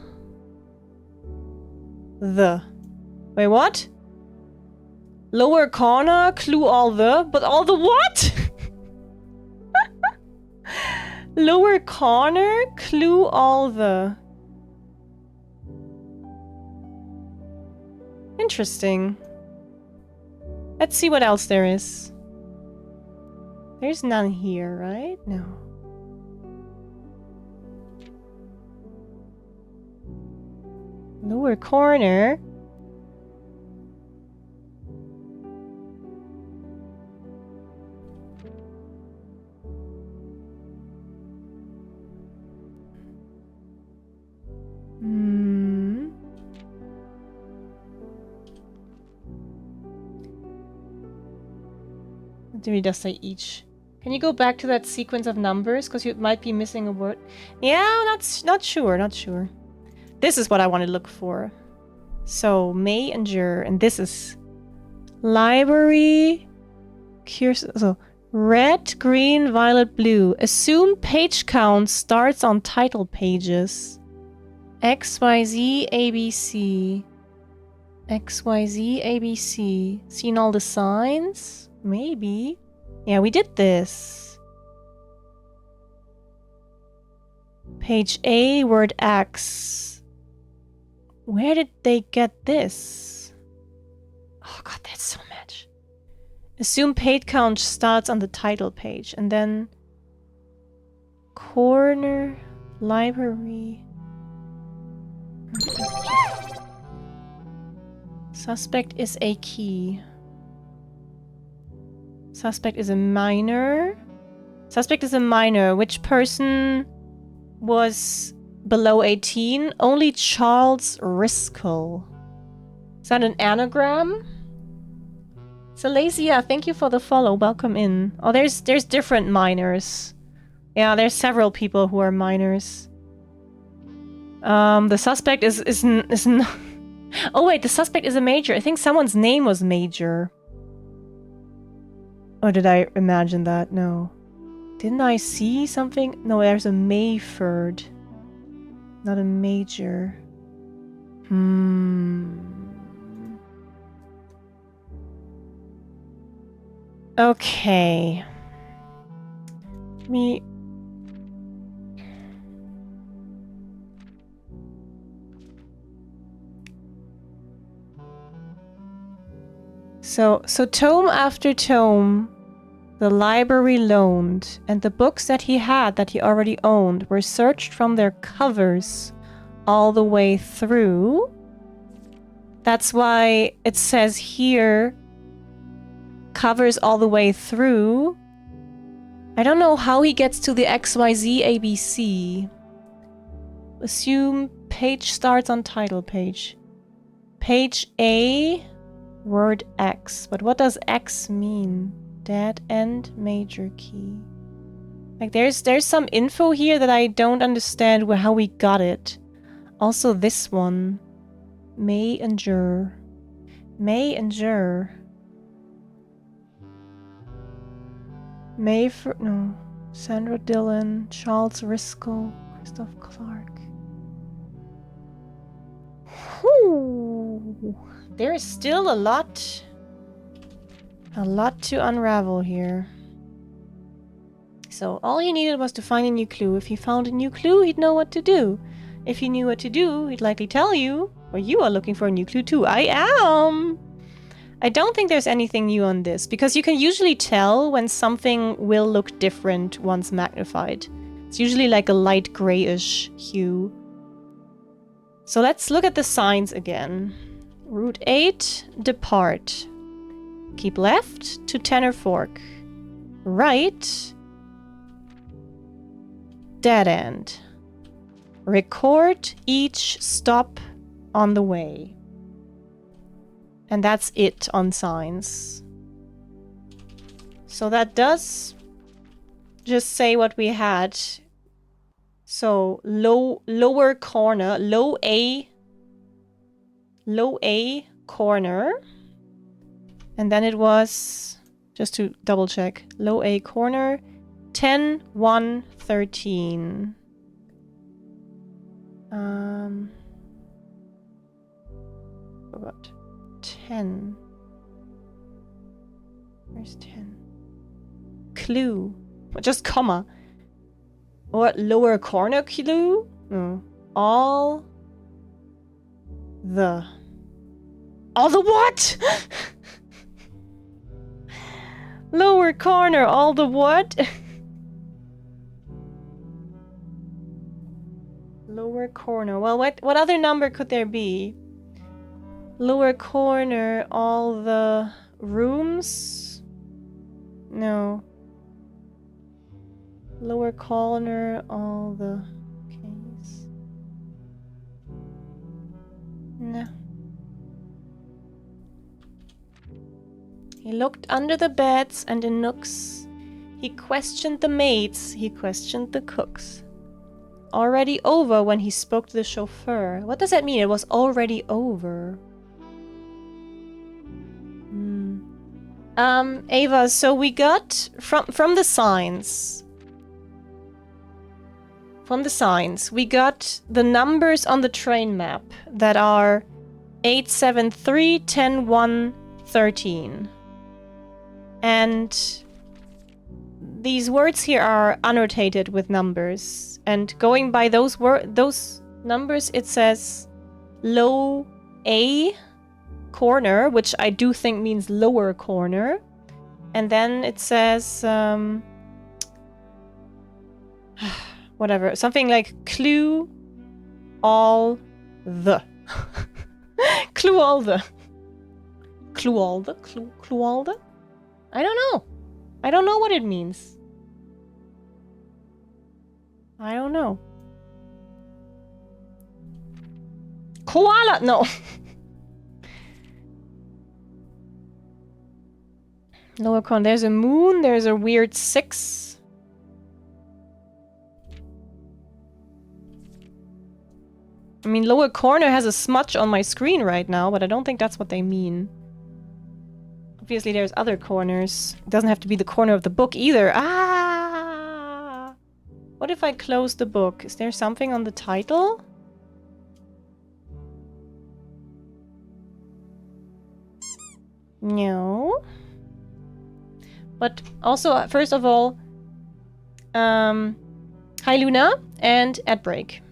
the. Wait, what? Lower corner, clue all the, but all the what? Lower corner, clue all the. Interesting. Let's see what else there is. There's none here, right? No. Lower corner. Did we just say each? Can you go back to that sequence of numbers? Because you might be missing a word. Yeah, not sure. This is what I want to look for. So, May and Jur, and this is library. So, red, green, violet, blue. Assume page count starts on title pages. XYZ ABC. XYZ ABC. Seen all the signs? Maybe. Yeah, we did this. Page A, word X. Where did they get this? Oh god, that's so much. Assume page count starts on the title page and then corner library. Suspect is a key. Suspect is a minor. Suspect is a minor. Which person was below 18? Only Charles Riskel. Is that an anagram? Salacia, thank you for the follow. Welcome in. Oh, there's different minors. Yeah, there's several people who are minors. The suspect is not. Oh wait, the suspect is a major. I think someone's name was Major. Or did I imagine that? No. Didn't I see something? No, there's a Mayford. Not a major. Okay. So tome after tome, the library loaned, and the books that he had that he already owned were searched from their covers all the way through. That's why it says here, covers all the way through. I don't know how he gets to the XYZ ABC. Assume page starts on title page. Page A, word X. But what does X mean? Dead end major key. Like there's some info here that I don't understand how we got it. Also this one. May and Jur. May and Jur. No. Sandra Dillon, Charles Riskel, Christoph Clark. Whew. There is still a lot to unravel here. So all he needed was to find a new clue. If he found a new clue, he'd know what to do. If he knew what to do, he'd likely tell you. Or you are looking for a new clue too. I am! I don't think there's anything new on this, because you can usually tell when something will look different once magnified. It's usually like a light grayish hue. So let's look at the signs again. Route 8, depart. Keep left to Tenor Fork. Right, dead end. Record each stop on the way. And that's it on signs. So that does just say what we had. So lower corner, low A corner. And then it was, just to double check, low A corner, 10, 1, 13. What? 10. Where's 10? Clue. Just comma. Or lower corner clue? No. All the what? Lower corner, all the what? Lower corner. Well, what other number could there be? Lower corner, all the rooms? No. Lower corner, all the keys. No. He looked under the beds and in nooks. He questioned the maids, he questioned the cooks. Already over when he spoke to the chauffeur. What does that mean? It was already over. Ava, so we got from the signs. From the signs, we got the numbers on the train map that are 873, 10, 1, 13. And these words here are annotated with numbers, and going by those numbers, it says low A corner, which I do think means lower corner, and then it says whatever, something like clue all the. Clue all the. Clue all the? Clue all the? I don't know. I don't know what it means. I don't know. Koala! No. Lower corner. There's a moon. There's a weird 6. I mean, lower corner has a smudge on my screen right now, but I don't think that's what they mean. Obviously, there's other corners. It doesn't have to be the corner of the book either. Ah! What if I close the book? Is there something on the title? No. But also, first of all, hi Luna and at break.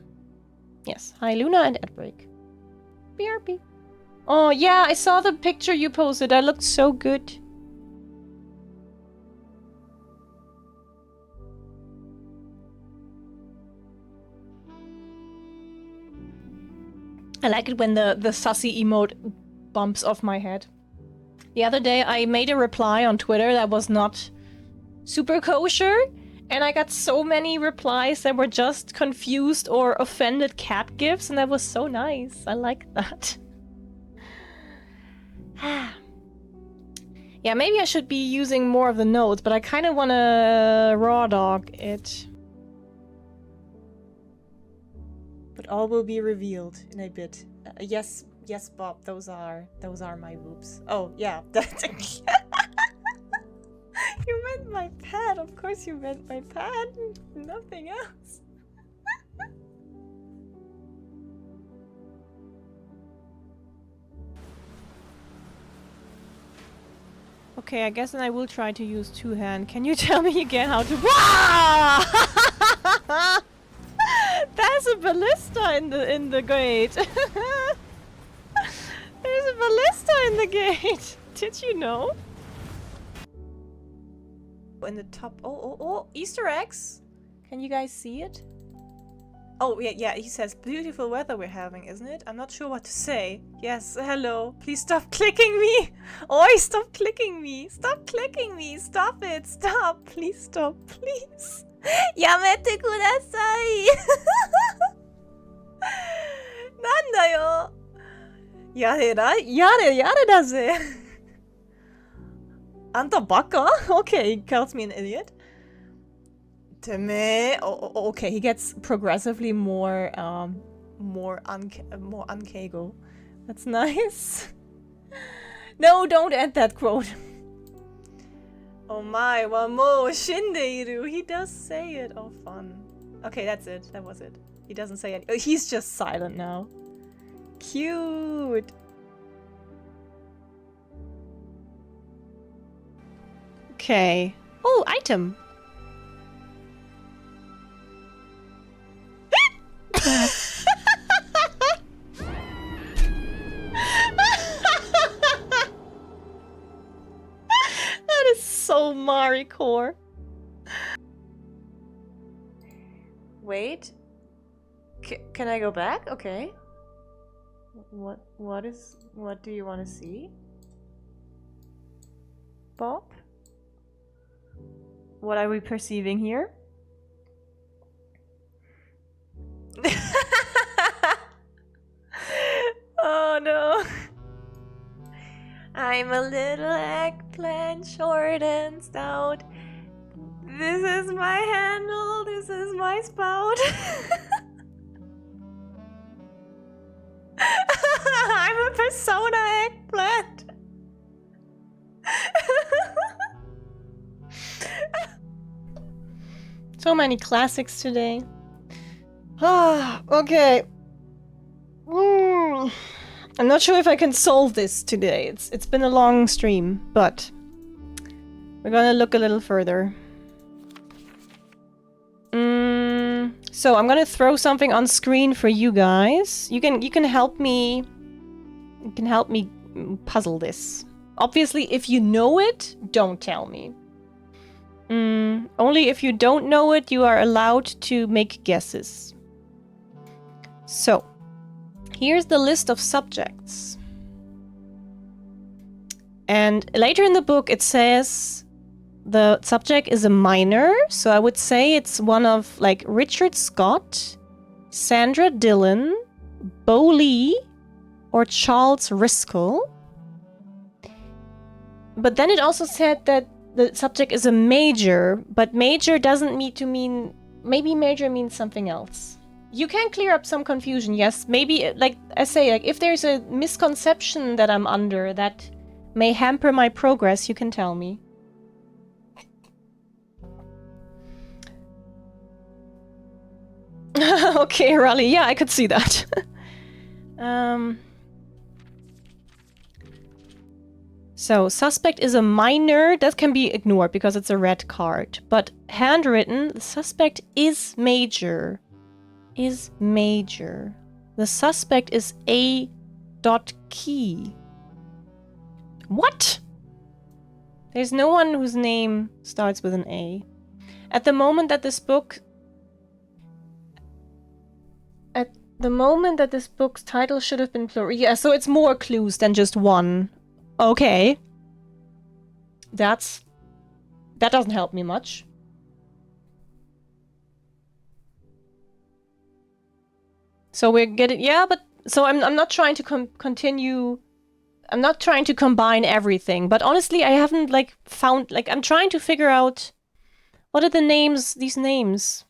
Yes, hi Luna and at break. BRB. Oh yeah, I saw the picture you posted. That looked so good. I like it when the sussy emote bumps off my head. The other day I made a reply on Twitter that was not super kosher, and I got so many replies that were just confused or offended cat gifs, and that was so nice. I like that. Yeah, maybe I should be using more of the notes, but I kind of want to raw dog it. But all will be revealed in a bit. Yes, Bob. Those are my boobs. Oh yeah, that's. You meant my pad. Of course, you meant my pad. Nothing else. Okay, I guess then I will try to use two-hand. Can you tell me again how to... Wow! There's a ballista in the gate. There's a ballista in the gate. Did you know? In the top... Oh, Easter eggs. Can you guys see it? Oh, yeah, he says, beautiful weather we're having, isn't it? I'm not sure what to say. Yes, hello. Please stop clicking me. Oi, stop clicking me. Stop clicking me. Stop it. Stop. Please stop. Please. Yamete kudasai. Nanda yo. Yare da ze. Anta baka? Okay, he calls me an idiot. Oh, okay, he gets progressively more unkego. That's nice. No, don't add that quote. Oh my, wa mo shindeiru. He does say it. Oh, fun. Okay, that's it. That was it. He doesn't say it. He's just silent now. Cute. Okay. Oh, item. That is so Maricore. Wait. Can I go back? Okay. What do you want to see? Bob? What are we perceiving here? Oh no. I'm a little eggplant, short and stout. This is my handle, this is my spout. I'm a persona eggplant. So many classics today. Ah, okay. I'm not sure if I can solve this today. It's been a long stream, but we're gonna look a little further. So I'm gonna throw something on screen for you guys. You can help me. You can help me puzzle this. Obviously, if you know it, don't tell me. Only if you don't know it, you are allowed to make guesses. So, here's the list of subjects. And later in the book, it says the subject is a minor. So I would say it's one of like Richard Scott, Sandra Dillon, Bo Lee, or Charles Riskel. But then it also said that the subject is a major, but major doesn't need to mean... Maybe major means something else. You can clear up some confusion, yes. Maybe, like I say, like if there's a misconception that I'm under that may hamper my progress, you can tell me. Okay, Raleigh, yeah, I could see that. So, suspect is a minor. That can be ignored because it's a red card. But handwritten, the suspect is major. Is major. The suspect is A. Key. What? There's no one whose name starts with an A. At the moment that this book... At the moment that this book's title should have been plural. Yeah, so it's more clues than just one. Okay. That doesn't help me much. So we're getting... Yeah, but... So I'm not trying to continue... I'm not trying to combine everything. But honestly, I haven't, like, found... Like, I'm trying to figure out... What are the names... These names?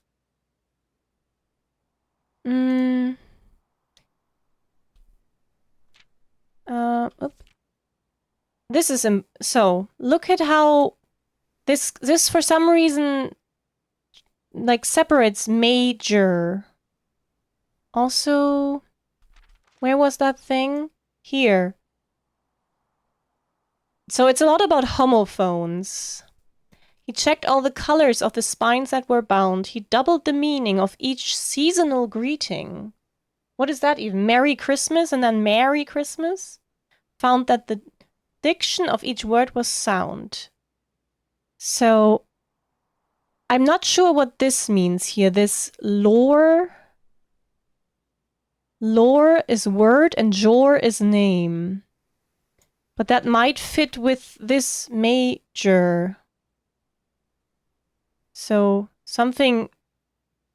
This is... So, look at how... This for some reason... Like, separates major... Also... Where was that thing? Here. So it's a lot about homophones. He checked all the colors of the spines that were bound. He doubled the meaning of each seasonal greeting. What is that even? Merry Christmas and then Merry Christmas? Found that the diction of each word was sound. So, I'm not sure what this means here. This lore... Lore is word and jor is name. But that might fit with this major. So, something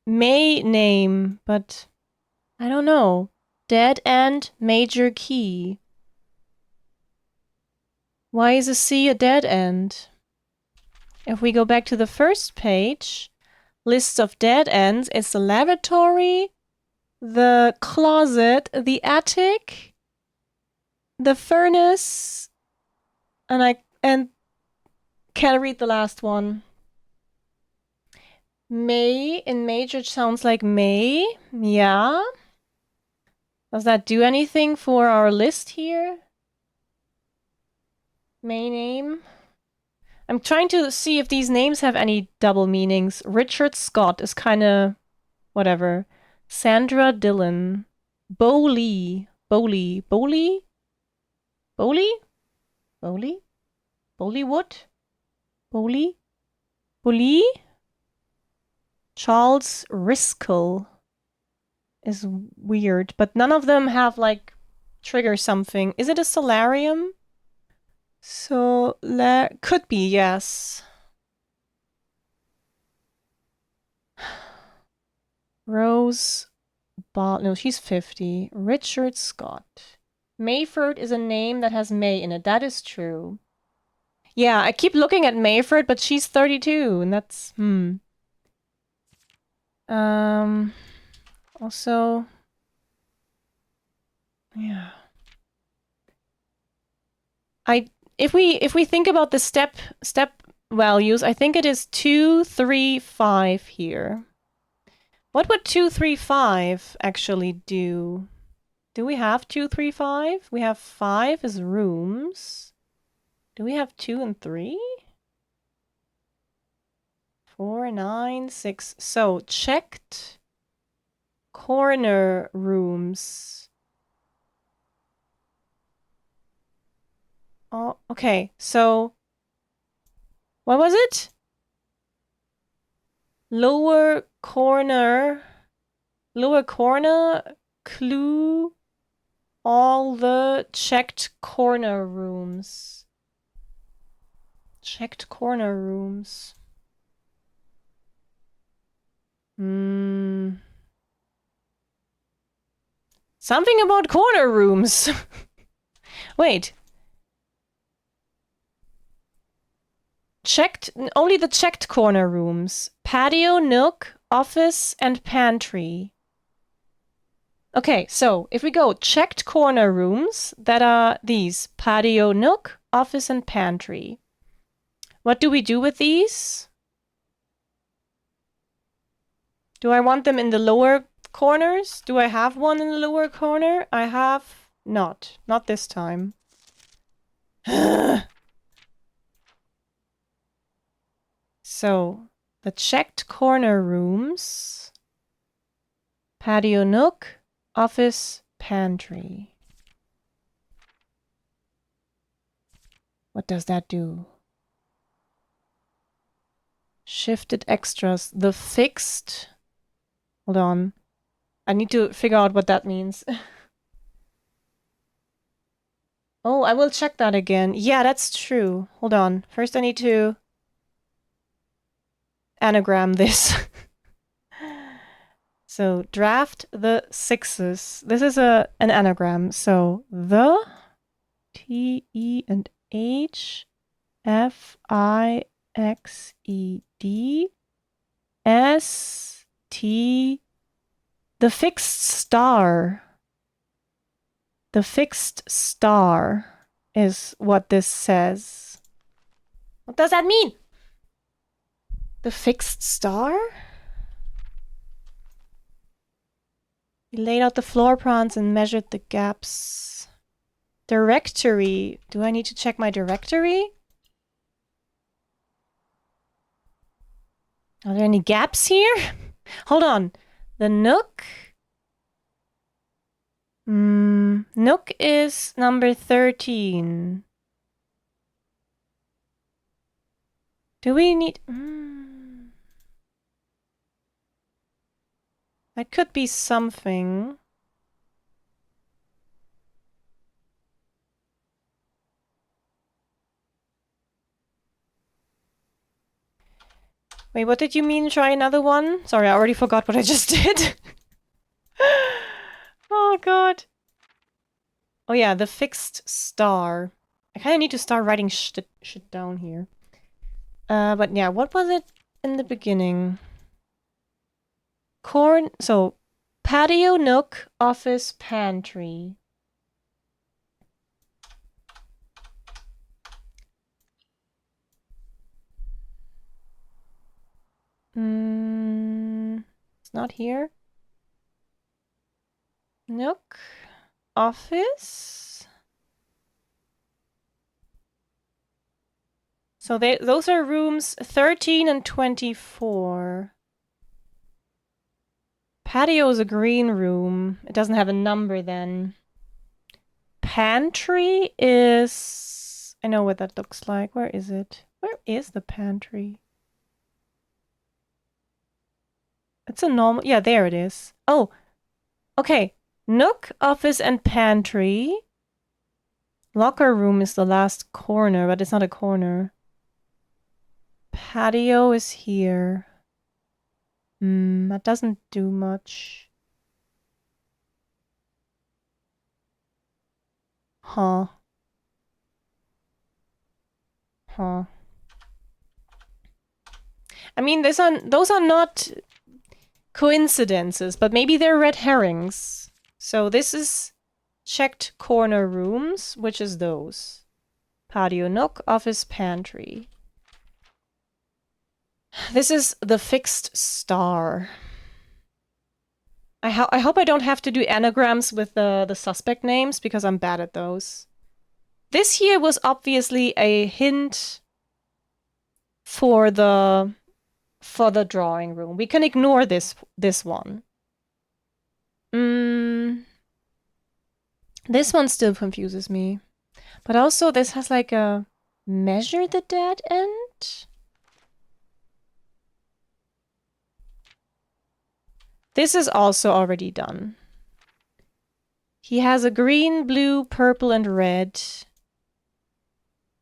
may name, but I don't know. Dead end, major key. Why is a C a dead end? If we go back to the first page, list of dead ends, it's the lavatory, the closet, the attic, the furnace, and can't read the last one. May in major sounds like May. Yeah. Does that do anything for our list here? May name. I'm trying to see if these names have any double meanings. Richard Scott is kind of whatever. Sandra Dillon. Bo Lee. Bollywood? Bolly? Charles Riskel is weird, but none of them have, like, trigger something. Is it a solarium? So, could be, yes. Rose no, she's 50. Richard Scott. Mayford is a name that has May in it. That is true. Yeah, I keep looking at Mayford, but she's 32, and that's... Also... Yeah. If we think about the step values, I think it is 2, 3, 5 here. What would 2, 3, 5 actually do? Do we have 2, 3, 5? We have 5 as rooms. Do we have 2 and 3? 4, 9, 6. So, checked corner rooms. Oh, okay. So, what was it? Lower corner, clue all the checked corner rooms. Checked corner rooms. Something about corner rooms. Wait. Checked, only the checked corner rooms. Patio, nook, office, and pantry. Okay, so if we go checked corner rooms, that are these. Patio, nook, office, and pantry. What do we do with these? Do I want them in the lower corners? Do I have one in the lower corner? I have not. Not this time. So, the checked corner rooms. Patio, nook, office, pantry. What does that do? Shifted extras. The fixed... Hold on. I need to figure out what that means. Oh, I will check that again. Yeah, that's true. Hold on. First I need to anagram this. So, draft the sixes. This is an anagram. So, the T, E, and H, F, I, X, E, D, S, T, the fixed star. The fixed star is what this says. What does that mean? The fixed star? We laid out the floor plans and measured the gaps. Directory. Do I need to check my directory? Are there any gaps here? Hold on. The nook. Nook is number 13. Do we need... That could be something. Wait, what did you mean try another one? Sorry, I already forgot what I just did. Oh god. Oh yeah, the fixed star. I kind of need to start writing shit down here. But yeah, what was it in the beginning? So, patio, nook, office, pantry. It's not here. Nook, office. So those are rooms 13 and 24. Patio is a green room. It doesn't have a number then. Pantry is... I know what that looks like. Where is it? Where is the pantry? It's a normal... Yeah, there it is. Oh, okay. Nook, office, and pantry. Locker room is the last corner, but it's not a corner. Patio is here. That doesn't do much. Huh. I mean, those are not coincidences, but maybe they're red herrings. So this is checked corner rooms, which is those. Patio, nook, office, pantry. This is the fixed star. I hope I don't have to do anagrams with the suspect names, because I'm bad at those. This here was obviously a hint for the for the drawing room. We can ignore this one. This one still confuses me. But also this has like a measure the dead end. This is also already done. He has a green, blue, purple, and red.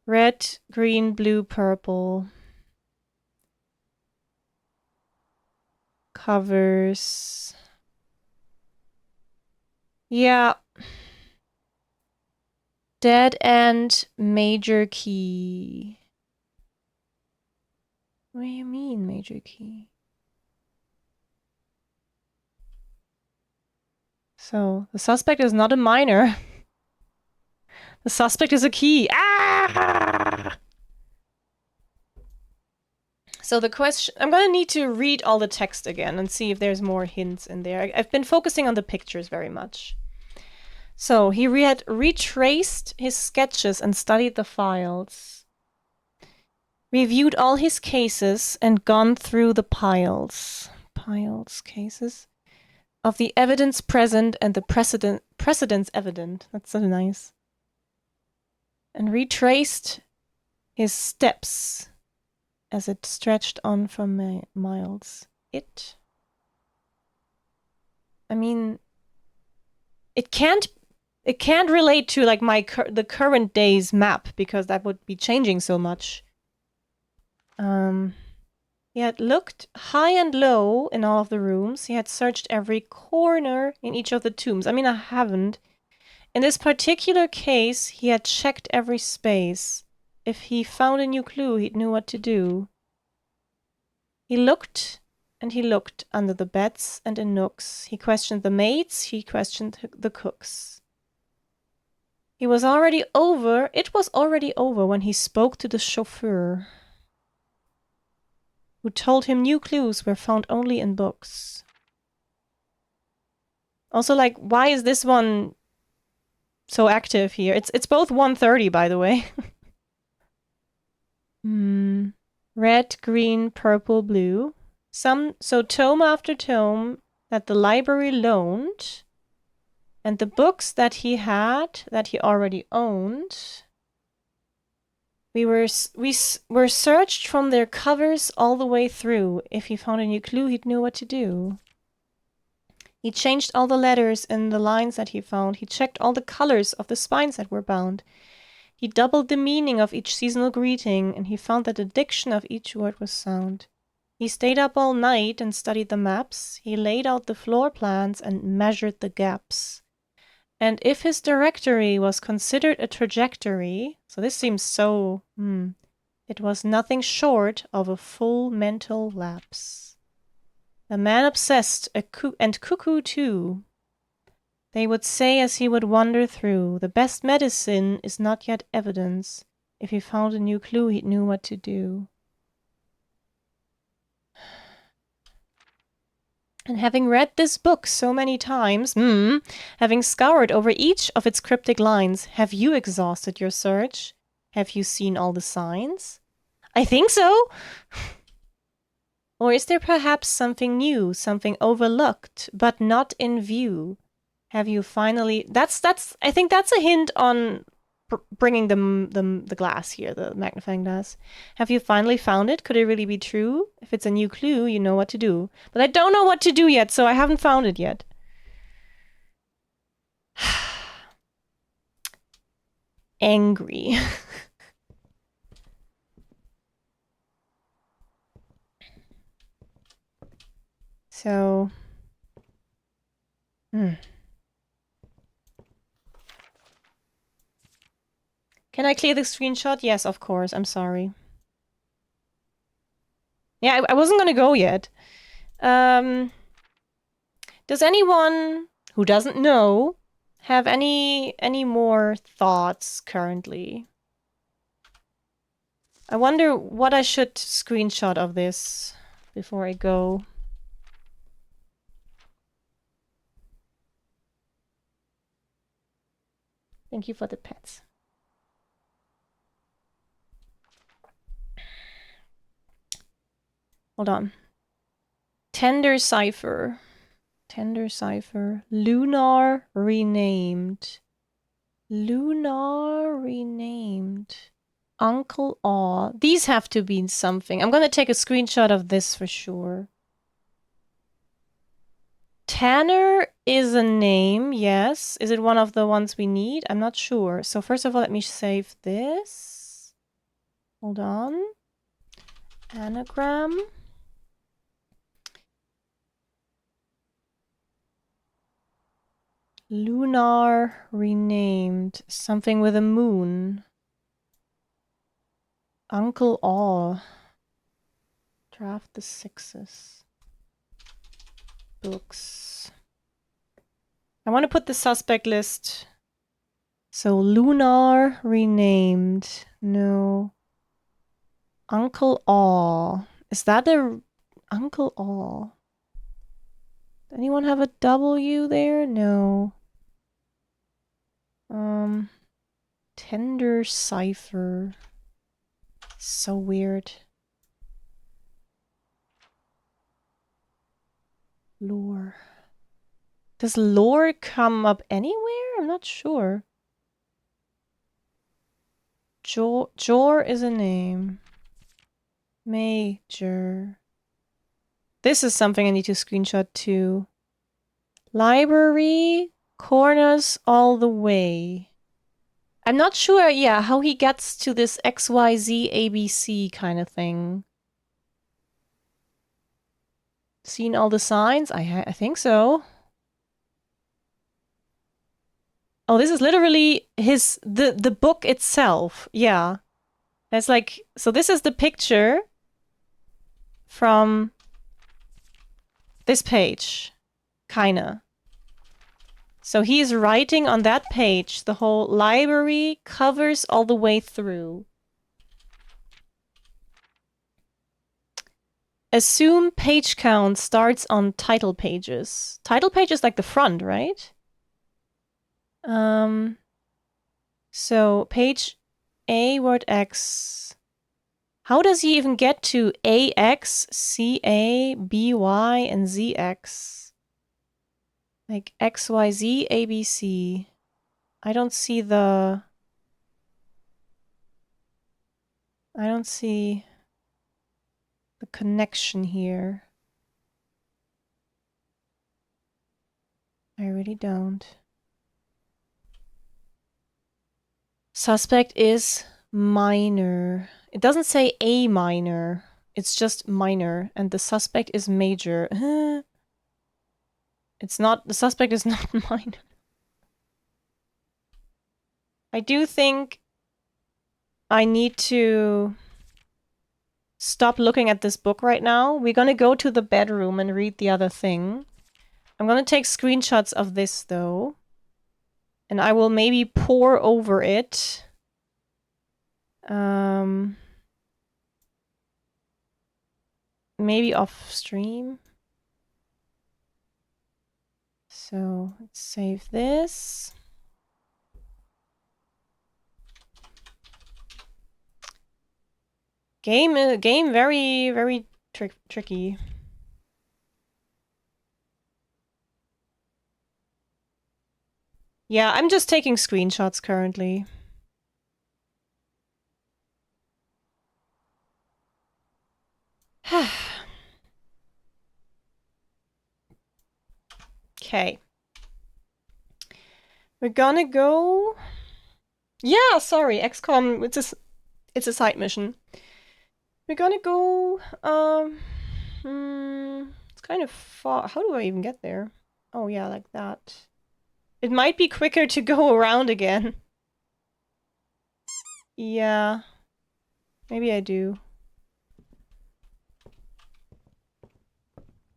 Red, green, blue, purple. Covers. Yeah. Dead end, major key. What do you mean, major key? So, the suspect is not a minor. The suspect is a key. Ah! So the question... I'm gonna need to read all the text again and see if there's more hints in there. I've been focusing on the pictures very much. So, he had retraced his sketches and studied the files. Reviewed all his cases and gone through the piles. Cases? Of the evidence present and the precedents evident. That's so nice. And retraced his steps as it stretched on for miles. I mean, it can't relate to like the current day's map because that would be changing so much. He had looked high and low in all of the rooms. He had searched every corner in each of the tombs. I mean, I haven't. In this particular case, he had checked every space. If he found a new clue, he'd know what to do. He looked and he looked under the beds and in nooks. He questioned the maids. He questioned the cooks. It was already over when he spoke to the chauffeur, who told him new clues were found only in books. Also, like, why is this one so active here? It's both 1:30, by the way. Red, green, purple, blue. So tome after tome that the library loaned, and the books that he already owned. We were searched from their covers all the way through. If he found a new clue, he'd know what to do. He changed all the letters in the lines that he found. He checked all the colors of the spines that were bound. He doubled the meaning of each seasonal greeting, and he found that the diction of each word was sound. He stayed up all night and studied the maps. He laid out the floor plans and measured the gaps. And if his directory was considered a trajectory, so this seems so, it was nothing short of a full mental lapse. A man obsessed, and cuckoo too. They would say as he would wander through, the best medicine is not yet evidence. If he found a new clue, he knew what to do. And having read this book so many times, having scoured over each of its cryptic lines, have you exhausted your search? Have you seen all the signs? I think so. Or is there perhaps something new, something overlooked, but not in view? Have you finally... I think that's a hint on bringing the glass here, the magnifying glass. Have you finally found it? Could it really be true? If it's a new clue, you know what to do. But I don't know what to do yet, so I haven't found it yet. Angry. So... Can I clear the screenshot? Yes, of course. I'm sorry. Yeah, I wasn't gonna go yet. Does anyone who doesn't know have any more thoughts currently? I wonder what I should screenshot of this before I go. Thank you for the pets. Hold on. Tender Cipher. Tender Cipher. Lunar renamed. Lunar renamed. Uncle Aw. These have to be something. I'm gonna take a screenshot of this for sure. Tanner is a name, yes. Is it one of the ones we need? I'm not sure. So first of all, let me save this. Hold on. Anagram. Lunar renamed. Something with a moon. Uncle Aw. Draft the sixes. Books. I want to put the suspect list. So Lunar renamed. No. Uncle Aw. Is that a Uncle Aw? Anyone have a W there? No. Tender Cipher. So weird. Lore. Does lore come up anywhere? I'm not sure. Jor is a name. Major. This is something I need to screenshot too. Library. Corners all the way. I'm not sure, yeah, how he gets to this XYZ ABC kind of thing. Seen all the signs? I think so. Oh, this is literally the book itself. Yeah. That's like, so this is the picture from this page. Kinda. So he's writing on that page. The whole library covers all the way through. Assume page count starts on title pages. Title page is like the front, right? So page A, word X. How does he even get to AX, CA, BY, and ZX? Like XYZ, ABC. I don't see the connection here. I really don't. Suspect is minor. It doesn't say A minor. It's just minor. And the suspect is major. It's not, the suspect is not minor. I do think I need to stop looking at this book right now. We're gonna go to the bedroom and read the other thing. I'm gonna take screenshots of this though. And I will maybe pour over it. Maybe off stream. So let's save this. Game very, very tricky. Yeah, I'm just taking screenshots currently. Okay. We're gonna go... Yeah, sorry, XCOM, it's a side mission. We're gonna go... it's kind of far. How do I even get there? Oh yeah, like that. It might be quicker to go around again. Yeah. Maybe I do.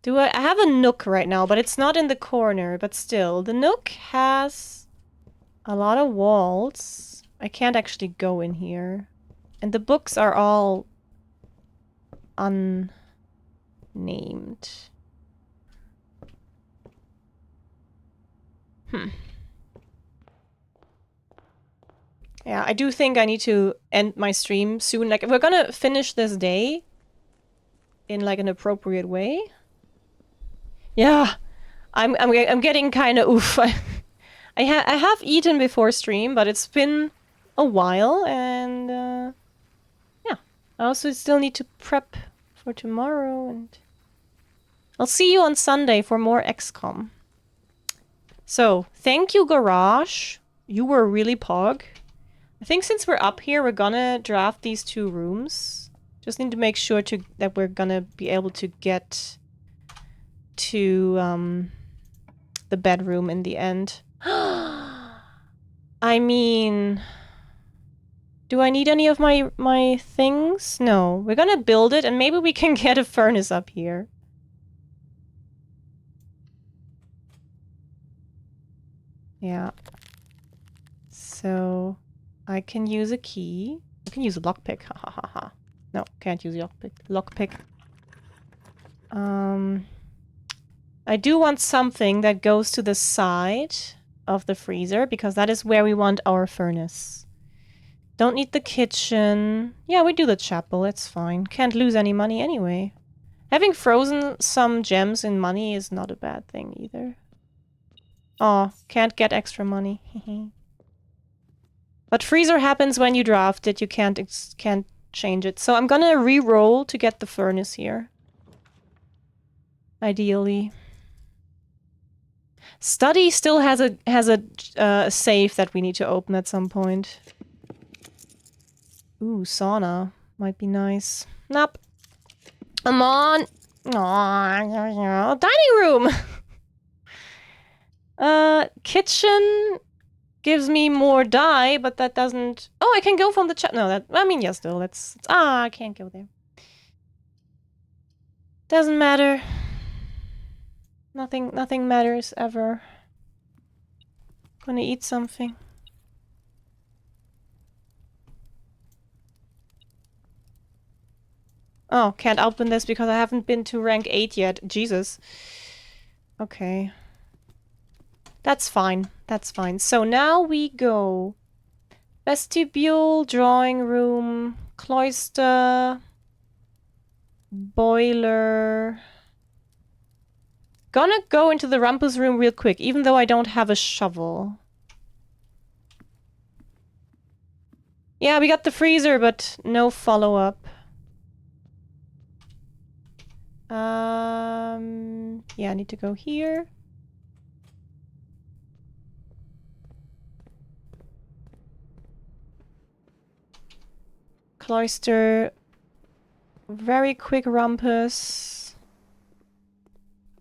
I have a nook right now, but it's not in the corner, but still. The nook has a lot of walls. I can't actually go in here. And the books are all unnamed. Yeah, I do think I need to end my stream soon. Like, if we're gonna finish this day, in like an appropriate way. Yeah, I'm getting kind of oof. I have eaten before stream, but it's been a while, and yeah. I also still need to prep for tomorrow, and I'll see you on Sunday for more XCOM. So, thank you, Garage. You were really pog. I think since we're up here, we're gonna draft these 2 rooms. Just need to make sure that we're gonna be able to get to the bedroom in the end. I mean, do I need any of my things? No. We're gonna build it, and maybe we can get a furnace up here. Yeah. So, I can use a key. I can use a lockpick. Ha ha ha ha. No, can't use a lockpick. I do want something that goes to the side of the freezer, because that is where we want our furnace. Don't need the kitchen. Yeah, we do the chapel, it's fine. Can't lose any money anyway. Having frozen some gems in money is not a bad thing either. Oh, can't get extra money. But freezer happens when you draft it, you can't change it. So I'm gonna re-roll to get the furnace here. Ideally. Study still has a safe that we need to open at some point. Ooh, sauna. Might be nice. Nope. Come on! Aww, dining room! Kitchen gives me more dye, but that doesn't... Oh, I can go from the chat. No, that... I mean, yeah, still, that's... I can't go there. Doesn't matter. Nothing matters ever. Gonna eat something. Oh, can't open this because I haven't been to rank 8 yet. Jesus. Okay. That's fine. That's fine. So now we go... Vestibule, drawing room, cloister, boiler... Gonna go into the rumpus room real quick, even though I don't have a shovel. Yeah, we got the freezer, but no follow-up. Yeah, I need to go here. Cloister. Very quick rumpus.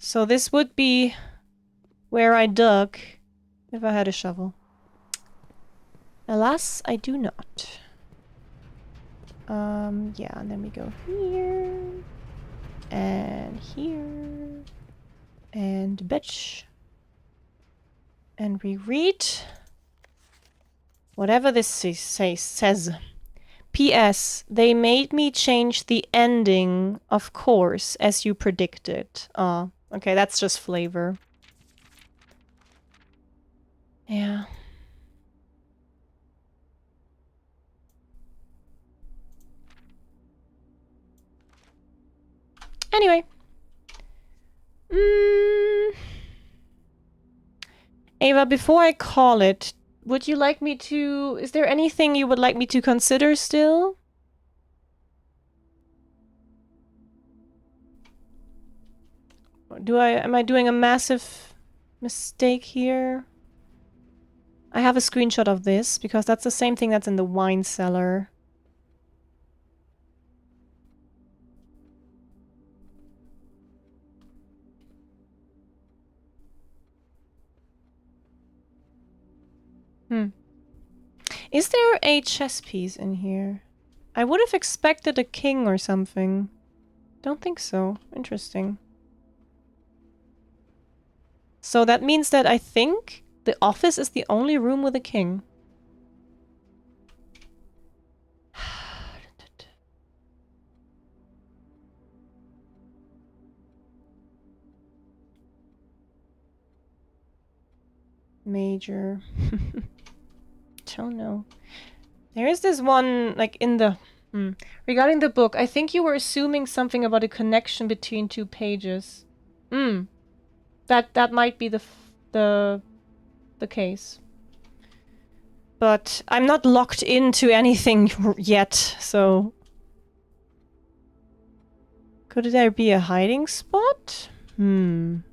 So this would be where I dug if I had a shovel. Alas, I do not. Yeah, and then we go here. And here. And bitch. And we read whatever this says. P.S. They made me change the ending, of course, as you predicted. Oh, okay, that's just flavor. Yeah. Anyway. Ava, before I call it, would you like me to... Is there anything you would like me to consider still? Am I doing a massive mistake here? I have a screenshot of this, because that's the same thing that's in the wine cellar. Is there a chess piece in here? I would have expected a king or something. Don't think so. Interesting. So that means that I think the office is the only room with a king. Major. Don't know. There is this one, like, in the Regarding the book, I think you were assuming something about a connection between 2 pages. That might be the case. But I'm not locked into anything yet, so... Could there be a hiding spot? You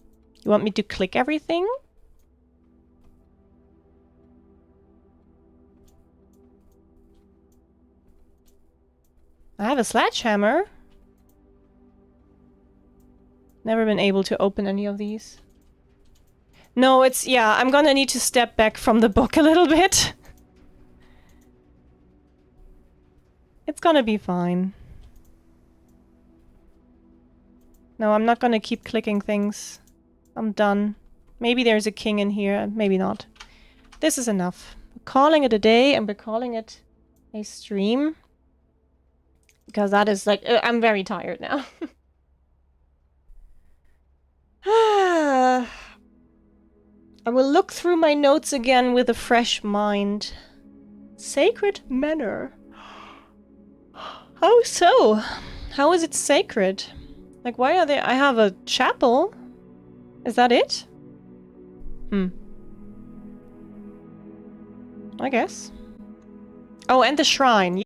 want me to click everything? I have a sledgehammer. Never been able to open any of these. No, it's... yeah, I'm gonna need to step back from the book a little bit. It's gonna be fine. No, I'm not gonna keep clicking things. I'm done. Maybe there's a king in here, maybe not. This is enough. We're calling it a day, and we're calling it a stream. Because that is like... I'm very tired now. I will look through my notes again with a fresh mind. Sacred Manor. How so? How is it sacred? Like, why are they... I have a chapel? Is that it? I guess. Oh, and the shrine.